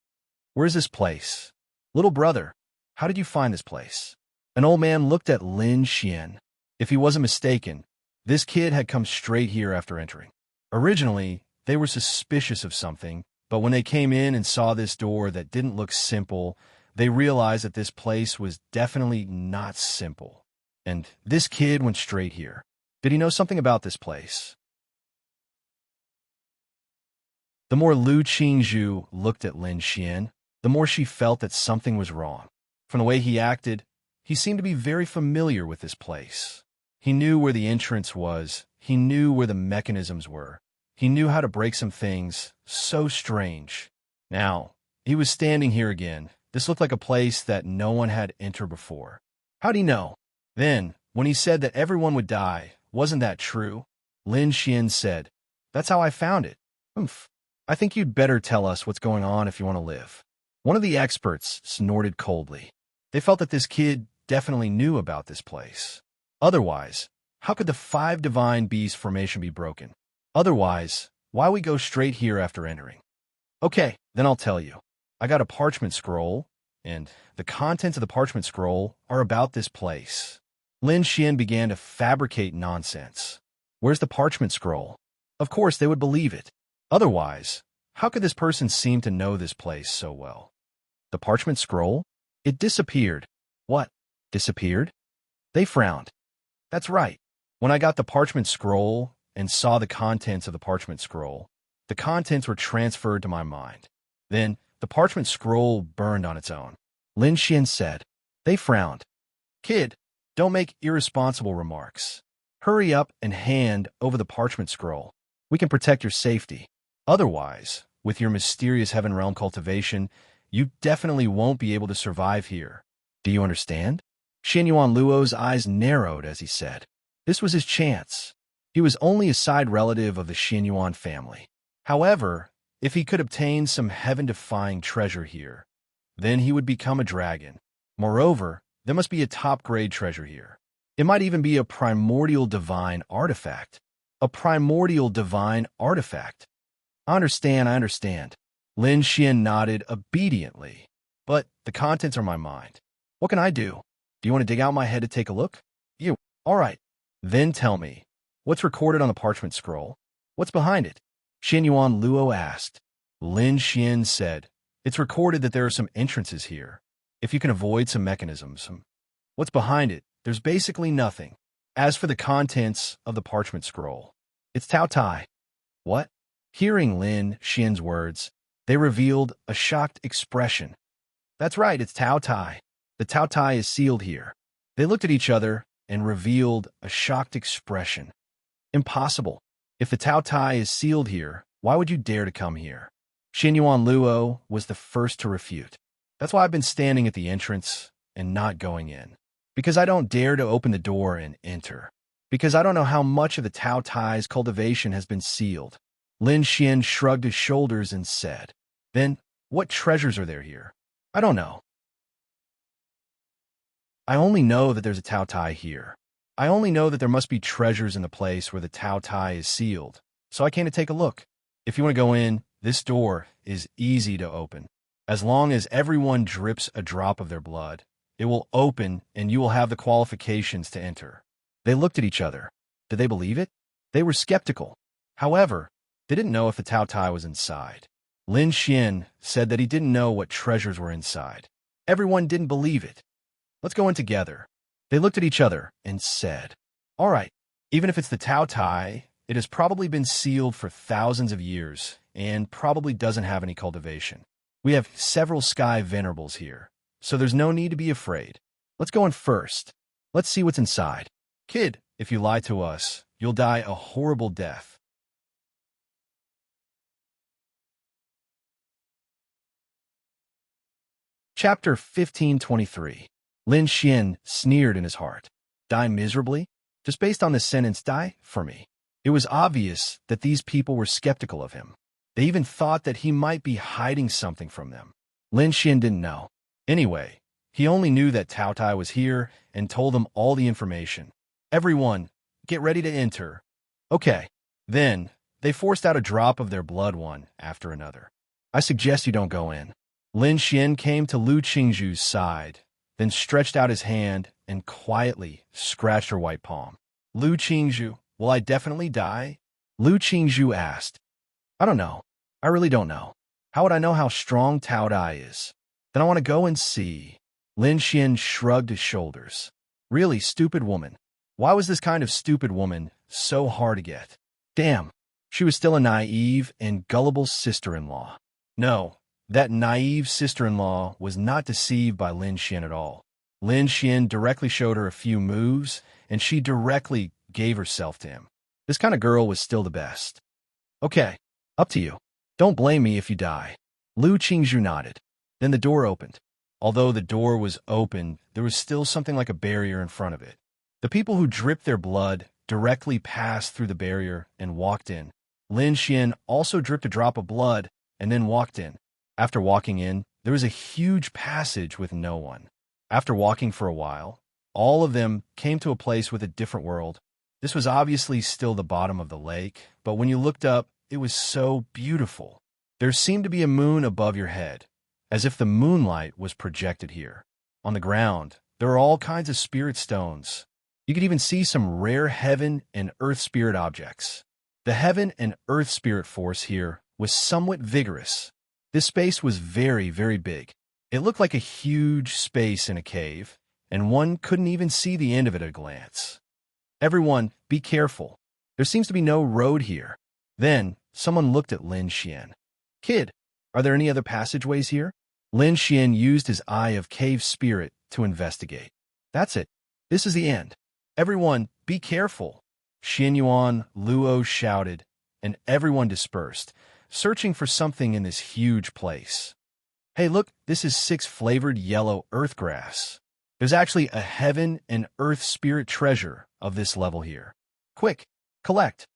Where's this place? Little brother, how did you find this place? An old man looked at Lin Xian. If he wasn't mistaken, this kid had come straight here after entering. Originally, they were suspicious of something, but when they came in and saw this door that didn't look simple, they realized that this place was definitely not simple. And this kid went straight here. Did he know something about this place? The more Lu Qingzhu looked at Lin Xian, the more she felt that something was wrong. From the way he acted, he seemed to be very familiar with this place. He knew where the entrance was. He knew where the mechanisms were. He knew how to break some things so strange. Now, he was standing here again. This looked like a place that no one had entered before. How'd he know? Then, when he said that everyone would die, wasn't that true? Lin Xian said, "That's how I found it." Oomph. I think you'd better tell us what's going on if you want to live. One of the experts snorted coldly. They felt that this kid definitely knew about this place. Otherwise, how could the 5 divine beast formation be broken? Otherwise, why we go straight here after entering? Okay, then I'll tell you. I got a parchment scroll, and the contents of the parchment scroll are about this place. Lin Xian began to fabricate nonsense. Where's the parchment scroll? Of course, they would believe it. Otherwise, how could this person seem to know this place so well? The parchment scroll? It disappeared. What? Disappeared? They frowned. That's right. When I got the parchment scroll and saw the contents of the parchment scroll, the contents were transferred to my mind. Then, the parchment scroll burned on its own. Lin Xian said. They frowned. Kid, don't make irresponsible remarks. Hurry up and hand over the parchment scroll. We can protect your safety. Otherwise, with your mysterious heaven realm cultivation, you definitely won't be able to survive here. Do you understand? Xianyuan Luo's eyes narrowed as he said. This was his chance. He was only a side relative of the Xianyuan family. However, if he could obtain some heaven-defying treasure here, then he would become a dragon. Moreover, there must be a top-grade treasure here. It might even be a primordial divine artifact. A primordial divine artifact. I understand. Lin Xian nodded obediently. But the contents are my mind. What can I do? Do you want to dig out my head to take a look? You. All right. Then tell me, what's recorded on the parchment scroll? What's behind it? Xianyuan Luo asked. Lin Xian said, it's recorded that there are some entrances here. If you can avoid some mechanisms. What's behind it? There's basically nothing. As for the contents of the parchment scroll, it's Tao Tai. What? Hearing Lin Xian's words, they revealed a shocked expression. That's right, it's Tao Tai. The Tao Tai is sealed here. They looked at each other and revealed a shocked expression. Impossible. If the Tao Tai is sealed here, why would you dare to come here? Xinyuan Luo was the first to refute. That's why I've been standing at the entrance and not going in. Because I don't dare to open the door and enter. Because I don't know how much of the Tao Tai's cultivation has been sealed. Lin Xian shrugged his shoulders and said, "Then, what treasures are there here?" "I don't know. I only know that there's a Tao Tai here. I only know that there must be treasures in the place where the Tao Tai is sealed, so I came to take a look. If you want to go in, this door is easy to open. As long as everyone drips a drop of their blood, it will open and you will have the qualifications to enter." They looked at each other. Did they believe it? They were skeptical. However, they didn't know if the Tao Tai was inside. Lin Xian said that he didn't know what treasures were inside. Everyone didn't believe it. "Let's go in together." They looked at each other and said, "All right, even if it's the Tao Tai, it has probably been sealed for thousands of years and probably doesn't have any cultivation. We have several sky venerables here, so there's no need to be afraid. Let's go in first. Let's see what's inside. Kid, if you lie to us, you'll die a horrible death." Chapter 1523. Lin Xian sneered in his heart. Die miserably? Just based on this sentence, die for me. It was obvious that these people were skeptical of him. They even thought that he might be hiding something from them. Lin Xian didn't know. Anyway, he only knew that Tao Tai was here and told them all the information. "Everyone, get ready to enter." Okay. Then, they forced out a drop of their blood one after another. "I suggest you don't go in." Lin Xian came to Lu Qingzhu's side, then stretched out his hand and quietly scratched her white palm. "Lu Qingzhu, will I definitely die?" Lu Qingzhu asked. "I don't know. I really don't know. How would I know how strong Tao Tai is? Then I want to go and see." Lin Xian shrugged his shoulders. "Really, stupid woman. Why was this kind of stupid woman so hard to get? Damn, she was still a naive and gullible sister-in-law." No, that naive sister-in-law was not deceived by Lin Xian at all. Lin Xian directly showed her a few moves, and she directly gave herself to him. This kind of girl was still the best. "Okay, up to you. Don't blame me if you die." Lu Qingzhu nodded. Then the door opened. Although the door was open, there was still something like a barrier in front of it. The people who dripped their blood directly passed through the barrier and walked in. Lin Xian also dripped a drop of blood and then walked in. After walking in, there was a huge passage with no one. After walking for a while, all of them came to a place with a different world. This was obviously still the bottom of the lake, but when you looked up, it was so beautiful. There seemed to be a moon above your head, as if the moonlight was projected here. On the ground, there are all kinds of spirit stones. You could even see some rare heaven and earth spirit objects. The heaven and earth spirit force here was somewhat vigorous. This space was very, very big. It looked like a huge space in a cave, and one couldn't even see the end of it at a glance. "Everyone, be careful. There seems to be no road here." Then, someone looked at Lin Xian. "Kid, are there any other passageways here?" Lin Xian used his eye of cave spirit to investigate. "That's it. This is the end. Everyone, be careful." Xinyuan Luo shouted, and everyone dispersed, searching for something in this huge place. "Hey, look, this is 6-flavored yellow earthgrass. There's actually a heaven and earth spirit treasure of this level here. Quick, collect."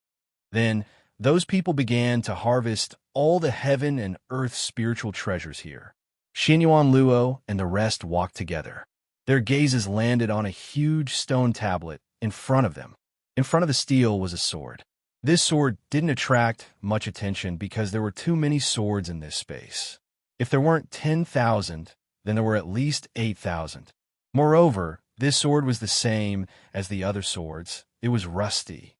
Then, those people began to harvest all the heaven and earth spiritual treasures here. Xinyuan Luo and the rest walked together. Their gazes landed on a huge stone tablet in front of them. In front of the steel was a sword. This sword didn't attract much attention because there were too many swords in this space. If there weren't 10,000, then there were at least 8,000. Moreover, this sword was the same as the other swords. It was rusty.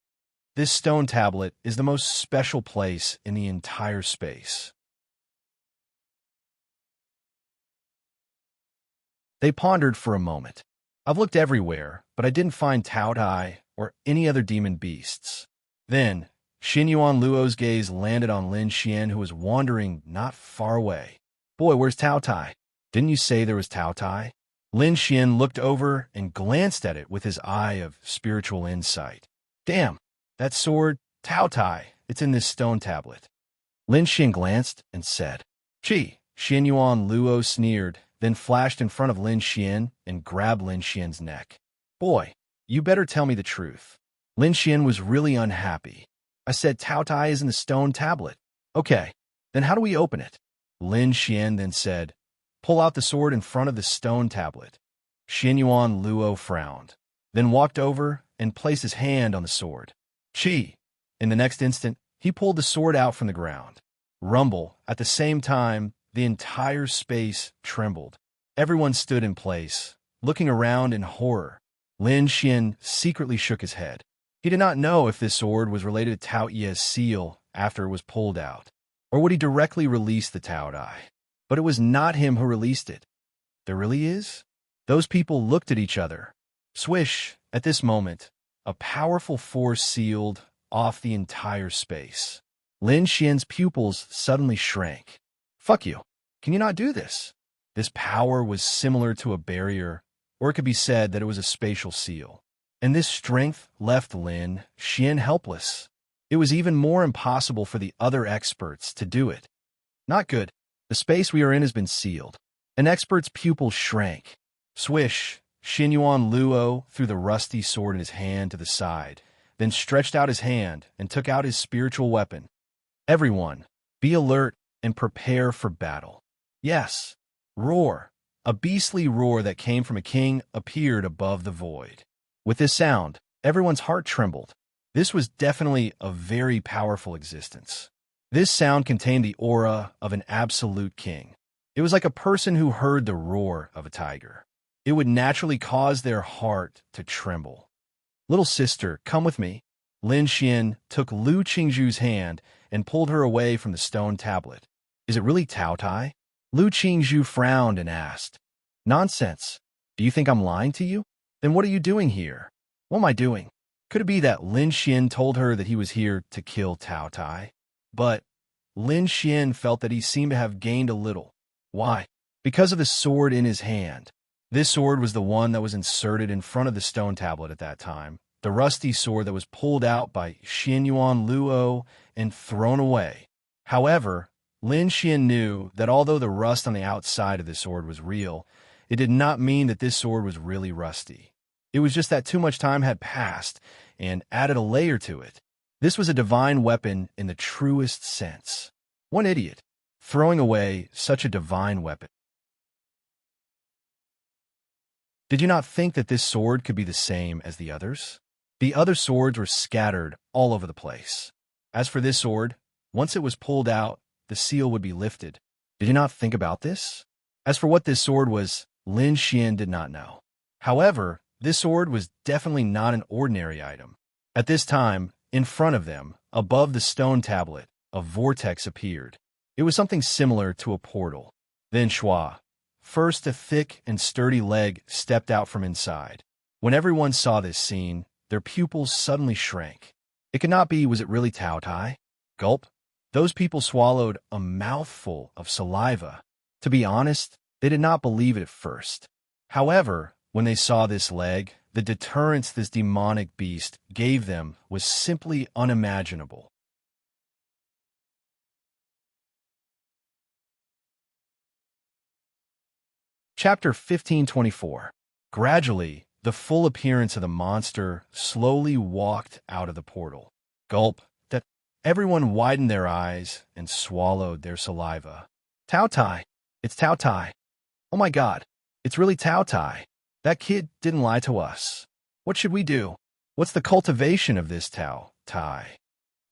This stone tablet is the most special place in the entire space. They pondered for a moment. "I've looked everywhere, but I didn't find Tao Tai or any other demon beasts." Then, Xinyuan Luo's gaze landed on Lin Xian, who was wandering not far away. "Boy, where's Tao Tai? Didn't you say there was Tao Tai?" Lin Xian looked over and glanced at it with his eye of spiritual insight. Damn, that sword, Tao Tai, it's in this stone tablet. Lin Xian glanced and said, Chi. Xian Yuan Luo sneered, then flashed in front of Lin Xian and grabbed Lin Xian's neck. Boy, you better tell me the truth. Lin Xian was really unhappy. I said Tao Tai is in the stone tablet. Okay, then how do we open it? Lin Xian then said, pull out the sword in front of the stone tablet. Xian Yuan Luo frowned, then walked over and placed his hand on the sword. Chi. In the next instant, he pulled the sword out from the ground. Rumble. At the same time, the entire space trembled. Everyone stood in place, looking around in horror. Lin Xian secretly shook his head. He did not know if this sword was related to Tao Ye's seal after it was pulled out, or would he directly release the Tao Tai. But it was not him who released it. There really is? Those people looked at each other. Swish, at this moment, a powerful force sealed off the entire space. Lin Xian's pupils suddenly shrank. Fuck you. Can you not do this? This power was similar to a barrier, or it could be said that it was a spatial seal. And this strength left Lin Xian helpless. It was even more impossible for the other experts to do it. Not good. The space we are in has been sealed. An expert's pupils shrank. Swish, Xian Yuan Luo threw the rusty sword in his hand to the side, then stretched out his hand and took out his spiritual weapon. Everyone, be alert and prepare for battle. Yes, roar. A beastly roar that came from a king appeared above the void. With this sound, everyone's heart trembled. This was definitely a very powerful existence. This sound contained the aura of an absolute king. It was like a person who heard the roar of a tiger. It would naturally cause their heart to tremble. Little sister, come with me. Lin Xian took Lu Qingzhu's hand and pulled her away from the stone tablet. Is it really Tao Tai? Lu Qingzhu frowned and asked. Nonsense. Do you think I'm lying to you? Then what are you doing here? What am I doing? Could it be that Lin Xian told her that he was here to kill Tao Tai? But Lin Xian felt that he seemed to have gained a little. Why? Because of the sword in his hand. This sword was the one that was inserted in front of the stone tablet at that time, the rusty sword that was pulled out by Xian Yuan Luo and thrown away. However, Lin Xian knew that although the rust on the outside of the sword was real, it did not mean that this sword was really rusty. It was just that too much time had passed and added a layer to it. This was a divine weapon in the truest sense. One idiot, throwing away such a divine weapon. Did you not think that this sword could be the same as the others? The other swords were scattered all over the place. As for this sword, once it was pulled out, the seal would be lifted. Did you not think about this? As for what this sword was, Lin Xian did not know. However, this sword was definitely not an ordinary item. At this time, in front of them, above the stone tablet, a vortex appeared. It was something similar to a portal. Then Shua. First, a thick and sturdy leg stepped out from inside. When everyone saw this scene, their pupils suddenly shrank. It could not be, was it really Tao Tai? Gulp. Those people swallowed a mouthful of saliva. To be honest, they did not believe it at first. However, when they saw this leg, the deterrence this demonic beast gave them was simply unimaginable. Chapter 1524. Gradually, the full appearance of the monster slowly walked out of the portal. Gulp. That everyone widened their eyes and swallowed their saliva. Tao Tai. It's Tao Tai. Oh my God. It's really Tao Tai. That kid didn't lie to us. What should we do? What's the cultivation of this Tao Tai?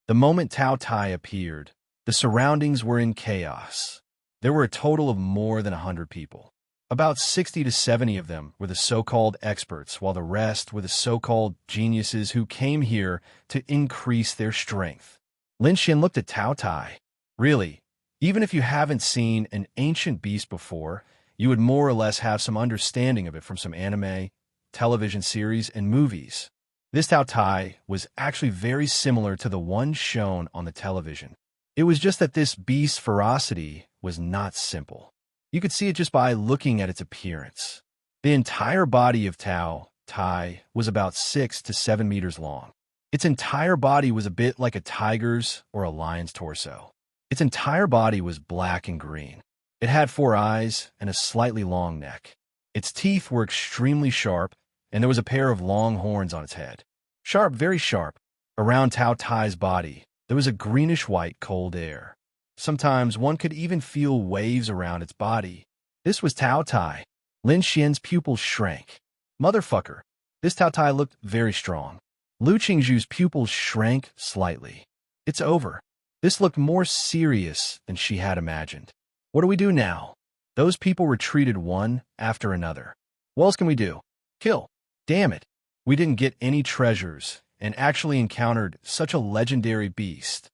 The moment Tao Tai appeared, the surroundings were in chaos. There were a total of more than 100 people. About 60 to 70 of them were the so-called experts, while the rest were the so-called geniuses who came here to increase their strength. Lin Xian looked at Tao Tai. Really, even if you haven't seen an ancient beast before, you would more or less have some understanding of it from some anime, television series, and movies. This Tao Tai was actually very similar to the one shown on the television. It was just that this beast's ferocity was not simple. You could see it just by looking at its appearance. The entire body of Tao Tai was about 6 to 7 meters long. Its entire body was a bit like a tiger's or a lion's torso. Its entire body was black and green. It had 4 eyes and a slightly long neck. Its teeth were extremely sharp, and there was a pair of long horns on its head. Sharp, very sharp. Around Tao Tai's body, there was a greenish-white cold air. Sometimes one could even feel waves around its body. This was Tao Tai. Lin Xian's pupils shrank. Motherfucker. This Tao Tai looked very strong. Lu Qingzhu's pupils shrank slightly. It's over. This looked more serious than she had imagined. What do we do now? Those people retreated one after another. What else can we do? Kill. Damn it. We didn't get any treasures and actually encountered such a legendary beast.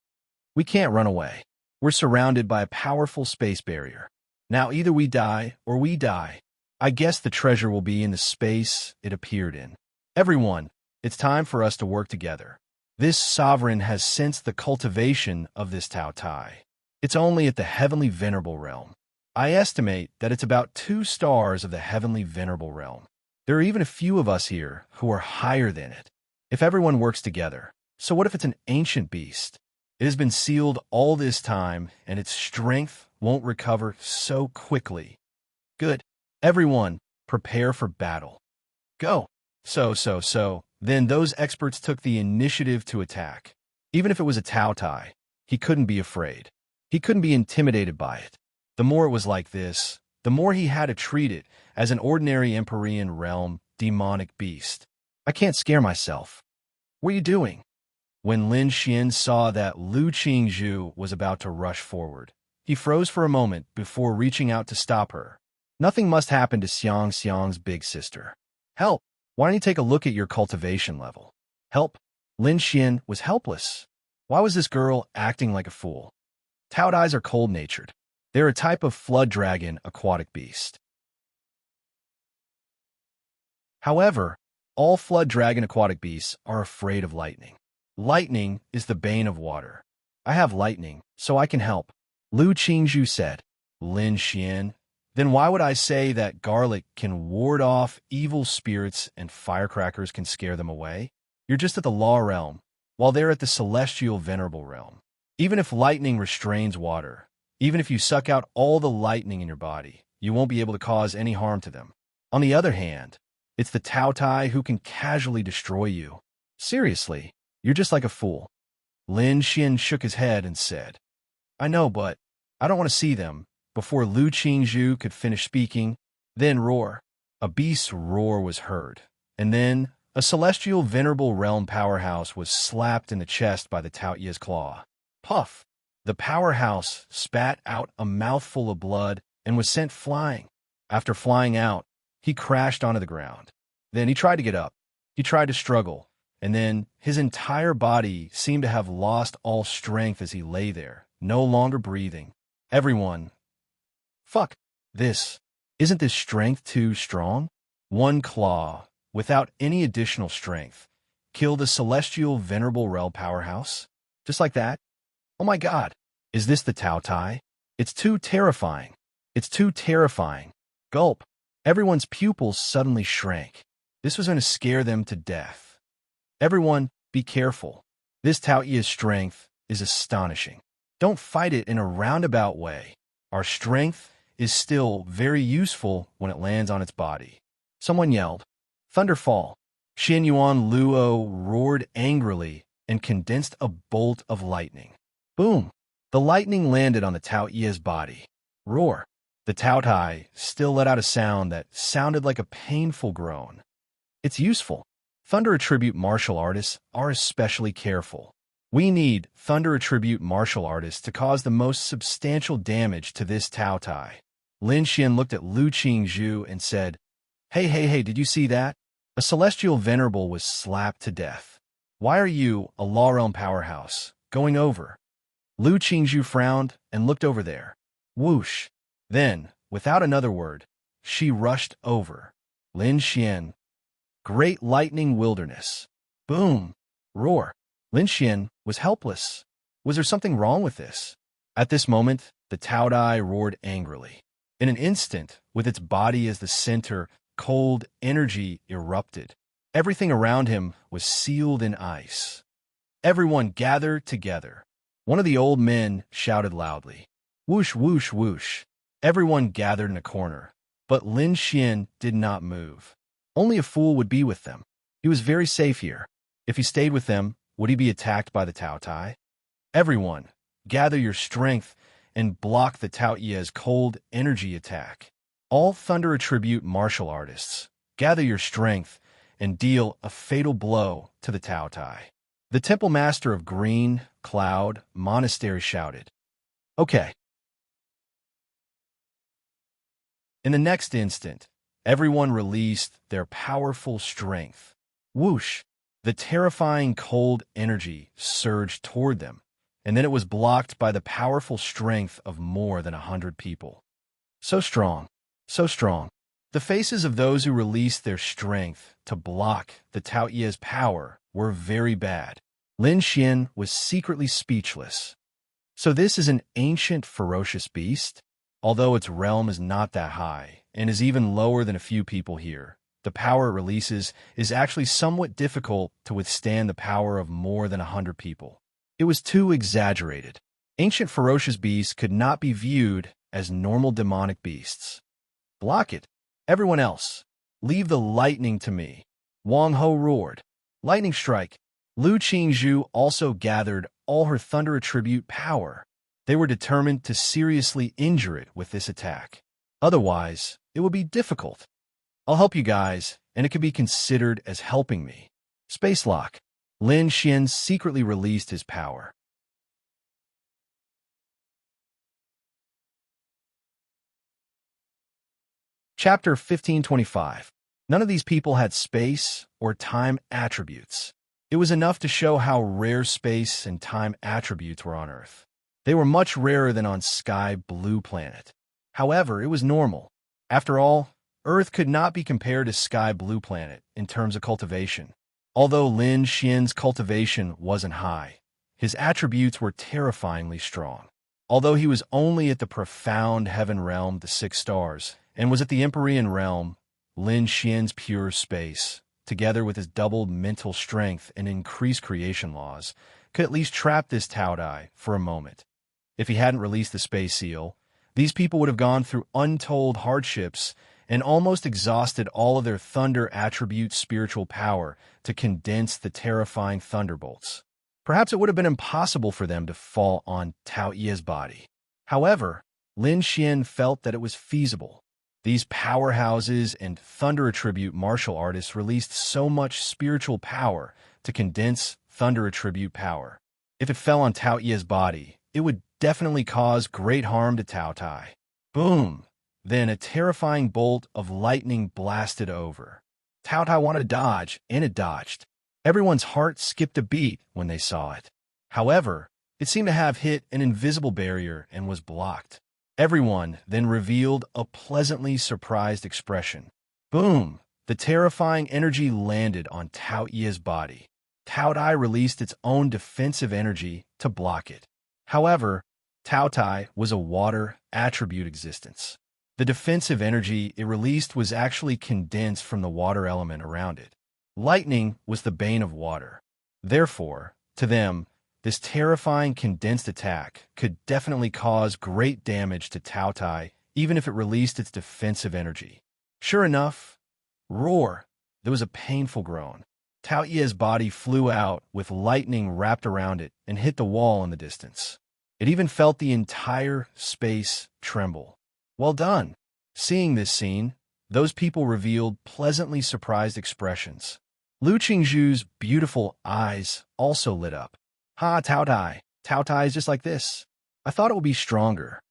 We can't run away. We're surrounded by a powerful space barrier. Now either we die or we die. I guess the treasure will be in the space it appeared in. Everyone, it's time for us to work together. This sovereign has sensed the cultivation of this Tao Tai. It's only at the heavenly venerable realm. I estimate that it's about 2 stars of the heavenly venerable realm. There are even a few of us here who are higher than it. If everyone works together, so what if it's an ancient beast? It has been sealed all this time, and its strength won't recover so quickly. Good. Everyone, prepare for battle. Go. Then those experts took the initiative to attack. Even if it was a Tao Tai, he couldn't be afraid. He couldn't be intimidated by it. The more it was like this, the more he had to treat it as an ordinary Empyrean realm demonic beast. I can't scare myself. What are you doing? When Lin Xian saw that Lu Qingzhu was about to rush forward, he froze for a moment before reaching out to stop her. Nothing must happen to Xiang's big sister. Help! Why don't you take a look at your cultivation level? Help! Lin Xian was helpless. Why was this girl acting like a fool? Tao Dais are cold-natured. They're a type of flood dragon aquatic beast. However, all flood dragon aquatic beasts are afraid of lightning. Lightning is the bane of water. I have lightning, so I can help. Lu Qingzhu said. Lin Xian, then why would I say that garlic can ward off evil spirits and firecrackers can scare them away? You're just at the law realm, while they're at the celestial venerable realm. Even if lightning restrains water, even if you suck out all the lightning in your body, you won't be able to cause any harm to them. On the other hand, it's the Tao Tai who can casually destroy you. Seriously, you're just like a fool. Lin Xian shook his head and said, I know, but I don't want to see them. Before Lu Qingzhu could finish speaking, then roar. A beast's roar was heard, and then a celestial venerable realm powerhouse was slapped in the chest by the Tao Ye's claw. Puff! The powerhouse spat out a mouthful of blood and was sent flying. After flying out, he crashed onto the ground. Then he tried to get up. He tried to struggle, and then his entire body seemed to have lost all strength as he lay there, no longer breathing. Everyone, fuck this. Isn't this strength too strong? One claw, without any additional strength, killed a celestial venerable realm powerhouse? Just like that? Oh my god, is this the Tao Tai? It's too terrifying. It's too terrifying. Gulp. Everyone's pupils suddenly shrank. This was going to scare them to death. Everyone, be careful. This Tao Ye's strength is astonishing. Don't fight it in a roundabout way. Our strength is still very useful when it lands on its body. Someone yelled. Thunderfall. Xin Yuan Luo roared angrily and condensed a bolt of lightning. Boom! The lightning landed on the Tao Ye's body. Roar! The Tao Tai still let out a sound that sounded like a painful groan. It's useful. Thunder Attribute martial artists are especially careful. We need Thunder Attribute martial artists to cause the most substantial damage to this Tao Tai. Lin Xian looked at Lu Qingzhu and said, Hey, did you see that? A celestial venerable was slapped to death. Why are you, a law realm powerhouse, going over? Lu Qingzhu frowned and looked over there. Whoosh. Then, without another word, she rushed over. Lin Xian. Great lightning wilderness. Boom. Roar. Lin Xian was helpless. Was there something wrong with this? At this moment, the Tao Dai roared angrily. In an instant, with its body as the center, cold energy erupted. Everything around him was sealed in ice. Everyone gathered together. One of the old men shouted loudly, "Whoosh, whoosh, whoosh." Everyone gathered in a corner, but Lin Xian did not move. Only a fool would be with them. He was very safe here. If he stayed with them, would he be attacked by the Tao Tai? Everyone, gather your strength and block the Tao Ye's cold energy attack. All Thunder Attribute martial artists, gather your strength and deal a fatal blow to the Tao Tai. The Temple Master of Green Cloud Monastery shouted, "Okay." In the next instant, everyone released their powerful strength. Whoosh! The terrifying cold energy surged toward them, and then it was blocked by the powerful strength of more than 100 people. So strong, so strong. The faces of those who released their strength to block the Tao Ye's power were very bad. Lin Xian was secretly speechless. So this is an ancient ferocious beast? Although its realm is not that high, and is even lower than a few people here, the power it releases is actually somewhat difficult to withstand the power of more than 100 people. It was too exaggerated. Ancient ferocious beasts could not be viewed as normal demonic beasts. Block it. Everyone else, leave the lightning to me. Wang Ho roared. Lightning strike. Lu Qingzhu also gathered all her Thunder Attribute power. They were determined to seriously injure it with this attack. Otherwise, it would be difficult. I'll help you guys, and it could be considered as helping me. Space Lock. Lin Xian secretly released his power. Chapter 1525. None of these people had space or time attributes. It was enough to show how rare space and time attributes were on Earth. They were much rarer than on Sky Blue Planet. However, it was normal. After all, Earth could not be compared to Sky Blue Planet in terms of cultivation. Although Lin Xian's cultivation wasn't high, his attributes were terrifyingly strong. Although he was only at the profound heaven realm, the 6 stars, and was at the Empyrean realm, Lin Xian's pure space, together with his doubled mental strength and increased creation laws, could at least trap this Tao Tai for a moment. If he hadn't released the space seal, these people would have gone through untold hardships and almost exhausted all of their thunder attribute spiritual power to condense the terrifying thunderbolts. Perhaps it would have been impossible for them to fall on Tao Ye's body. However, Lin Xian felt that it was feasible. These powerhouses and Thunder Attribute martial artists released so much spiritual power to condense Thunder Attribute power. If it fell on Tao Ye's body, it would definitely cause great harm to Tao Tai. Boom! Then a terrifying bolt of lightning blasted over. Tao Tai wanted to dodge, and it dodged. Everyone's heart skipped a beat when they saw it. However, it seemed to have hit an invisible barrier and was blocked. Everyone then revealed a pleasantly surprised expression. Boom! The terrifying energy landed on Tao Ye's body. Tao Tai released its own defensive energy to block it. However, Tao Tai was a water attribute existence. The defensive energy it released was actually condensed from the water element around it. Lightning was the bane of water. Therefore, to them, this terrifying condensed attack could definitely cause great damage to Tao Tai, even if it released its defensive energy. Sure enough, roar! There was a painful groan. Tao Ye's body flew out with lightning wrapped around it and hit the wall in the distance. It even felt the entire space tremble. Well done. Seeing this scene, those people revealed pleasantly surprised expressions. Lu Qingzhu's beautiful eyes also lit up. Ha, Tao Tai. Tao Tai is just like this. I thought it would be stronger.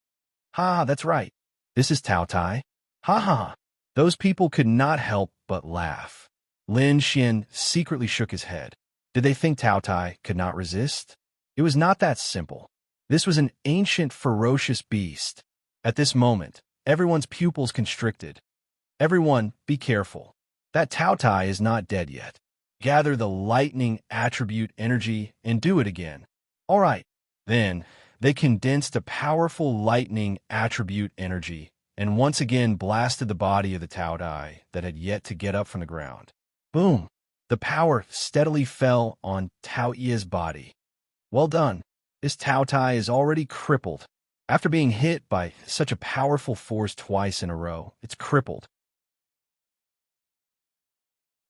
Ha, that's right. This is Tao Tai. Ha ha. Those people could not help but laugh. Lin Xian secretly shook his head. Did they think Tao Tai could not resist? It was not that simple. This was an ancient ferocious beast. At this moment, everyone's pupils constricted. Everyone, be careful. That Tao Tai is not dead yet. Gather the lightning attribute energy and do it again. All right. Then, they condensed a powerful lightning attribute energy and once again blasted the body of the Tao Dai that had yet to get up from the ground. Boom! The power steadily fell on Tao Ye's body. Well done. This Tao Tai is already crippled. After being hit by such a powerful force twice in a row, it's crippled.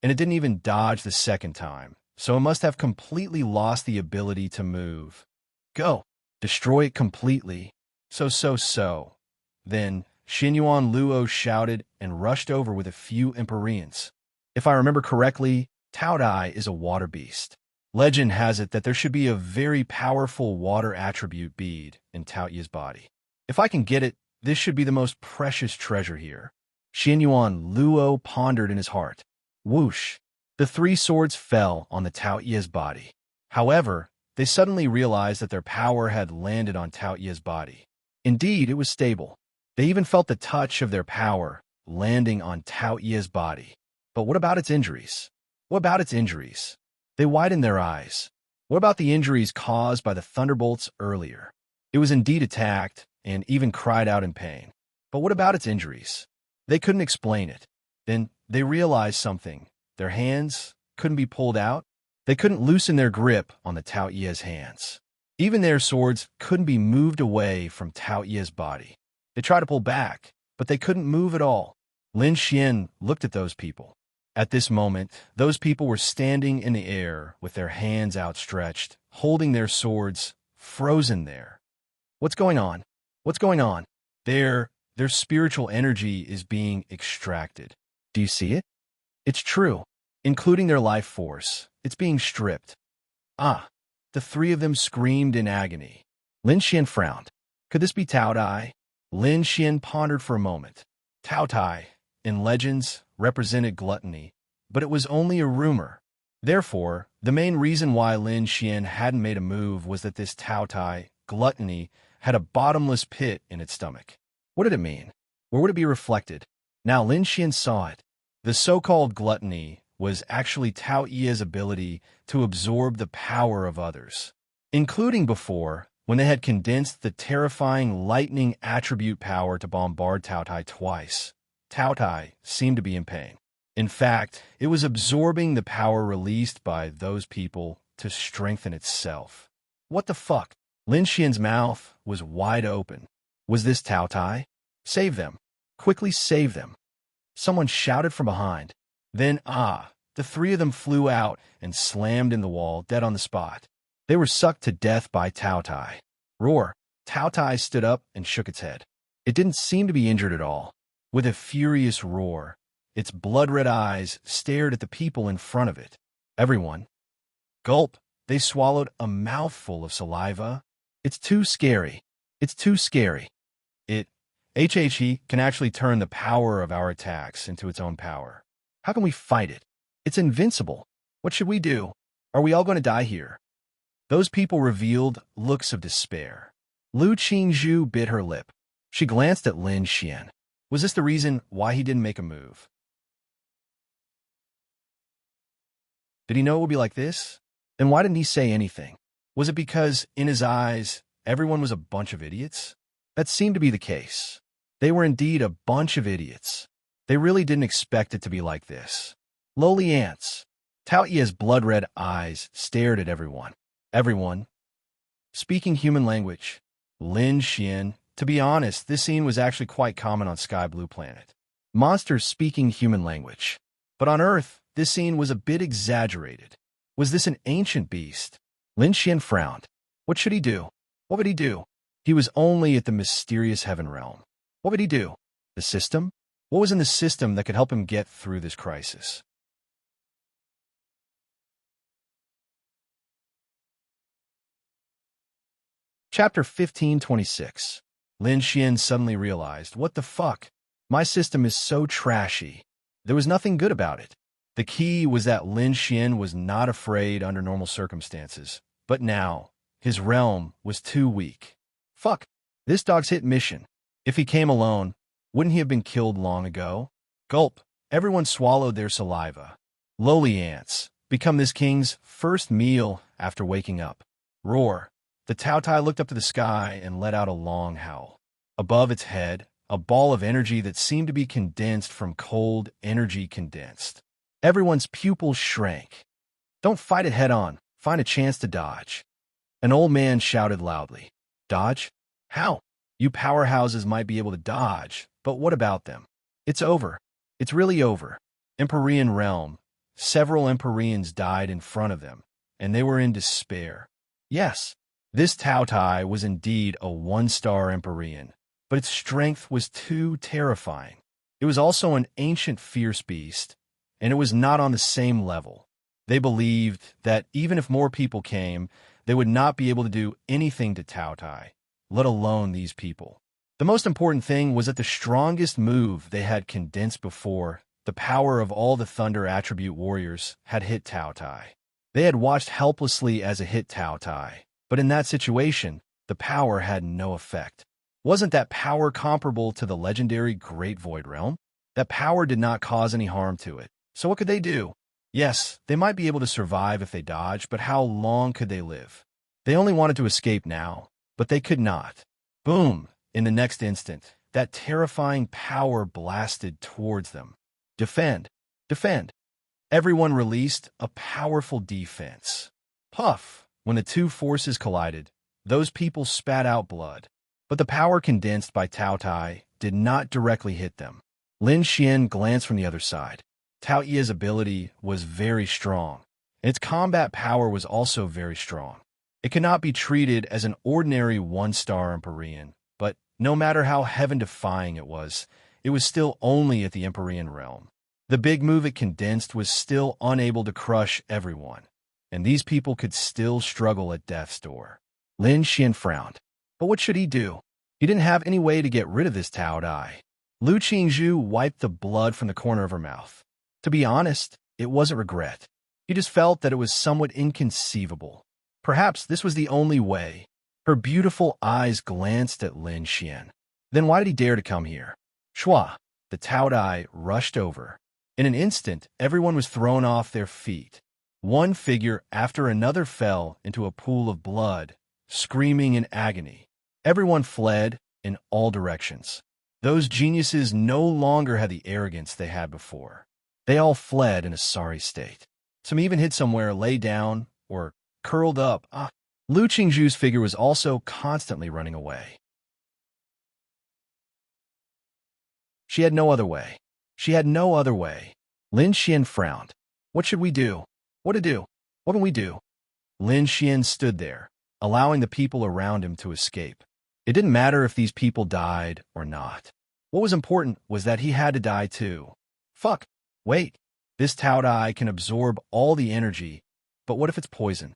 And it didn't even dodge the second time, so it must have completely lost the ability to move. Go! Destroy it completely. So. Then Xinyuan Luo shouted and rushed over with a few Empyreans. If I remember correctly, Tao Dai is a water beast. Legend has it that there should be a very powerful water attribute bead in Tao Ye's body. If I can get it, this should be the most precious treasure here. Xinyuan Luo pondered in his heart. Whoosh! The three swords fell on the Tao Ye's body. However, they suddenly realized that their power had landed on Tao Ye's body. Indeed, it was stable. They even felt the touch of their power landing on Tao Ye's body. But what about its injuries? What about its injuries? They widened their eyes. What about the injuries caused by the thunderbolts earlier? It was indeed attacked and even cried out in pain. But what about its injuries? They couldn't explain it. Then they realized something. Their hands couldn't be pulled out. They couldn't loosen their grip on the Tao Ye's hands. Even their swords couldn't be moved away from Tao Ye's body. They tried to pull back, but they couldn't move at all. Lin Xian looked at those people. At this moment, those people were standing in the air with their hands outstretched, holding their swords, frozen there. What's going on? What's going on? Their spiritual energy is being extracted. Do you see it? It's true. Including their life force. It's being stripped. Ah! The three of them screamed in agony. Lin Xian frowned. Could this be Tao Dai? Lin Xian pondered for a moment. Tao Tai, in legends, represented gluttony, but it was only a rumor. Therefore, the main reason why Lin Xian hadn't made a move was that this Tao Tai, gluttony, had a bottomless pit in its stomach. What did it mean? Where would it be reflected? Now Lin Xian saw it. The so-called gluttony was actually Tao Ye's ability to absorb the power of others, including before, when they had condensed the terrifying lightning attribute power to bombard Tao Tai twice. Tao Tai seemed to be in pain. In fact, it was absorbing the power released by those people to strengthen itself. What the fuck? Lin Xian's mouth was wide open. Was this Tao Tai? Save them. Quickly save them. Someone shouted from behind. Then, the three of them flew out and slammed in the wall, dead on the spot. They were sucked to death by Tao Tai. Roar! Tao Tai stood up and shook its head. It didn't seem to be injured at all. With a furious roar, its blood-red eyes stared at the people in front of it. Everyone. Gulp! They swallowed a mouthful of saliva. It's too scary. It's too scary. HHE can actually turn the power of our attacks into its own power. How can we fight it? It's invincible. What should we do? Are we all going to die here? Those people revealed looks of despair. Lu Qingzhu bit her lip. She glanced at Lin Xian. Was this the reason why he didn't make a move? Did he know it would be like this? Then why didn't he say anything? Was it because, in his eyes, everyone was a bunch of idiots? That seemed to be the case. They were indeed a bunch of idiots. They really didn't expect it to be like this. Lowly ants. Tao Ye's blood-red eyes stared at everyone. Everyone. Speaking human language. Lin Xian. To be honest, this scene was actually quite common on Sky Blue Planet. Monsters speaking human language. But on Earth, this scene was a bit exaggerated. Was this an ancient beast? Lin Xian frowned. What should he do? What would he do? He was only at the mysterious heaven realm. What would he do? The system? What was in the system that could help him get through this crisis? Chapter 1526. Lin Xian suddenly realized, what the fuck? My system is so trashy. There was nothing good about it. The key was that Lin Xian was not afraid under normal circumstances. But now, his realm was too weak. Fuck. This dog's hit mission. If he came alone, wouldn't he have been killed long ago? Gulp. Everyone swallowed their saliva. Lowly ants. Become this king's first meal after waking up. Roar. The Tao Tai looked up to the sky and let out a long howl. Above its head, a ball of energy that seemed to be condensed from cold energy condensed. Everyone's pupils shrank. Don't fight it head on. Find a chance to dodge. An old man shouted loudly. Dodge? How? You powerhouses might be able to dodge, but what about them? It's over. It's really over. Empyrean realm. Several Empyreans died in front of them, and they were in despair. Yes, this Taotai was indeed a one-star Empyrean, but its strength was too terrifying. It was also an ancient fierce beast, and it was not on the same level. They believed that even if more people came, they would not be able to do anything to Taotai, let alone these people. The most important thing was that the strongest move they had condensed before, the power of all the Thunder Attribute warriors, had hit Taotai. They had watched helplessly as it hit Taotai, but in that situation, the power had no effect. Wasn't that power comparable to the legendary Great Void Realm? That power did not cause any harm to it. So what could they do? Yes, they might be able to survive if they dodged, but how long could they live? They only wanted to escape now, but they could not. Boom! In the next instant, that terrifying power blasted towards them. Defend! Defend! Everyone released a powerful defense. Puff! When the two forces collided, those people spat out blood. But the power condensed by Taotai did not directly hit them. Lin Xian glanced from the other side. Tao Ye's ability was very strong, and its combat power was also very strong. It could not be treated as an ordinary one-star Empyrean, but no matter how heaven-defying it was still only at the Empyrean realm. The big move it condensed was still unable to crush everyone, and these people could still struggle at death's door. Lin Xian frowned. But what should he do? He didn't have any way to get rid of this Tao Dai. Lu Qingzhu wiped the blood from the corner of her mouth. To be honest, it wasn't regret. He just felt that it was somewhat inconceivable. Perhaps this was the only way. Her beautiful eyes glanced at Lin Xian. Then why did he dare to come here? Shua, the Tao Dai rushed over. In an instant, everyone was thrown off their feet. One figure after another fell into a pool of blood, screaming in agony. Everyone fled in all directions. Those geniuses no longer had the arrogance they had before. They all fled in a sorry state. Some even hid somewhere, lay down, or curled up. Lu Qingzhu's figure was also constantly running away. She had no other way. She had no other way. Lin Xian frowned. What should we do? What to do? What can we do? Lin Xian stood there, allowing the people around him to escape. It didn't matter if these people died or not. What was important was that he had to die too. Fuck. Wait. This Tao Dai can absorb all the energy, but what if it's poison?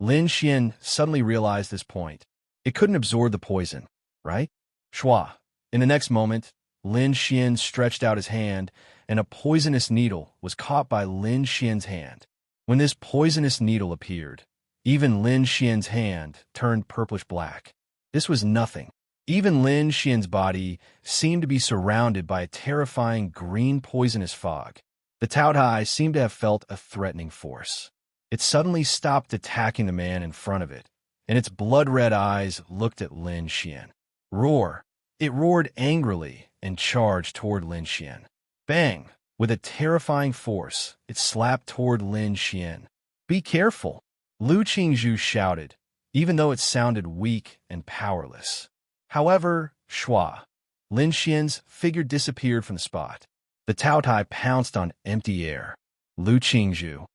Lin Xian suddenly realized this point. It couldn't absorb the poison, right? Shua. In the next moment, Lin Xian stretched out his hand, and a poisonous needle was caught by Lin Xian's hand. When this poisonous needle appeared, even Lin Xian's hand turned purplish-black. This was nothing. Even Lin Xian's body seemed to be surrounded by a terrifying green poisonous fog. The Tao Dai seemed to have felt a threatening force. It suddenly stopped attacking the man in front of it, and its blood-red eyes looked at Lin Xian. Roar! It roared angrily and charged toward Lin Xian. Bang! With a terrifying force, it slapped toward Lin Xian. Be careful! Lu Qingzhu shouted, even though it sounded weak and powerless. However, Shua, Lin Xian's figure disappeared from the spot. The Tao Tai pounced on empty air. Lu Qingzhu.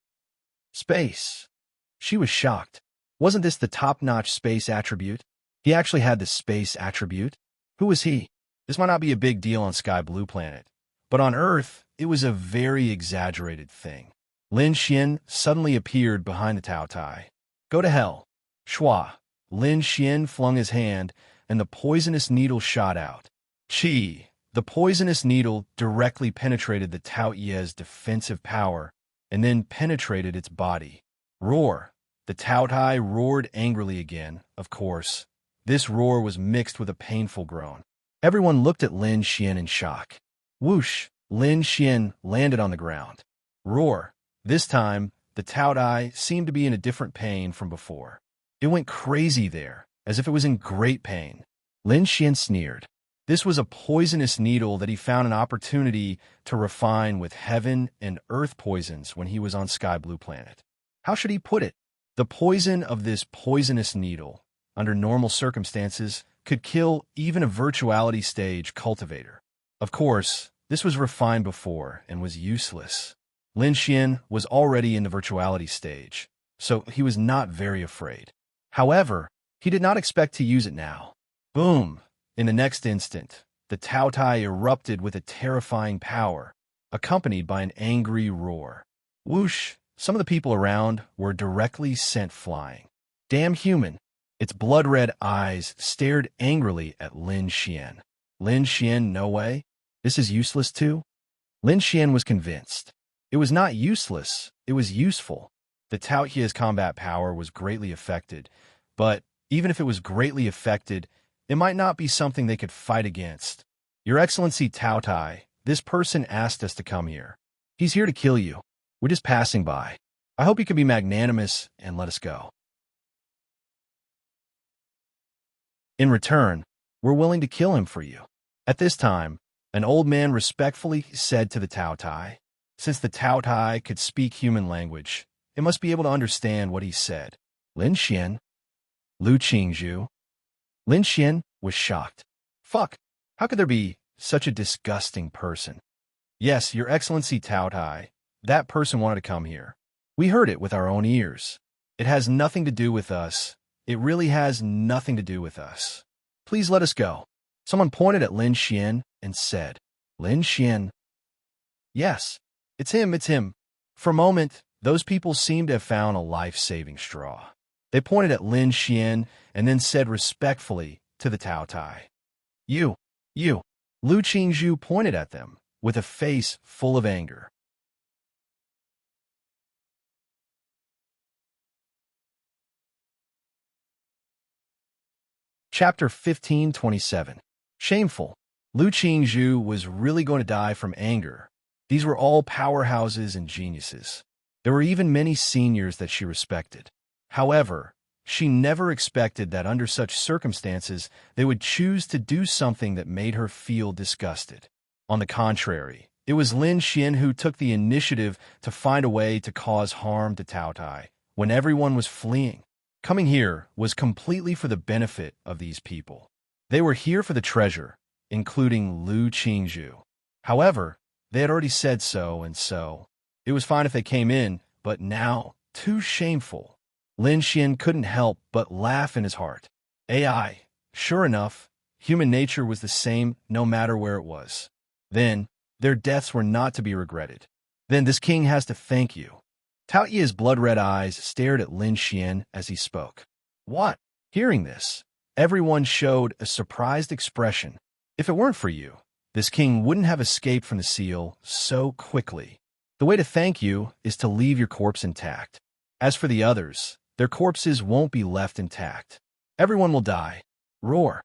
Space. She was shocked. Wasn't this the top-notch space attribute? He actually had the space attribute? Who was he? This might not be a big deal on Sky Blue Planet, but on Earth, it was a very exaggerated thing. Lin Xian suddenly appeared behind the Tao Tai. Go to hell. Shua. Lin Xian flung his hand, and the poisonous needle shot out. Chi. The poisonous needle directly penetrated the Tao Ye's defensive power, and then penetrated its body. Roar. The Tao Tai roared angrily again, of course. This roar was mixed with a painful groan. Everyone looked at Lin Xian in shock. Whoosh! Lin Xian landed on the ground. Roar! This time, the Tao Dai seemed to be in a different pain from before. It went crazy there, as if it was in great pain. Lin Xian sneered. This was a poisonous needle that he found an opportunity to refine with heaven and earth poisons when he was on Sky Blue Planet. How should he put it? The poison of this poisonous needle, under normal circumstances, could kill even a virtuality stage cultivator. Of course, this was refined before and was useless. Lin Xian was already in the virtuality stage, so he was not very afraid. However, he did not expect to use it now. Boom! In the next instant, the Tao Tai erupted with a terrifying power, accompanied by an angry roar. Whoosh! Some of the people around were directly sent flying. Damn human! Its blood-red eyes stared angrily at Lin Xian. Lin Xian, no way. This is useless too? Lin Xian was convinced. It was not useless, it was useful. The Tao Tai's combat power was greatly affected, but even if it was greatly affected, it might not be something they could fight against. Your Excellency Tao Tai, this person asked us to come here. He's here to kill you. We're just passing by. I hope you can be magnanimous and let us go. In return, we're willing to kill him for you. At this time, an old man respectfully said to the Tao Tai, since the Tao Tai could speak human language, it must be able to understand what he said. Lin Xian. Lu Qingzhu. Lin Xian was shocked. Fuck, how could there be such a disgusting person? Yes, Your Excellency Tao Tai, that person wanted to come here. We heard it with our own ears. It has nothing to do with us. It really has nothing to do with us. Please let us go. Someone pointed at Lin Xian and said, Lin Xian. Yes, it's him, it's him. For a moment, those people seemed to have found a life-saving straw. They pointed at Lin Xian and then said respectfully to the Tao Tai, You. Lu Qingzhu pointed at them with a face full of anger. Chapter 1527. Shameful. Lu Qingzhu was really going to die from anger. These were all powerhouses and geniuses. There were even many seniors that she respected. However, she never expected that under such circumstances they would choose to do something that made her feel disgusted. On the contrary, it was Lin Xian who took the initiative to find a way to cause harm to Tao Tai when everyone was fleeing. Coming here was completely for the benefit of these people. They were here for the treasure, including Lu Qingzhu. However, they had already said so, and so it was fine if they came in, but now, too shameful. Lin Xian couldn't help but laugh in his heart. AI. Sure enough, human nature was the same no matter where it was. Then, their deaths were not to be regretted. Then this king has to thank you. Tao Yi's blood-red eyes stared at Lin Xian as he spoke. What? Hearing this, everyone showed a surprised expression. If it weren't for you, this king wouldn't have escaped from the seal so quickly. The way to thank you is to leave your corpse intact. As for the others, their corpses won't be left intact. Everyone will die. Roar.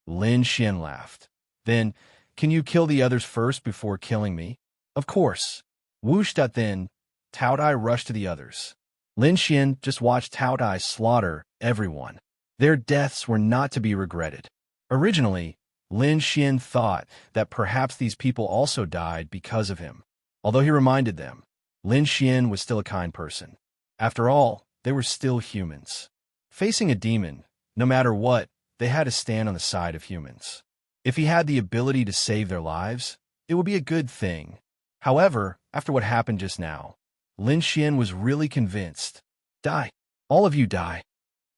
Lin Xian laughed. Then, can you kill the others first before killing me? Of course. Whoosh. Then, Tao Tai rushed to the others. Lin Xian just watched Tao Tai slaughter everyone. Their deaths were not to be regretted. Originally, Lin Xian thought that perhaps these people also died because of him. Although he reminded them, Lin Xian was still a kind person. After all, they were still humans. Facing a demon, no matter what, they had to stand on the side of humans. If he had the ability to save their lives, it would be a good thing. However, after what happened just now, Lin Xian was really convinced. Die. All of you die.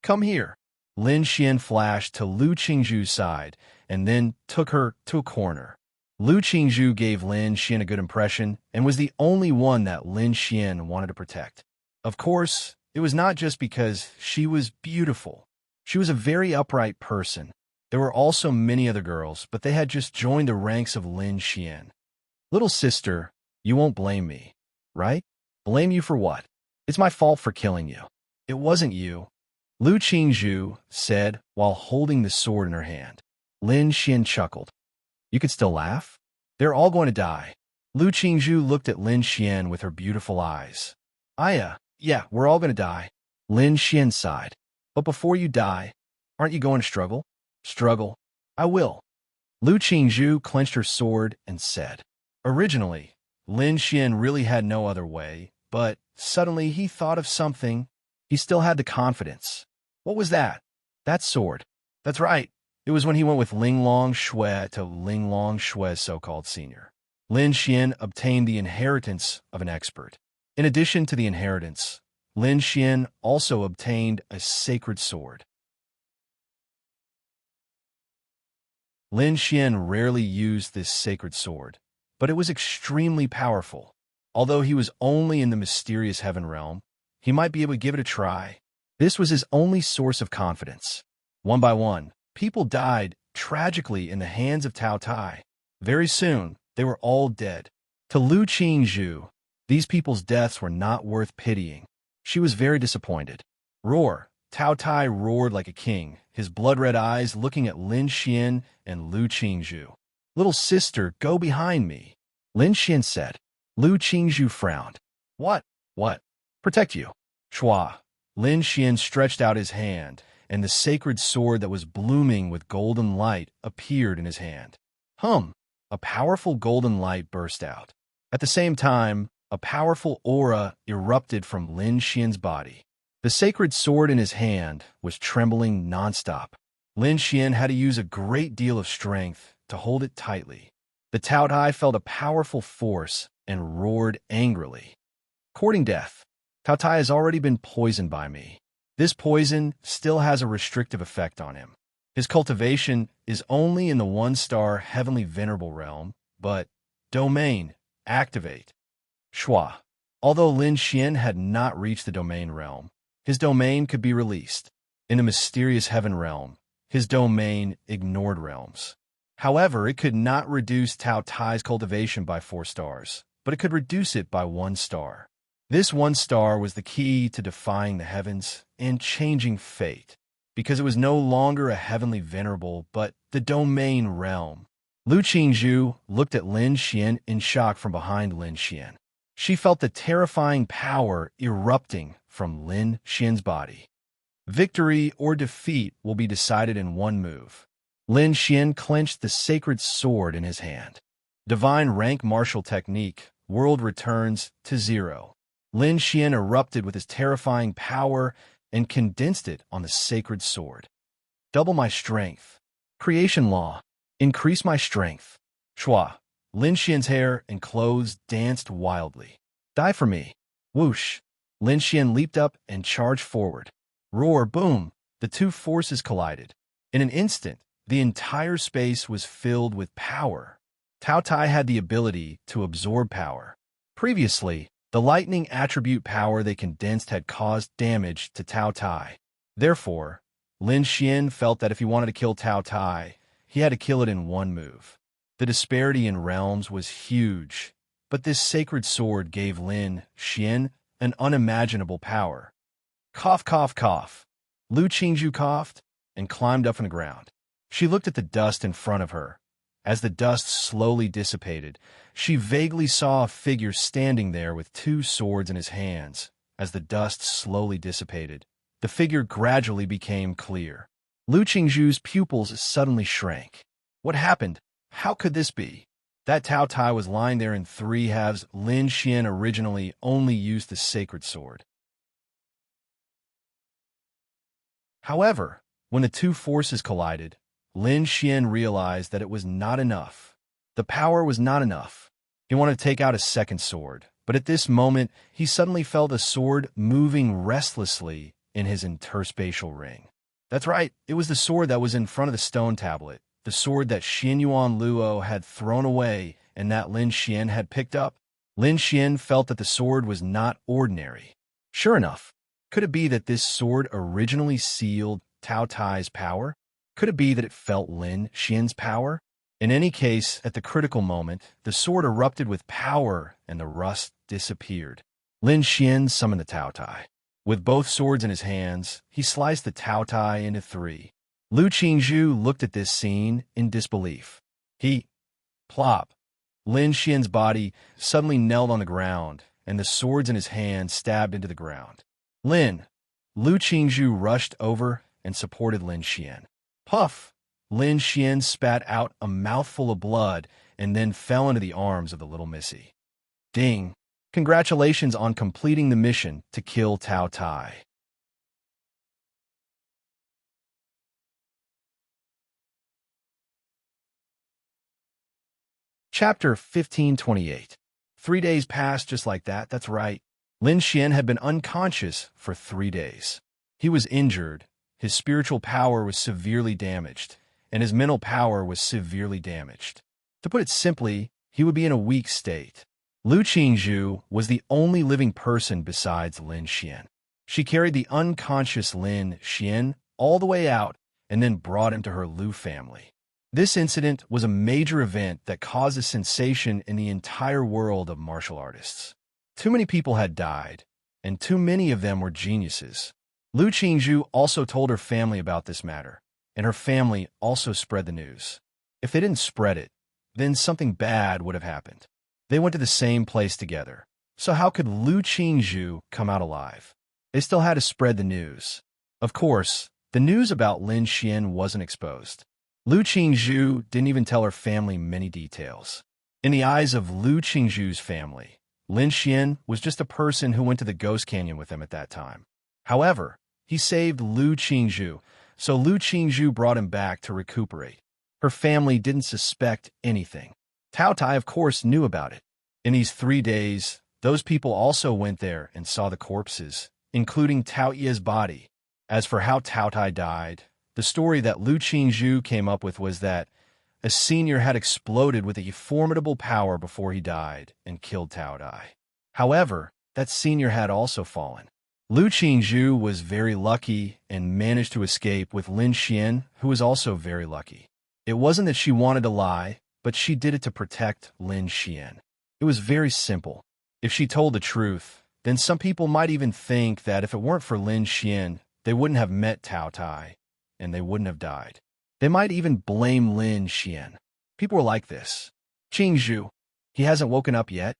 Come here. Lin Xian flashed to Lu Qingzhu's side and then took her to a corner. Lu Qingzhu gave Lin Xian a good impression and was the only one that Lin Xian wanted to protect. Of course, it was not just because she was beautiful. She was a very upright person. There were also many other girls, but they had just joined the ranks of Lin Xian. Little sister, you won't blame me, right? Blame you for what? It's my fault for killing you. It wasn't you. Lu Qingzhu said while holding the sword in her hand. Lin Xian chuckled. You could still laugh? They're all going to die. Lu Qingzhu looked at Lin Xian with her beautiful eyes. Yeah, we're all going to die. Lin Xian sighed. But before you die, aren't you going to struggle? Struggle? I will. Lu Qingzhu clenched her sword and said. Originally, Lin Xian really had no other way, but suddenly he thought of something. He still had the confidence. What was that? That sword. That's right. It was when he went with Ling Long Shui to Ling Long Shui's so-called senior. Lin Xian obtained the inheritance of an expert. In addition to the inheritance, Lin Xian also obtained a sacred sword. Lin Xian rarely used this sacred sword, but it was extremely powerful. Although he was only in the mysterious heaven realm, he might be able to give it a try. This was his only source of confidence. One by one, people died tragically in the hands of Cao Tai. Very soon, they were all dead. To Lu Qingzhu, these people's deaths were not worth pitying. She was very disappointed. Roar! Cao Tai roared like a king, his blood-red eyes looking at Lin Xian and Lu Qingzhu. Little sister, go behind me, Lin Xian said. Lu Qingzhu frowned. What? What? Protect you. Shua. Lin Xian stretched out his hand, and the sacred sword that was blooming with golden light appeared in his hand. A powerful golden light burst out. At the same time, a powerful aura erupted from Lin Xian's body. The sacred sword in his hand was trembling nonstop. Lin Xian had to use a great deal of strength to hold it tightly. The Cao Tai felt a powerful force and roared angrily. Courting death. Cao Tai has already been poisoned by me. This poison still has a restrictive effect on him. His cultivation is only in the one-star heavenly venerable realm, but domain, activate. Shua. Although Lin Xian had not reached the domain realm, his domain could be released. In the mysterious heaven realm, his domain ignored realms. However, it could not reduce Cao Tai's cultivation by 4 stars, but it could reduce it by 1 star. This 1 star was the key to defying the heavens and changing fate, because it was no longer a heavenly venerable, but the domain realm. Lu Qingzhu looked at Lin Xian in shock from behind Lin Xian. She felt the terrifying power erupting from Lin Xian's body. Victory or defeat will be decided in one move. Lin Xian clenched the sacred sword in his hand. Divine rank martial technique, world returns to 0. Lin Xian erupted with his terrifying power and condensed it on the sacred sword. Double my strength. Creation law. Increase my strength. Shua. Lin Xian's hair and clothes danced wildly. Die for me. Whoosh. Lin Xian leaped up and charged forward. Roar, boom. The two forces collided. In an instant, the entire space was filled with power. Cao Tai had the ability to absorb power. Previously, the lightning attribute power they condensed had caused damage to Cao Tai. Therefore, Lin Xian felt that if he wanted to kill Cao Tai, he had to kill it in one move. The disparity in realms was huge, but this sacred sword gave Lin Xian an unimaginable power. Cough, cough, cough. Lu Qingzhu coughed and climbed up from the ground. She looked at the dust in front of her. As the dust slowly dissipated, she vaguely saw a figure standing there with 2 swords in his hands. As the dust slowly dissipated, the figure gradually became clear. Lu Qingzhu's pupils suddenly shrank. What happened? How could this be? That Cao Tai was lying there in 3 halves. Lin Xian originally only used the sacred sword. However, when the 2 forces collided, Lin Xian realized that it was not enough. The power was not enough. He wanted to take out a second sword, but at this moment, he suddenly felt the sword moving restlessly in his interspatial ring. That's right, it was the sword that was in front of the stone tablet, the sword that Xin Yuan Luo had thrown away and that Lin Xian had picked up. Lin Xian felt that the sword was not ordinary. Sure enough, could it be that this sword originally sealed Cao Tai's power? Could it be that it felt Lin Xian's power? In any case, at the critical moment, the sword erupted with power and the rust disappeared. Lin Xian summoned the Cao Tai. With both swords in his hands, he sliced the Cao Tai into 3. Lu Qingzhu looked at this scene in disbelief. Plop. Lin Xian's body suddenly knelt on the ground, and the swords in his hand stabbed into the ground. Lu Qingzhu rushed over and supported Lin Xian. Puff! Lin Xian spat out a mouthful of blood and then fell into the arms of the little missy. Ding! Congratulations on completing the mission to kill Tao Tai. Chapter 1528. 3 days passed just like that, that's right. Lin Xian had been unconscious for 3 days. He was injured, his spiritual power was severely damaged, and his mental power was severely damaged. To put it simply, he would be in a weak state. Lu Qingzhu was the only living person besides Lin Xian. She carried the unconscious Lin Xian all the way out and then brought him to her Lu family. This incident was a major event that caused a sensation in the entire world of martial artists. Too many people had died, and too many of them were geniuses. Lu Qingzhu also told her family about this matter, and her family also spread the news. If they didn't spread it, then something bad would have happened. They went to the same place together, so how could Lu Qingzhu come out alive? They still had to spread the news. Of course, the news about Lin Xian wasn't exposed. Lu Qingzhu didn't even tell her family many details. In the eyes of Lu Qingzhu's family, Lin Xian was just a person who went to the Ghost Canyon with them at that time. However, he saved Lu Qingzhu, so Lu Qingzhu brought him back to recuperate. Her family didn't suspect anything. Tao Tai, of course, knew about it. In these 3 days, those people also went there and saw the corpses, including Tao Ye's body. As for how Tao Tai died, the story that Lu Qingzhu came up with was that a senior had exploded with a formidable power before he died and killed Tao Tai. However, that senior had also fallen. Lu Qingzhu was very lucky and managed to escape with Lin Xian, who was also very lucky. It wasn't that she wanted to lie, but she did it to protect Lin Xian. It was very simple. If she told the truth, then some people might even think that if it weren't for Lin Xian, they wouldn't have met Tao Tai, and they wouldn't have died. They might even blame Lin Xian. People were like this. Qingzhu, he hasn't woken up yet?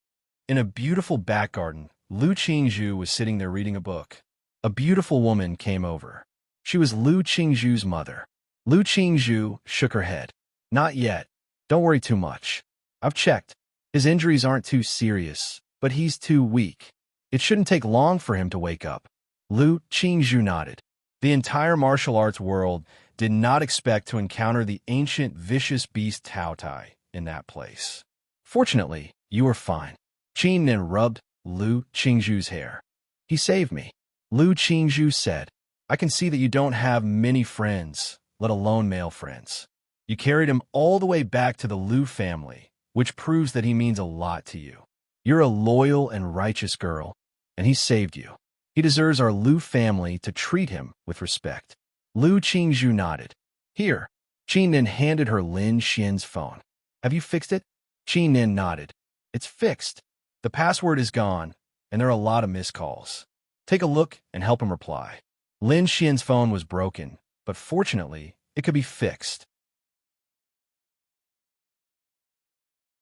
In a beautiful back garden, Lu Qingzhu was sitting there reading a book. A beautiful woman came over. She was Lu Qingzhu's mother. Lu Qingzhu shook her head. Not yet. Don't worry too much. I've checked. His injuries aren't too serious, but he's too weak. It shouldn't take long for him to wake up. Lu Qingzhu nodded. The entire martial arts world did not expect to encounter the ancient vicious beast Tao Tai in that place. Fortunately, you were fine. Qin Nin rubbed Lu Qingzhu's hair. He saved me. Lu Qingzhu said, I can see that you don't have many friends, let alone male friends. You carried him all the way back to the Lu family, which proves that he means a lot to you. You're a loyal and righteous girl, and he saved you. He deserves our Lu family to treat him with respect. Lu Qingzhu nodded. Here. Qin Nin handed her Lin Xian's phone. Have you fixed it? Qin Nin nodded. It's fixed. The password is gone, and there are a lot of missed calls. Take a look and help him reply. Lin Xian's phone was broken, but fortunately, it could be fixed.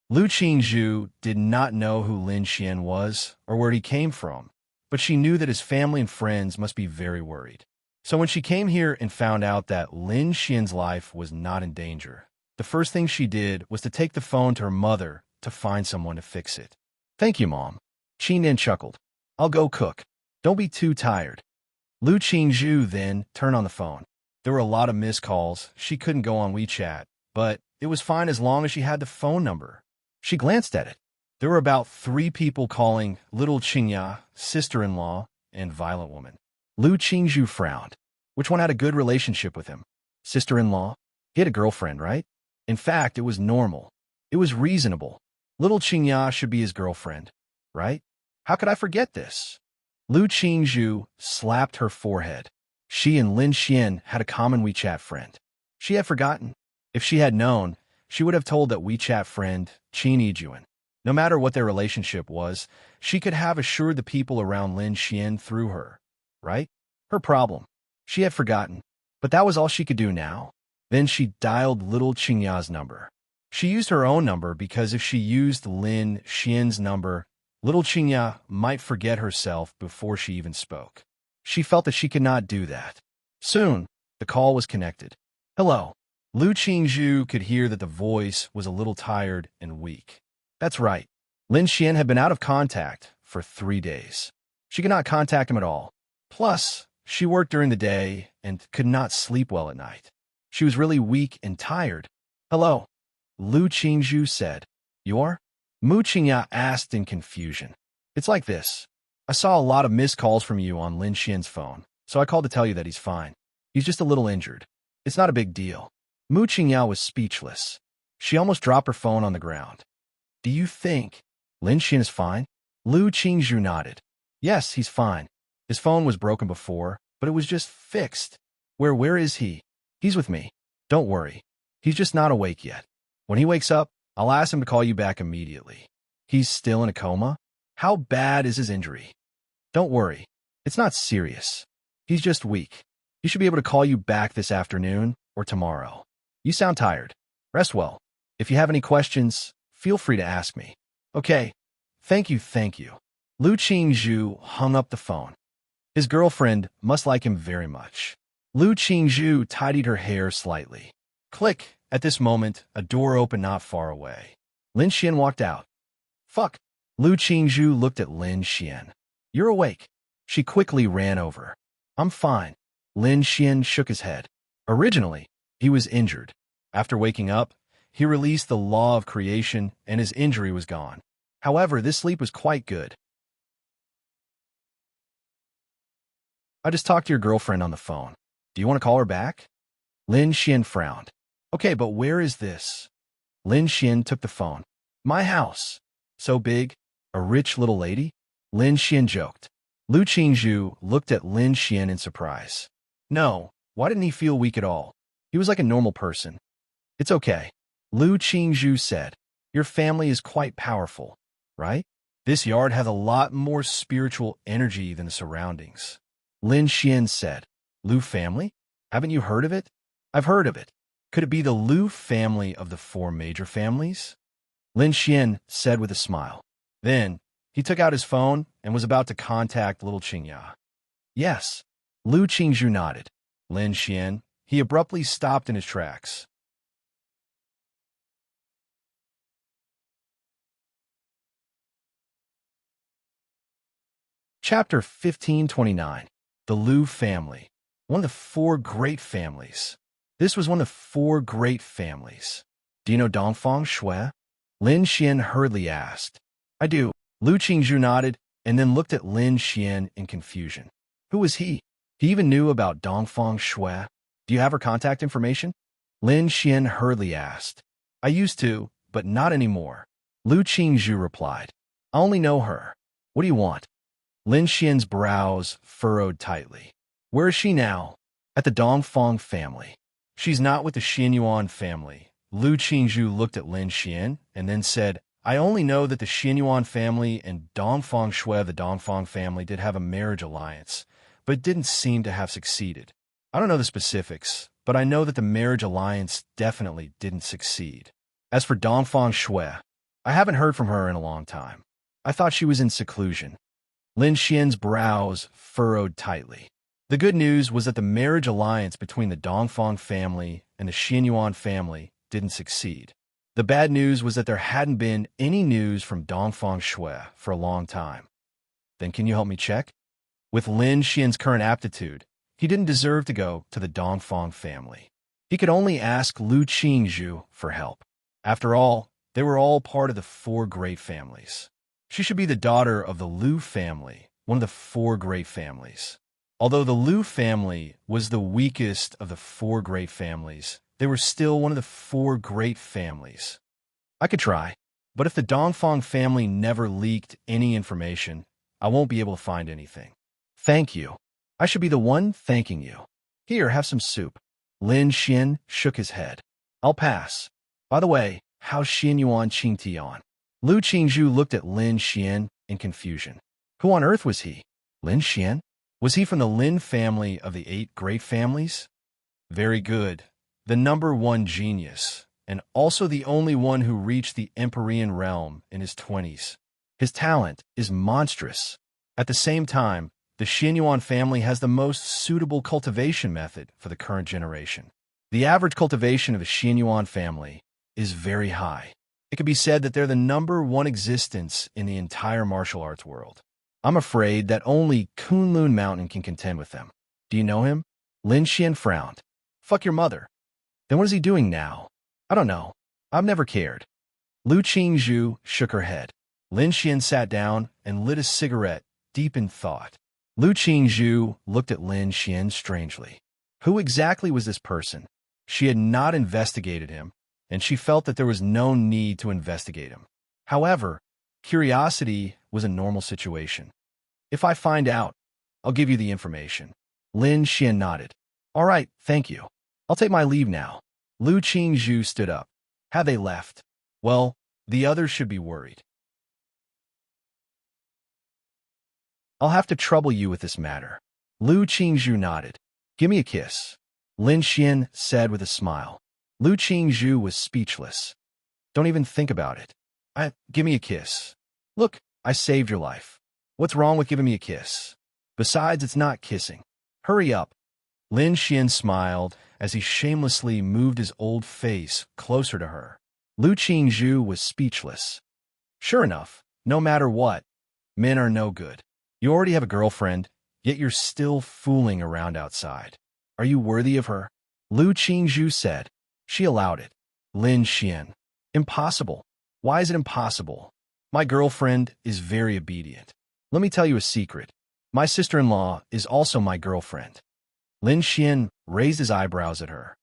Lu Qingzhu did not know who Lin Xian was or where he came from, but she knew that his family and friends must be very worried. So when she came here and found out that Lin Xian's life was not in danger, the first thing she did was to take the phone to her mother to find someone to fix it. Thank you, Mom. Qin Nin chuckled. I'll go cook. Don't be too tired. Lu Qingzhu then turned on the phone. There were a lot of missed calls. She couldn't go on WeChat, but it was fine as long as she had the phone number. She glanced at it. There were about 3 people calling Little Qingya, sister-in-law, and Violent Woman. Lu Qingzhu frowned. Which one had a good relationship with him? Sister-in-law? He had a girlfriend, right? In fact, it was normal. It was reasonable. Little Qingya should be his girlfriend, right? How could I forget this? Lu Qingzhu slapped her forehead. She and Lin Xian had a common WeChat friend. She had forgotten. If she had known, she would have told that WeChat friend, Qin Yijuan. No matter what their relationship was, she could have assured the people around Lin Xian through her, right? Her problem. She had forgotten, but that was all she could do now. Then she dialed Little Qingya's number. She used her own number because if she used Lin Xian's number, Little Qingya might forget herself before she even spoke. She felt that she could not do that. Soon, the call was connected. Hello. Lu Qingzhu could hear that the voice was a little tired and weak. That's right. Lin Xian had been out of contact for 3 days. She could not contact him at all. Plus, she worked during the day and could not sleep well at night. She was really weak and tired. Hello, Lu Qingzhu said. You are? Mu Qingya asked in confusion. It's like this. I saw a lot of missed calls from you on Lin Xian's phone, so I called to tell you that he's fine. He's just a little injured. It's not a big deal. Mu Qingya was speechless. She almost dropped her phone on the ground. Do you think Lin Xian is fine? Lu Qingzhu nodded. Yes, he's fine. His phone was broken before, but it was just fixed. Where is he? He's with me. Don't worry. He's just not awake yet. When he wakes up, I'll ask him to call you back immediately. He's still in a coma? How bad is his injury? Don't worry. It's not serious. He's just weak. He should be able to call you back this afternoon or tomorrow. You sound tired. Rest well. If you have any questions, feel free to ask me. Okay. Thank you. Lu Qingzhu hung up the phone. His girlfriend must like him very much. Lu Qingzhu tidied her hair slightly. Click. At this moment, a door opened not far away. Lin Xian walked out. Fuck. Lu Qingzhu looked at Lin Xian. You're awake. She quickly ran over. I'm fine. Lin Xian shook his head. Originally, he was injured. After waking up, he released the law of creation and his injury was gone. However, this sleep was quite good. I just talked to your girlfriend on the phone. Do you want to call her back? Lin Xian frowned. Okay, but where is this? Lin Xian took the phone. My house. So big? A rich little lady? Lin Xian joked. Lu Qingzhu looked at Lin Xian in surprise. No, why didn't he feel weak at all? He was like a normal person. It's okay. Lu Qingzhu said. Your family is quite powerful, right? This yard has a lot more spiritual energy than the surroundings. Lin Xian said. Lu family? Haven't you heard of it? I've heard of it. Could it be the Lu family of the 4 major families? Lin Xian said with a smile. Then, he took out his phone and was about to contact little Qingya. Yes. Lu Qingzhu nodded. Lin Xian, he abruptly stopped in his tracks. Chapter 1529. The Lu family. One of the 4 great families. This was one of the 4 great families. Do you know Dongfang Shui? Lin Xian hurriedly asked. I do. Lu Qingzhu nodded and then looked at Lin Xian in confusion. Who was he? He even knew about Dongfang Shui. Do you have her contact information? Lin Xian hurriedly asked. I used to, but not anymore. Lu Qingzhu replied. I only know her. What do you want? Lin Xian's brows furrowed tightly. Where is she now? At the Dongfang family. She's not with the Xianyuan family. Lu Qingzhu looked at Lin Xian and then said, I only know that the Xianyuan family and Dongfang Shui of the Dongfang family did have a marriage alliance, but didn't seem to have succeeded. I don't know the specifics, but I know that the marriage alliance definitely didn't succeed. As for Dongfang Shui, I haven't heard from her in a long time. I thought she was in seclusion. Lin Xian's brows furrowed tightly. The good news was that the marriage alliance between the Dongfang family and the Xianyuan family didn't succeed. The bad news was that there hadn't been any news from Dongfang Shui for a long time. Then can you help me check? With Lin Xian's current aptitude, he didn't deserve to go to the Dongfang family. He could only ask Lu Qingzhu for help. After all, they were all part of the 4 great families. She should be the daughter of the Lu family, one of the 4 great families. Although the Lu family was the weakest of the 4 great families, they were still one of the 4 great families. I could try, but if the Dongfang family never leaked any information, I won't be able to find anything. Thank you. I should be the one thanking you. Here, have some soup. Lin Xian shook his head. I'll pass. By the way, how's Xianyuan Qingtian? Lu Qingzhu looked at Lin Xian in confusion. Who on earth was he? Lin Xian? Was he from the Lin family of the 8 great families? Very good. The number 1 genius, and also the only one who reached the Empyrean realm in his 20s. His talent is monstrous. At the same time, the Xianyuan family has the most suitable cultivation method for the current generation. The average cultivation of a Xianyuan family is very high. It could be said that they're the #1 existence in the entire martial arts world. I'm afraid that only Kunlun Mountain can contend with them. Do you know him? Lin Xian frowned. Fuck your mother. Then what is he doing now? I don't know. I've never cared. Lu Qingzhu shook her head. Lin Xian sat down and lit a cigarette, deep in thought. Lu Qingzhu looked at Lin Xian strangely. Who exactly was this person? She had not investigated him, and she felt that there was no need to investigate him. However, curiosity was a normal situation. If I find out, I'll give you the information. Lin Xian nodded. All right, thank you. I'll take my leave now. Lu Qingzhu stood up. Have they left? Well, the others should be worried. I'll have to trouble you with this matter. Lu Qingzhu nodded. Give me a kiss. Lin Xian said with a smile. Lu Qingzhu was speechless. Don't even think about it. Give me a kiss. Look, I saved your life. What's wrong with giving me a kiss? Besides, it's not kissing. Hurry up. Lin Xian smiled as he shamelessly moved his old face closer to her. Lu Qingzhu was speechless. Sure enough, no matter what, men are no good. You already have a girlfriend, yet you're still fooling around outside. Are you worthy of her? Lu Qingzhu said. She allowed it. Lin Xian. Impossible. Why is it impossible? My girlfriend is very obedient. Let me tell you a secret. My sister-in-law is also my girlfriend. Lin Xian raised his eyebrows at her.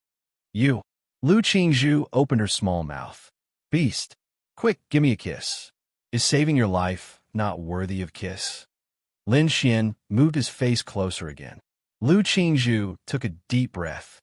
You. Lu Qingzhu opened her small mouth. Beast. Quick, give me a kiss. Is saving your life not worthy of kiss? Lin Xian moved his face closer again. Lu Qingzhu took a deep breath.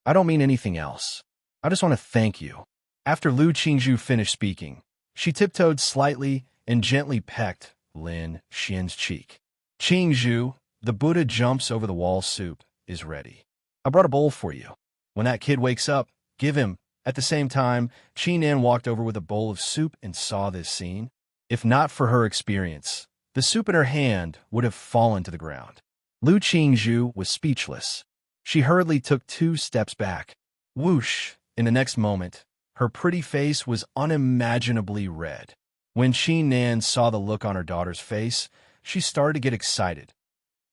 I don't mean anything else. I just want to thank you. After Lu Qingzhu finished speaking, she tiptoed slightly and gently pecked Lin Xian's cheek. Qingzhu, the Buddha jumps over the wall soup is ready. I brought a bowl for you. When that kid wakes up, give him. At the same time, Qi Nan walked over with a bowl of soup and saw this scene. If not for her experience, the soup in her hand would have fallen to the ground. Lu Qingzhu was speechless. She hurriedly took 2 steps back. Whoosh! In the next moment, her pretty face was unimaginably red. When Qi Nan saw the look on her daughter's face, she started to get excited.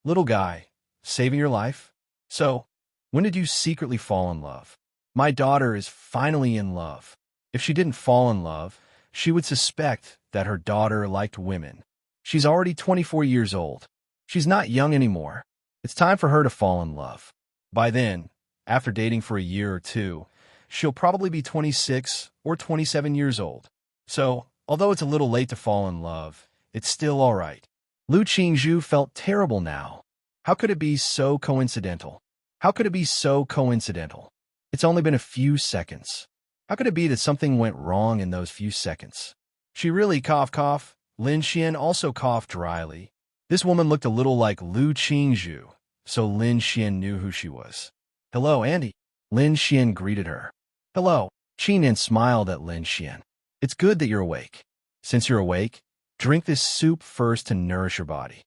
Little guy, saving your life? So, when did you secretly fall in love? My daughter is finally in love. If she didn't fall in love, she would suspect that her daughter liked women. She's already 24 years old. She's not young anymore. It's time for her to fall in love. By then, after dating for a year or 2, she'll probably be 26 or 27 years old. So, although it's a little late to fall in love, it's still all right. Lu Qingzhu felt terrible now. How could it be so coincidental? How could it be so coincidental? It's only been a few seconds. How could it be that something went wrong in those few seconds? She really cough. Lin Xian also coughed dryly. This woman looked a little like Lu Qingzhu, so Lin Xian knew who she was. Hello, Andy. Lin Xian greeted her. Hello. Qi Nan smiled at Lin Xian. It's good that you're awake. Since you're awake, drink this soup first to nourish your body.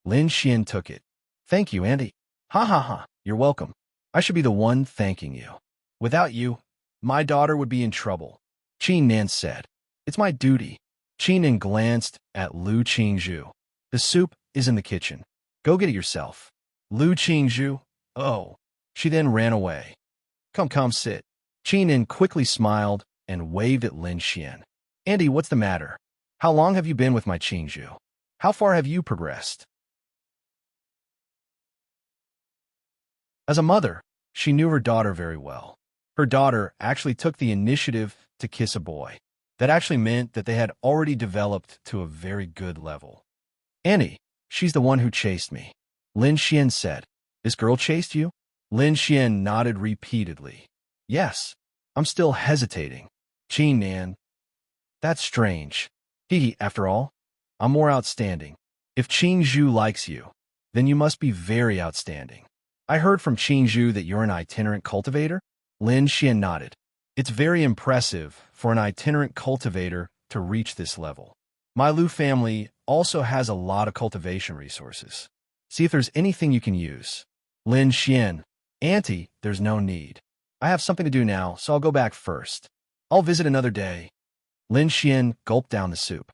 Lin Xian took it. Thank you, Andy. Ha. You're welcome. I should be the one thanking you. Without you, my daughter would be in trouble. Qi Nan said. It's my duty. Qi Nan glanced at Lu Qingzhu. The soup is in the kitchen. Go get it yourself. Lu Qingzhu. Oh. She then ran away. Come, sit. Qi Nan quickly smiled and waved at Lin Xian. Andy, what's the matter? How long have you been with my Qingzhu? How far have you progressed? As a mother, she knew her daughter very well. Her daughter actually took the initiative to kiss a boy. That actually meant that they had already developed to a very good level. Annie, she's the one who chased me. Lin Xian said. This girl chased you? Lin Xian nodded repeatedly. Yes. I'm still hesitating. Qi Nan. That's strange. After all, I'm more outstanding. If Qingzhu likes you, then you must be very outstanding. I heard from Qingzhu that you're an itinerant cultivator? Lin Xian nodded. It's very impressive for an itinerant cultivator to reach this level. My Lu family also has a lot of cultivation resources. See if there's anything you can use. Lin Xian. Auntie, there's no need. I have something to do now, so I'll go back first. I'll visit another day. Lin Xian gulped down the soup.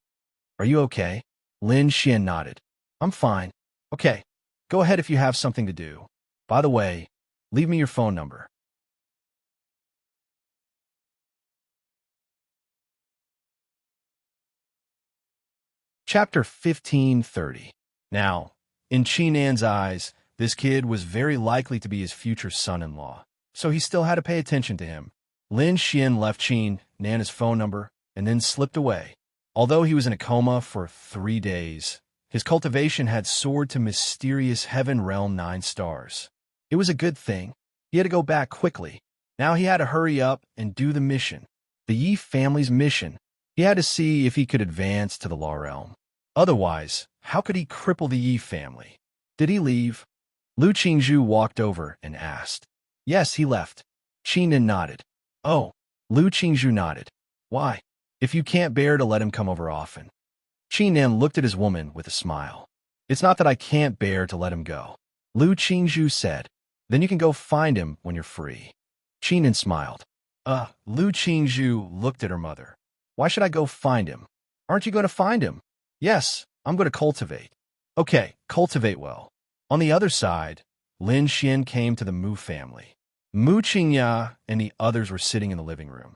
Are you okay? Lin Xian nodded. I'm fine. Okay, go ahead if you have something to do. By the way, leave me your phone number. Chapter 1530. Now, in Qinan's eyes, this kid was very likely to be his future son-in-law, so he still had to pay attention to him. Lin Xian left Qin his phone number and then slipped away. Although he was in a coma for 3 days, his cultivation had soared to mysterious heaven realm 9 stars. It was a good thing. He had to go back quickly. Now he had to hurry up and do the mission. The Yi family's mission. He had to see if he could advance to the law realm. Otherwise, how could he cripple the Yi family? Did he leave? Lu Qingzhu walked over and asked. Yes, he left. Qingnan nodded. Oh, Lu Qingzhu nodded. Why? If you can't bear to let him come over often. Qingnan looked at his woman with a smile. It's not that I can't bear to let him go. Lu Qingzhu said. Then you can go find him when you're free. Qingnan smiled. Lu Qingzhu looked at her mother. Why should I go find him? Aren't you going to find him? Yes, I'm going to cultivate. Okay, cultivate well. On the other side, Lin Xian came to the Mu family. Mu Qingya and the others were sitting in the living room.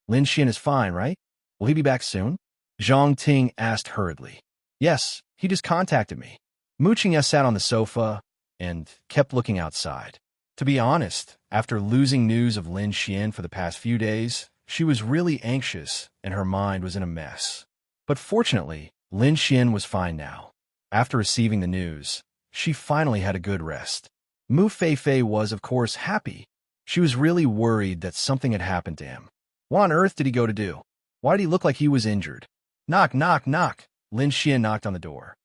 Lin Xian is fine, right? Will he be back soon? Zhang Ting asked hurriedly. Yes, he just contacted me. Mu Qingya sat on the sofa and kept looking outside. To be honest, after losing news of Lin Xian for the past few days, she was really anxious and her mind was in a mess. But fortunately, Lin Xian was fine now. After receiving the news, she finally had a good rest. Mu Feifei was, of course, happy. She was really worried that something had happened to him. What on earth did he go to do? Why did he look like he was injured? Knock, knock, knock. Lin Xian knocked on the door.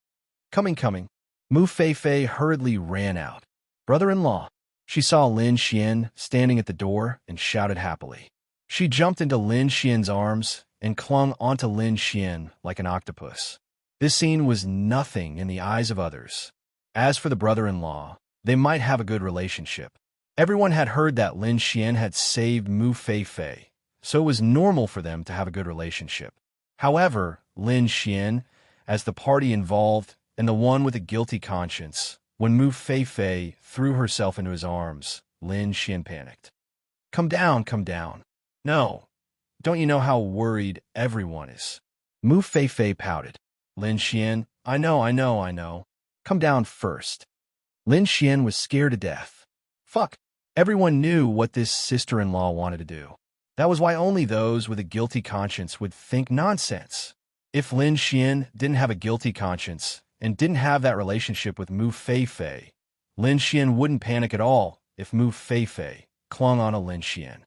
Coming, coming. Mu Feifei hurriedly ran out. Brother-in-law. She saw Lin Xian standing at the door and shouted happily. She jumped into Lin Xian's arms and clung onto Lin Xian like an octopus. This scene was nothing in the eyes of others. As for the brother-in-law, they might have a good relationship. Everyone had heard that Lin Xian had saved Mu Feifei, so it was normal for them to have a good relationship. However, Lin Xian, as the party involved and the one with a guilty conscience, when Mu Feifei threw herself into his arms, Lin Xian panicked. Come down, come down. No, don't you know how worried everyone is? Mu Feifei pouted. Lin Xian, I know. Come down first. Lin Xian was scared to death. Fuck. Everyone knew what this sister-in-law wanted to do. That was why only those with a guilty conscience would think nonsense. If Lin Xian didn't have a guilty conscience and didn't have that relationship with Mu Feifei, Lin Xian wouldn't panic at all if Mu Feifei clung on a Lin Xian.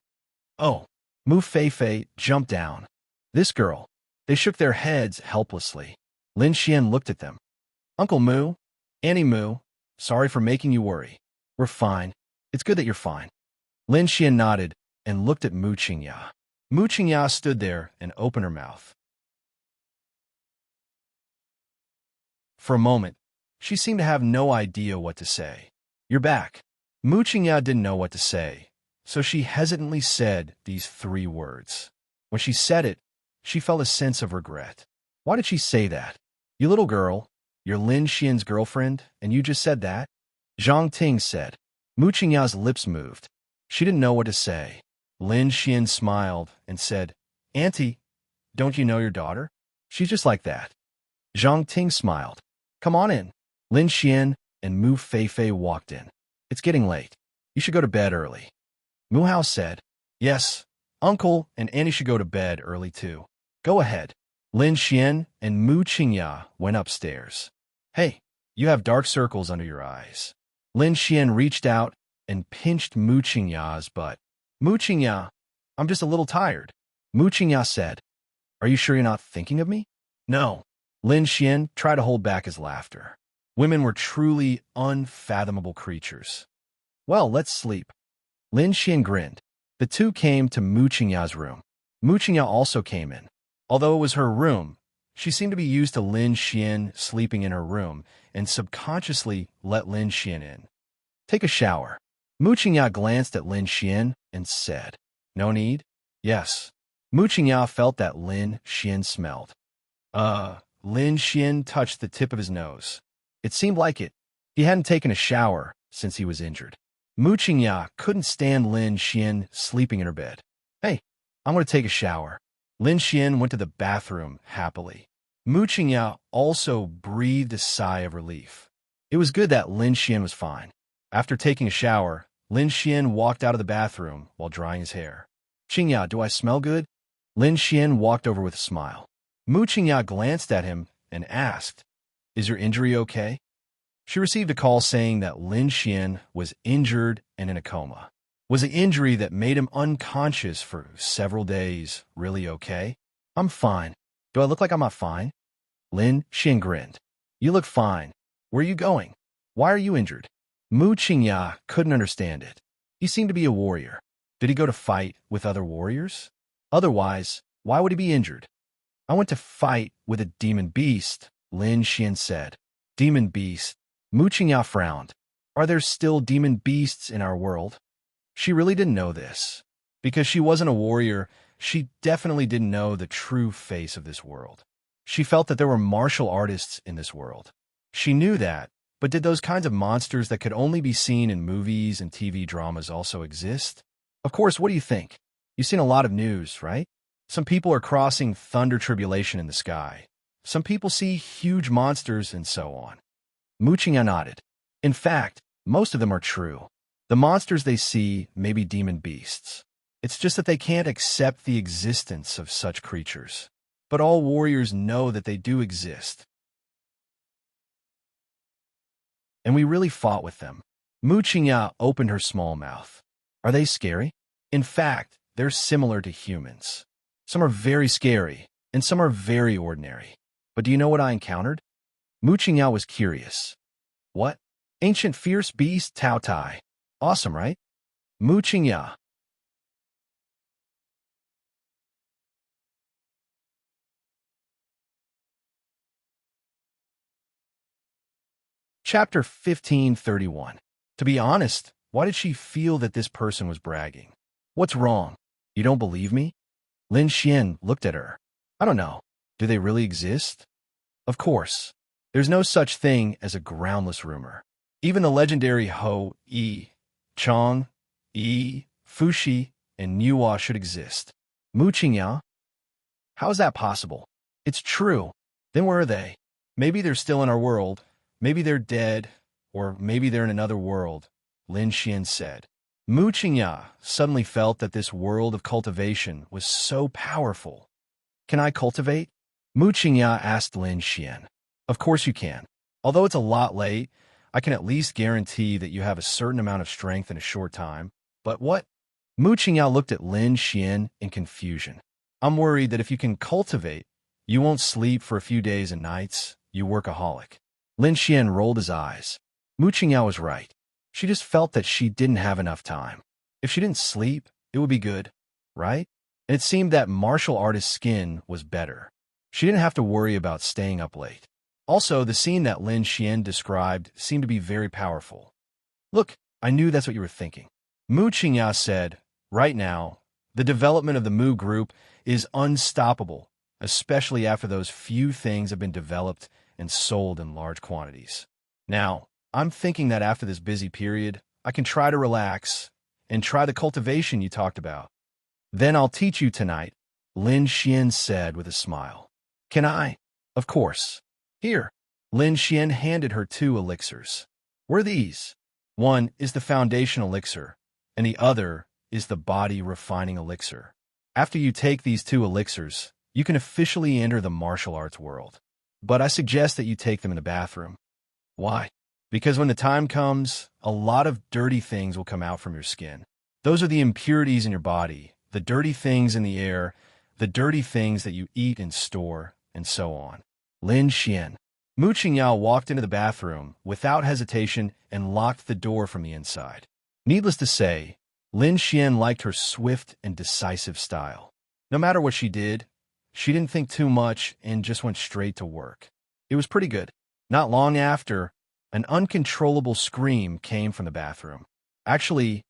Oh, Mu Feifei jumped down. This girl. They shook their heads helplessly. Lin Xian looked at them. Uncle Mu, Auntie Mu, sorry for making you worry. We're fine. It's good that you're fine. Lin Xian nodded and looked at Mu Qingya. Mu Qingya stood there and opened her mouth. For a moment, she seemed to have no idea what to say. You're back. Mu Qingya didn't know what to say, so she hesitantly said these 3 words. When she said it, she felt a sense of regret. Why did she say that? You little girl, you're Lin Xian's girlfriend, and you just said that? Zhang Ting said. Mu Qingya's lips moved. She didn't know what to say. Lin Xian smiled and said, Auntie, don't you know your daughter? She's just like that. Zhang Ting smiled. Come on in. Lin Xian and Mu Feifei walked in. It's getting late. You should go to bed early. Mu Hao said, Yes, Uncle and Auntie should go to bed early too. Go ahead. Lin Xian and Mu Qingya went upstairs. Hey, you have dark circles under your eyes. Lin Xian reached out and pinched Mu Qingya's butt. Mu Qingya, I'm just a little tired. Mu Qingya said, Are you sure you're not thinking of me? No. Lin Xian tried to hold back his laughter. Women were truly unfathomable creatures. Well, let's sleep. Lin Xian grinned. The two came to Mu Qingya's room. Mu Qingya also came in. Although it was her room, she seemed to be used to Lin Xian sleeping in her room and subconsciously let Lin Xian in. Take a shower. Mu Qingya glanced at Lin Xian and said, "No need?" "Yes." Mu Qingyao felt that Lin Xian smelled. Lin Xian touched the tip of his nose. It seemed like it. He hadn't taken a shower since he was injured. Mu Qingyao couldn't stand Lin Xian sleeping in her bed. "Hey, I'm going to take a shower." Lin Xian went to the bathroom happily. Mu Qingyao also breathed a sigh of relief. It was good that Lin Xian was fine. After taking a shower, Lin Xian walked out of the bathroom while drying his hair. "Qingyao, do I smell good?" Lin Xian walked over with a smile. Mu Qingyao glanced at him and asked, "Is your injury okay?" She received a call saying that Lin Xian was injured and in a coma. Was the injury that made him unconscious for several days really okay? "I'm fine. Do I look like I'm not fine?" Lin Xian grinned. "You look fine. Where are you going? Why are you injured?" Mu Qingyao couldn't understand it. He seemed to be a warrior. Did he go to fight with other warriors? Otherwise, why would he be injured? "I went to fight with a demon beast," Lin Xian said. "Demon beast?" Mu Qingyao frowned. "Are there still demon beasts in our world?" She really didn't know this. Because she wasn't a warrior, she definitely didn't know the true face of this world. She felt that there were martial artists in this world. She knew that, but did those kinds of monsters that could only be seen in movies and TV dramas also exist? Of course, what do you think? You've seen a lot of news, right? Some people are crossing thunder tribulation in the sky. Some people see huge monsters and so on. Mu Qingyao nodded. In fact, most of them are true. The monsters they see may be demon beasts. It's just that they can't accept the existence of such creatures. But all warriors know that they do exist. And we really fought with them. Mu Qingyao opened her small mouth. Are they scary? In fact, they're similar to humans. Some are very scary, and some are very ordinary. But do you know what I encountered? Mu Qingyao was curious. What? Ancient fierce beast Tao Tai. Awesome, right? Mu Qingyao. Chapter 1531. To be honest, why did she feel that this person was bragging? What's wrong? You don't believe me? Lin Xian looked at her. I don't know. Do they really exist? Of course. There's no such thing as a groundless rumor. Even the legendary Ho, Yi, Chong, Yi, Fushi, and Niuhua should exist. Mu Qingyao? How is that possible? It's true. Then where are they? Maybe they're still in our world. Maybe they're dead. Or maybe they're in another world, Lin Xian said. Mu Qingyao suddenly felt that this world of cultivation was so powerful. Can I cultivate? Mu Qingyao asked Lin Xian. Of course you can. Although it's a lot late, I can at least guarantee that you have a certain amount of strength in a short time. But what? Mu Qingyao looked at Lin Xian in confusion. I'm worried that if you can cultivate, you won't sleep for a few days and nights, you workaholic. Lin Xian rolled his eyes. Mu Qingyao was right. She just felt that she didn't have enough time. If she didn't sleep, it would be good, right? And it seemed that martial artist's skin was better. She didn't have to worry about staying up late. Also, the scene that Lin Xian described seemed to be very powerful. Look, I knew that's what you were thinking. Mu Qingyao said, right now, the development of the Mu group is unstoppable, especially after those few things have been developed and sold in large quantities. Now, I'm thinking that after this busy period, I can try to relax and try the cultivation you talked about. Then I'll teach you tonight, Lin Xian said with a smile. Can I? Of course. Here. Lin Xian handed her 2 elixirs. What are these? One is the foundation elixir, and the other is the body refining elixir. After you take these 2 elixirs, you can officially enter the martial arts world. But I suggest that you take them in the bathroom. Why? Because when the time comes, a lot of dirty things will come out from your skin. Those are the impurities in your body, the dirty things in the air, the dirty things that you eat and store, and so on. Lin Xian. Mu Qingyao walked into the bathroom without hesitation and locked the door from the inside. Needless to say, Lin Xian liked her swift and decisive style. No matter what she did, she didn't think too much and just went straight to work. It was pretty good. Not long after, an uncontrollable scream came from the bathroom. Actually,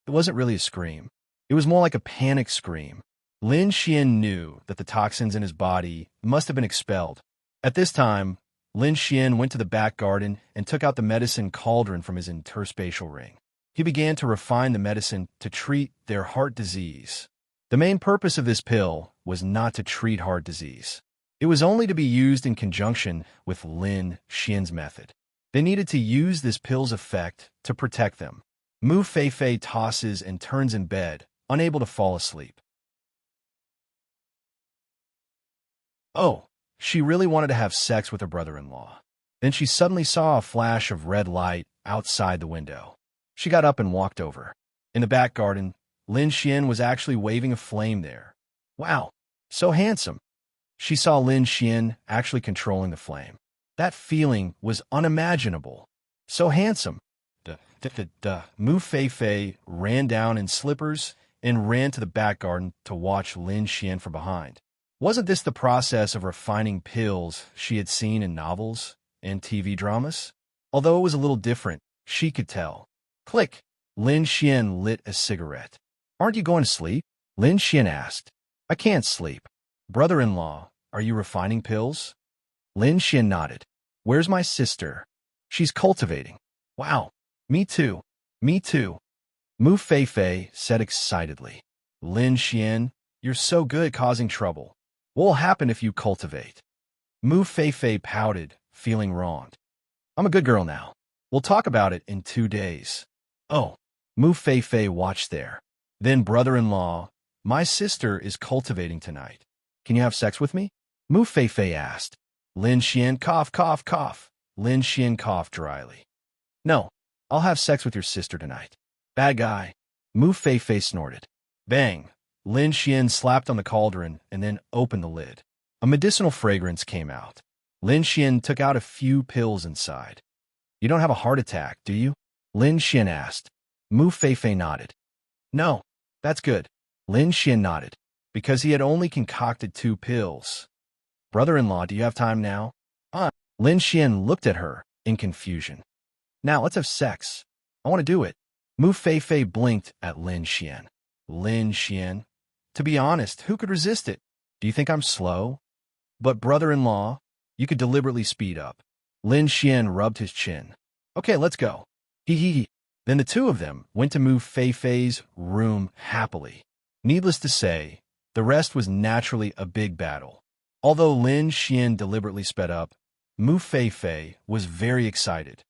it wasn't really a scream. It was more like a panic scream. Lin Xian knew that the toxins in his body must have been expelled. At this time, Lin Xian went to the back garden and took out the medicine cauldron from his interspatial ring. He began to refine the medicine to treat their heart disease. The main purpose of this pill was not to treat heart disease. It was only to be used in conjunction with Lin Xian's method. They needed to use this pill's effect to protect them. Mu Feifei tosses and turns in bed, unable to fall asleep. Oh, she really wanted to have sex with her brother-in-law. Then she suddenly saw a flash of red light outside the window. She got up and walked over. In the back garden, Lin Xian was actually waving a flame there. Wow, so handsome. She saw Lin Xian actually controlling the flame. That feeling was unimaginable. So handsome. Mu Feifei ran down in slippers and ran to the back garden to watch Lin Xian from behind. Wasn't this the process of refining pills she had seen in novels and TV dramas? Although it was a little different, she could tell. Click. Lin Xian lit a cigarette. Aren't you going to sleep? Lin Xian asked. I can't sleep. Brother-in-law, are you refining pills? Lin Xian nodded. Where's my sister? She's cultivating. Wow. Me too. Me too. Mu Feifei said excitedly. Lin Xian, you're so good at causing trouble. What will happen if you cultivate? Mu Feifei pouted, feeling wronged. I'm a good girl now. We'll talk about it in 2 days. Oh. Mu Feifei watched there. Then brother-in-law, my sister is cultivating tonight. Can you have sex with me? Mu Feifei asked. Lin Xian cough, cough, cough. Lin Xian coughed dryly. No, I'll have sex with your sister tonight. Bad guy. Mu Feifei snorted. Bang. Lin Xian slapped on the cauldron and then opened the lid. A medicinal fragrance came out. Lin Xian took out a few pills inside. You don't have a heart attack, do you? Lin Xian asked. Mu Feifei nodded. No, that's good. Lin Xian nodded, because he had only concocted 2 pills. Brother-in-law, do you have time now? Lin Xian looked at her in confusion. Now let's have sex. I want to do it. Mu Feifei blinked at Lin Xian. Lin Xian, to be honest, who could resist it? Do you think I'm slow? But brother-in-law, you could deliberately speed up. Lin Xian rubbed his chin. Okay, let's go. Hee hee hee. Then the 2 of them went to Mu Feifei's room happily. Needless to say, the rest was naturally a big battle. Although Lin Xian deliberately sped up, Mu Feifei was very excited.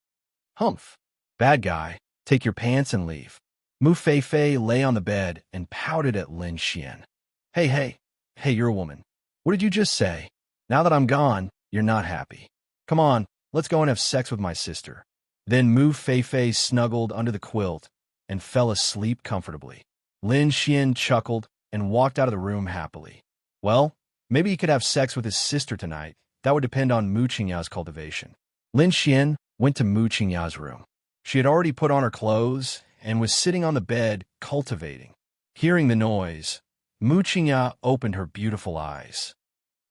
Humph. Bad guy, take your pants and leave. Mu Feifei lay on the bed and pouted at Lin Xian. Hey, you're a woman. What did you just say? Now that I'm gone, you're not happy. Come on, let's go and have sex with my sister. Then Mu Feifei snuggled under the quilt and fell asleep comfortably. Lin Xian chuckled and walked out of the room happily. Well, maybe he could have sex with his sister tonight. That would depend on Mu Qingyao's cultivation. Lin Xian went to Mu Qingyao's room. She had already put on her clothes and was sitting on the bed cultivating. Hearing the noise, Mu Qingyao opened her beautiful eyes.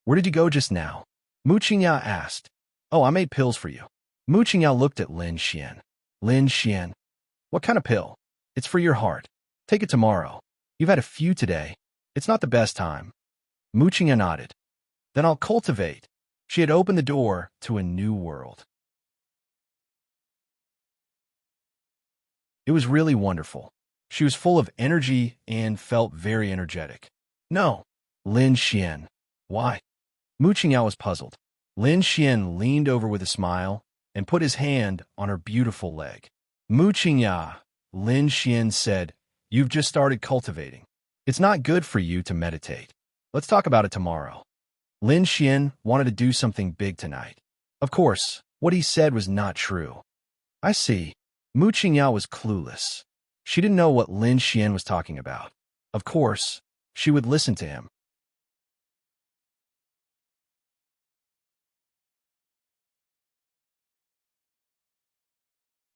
Where did you go just now? Mu Qingyao asked. Oh, I made pills for you. Mu Qingyao looked at Lin Xian. Lin Xian, what kind of pill? It's for your heart. Take it tomorrow. You've had a few today. It's not the best time. Mu Qingyao nodded. Then I'll cultivate. She had opened the door to a new world. It was really wonderful. She was full of energy and felt very energetic. No, Lin Xian. Why? Mu Qingyao was puzzled. Lin Xian leaned over with a smile and put his hand on her beautiful leg. Mu Qingyao, Lin Xian said, you've just started cultivating. It's not good for you to meditate. Let's talk about it tomorrow. Lin Xian wanted to do something big tonight. Of course, what he said was not true. I see. Mu Qingyao was clueless. She didn't know what Lin Xian was talking about. Of course, she would listen to him.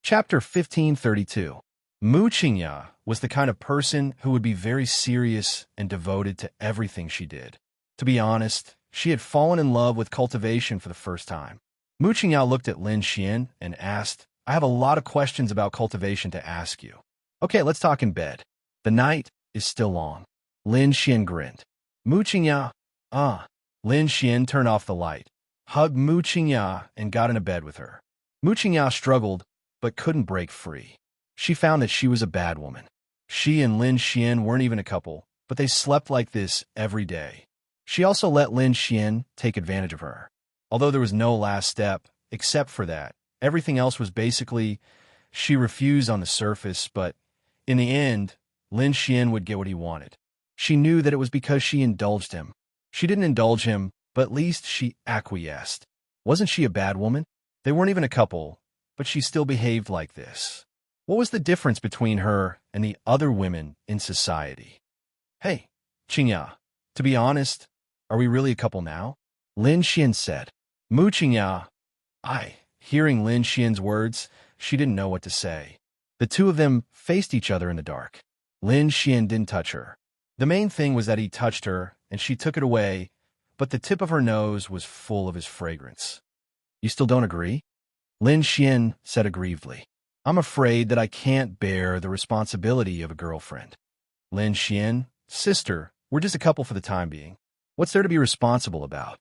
Chapter 1532. Mu Qingyao was the kind of person who would be very serious and devoted to everything she did. To be honest, she had fallen in love with cultivation for the first time. Mu Qingyao looked at Lin Xian and asked, I have a lot of questions about cultivation to ask you. Okay, let's talk in bed. The night, is still long. Lin Xian grinned. Mu Qingya, Lin Xian turned off the light, hugged Mu Qingya, and got into bed with her. Mu Qingya struggled, but couldn't break free. She found that she was a bad woman. She and Lin Xian weren't even a couple, but they slept like this every day. She also let Lin Xian take advantage of her. Although there was no last step, except for that, everything else was basically, she refused on the surface, but in the end, Lin Xian would get what he wanted. She knew that it was because she indulged him. She didn't indulge him, but at least she acquiesced. Wasn't she a bad woman? They weren't even a couple, but she still behaved like this. What was the difference between her and the other women in society? Hey, Qingya, to be honest, are we really a couple now? Lin Xian said. Mu Qingya, hearing Lin Xian's words, she didn't know what to say. The two of them faced each other in the dark. Lin Xian didn't touch her. The main thing was that he touched her, and she took it away, but the tip of her nose was full of his fragrance. You still don't agree? Lin Xian said aggrievedly. I'm afraid that I can't bear the responsibility of a girlfriend. Lin Xian, sister, we're just a couple for the time being. What's there to be responsible about?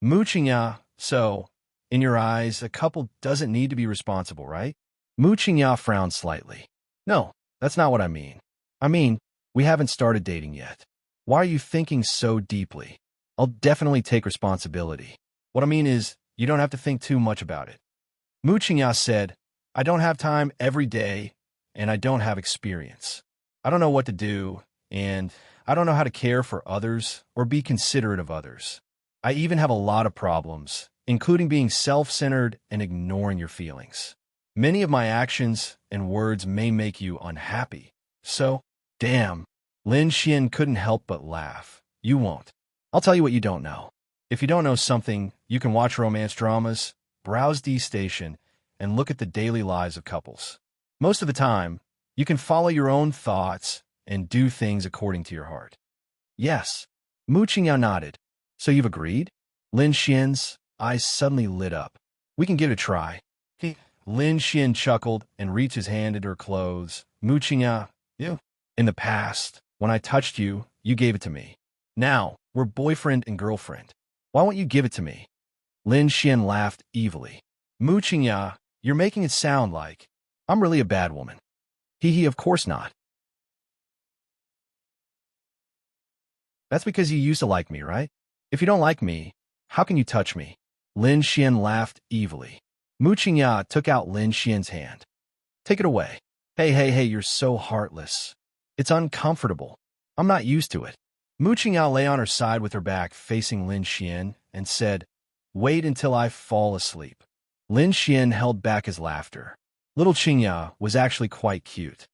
Mu Qingya, so, in your eyes, a couple doesn't need to be responsible, right? Mu Qingya frowned slightly. No, that's not what I mean. I mean, we haven't started dating yet. Why are you thinking so deeply? I'll definitely take responsibility. What I mean is, you don't have to think too much about it. Mu Qingya said, I don't have time every day, and I don't have experience. I don't know what to do, and I don't know how to care for others or be considerate of others. I even have a lot of problems, including being self-centered and ignoring your feelings. Many of my actions and words may make you unhappy. So, damn, Lin Xian couldn't help but laugh. You won't. I'll tell you what you don't know. If you don't know something, you can watch romance dramas, browse D Station, and look at the daily lives of couples. Most of the time, you can follow your own thoughts and do things according to your heart. Yes. Mu Qingya nodded. So you've agreed? Lin Xian's eyes suddenly lit up. We can give it a try. Lin Xian chuckled and reached his hand into her clothes. Mu Qingya, in the past, when I touched you, you gave it to me. Now, we're boyfriend and girlfriend. Why won't you give it to me? Lin Xian laughed evilly. Mu Qingya, you're making it sound like I'm really a bad woman. Of course not. That's because you used to like me, right? If you don't like me, how can you touch me? Lin Xian laughed evilly. Mu Qingya took out Lin Xian's hand. Take it away. Hey, you're so heartless. It's uncomfortable. I'm not used to it. Mu Qingya lay on her side with her back facing Lin Xian and said, Wait until I fall asleep. Lin Xian held back his laughter. Little Qingya was actually quite cute.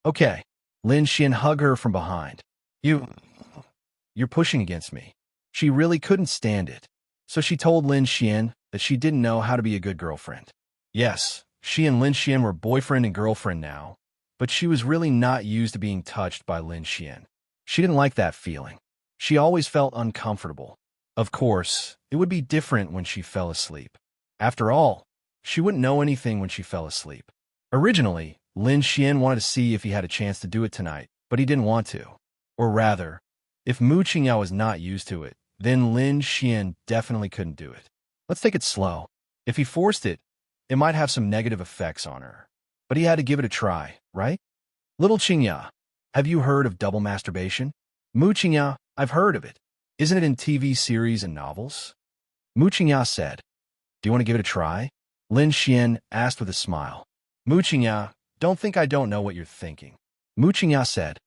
Okay. Lin Xian hugged her from behind. You're pushing against me. She really couldn't stand it. So she told Lin Xian that she didn't know how to be a good girlfriend. Yes, she and Lin Xian were boyfriend and girlfriend now, but she was really not used to being touched by Lin Xian. She didn't like that feeling. She always felt uncomfortable. Of course, it would be different when she fell asleep. After all, she wouldn't know anything when she fell asleep. Originally, Lin Xian wanted to see if he had a chance to do it tonight, but he didn't want to. Or rather, if Mu Qingya was not used to it, then Lin Xian definitely couldn't do it. Let's take it slow. If he forced it, it might have some negative effects on her. But he had to give it a try, right? Little Qingya, have you heard of double masturbation? Mu Qingya, I've heard of it. Isn't it in TV series and novels? Mu Qingya said. Do you want to give it a try? Lin Xian asked with a smile. Mu Qingya, don't think I don't know what you're thinking. Mu Qingya said.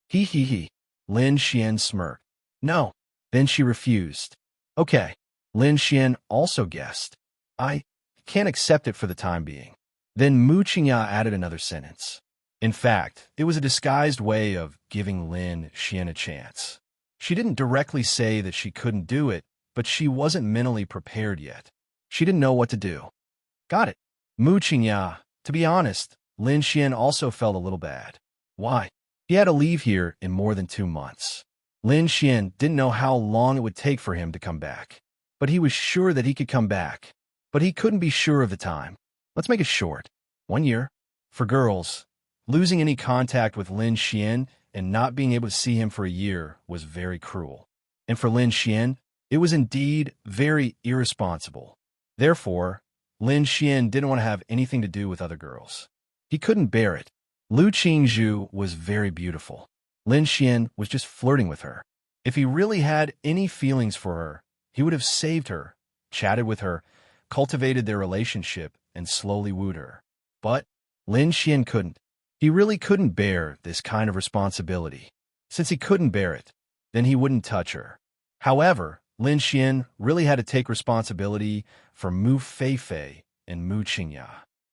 He. Lin Xian smirked. No. Then she refused. Okay. Lin Xian also guessed. I can't accept it for the time being. Then Mu Qingya added another sentence. In fact, it was a disguised way of giving Lin Xian a chance. She didn't directly say that she couldn't do it, but she wasn't mentally prepared yet. She didn't know what to do. Got it. Mu Qingya, to be honest, Lin Xian also felt a little bad. Why? He had to leave here in more than 2 months. Lin Xian didn't know how long it would take for him to come back. But he was sure that he could come back. But he couldn't be sure of the time. Let's make it short. 1 year. For girls, losing any contact with Lin Xian and not being able to see him for a year was very cruel. And for Lin Xian, it was indeed very irresponsible. Therefore, Lin Xian didn't want to have anything to do with other girls. He couldn't bear it. Lu Qingzhu was very beautiful. Lin Xian was just flirting with her. If he really had any feelings for her, he would have saved her, chatted with her, cultivated their relationship, and slowly wooed her. But Lin Xian couldn't. He really couldn't bear this kind of responsibility. Since he couldn't bear it, then he wouldn't touch her. However, Lin Xian really had to take responsibility for Mu Feifei and Mu Qingya.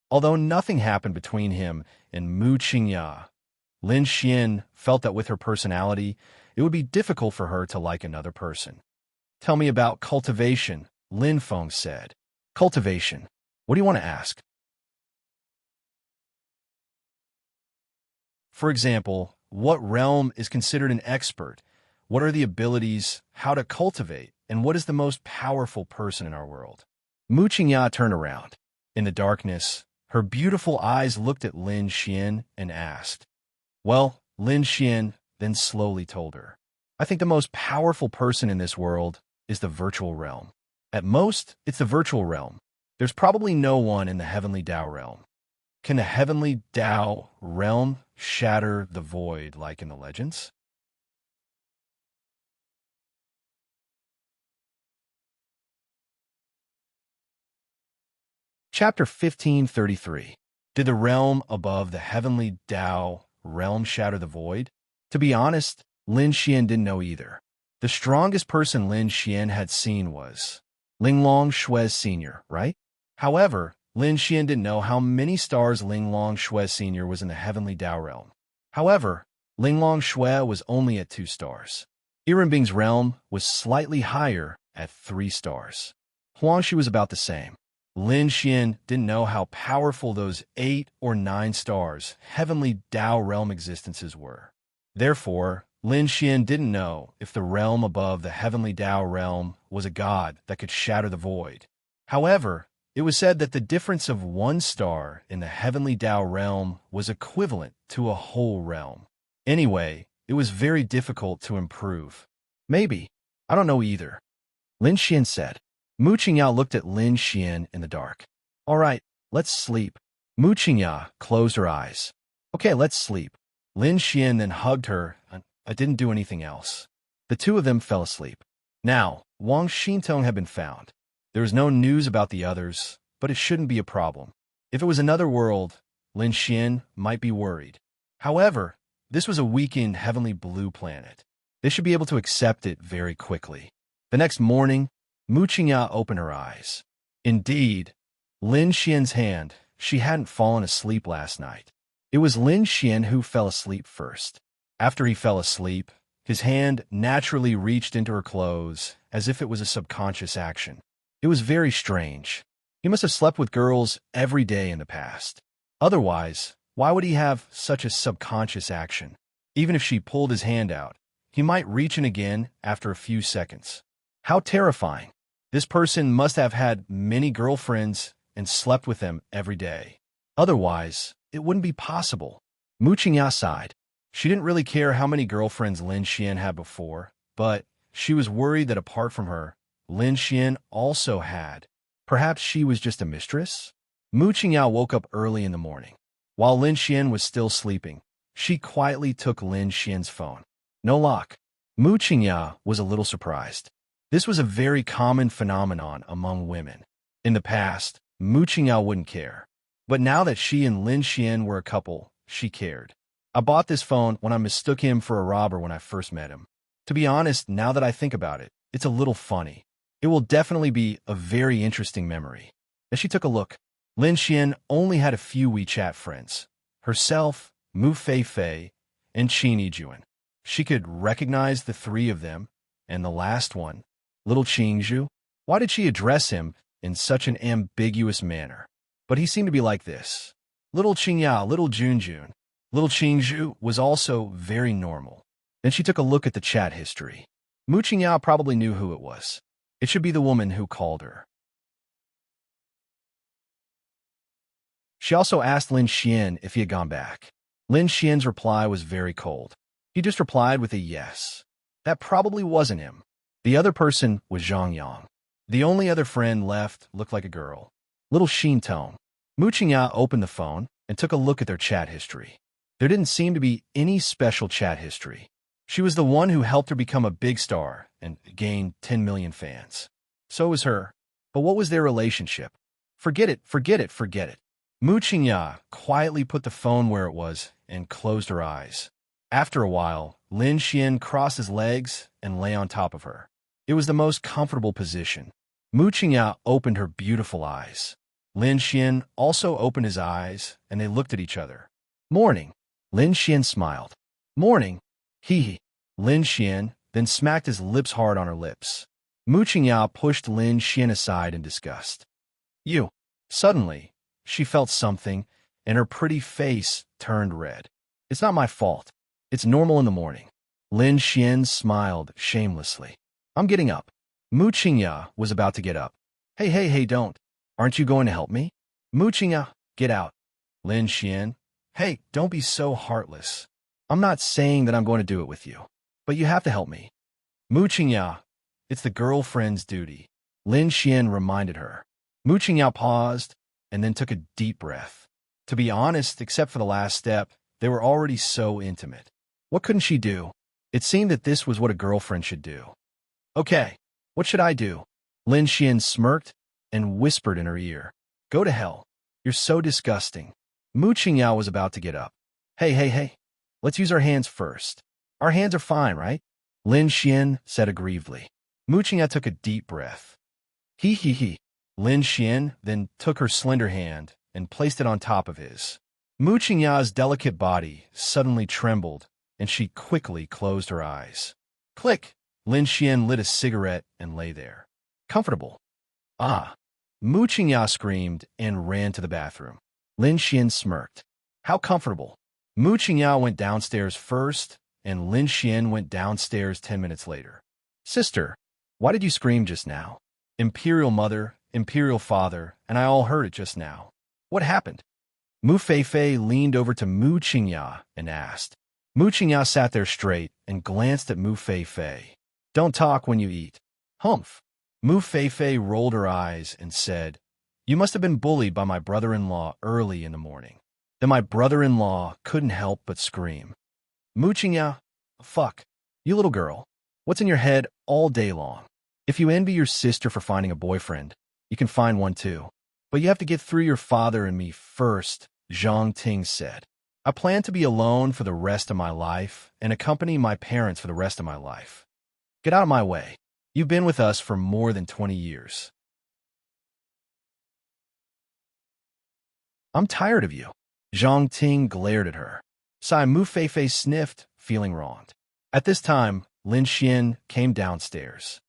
Although nothing happened between him and Mu Qingya, Lin Xian felt that with her personality, it would be difficult for her to like another person. Tell me about cultivation, Lin Feng said. Cultivation. What do you want to ask? For example, what realm is considered an expert? What are the abilities, how to cultivate, and what is the most powerful person in our world? Mu Qingya turned around. In the darkness, her beautiful eyes looked at Lin Xian and asked. Well, Lin Xian then slowly told her. I think the most powerful person in this world is the virtual realm. At most, it's the virtual realm. There's probably no one in the heavenly Tao realm. Can the heavenly Tao realm shatter the void like in the legends? Chapter 1533. Did the realm above the heavenly Tao realm shatter the void? To be honest, Lin Xian didn't know either. The strongest person Lin Xian had seen was Linglong Shui Sr., right? However, Lin Xian didn't know how many stars Linglong Shui Sr. was in the heavenly Tao realm. However, Linglong Shui was only at 2 stars. Irenbing's realm was slightly higher at 3 stars. Huangshi was about the same. Lin Xian didn't know how powerful those 8 or 9 stars, heavenly Tao realm existences were. Therefore, Lin Xian didn't know if the realm above the heavenly Tao realm was a god that could shatter the void. However, it was said that the difference of 1 star in the heavenly Tao realm was equivalent to a whole realm. Anyway, it was very difficult to improve. Maybe. I don't know either. Lin Xian said. Mu Qingya looked at Lin Xian in the dark. All right, let's sleep. Mu Qingya closed her eyes. Okay, let's sleep. Lin Xian then hugged her, and I didn't do anything else. The two of them fell asleep. Now, Wang Xintong had been found. There was no news about the others, but it shouldn't be a problem. If it was another world, Lin Xian might be worried. However, this was a weakened heavenly blue planet. They should be able to accept it very quickly. The next morning, Mu Qingya opened her eyes. Indeed, Lin Xian's hand, she hadn't fallen asleep last night. It was Lin Xian who fell asleep first. After he fell asleep, his hand naturally reached into her clothes as if it was a subconscious action. It was very strange. He must have slept with girls every day in the past. Otherwise, why would he have such a subconscious action? Even if she pulled his hand out, he might reach in again after a few seconds. How terrifying. This person must have had many girlfriends and slept with them every day. Otherwise, it wouldn't be possible. Mu Qingya sighed. She didn't really care how many girlfriends Lin Xian had before, but she was worried that apart from her, Lin Xian also had. Perhaps she was just a mistress? Mu Qingya woke up early in the morning. While Lin Xian was still sleeping, she quietly took Lin Xian's phone. No lock. Mu Qingya was a little surprised. This was a very common phenomenon among women. In the past, Mu Qingya wouldn't care. But now that she and Lin Xian were a couple, she cared. I bought this phone when I mistook him for a robber when I first met him. To be honest, now that I think about it, it's a little funny. It will definitely be a very interesting memory. As she took a look, Lin Xian only had a few WeChat friends. Herself, Mu Feifei, and Qin Yijuan. She could recognize the 3 of them, and the last one, Little Qingzhu. Why did she address him in such an ambiguous manner? But he seemed to be like this. Little Qingya, Little Junjun. Little Qingzhu was also very normal. Then she took a look at the chat history. Mu Qingya probably knew who it was. It should be the woman who called her. She also asked Lin Xian if he had gone back. Lin Xian's reply was very cold. He just replied with a yes. That probably wasn't him. The other person was Zhang Yang. The only other friend left looked like a girl. Little Sheen Tone. Mu Qingya opened the phone and took a look at their chat history. There didn't seem to be any special chat history. She was the one who helped her become a big star and gain 10 million fans. So was her. But what was their relationship? Forget it, forget it, forget it. Mu Qingya quietly put the phone where it was and closed her eyes. After a while, Lin Xian crossed his legs and lay on top of her. It was the most comfortable position. Mu Qingya opened her beautiful eyes. Lin Xian also opened his eyes, and they looked at each other. Morning. Lin Xian smiled. Morning. Hee. Lin Xian then smacked his lips hard on her lips. Mu Qingya pushed Lin Xian aside in disgust. You. Suddenly, she felt something, and her pretty face turned red. It's not my fault. It's normal in the morning. Lin Xian smiled shamelessly. I'm getting up. Mu Qingya was about to get up. Hey, don't. Aren't you going to help me? Mu Qingya, get out. Lin Xian, hey, don't be so heartless. I'm not saying that I'm going to do it with you, but you have to help me. Mu Qingya, it's the girlfriend's duty. Lin Xian reminded her. Mu Qingya paused and then took a deep breath. To be honest, except for the last step, they were already so intimate. What couldn't she do? It seemed that this was what a girlfriend should do. Okay, what should I do? Lin Xian smirked and whispered in her ear. Go to hell. You're so disgusting. Mu Qingya was about to get up. Hey. Let's use our hands first. Our hands are fine, right? Lin Xian said aggrievedly. Mu Qingya took a deep breath. He. Lin Xian then took her slender hand and placed it on top of his. Mu Qingya's delicate body suddenly trembled, and she quickly closed her eyes. Click! Lin Xian lit a cigarette and lay there. Comfortable. Ah! Mu Qingya screamed and ran to the bathroom. Lin Xian smirked. How comfortable. Mu Qingya went downstairs first, and Lin Xian went downstairs 10 minutes later. Sister, why did you scream just now? Imperial mother, imperial father, and I all heard it just now. What happened? Mu Feifei leaned over to Mu Qingya and asked. Mu Qingya sat there straight and glanced at Mu Feifei. Don't talk when you eat. Humph. Mu Feifei rolled her eyes and said, You must have been bullied by my brother-in-law early in the morning. Then my brother-in-law couldn't help but scream. Mu Qingya, fuck. You little girl. What's in your head all day long? If you envy your sister for finding a boyfriend, you can find one too. But you have to get through your father and me first, Zhang Ting said. I plan to be alone for the rest of my life and accompany my parents for the rest of my life. Get out of my way. You've been with us for more than 20 years. I'm tired of you. Zhang Ting glared at her. Mu Feifei sniffed, feeling wronged. At this time, Lin Xian came downstairs.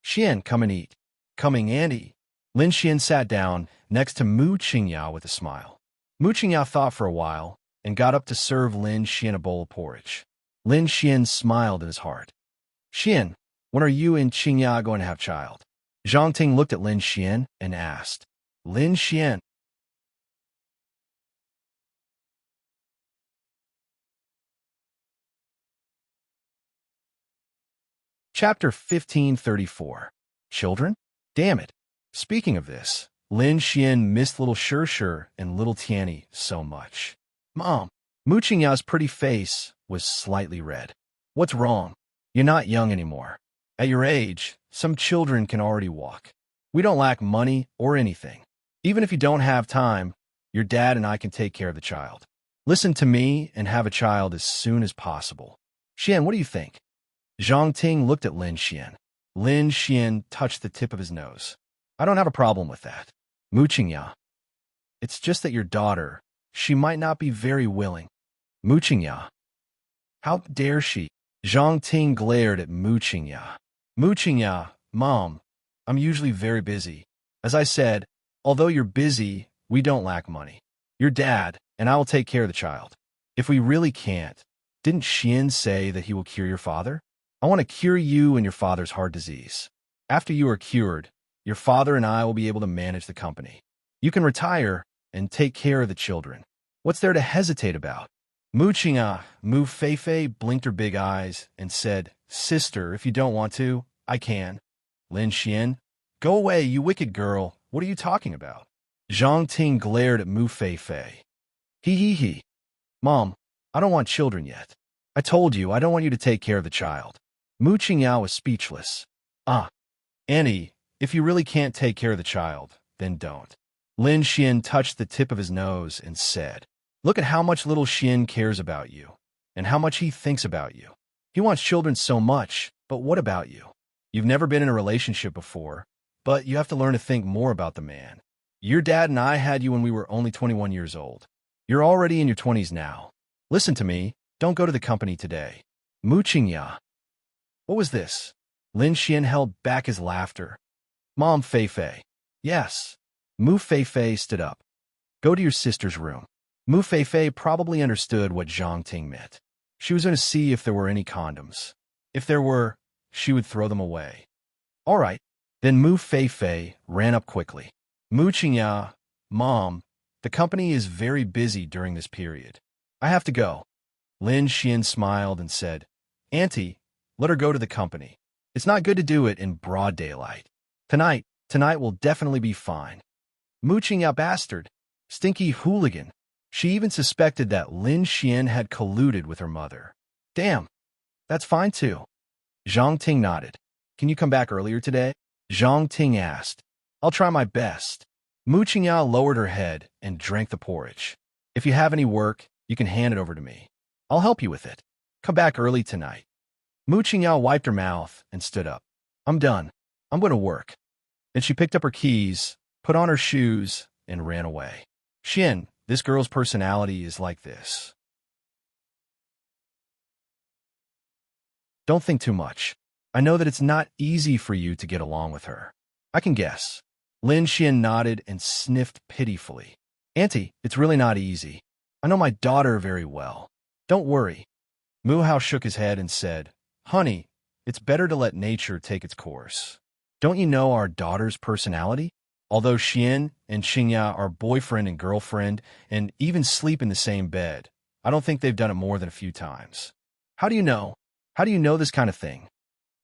Xian, come and eat. Coming and eat. Lin Xian sat down next to Mu Qingya with a smile. Mu Qingya thought for a while and got up to serve Lin Xian a bowl of porridge. Lin Xian smiled in his heart. Xian, when are you and Qingya going to have child? Zhang Ting looked at Lin Xian and asked. Lin Xian. Chapter 1534. Children? Damn it. Speaking of this, Lin Xian missed little Shir and little Tianny so much. Mom, Mu Qingya's pretty face was slightly red. What's wrong? You're not young anymore. At your age, some children can already walk. We don't lack money or anything. Even if you don't have time, your dad and I can take care of the child. Listen to me and have a child as soon as possible. Xian, what do you think? Zhang Ting looked at Lin Xian. Lin Xian touched the tip of his nose. I don't have a problem with that. Mu Qingya. It's just that your daughter, she might not be very willing. Mu Qingya. How dare she? Zhang Ting glared at Mu Qingya. Mu Qingya, Mom, I'm usually very busy. As I said, although you're busy, we don't lack money. Your dad, and I will take care of the child. If we really can't, didn't Xian say that he will cure your father? I want to cure you and your father's heart disease. After you are cured, your father and I will be able to manage the company. You can retire and take care of the children. What's there to hesitate about? Mu Feifei blinked her big eyes and said, Sister, if you don't want to, I can. Lin Xian, go away, you wicked girl. What are you talking about? Zhang Ting glared at Mu Feifei. He. Mom, I don't want children yet. I told you I don't want you to take care of the child. Mu Qingyao was speechless. Annie, if you really can't take care of the child, then don't. Lin Xian touched the tip of his nose and said, Look at how much little Xian cares about you, and how much he thinks about you. He wants children so much, but what about you? You've never been in a relationship before, but you have to learn to think more about the man. Your dad and I had you when we were only 21 years old. You're already in your 20s now. Listen to me, don't go to the company today. Mu Qingya. What was this? Lin Xian held back his laughter. Mom Feifei. Yes. Mu Feifei stood up. Go to your sister's room. Mu Feifei probably understood what Zhang Ting meant. She was going to see if there were any condoms. If there were, she would throw them away. All right. Then Mu Feifei ran up quickly. Mu Qingya, Mom, the company is very busy during this period. I have to go. Lin Xian smiled and said, Auntie, let her go to the company. It's not good to do it in broad daylight. Tonight will definitely be fine. Mu Qingya bastard. Stinky hooligan. She even suspected that Lin Xian had colluded with her mother. Damn, that's fine too. Zhang Ting nodded. Can you come back earlier today? Zhang Ting asked. I'll try my best. Mu Qingya lowered her head and drank the porridge. If you have any work, you can hand it over to me. I'll help you with it. Come back early tonight. Mu Qingya wiped her mouth and stood up. I'm done. I'm going to work. Then she picked up her keys, put on her shoes, and ran away. Xian, this girl's personality is like this. Don't think too much. I know that it's not easy for you to get along with her. I can guess. Lin Xian nodded and sniffed pitifully. Auntie, it's really not easy. I know my daughter very well. Don't worry. Mu Hao shook his head and said, Honey, it's better to let nature take its course. Don't you know our daughter's personality? Although Xian and Qingya are boyfriend and girlfriend and even sleep in the same bed, I don't think they've done it more than a few times. How do you know? How do you know this kind of thing?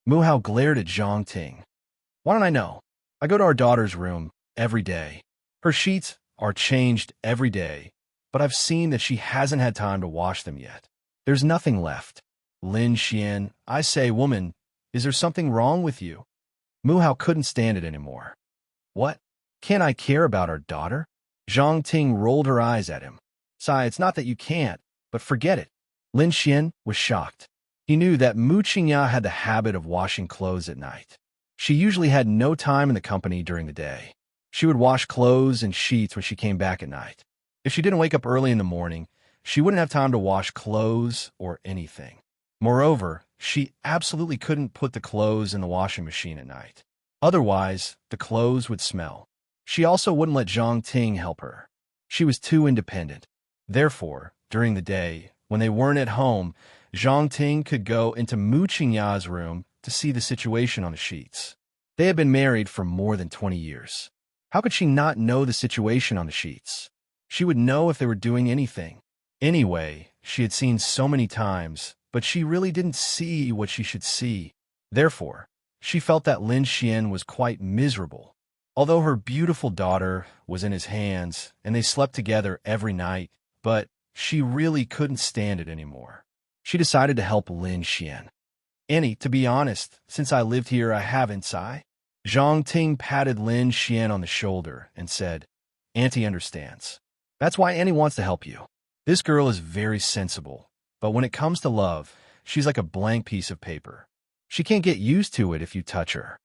Mu Hao glared at Zhang Ting. Why don't I know? I go to our daughter's room every day. Her sheets are changed every day, but I've seen that she hasn't had time to wash them yet. There's nothing left. Lin Xian, I say, woman, is there something wrong with you? Mu Hao couldn't stand it anymore. What? Can't I care about our daughter? Zhang Ting rolled her eyes at him. Sai, it's not that you can't, but forget it. Lin Xian was shocked. He knew that Mu Qingya had the habit of washing clothes at night. She usually had no time in the company during the day. She would wash clothes and sheets when she came back at night. If she didn't wake up early in the morning, she wouldn't have time to wash clothes or anything. Moreover, she absolutely couldn't put the clothes in the washing machine at night. Otherwise, the clothes would smell. She also wouldn't let Zhang Ting help her. She was too independent. Therefore, during the day, when they weren't at home, Zhang Ting could go into Mu Qingya's room to see the situation on the sheets. They had been married for more than 20 years. How could she not know the situation on the sheets? She would know if they were doing anything. Anyway, she had seen so many times, but she really didn't see what she should see. Therefore, she felt that Lin Xian was quite miserable. Although her beautiful daughter was in his hands and they slept together every night, but she really couldn't stand it anymore. She decided to help Lin Xian. Annie, to be honest, since I lived here, I haven't, Sai. Zhang Ting patted Lin Xian on the shoulder and said, Auntie understands. That's why Annie wants to help you. This girl is very sensible, but when it comes to love, she's like a blank piece of paper. She can't get used to it if you touch her.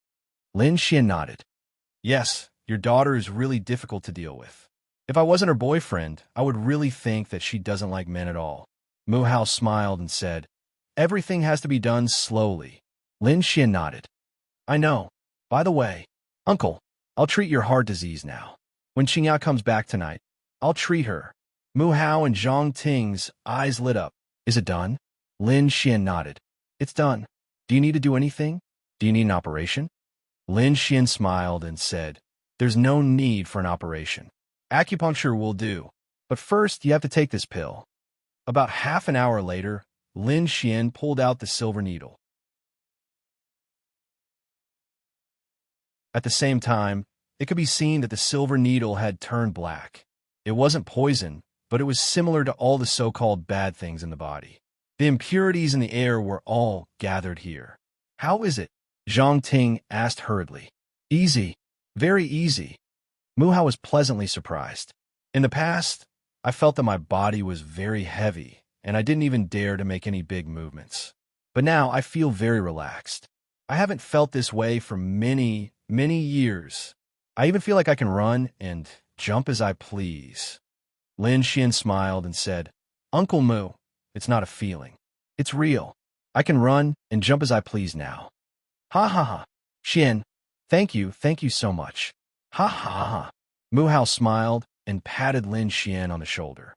Lin Xian nodded. Yes, your daughter is really difficult to deal with. If I wasn't her boyfriend, I would really think that she doesn't like men at all. Mu Hao smiled and said, Everything has to be done slowly. Lin Xian nodded. I know. By the way, Uncle, I'll treat your heart disease now. When Qingya comes back tonight, I'll treat her. Mu Hao and Zhang Ting's eyes lit up. Is it done? Lin Xian nodded. It's done. Do you need to do anything? Do you need an operation? Lin Xian smiled and said, There's no need for an operation. Acupuncture will do. But first, you have to take this pill. About half an hour later, Lin Xian pulled out the silver needle. At the same time, it could be seen that the silver needle had turned black. It wasn't poison, but it was similar to all the so-called bad things in the body. The impurities in the air were all gathered here. How is it? Zhang Ting asked hurriedly. Easy. Very easy. Mu Hao was pleasantly surprised. In the past, I felt that my body was very heavy, and I didn't even dare to make any big movements. But now I feel very relaxed. I haven't felt this way for many years. I even feel like I can run and jump as I please. Lin Xian smiled and said, Uncle Mu, it's not a feeling. It's real. I can run and jump as I please now. Ha ha ha. Xian, thank you so much. Ha ha ha. Mu Hao smiled and patted Lin Xian on the shoulder.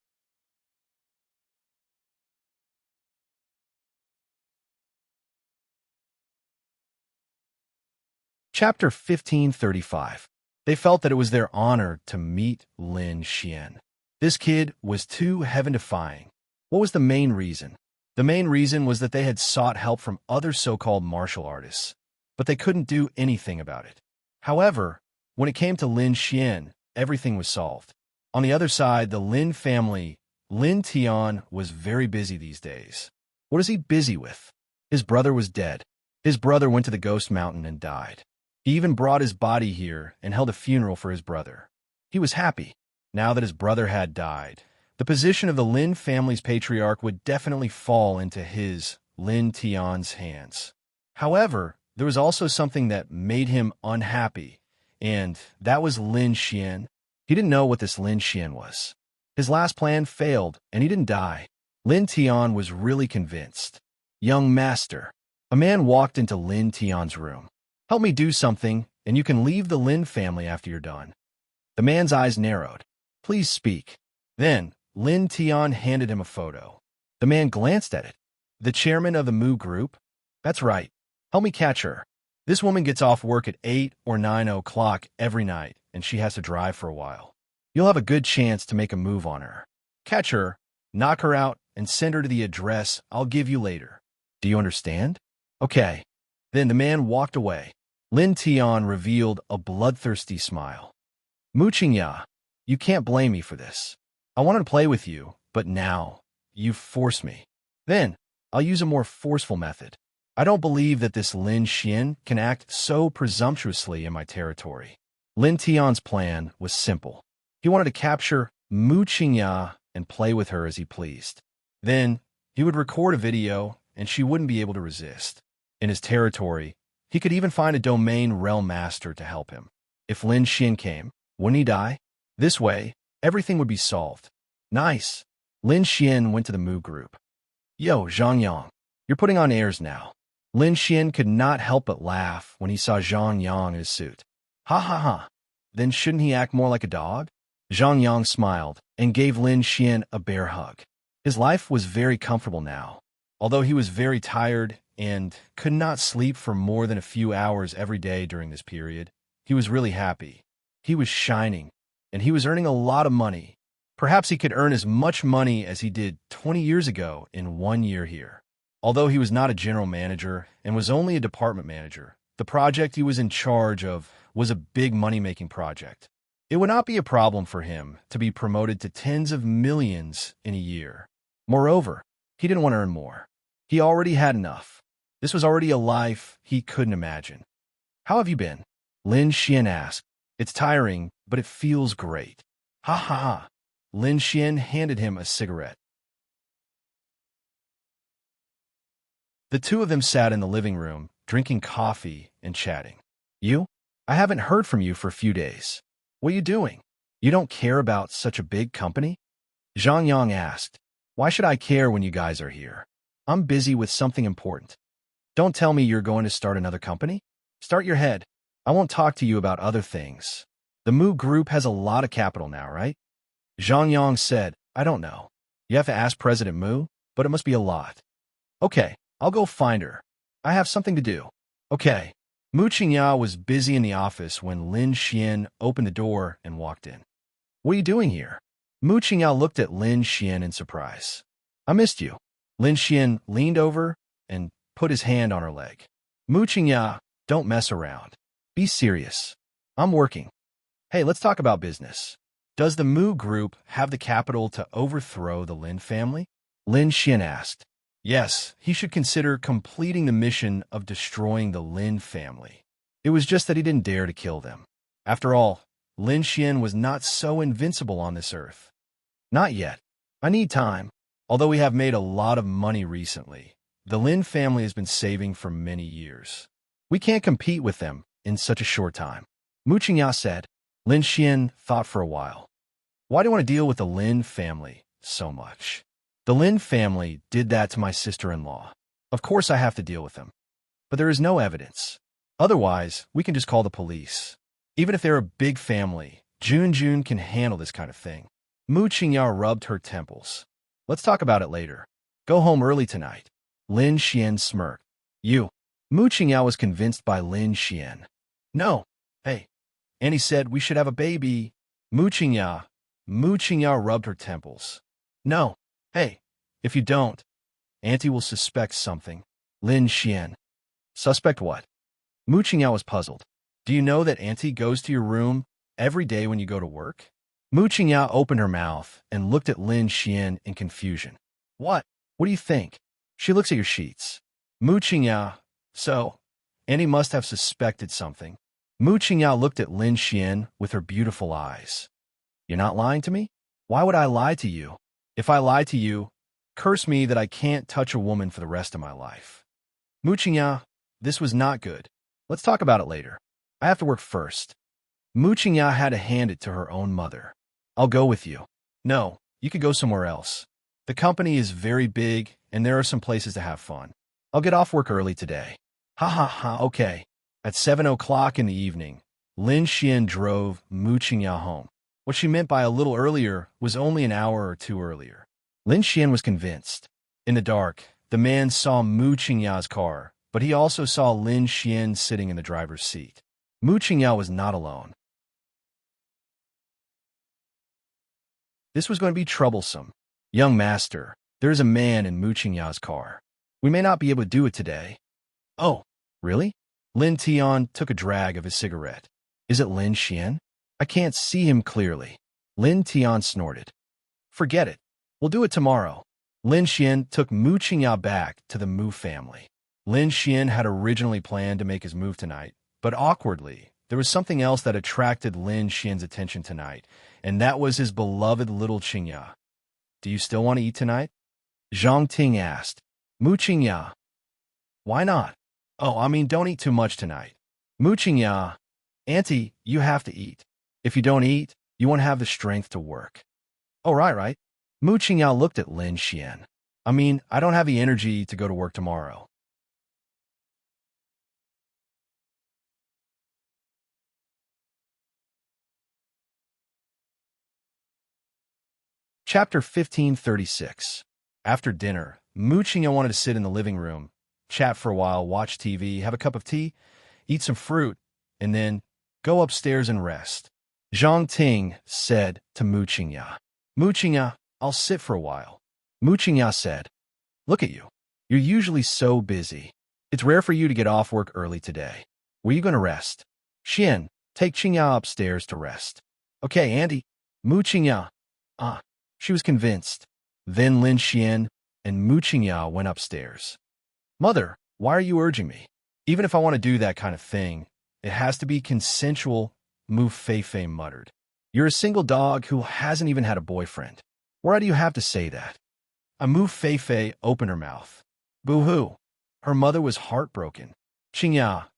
Chapter 1535. They felt that it was their honor to meet Lin Xian. This kid was too heaven-defying. What was the main reason? The main reason was that they had sought help from other so-called martial artists, but they couldn't do anything about it. However, when it came to Lin Xian, everything was solved. On the other side, the Lin family, Lin Tian, was very busy these days. What is he busy with? His brother was dead. His brother went to the Ghost Mountain and died. He even brought his body here and held a funeral for his brother. He was happy. Now that his brother had died, the position of the Lin family's patriarch would definitely fall into his, Lin Tian's, hands. However, there was also something that made him unhappy, and that was Lin Xian. He didn't know what this Lin Xian was. His last plan failed, and he didn't die. Lin Tian was really convinced. Young master. A man walked into Lin Tian's room. Help me do something, and you can leave the Lin family after you're done. The man's eyes narrowed. Please speak. Then, Lin Tian handed him a photo. The man glanced at it. The chairman of the Mu group? That's right. Help me catch her. This woman gets off work at 8 or 9 o'clock every night, and she has to drive for a while. You'll have a good chance to make a move on her. Catch her, knock her out, and send her to the address I'll give you later. Do you understand? Okay. Then the man walked away. Lin Tian revealed a bloodthirsty smile. Mu Qingya, you can't blame me for this. I wanted to play with you, but now you've forced me. Then I'll use a more forceful method. I don't believe that this Lin Xian can act so presumptuously in my territory. Lin Tian's plan was simple. He wanted to capture Mu Qingya and play with her as he pleased. Then he would record a video, and she wouldn't be able to resist. In his territory, he could even find a domain realm master to help him. If Lin Xian came, wouldn't he die? This way, everything would be solved. Nice. Lin Xian went to the Mu group. Yo, Zhang Yang, you're putting on airs now. Lin Xian could not help but laugh when he saw Zhang Yang in his suit. Ha ha ha. Then shouldn't he act more like a dog? Zhang Yang smiled and gave Lin Xian a bear hug. His life was very comfortable now. Although he was very tired and could not sleep for more than a few hours every day during this period, he was really happy. He was shining, and he was earning a lot of money. Perhaps he could earn as much money as he did 20 years ago in 1 year here. Although he was not a general manager and was only a department manager, the project he was in charge of was a big money-making project. It would not be a problem for him to be promoted to tens of millions in a year. Moreover, he didn't want to earn more. He already had enough. This was already a life he couldn't imagine. How have you been? Lin Xian asked. It's tiring, but it feels great. Ha ha ha. Lin Xian handed him a cigarette. The two of them sat in the living room, drinking coffee and chatting. You? I haven't heard from you for a few days. What are you doing? You don't care about such a big company? Zhang Yang asked. Why should I care when you guys are here? I'm busy with something important. Don't tell me you're going to start another company? Start your head. I won't talk to you about other things. The Mu Group has a lot of capital now, right? Zhang Yang said, I don't know. You have to ask President Mu, but it must be a lot. Okay, I'll go find her. I have something to do. Okay. Mu Qingya was busy in the office when Lin Xian opened the door and walked in. What are you doing here? Mu Qingya looked at Lin Xian in surprise. I missed you. Lin Xian leaned over and put his hand on her leg. Mu Qingya, don't mess around. Be serious. I'm working. Hey, let's talk about business. Does the Mu Group have the capital to overthrow the Lin family? Lin Xian asked. Yes, he should consider completing the mission of destroying the Lin family. It was just that he didn't dare to kill them. After all, Lin Xian was not so invincible on this earth. Not yet. I need time. Although we have made a lot of money recently, the Lin family has been saving for many years. We can't compete with them in such a short time. Mu Qingya said. Lin Xian thought for a while. Why do you want to deal with the Lin family so much? The Lin family did that to my sister-in-law. Of course I have to deal with them. But there is no evidence. Otherwise, we can just call the police. Even if they're a big family, Jun can handle this kind of thing. Mu Qingya rubbed her temples. Let's talk about it later. Go home early tonight. Lin Xian smirked. You. Mu Qingya was convinced by Lin Xian. No. Hey. Annie said we should have a baby. Mu Qingya rubbed her temples. No. Hey. If you don't, Auntie will suspect something. Lin Xian. Suspect what? Mu Qingya was puzzled. Do you know that Auntie goes to your room every day when you go to work? Mu Qingya opened her mouth and looked at Lin Xian in confusion. What? What do you think? She looks at your sheets. Mu Qingya. So, Annie must have suspected something. Mu Qingya looked at Lin Xian with her beautiful eyes. You're not lying to me? Why would I lie to you? If I lie to you, curse me that I can't touch a woman for the rest of my life. Mu Qingya, this was not good. Let's talk about it later. I have to work first. Mu Qingya had to hand it to her own mother. I'll go with you. No, you could go somewhere else. The company is very big, and there are some places to have fun. I'll get off work early today. Ha ha ha, okay. At 7 o'clock in the evening, Lin Xian drove Mu Qingya home. What she meant by a little earlier was only an hour or two earlier. Lin Xian was convinced. In the dark, the man saw Mu Qingya's car, but he also saw Lin Xian sitting in the driver's seat. Mu Qingya was not alone. This was going to be troublesome. Young master, there is a man in Mu Qingya's car. We may not be able to do it today. Oh, really? Lin Tian took a drag of his cigarette. Is it Lin Xian? I can't see him clearly. Lin Tian snorted. Forget it. We'll do it tomorrow. Lin Xian took Mu Qingya back to the Mu family. Lin Xian had originally planned to make his move tonight, but awkwardly, there was something else that attracted Lin Xian's attention tonight, and that was his beloved little Qingya. Do you still want to eat tonight? Zhang Ting asked. Mu Qingya. Why not? Oh, I mean, don't eat too much tonight. Mu Qingya. Auntie, you have to eat. If you don't eat, you won't have the strength to work. Oh, right. Mu Qingya looked at Lin Xian. I mean, I don't have the energy to go to work tomorrow. Chapter 1536. After dinner, Mu Qingya wanted to sit in the living room, chat for a while, watch TV, have a cup of tea, eat some fruit, and then go upstairs and rest. Zhang Ting said to Mu Qingya. Mu Qingya, I'll sit for a while. Mu Qingya said, Look at you. You're usually so busy. It's rare for you to get off work early today. Were you going to rest? Xian, take Qingya upstairs to rest. Okay, Auntie. Mu Qingya. She was convinced. Then Lin Xian and Mu Qingya went upstairs. Mother, why are you urging me? Even if I want to do that kind of thing, it has to be consensual, Mu Feifei muttered. You're a single dog who hasn't even had a boyfriend. Why do you have to say that? Mu Feifei opened her mouth. Boo-hoo. Her mother was heartbroken. Qingya,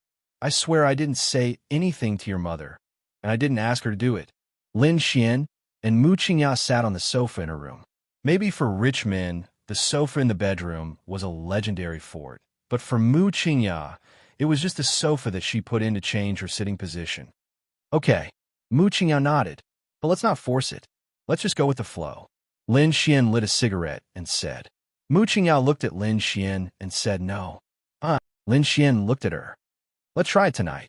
I swear I didn't say anything to your mother, and I didn't ask her to do it. Lin Xian and Mu Qingya sat on the sofa in her room. Maybe for rich men, the sofa in the bedroom was a legendary fort, but for Mu Qingya, it was just a sofa that she put in to change her sitting position. Okay, Mu Qingya nodded, but let's not force it. Let's just go with the flow. Lin Xian lit a cigarette and said. Mu Qingya looked at Lin Xian and said no. Lin Xian looked at her. Let's try it tonight.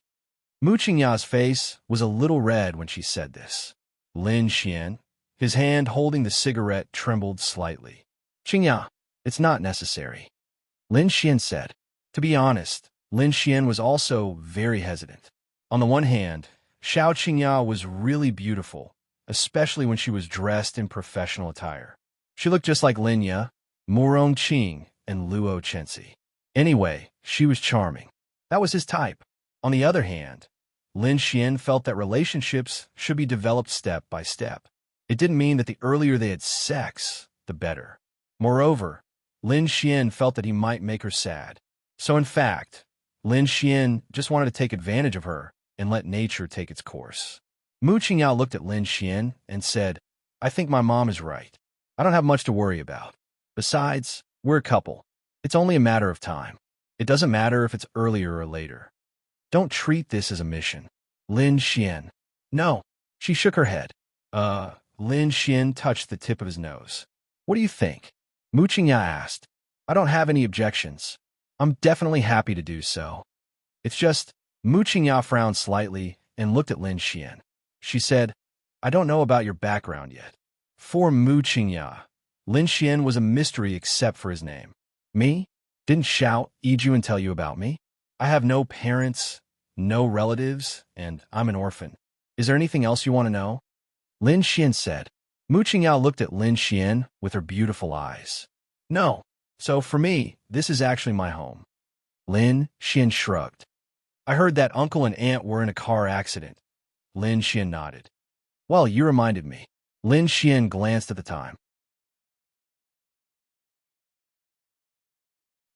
Mu Qingya's face was a little red when she said this. Lin Xian, his hand holding the cigarette, trembled slightly. Qingya, it's not necessary, Lin Xian said. To be honest, Lin Xian was also very hesitant. On the one hand, Xiao Qingya was really beautiful, especially when she was dressed in professional attire. She looked just like Lin Ye, Morong Qing, and Luo Chenxi. Anyway, she was charming. That was his type. On the other hand, Lin Xian felt that relationships should be developed step by step. It didn't mean that the earlier they had sex, the better. Moreover, Lin Xian felt that he might make her sad. So in fact, Lin Xian just wanted to take advantage of her and let nature take its course. Mu Qingyao looked at Lin Xian and said, I think my mom is right. I don't have much to worry about. Besides, we're a couple. It's only a matter of time. It doesn't matter if it's earlier or later. Don't treat this as a mission. Lin Xian. No. She shook her head. Lin Xian touched the tip of his nose. What do you think? Mu Qingyao asked. I don't have any objections. I'm definitely happy to do so. It's just, Mu Qingyao frowned slightly and looked at Lin Xian. She said, I don't know about your background yet. For Mu Qingyao, Lin Xian was a mystery except for his name. Me? Didn't Xiao Yijun tell you about me? I have no parents, no relatives, and I'm an orphan. Is there anything else you want to know? Lin Xian said. Mu Qingyao looked at Lin Xian with her beautiful eyes. No. So for me, this is actually my home. Lin Xian shrugged. I heard that uncle and aunt were in a car accident. Lin Xian nodded. Well, you reminded me. Lin Xian glanced at the time.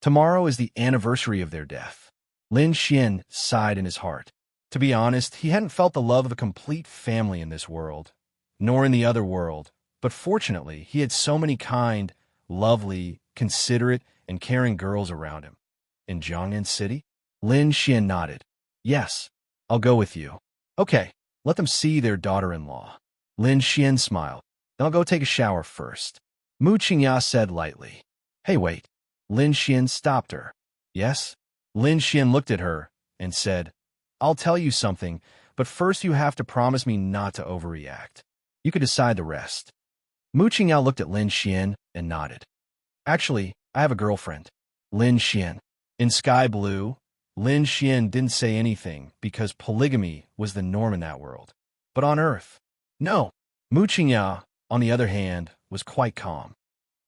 Tomorrow is the anniversary of their death. Lin Xian sighed in his heart. To be honest, he hadn't felt the love of a complete family in this world, nor in the other world, but fortunately, he had so many kind, lovely, considerate, and caring girls around him. In Jiangnan City? Lin Xian nodded. Yes, I'll go with you. Okay, let them see their daughter-in-law. Lin Xian smiled. Then I'll go take a shower first. Mu Qingyao said lightly. Hey, wait. Lin Xian stopped her. Yes? Lin Xian looked at her and said, I'll tell you something, but first you have to promise me not to overreact. You could decide the rest. Mu Qingyao looked at Lin Xian and nodded. Actually, I have a girlfriend. Lin Xian. In Sky Blue, Lin Xian didn't say anything because polygamy was the norm in that world. But on Earth, no. Mu Qingyao, on the other hand, was quite calm.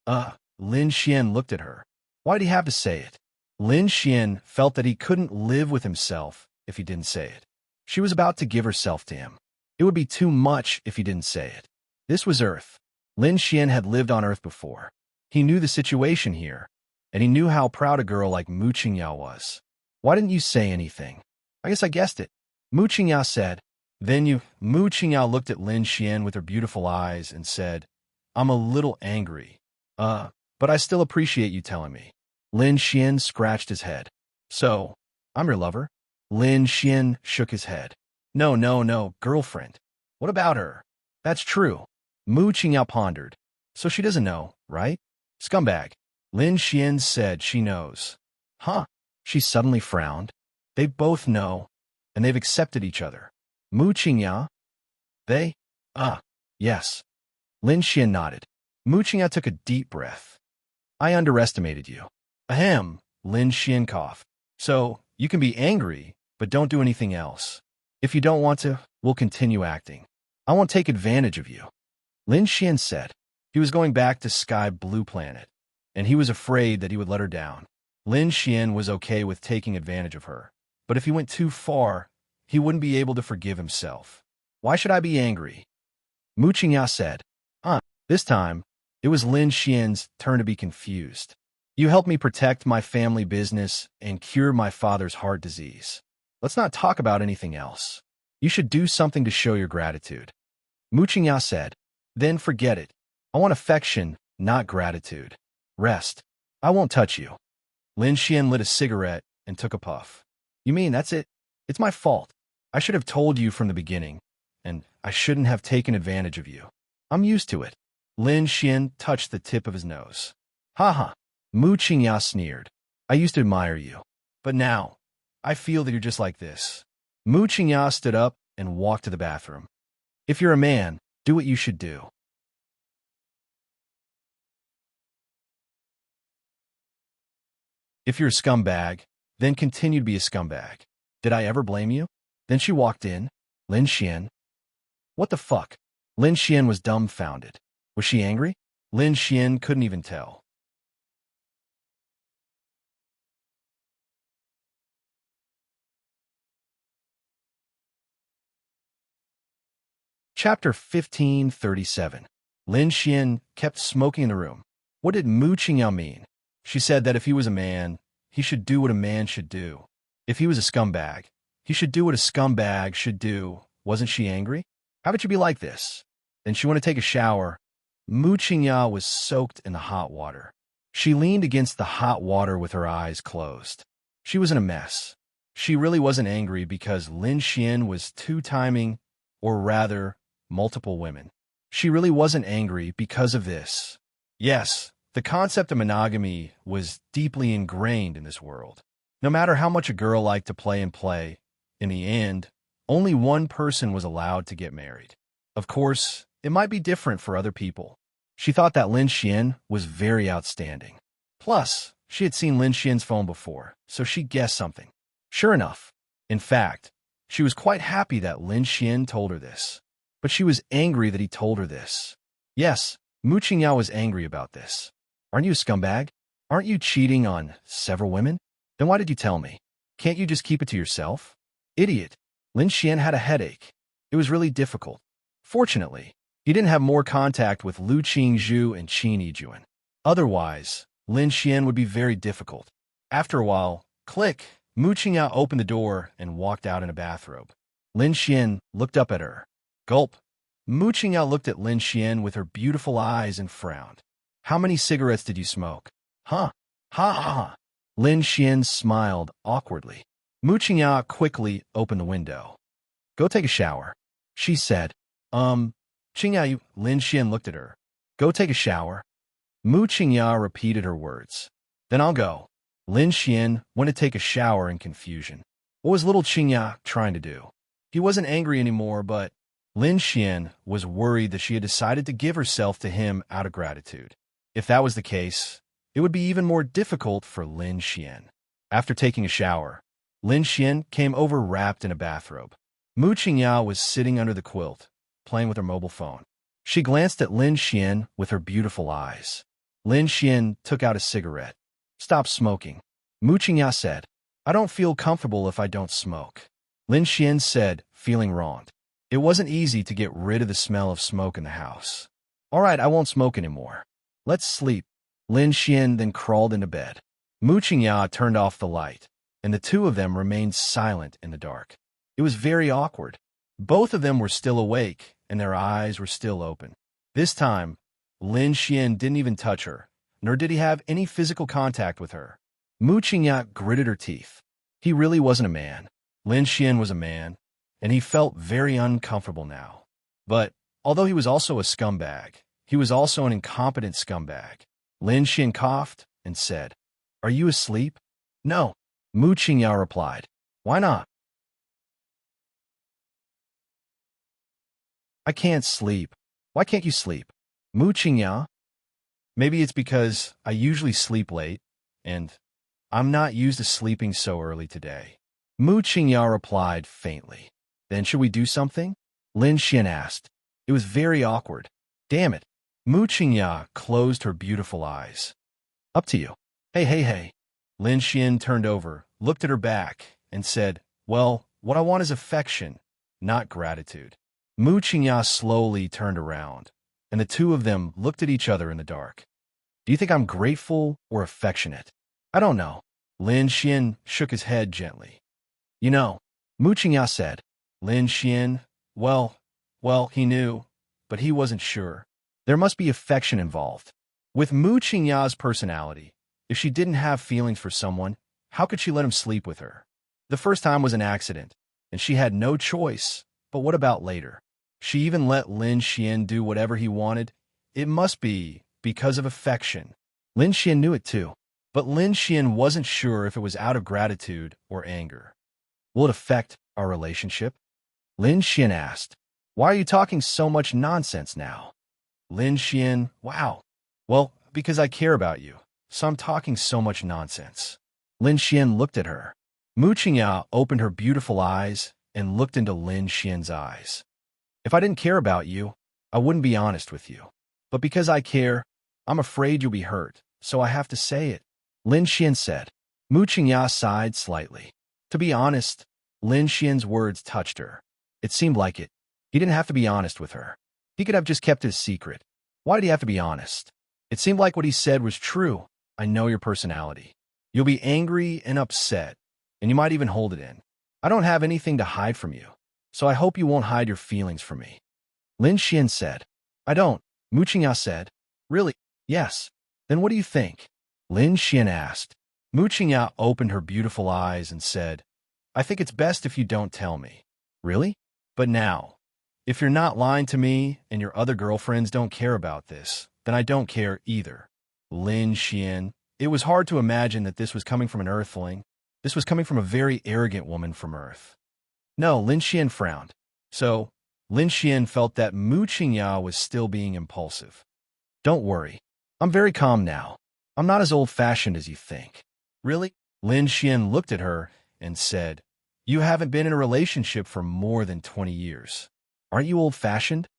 Lin Xian looked at her. Why did he have to say it? Lin Xian felt that he couldn't live with himself if he didn't say it. She was about to give herself to him. It would be too much if he didn't say it. This was Earth. Lin Xian had lived on Earth before. He knew the situation here, and he knew how proud a girl like Mu Qingyao was. Why didn't you say anything? I guess I guessed it. Mu Qingyao said. Mu Qingyao looked at Lin Xian with her beautiful eyes and said, I'm a little angry. But I still appreciate you telling me. Lin Xian scratched his head. So, I'm your lover? Lin Xian shook his head. No, girlfriend. What about her? That's true. Mu Qingyao pondered. So she doesn't know, right? Scumbag. Lin Xian said she knows. Huh? She suddenly frowned. They both know, and they've accepted each other. Mu Qingyao? They? Yes. Lin Xian nodded. Mu Qingyao took a deep breath. I underestimated you. Ahem, Lin Xian coughed. So, you can be angry, but don't do anything else. If you don't want to, we'll continue acting. I won't take advantage of you. Lin Xian said. He was going back to Sky Blue Planet, and he was afraid that he would let her down. Lin Xian was okay with taking advantage of her, but if he went too far, he wouldn't be able to forgive himself. Why should I be angry? Mu Qingyao said. This time, it was Lin Xian's turn to be confused. You helped me protect my family business and cure my father's heart disease. Let's not talk about anything else. You should do something to show your gratitude. Mu Qingyao said. Then forget it. I want affection, not gratitude. Rest. I won't touch you. Lin Xian lit a cigarette and took a puff. You mean that's it? It's my fault. I should have told you from the beginning, and I shouldn't have taken advantage of you. I'm used to it. Lin Xian touched the tip of his nose. Ha. Mu Qingyao sneered. I used to admire you. But now, I feel that you're just like this. Mu Qingyao stood up and walked to the bathroom. If you're a man, do what you should do. If you're a scumbag, then continue to be a scumbag. Did I ever blame you? Then she walked in. Lin Xian. What the fuck? Lin Xian was dumbfounded. Was she angry? Lin Xian couldn't even tell. Chapter 1537. Lin Xian kept smoking in the room. What did Mu Qingyao mean? She said that if he was a man, he should do what a man should do. If he was a scumbag, he should do what a scumbag should do. Wasn't she angry? How could you be like this? Then she wanted to take a shower. Mu Qingyao was soaked in the hot water. She leaned against the hot water with her eyes closed. She was in a mess. She really wasn't angry because Lin Xian was two-timing, or rather, multiple women. She really wasn't angry because of this. Yes, the concept of monogamy was deeply ingrained in this world. No matter how much a girl liked to play and play, in the end, only one person was allowed to get married. Of course, it might be different for other people. She thought that Lin Xian was very outstanding. Plus, she had seen Lin Xian's phone before, so she guessed something. Sure enough, in fact, she was quite happy that Lin Xian told her this. But she was angry that he told her this. Yes, Mu Qingyao was angry about this. Aren't you a scumbag? Aren't you cheating on several women? Then why did you tell me? Can't you just keep it to yourself? Idiot. Lin Xian had a headache. It was really difficult. Fortunately, he didn't have more contact with Lu Qingzhu and Qin Yijuan. Otherwise, Lin Xian would be very difficult. After a while, click, Mu Qingyao opened the door and walked out in a bathrobe. Lin Xian looked up at her. Gulp. Mu Qingyao looked at Lin Xian with her beautiful eyes and frowned. How many cigarettes did you smoke? Huh? Ha ha ha. Lin Xian smiled awkwardly. Mu Qingyao quickly opened the window. Go take a shower, she said. Qingyao, Lin Xian looked at her. Go take a shower. Mu Qingyao repeated her words. Then I'll go. Lin Xian went to take a shower in confusion. What was little Qingyao trying to do? He wasn't angry anymore, but Lin Xian was worried that she had decided to give herself to him out of gratitude. If that was the case, it would be even more difficult for Lin Xian. After taking a shower, Lin Xian came over wrapped in a bathrobe. Mu Qingyao was sitting under the quilt, playing with her mobile phone. She glanced at Lin Xian with her beautiful eyes. Lin Xian took out a cigarette. Stop smoking. Mu Qingyao said, I don't feel comfortable if I don't smoke. Lin Xian said, feeling wronged. It wasn't easy to get rid of the smell of smoke in the house. All right, I won't smoke anymore. Let's sleep. Lin Xian then crawled into bed. Mu Qingyao turned off the light, and the two of them remained silent in the dark. It was very awkward. Both of them were still awake, and their eyes were still open. This time, Lin Xian didn't even touch her, nor did he have any physical contact with her. Mu Qingyao gritted her teeth. He really wasn't a man. Lin Xian was a man, and he felt very uncomfortable now. But, although he was also a scumbag, he was also an incompetent scumbag. Lin Xian coughed and said, Are you asleep? No. Mu Qingyao replied. Why not? I can't sleep. Why can't you sleep? Mu Qingyao? Maybe it's because I usually sleep late, and I'm not used to sleeping so early today. Mu Qingyao replied faintly. Then should we do something? Lin Xian asked. It was very awkward. Damn it. Mu Qingyao closed her beautiful eyes. Up to you. Hey. Lin Xian turned over, looked at her back, and said, Well, what I want is affection, not gratitude. Mu Qingyao slowly turned around, and the two of them looked at each other in the dark. Do you think I'm grateful or affectionate? I don't know. Lin Xian shook his head gently. You know, Mu Qingyao said. Lin Xian, well, he knew, but he wasn't sure. There must be affection involved. With Mu Qingyao's personality, if she didn't have feelings for someone, how could she let him sleep with her? The first time was an accident, and she had no choice. But what about later? She even let Lin Xian do whatever he wanted. It must be because of affection. Lin Xian knew it too, but Lin Xian wasn't sure if it was out of gratitude or anger. Will it affect our relationship? Lin Xian asked. Why are you talking so much nonsense now? Lin Xian, wow. Well, because I care about you, so I'm talking so much nonsense. Lin Xian looked at her. Mu Qingya opened her beautiful eyes and looked into Lin Xian's eyes. If I didn't care about you, I wouldn't be honest with you. But because I care, I'm afraid you'll be hurt, so I have to say it. Lin Xian said. Mu Qingya sighed slightly. To be honest, Lin Xian's words touched her. It seemed like it. He didn't have to be honest with her. He could have just kept his secret. Why did he have to be honest? It seemed like what he said was true. I know your personality. You'll be angry and upset, and you might even hold it in. I don't have anything to hide from you, so I hope you won't hide your feelings from me. Lin Xian said. I don't. Mu Qingya said. Really? Yes. Then what do you think? Lin Xian asked. Mu Qingya opened her beautiful eyes and said, I think it's best if you don't tell me. Really? But now, if you're not lying to me and your other girlfriends don't care about this, then I don't care either. Lin Xian. It was hard to imagine that this was coming from an earthling. This was coming from a very arrogant woman from Earth. No, Lin Xian frowned. So, Lin Xian felt that Mu Qingya was still being impulsive. Don't worry. I'm very calm now. I'm not as old-fashioned as you think. Really? Lin Xian looked at her and said, You haven't been in a relationship for more than 20 years. Aren't you old-fashioned?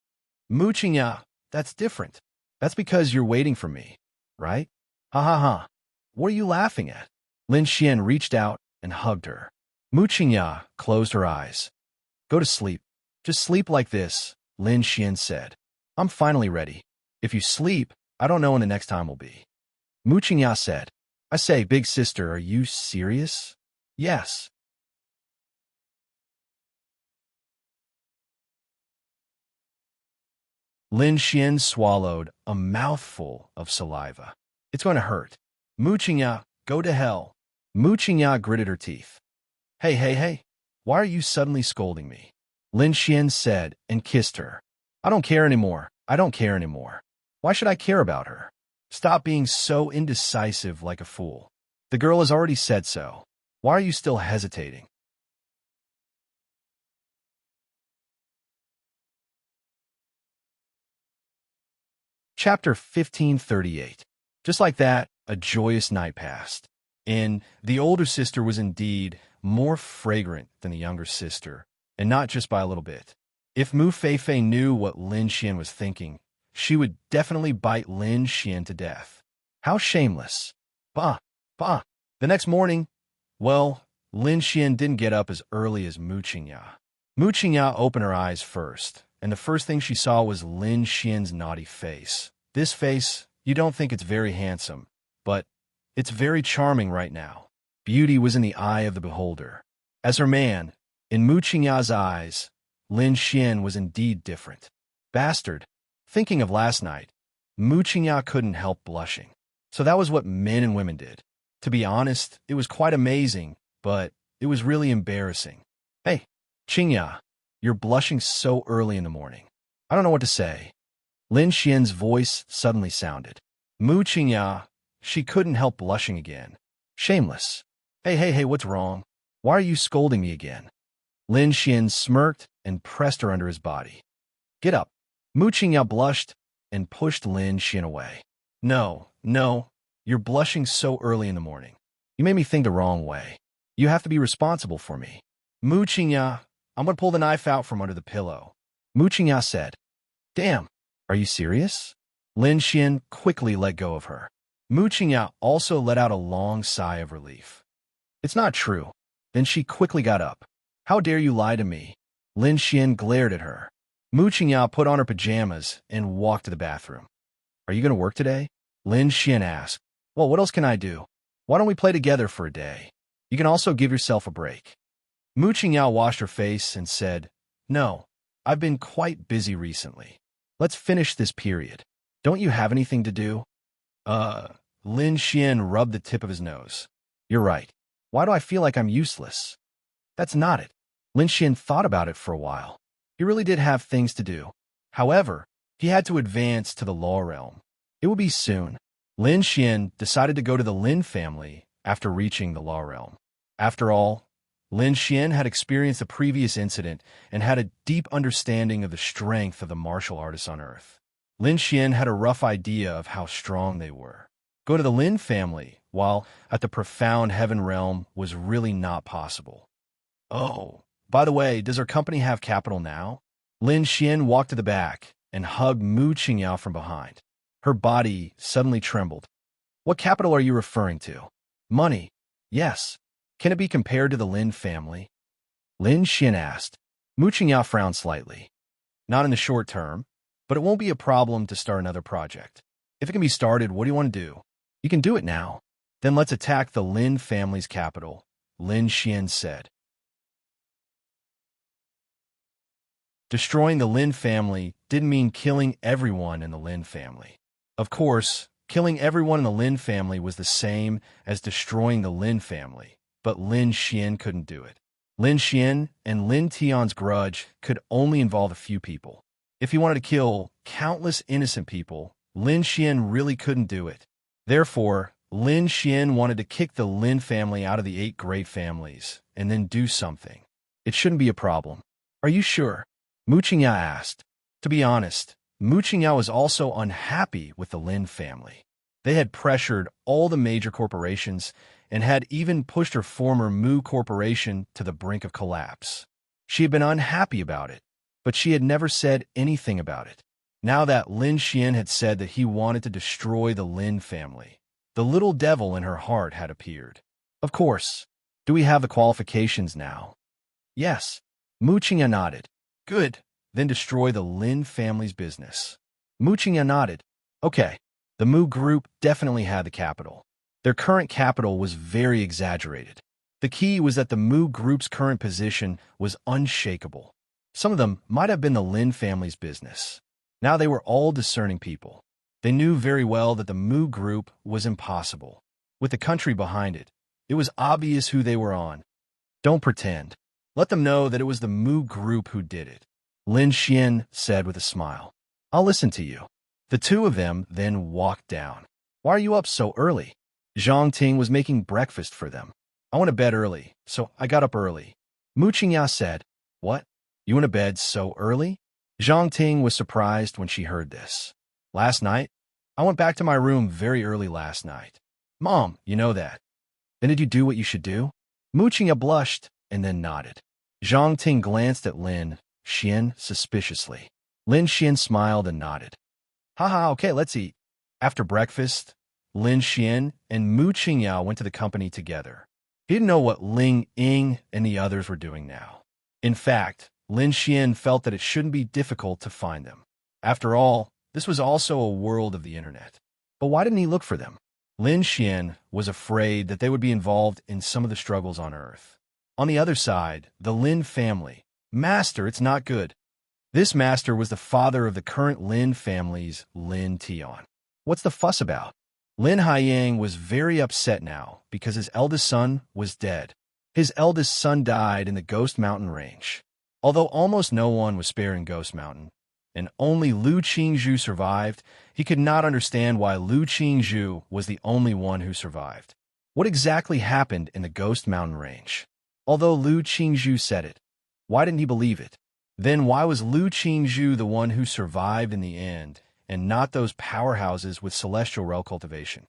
Mu Qingya, that's different. That's because you're waiting for me, right? Ha ha ha. What are you laughing at? Lin Xian reached out and hugged her. Mu Qingya closed her eyes. Go to sleep. Just sleep like this, Lin Xian said. I'm finally ready. If you sleep, I don't know when the next time will be. Mu Qingya said. I say, big sister, are you serious? Yes. Lin Xian swallowed a mouthful of saliva. It's going to hurt. Mu Qingya, go to hell. Mu Qingya gritted her teeth. Hey, why are you suddenly scolding me? Lin Xian said and kissed her. I don't care anymore. I don't care anymore. Why should I care about her? Stop being so indecisive like a fool. The girl has already said so. Why are you still hesitating? Chapter 1538. Just like that, a joyous night passed. And the older sister was indeed more fragrant than the younger sister, and not just by a little bit. If Mu Feifei knew what Lin Xian was thinking, she would definitely bite Lin Xian to death. How shameless. Bah. The next morning, well, Lin Xian didn't get up as early as Mu Qingya. Mu Qingya opened her eyes first, and the first thing she saw was Lin Xian's naughty face. This face, you don't think it's very handsome, but it's very charming right now. Beauty was in the eye of the beholder. As her man, in Mu Qingya's eyes, Lin Xian was indeed different. Bastard. Thinking of last night, Mu Qingya couldn't help blushing. So that was what men and women did. To be honest, it was quite amazing, but it was really embarrassing. Hey, Qingya, you're blushing so early in the morning. I don't know what to say. Lin Xian's voice suddenly sounded. Mu Qingya, she couldn't help blushing again. Shameless. Hey, what's wrong? Why are you scolding me again? Lin Xian smirked and pressed her under his body. Get up. Mu Qingya blushed and pushed Lin Xian away. No, you're blushing so early in the morning. You made me think the wrong way. You have to be responsible for me. Mu Qingya, I'm going to pull the knife out from under the pillow. Mu Qingya said. Damn, are you serious? Lin Xian quickly let go of her. Mu Qingya also let out a long sigh of relief. It's not true. Then she quickly got up. How dare you lie to me? Lin Xian glared at her. Mu Qingya put on her pajamas and walked to the bathroom. Are you going to work today? Lin Xian asked. Well, what else can I do? Why don't we play together for a day? You can also give yourself a break. Mu Qingya washed her face and said, No, I've been quite busy recently. Let's finish this period. Don't you have anything to do? Lin Xian rubbed the tip of his nose. You're right. Why do I feel like I'm useless? That's not it. Lin Xian thought about it for a while. He really did have things to do. However, he had to advance to the law realm. It would be soon. Lin Xian decided to go to the Lin family after reaching the law realm. After all, Lin Xian had experienced a previous incident and had a deep understanding of the strength of the martial artists on Earth. Lin Xian had a rough idea of how strong they were. Go to the Lin family, while at the profound heaven realm was really not possible. Oh, by the way, does our company have capital now? Lin Xian walked to the back and hugged Mu Qingyao from behind. Her body suddenly trembled. What capital are you referring to? Money. Yes. Can it be compared to the Lin family? Lin Xian asked. Mu Qingyao frowned slightly. Not in the short term, but it won't be a problem to start another project. If it can be started, what do you want to do? You can do it now. Then let's attack the Lin family's capital, Lin Xian said. Destroying the Lin family didn't mean killing everyone in the Lin family. Of course, killing everyone in the Lin family was the same as destroying the Lin family, but Lin Xian couldn't do it. Lin Xian and Lin Tian's grudge could only involve a few people. If he wanted to kill countless innocent people, Lin Xian really couldn't do it. Therefore, Lin Xian wanted to kick the Lin family out of the 8 great families and then do something. It shouldn't be a problem. Are you sure? Mu Qingyao asked. To be honest, Mu Qingyao was also unhappy with the Lin family. They had pressured all the major corporations and had even pushed her former Mu corporation to the brink of collapse. She had been unhappy about it, but she had never said anything about it. Now that Lin Xian had said that he wanted to destroy the Lin family, the little devil in her heart had appeared. Of course. Do we have the qualifications now? Yes. Mu Qingyao nodded. Good. Then destroy the Lin family's business. Mu Qingyao nodded. Okay. The Mu group definitely had the capital. Their current capital was very exaggerated. The key was that the Mu group's current position was unshakable. Some of them might have been the Lin family's business. Now they were all discerning people. They knew very well that the Mu group was impossible. With the country behind it, it was obvious who they were on. Don't pretend. Let them know that it was the Mu group who did it, Lin Xian said with a smile. I'll listen to you. The two of them then walked down. Why are you up so early? Zhang Ting was making breakfast for them. I went to bed early, so I got up early. Mu Qingyao said. What? You went to bed so early? Zhang Ting was surprised when she heard this. Last night? I went back to my room very early last night. Mom, you know that. Then did you do what you should do? Mu Qingyao blushed and then nodded. Zhang Ting glanced at Lin Xian suspiciously. Lin Xian smiled and nodded. Haha, okay, let's eat. After breakfast, Lin Xian and Mu Qingyao went to the company together. He didn't know what Ling Ying and the others were doing now. In fact, Lin Xian felt that it shouldn't be difficult to find them. After all, this was also a world of the internet. But why didn't he look for them? Lin Xian was afraid that they would be involved in some of the struggles on Earth. On the other side, the Lin family. Master, it's not good. This master was the father of the current Lin family's Lin Tian. What's the fuss about? Lin Haiyang was very upset now because his eldest son was dead. His eldest son died in the Ghost Mountain range. Although almost no one was spared in Ghost Mountain, and only Lu Qingzhu survived, he could not understand why Lu Qingzhu was the only one who survived. What exactly happened in the Ghost Mountain range? Although Lu Qingzhu said it, why didn't he believe it? Then why was Lu Qingzhu the one who survived in the end, and not those powerhouses with celestial realm cultivation?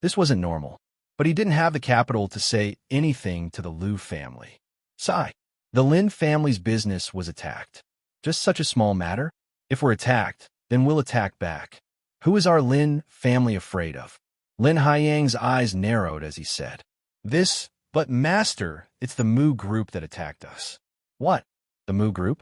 This wasn't normal, but he didn't have the capital to say anything to the Lu family. Sigh. The Lin family's business was attacked. Just such a small matter? If we're attacked, then we'll attack back. Who is our Lin family afraid of? Lin Haiyang's eyes narrowed as he said. But master, it's the Mu group that attacked us. What? The Mu group?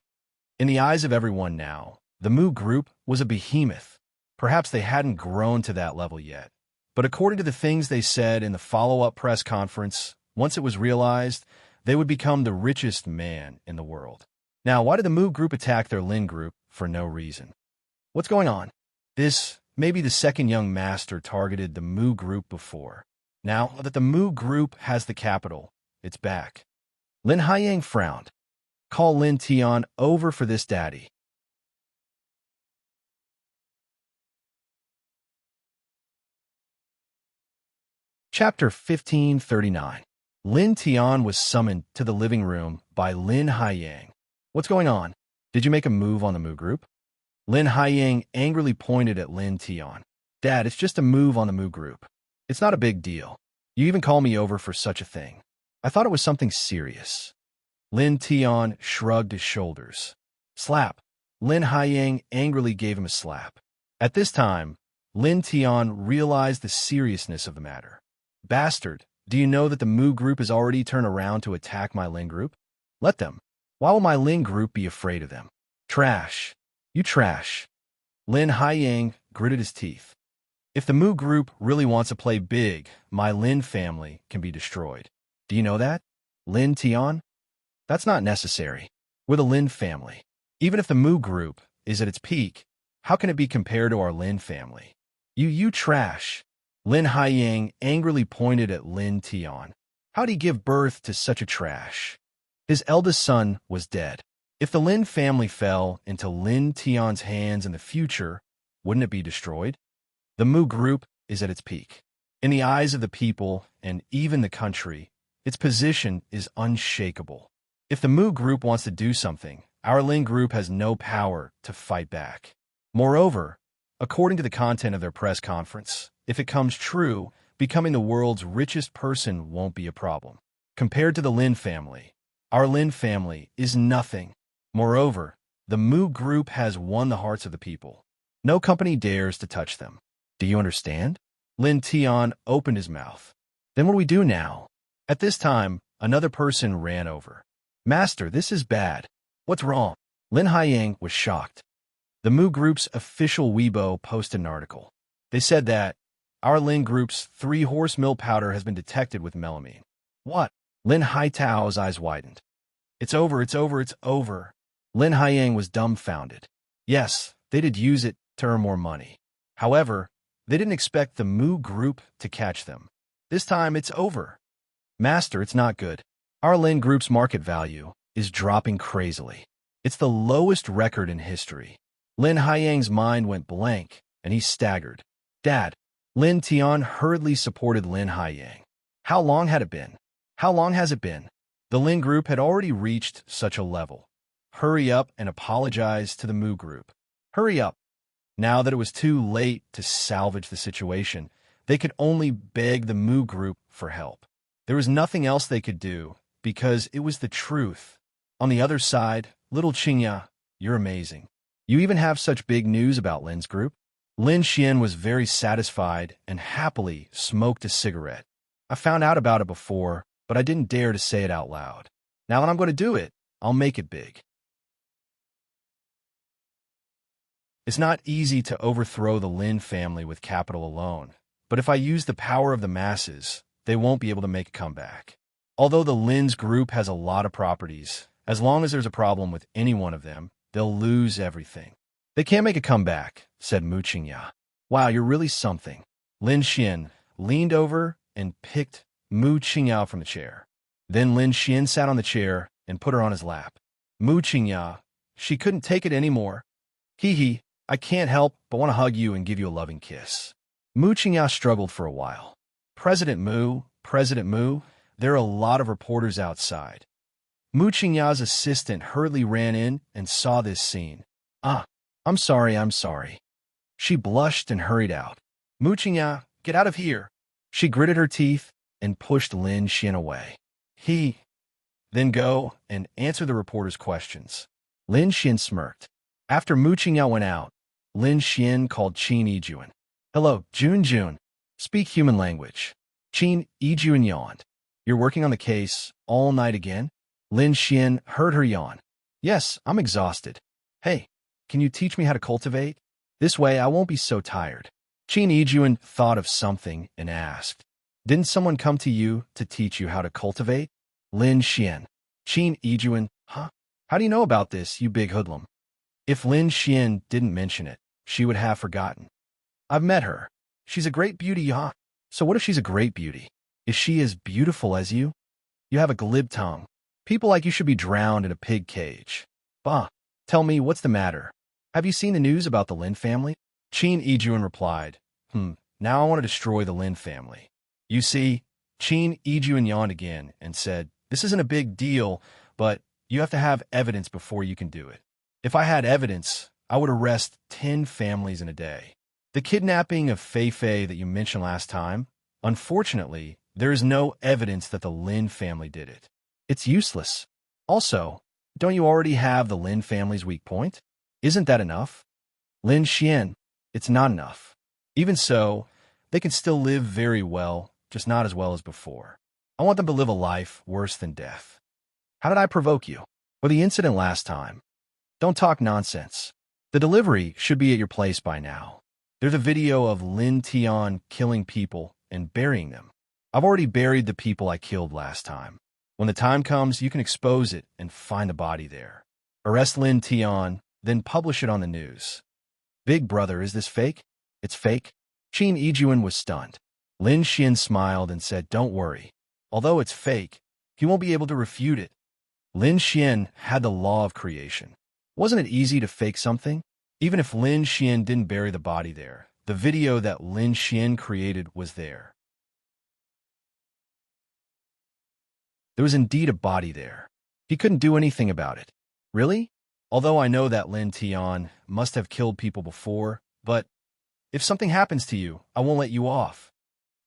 In the eyes of everyone now, the Mu group was a behemoth. Perhaps they hadn't grown to that level yet. But according to the things they said in the follow-up press conference, once it was realized, they would become the richest man in the world. Now, why did the Mu group attack their Lin group for no reason? What's going on? Maybe the second young master targeted the Mu group before. Now that the Mu group has the capital, it's back. Lin Haiyang frowned. Call Lin Tian over for this, daddy. Chapter 1539. Lin Tian was summoned to the living room by Lin Haiyang. What's going on? Did you make a move on the Mu group? Lin Haiyang angrily pointed at Lin Tian. Dad, it's just a move on the Mu group. It's not a big deal. You even call me over for such a thing. I thought it was something serious. Lin Tian shrugged his shoulders. Slap. Lin Haiyang angrily gave him a slap. At this time, Lin Tian realized the seriousness of the matter. Bastard, do you know that the Mu group has already turned around to attack my Lin group? Let them. Why will my Lin group be afraid of them? Trash. You trash. Lin Haiyang gritted his teeth. If the Mu group really wants to play big, my Lin family can be destroyed. Do you know that? Lin Tian? That's not necessary. We're the Lin family. Even if the Mu group is at its peak, how can it be compared to our Lin family? You trash. Lin Haiyang angrily pointed at Lin Tian. How'd he give birth to such a trash? His eldest son was dead. If the Lin family fell into Lin Tian's hands in the future, wouldn't it be destroyed? The Mu group is at its peak. In the eyes of the people and even the country, its position is unshakable. If the Mu group wants to do something, our Lin group has no power to fight back. Moreover, according to the content of their press conference, if it comes true, becoming the world's richest person won't be a problem. Compared to the Lin family, our Lin family is nothing. Moreover, the Mu group has won the hearts of the people. No company dares to touch them. Do you understand? Lin Tian opened his mouth. Then what do we do now? At this time, another person ran over. Master, this is bad. What's wrong? Lin Haiyang was shocked. The Mu group's official Weibo posted an article. They said that our Lin group's 3-horse mill powder has been detected with melamine. What? Lin Haitao's eyes widened. It's over, it's over, it's over. Lin Haiyang was dumbfounded. Yes, they did use it to earn more money. However, they didn't expect the Mu group to catch them. This time, it's over. Master, it's not good. Our Lin group's market value is dropping crazily. It's the lowest record in history. Lin Haiyang's mind went blank, and he staggered. Dad, Lin Tian hurriedly supported Lin Haiyang. How long had it been? How long has it been? The Lin group had already reached such a level. Hurry up and apologize to the Mu group. Hurry up. Now that it was too late to salvage the situation, they could only beg the Mu group for help. There was nothing else they could do, because it was the truth. On the other side, little Qingya, you're amazing. You even have such big news about Lin's group? Lin Xian was very satisfied and happily smoked a cigarette. I found out about it before, but I didn't dare to say it out loud. Now that I'm going to do it, I'll make it big. It's not easy to overthrow the Lin family with capital alone, but if I use the power of the masses, they won't be able to make a comeback. Although the Lin's group has a lot of properties, as long as there's a problem with any one of them, they'll lose everything. They can't make a comeback, said Mu Qingya. Wow, you're really something. Lin Xian leaned over and picked Mu Qingya from the chair. Then Lin Xian sat on the chair and put her on his lap. Mu Qingya, she couldn't take it anymore. Hee, I can't help but want to hug you and give you a loving kiss. Mu Qingya struggled for a while. President Mu, there are a lot of reporters outside. Mu Qingya's assistant hurriedly ran in and saw this scene. I'm sorry. She blushed and hurried out. Mu Qingya, get out of here. She gritted her teeth and pushed Lin Xian away. Then go and answer the reporter's questions. Lin Xian smirked. After Mu Qingya went out, Lin Xian called Qin Yijuan. Hello, Jun. Speak human language. Qin Yijuan yawned. You're working on the case all night again? Lin Xian heard her yawn. Yes, I'm exhausted. Hey, can you teach me how to cultivate? This way I won't be so tired. Qin Yijuan thought of something and asked, Didn't someone come to you to teach you how to cultivate? Lin Xian. Qin Yijuan, huh? How do you know about this, you big hoodlum? If Lin Xian didn't mention it, she would have forgotten. I've met her. She's a great beauty, huh? So what if she's a great beauty? Is she as beautiful as you? You have a glib tongue. People like you should be drowned in a pig cage. Bah, tell me, what's the matter? Have you seen the news about the Lin family? Qin Yijuan replied, now I want to destroy the Lin family. You see, Qin Yijuan yawned again and said, this isn't a big deal, but you have to have evidence before you can do it. If I had evidence, I would arrest 10 families in a day. The kidnapping of Fei Fei that you mentioned last time, unfortunately, there is no evidence that the Lin family did it. It's useless. Also, don't you already have the Lin family's weak point? Isn't that enough? Lin Xian, it's not enough. Even so, they can still live very well, just not as well as before. I want them to live a life worse than death. How did I provoke you? Or the incident last time? Don't talk nonsense. The delivery should be at your place by now. There's a video of Lin Tian killing people and burying them. I've already buried the people I killed last time. When the time comes, you can expose it and find the body there. Arrest Lin Tian, then publish it on the news. Big brother, is this fake? It's fake? Qin Yijuan was stunned. Lin Xian smiled and said, don't worry. Although it's fake, he won't be able to refute it. Lin Xian had the law of creation. Wasn't it easy to fake something? Even if Lin Xian didn't bury the body there, the video that Lin Xian created was there. There was indeed a body there. He couldn't do anything about it. Really? Although I know that Lin Tian must have killed people before, but if something happens to you, I won't let you off.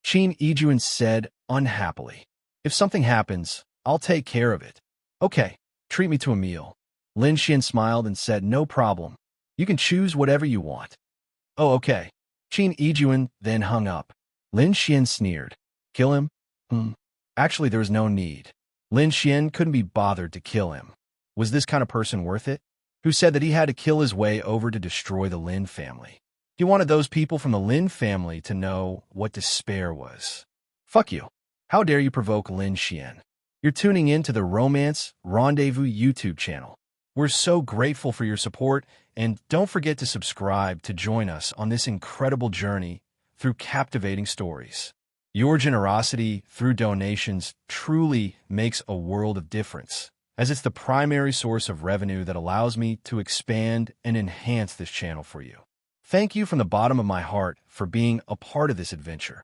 Qin Yijuan said unhappily. If something happens, I'll take care of it. Okay, treat me to a meal. Lin Xian smiled and said, no problem. You can choose whatever you want. Oh, okay. Qin Yijuan then hung up. Lin Xian sneered. Kill him? Actually, there was no need. Lin Xian couldn't be bothered to kill him. Was this kind of person worth it? Who said that he had to kill his way over to destroy the Lin family? He wanted those people from the Lin family to know what despair was. Fuck you. How dare you provoke Lin Xian? You're tuning in to the Romance Rendezvous YouTube channel. We're so grateful for your support, and don't forget to subscribe to join us on this incredible journey through captivating stories. Your generosity through donations truly makes a world of difference, as it's the primary source of revenue that allows me to expand and enhance this channel for you. Thank you from the bottom of my heart for being a part of this adventure.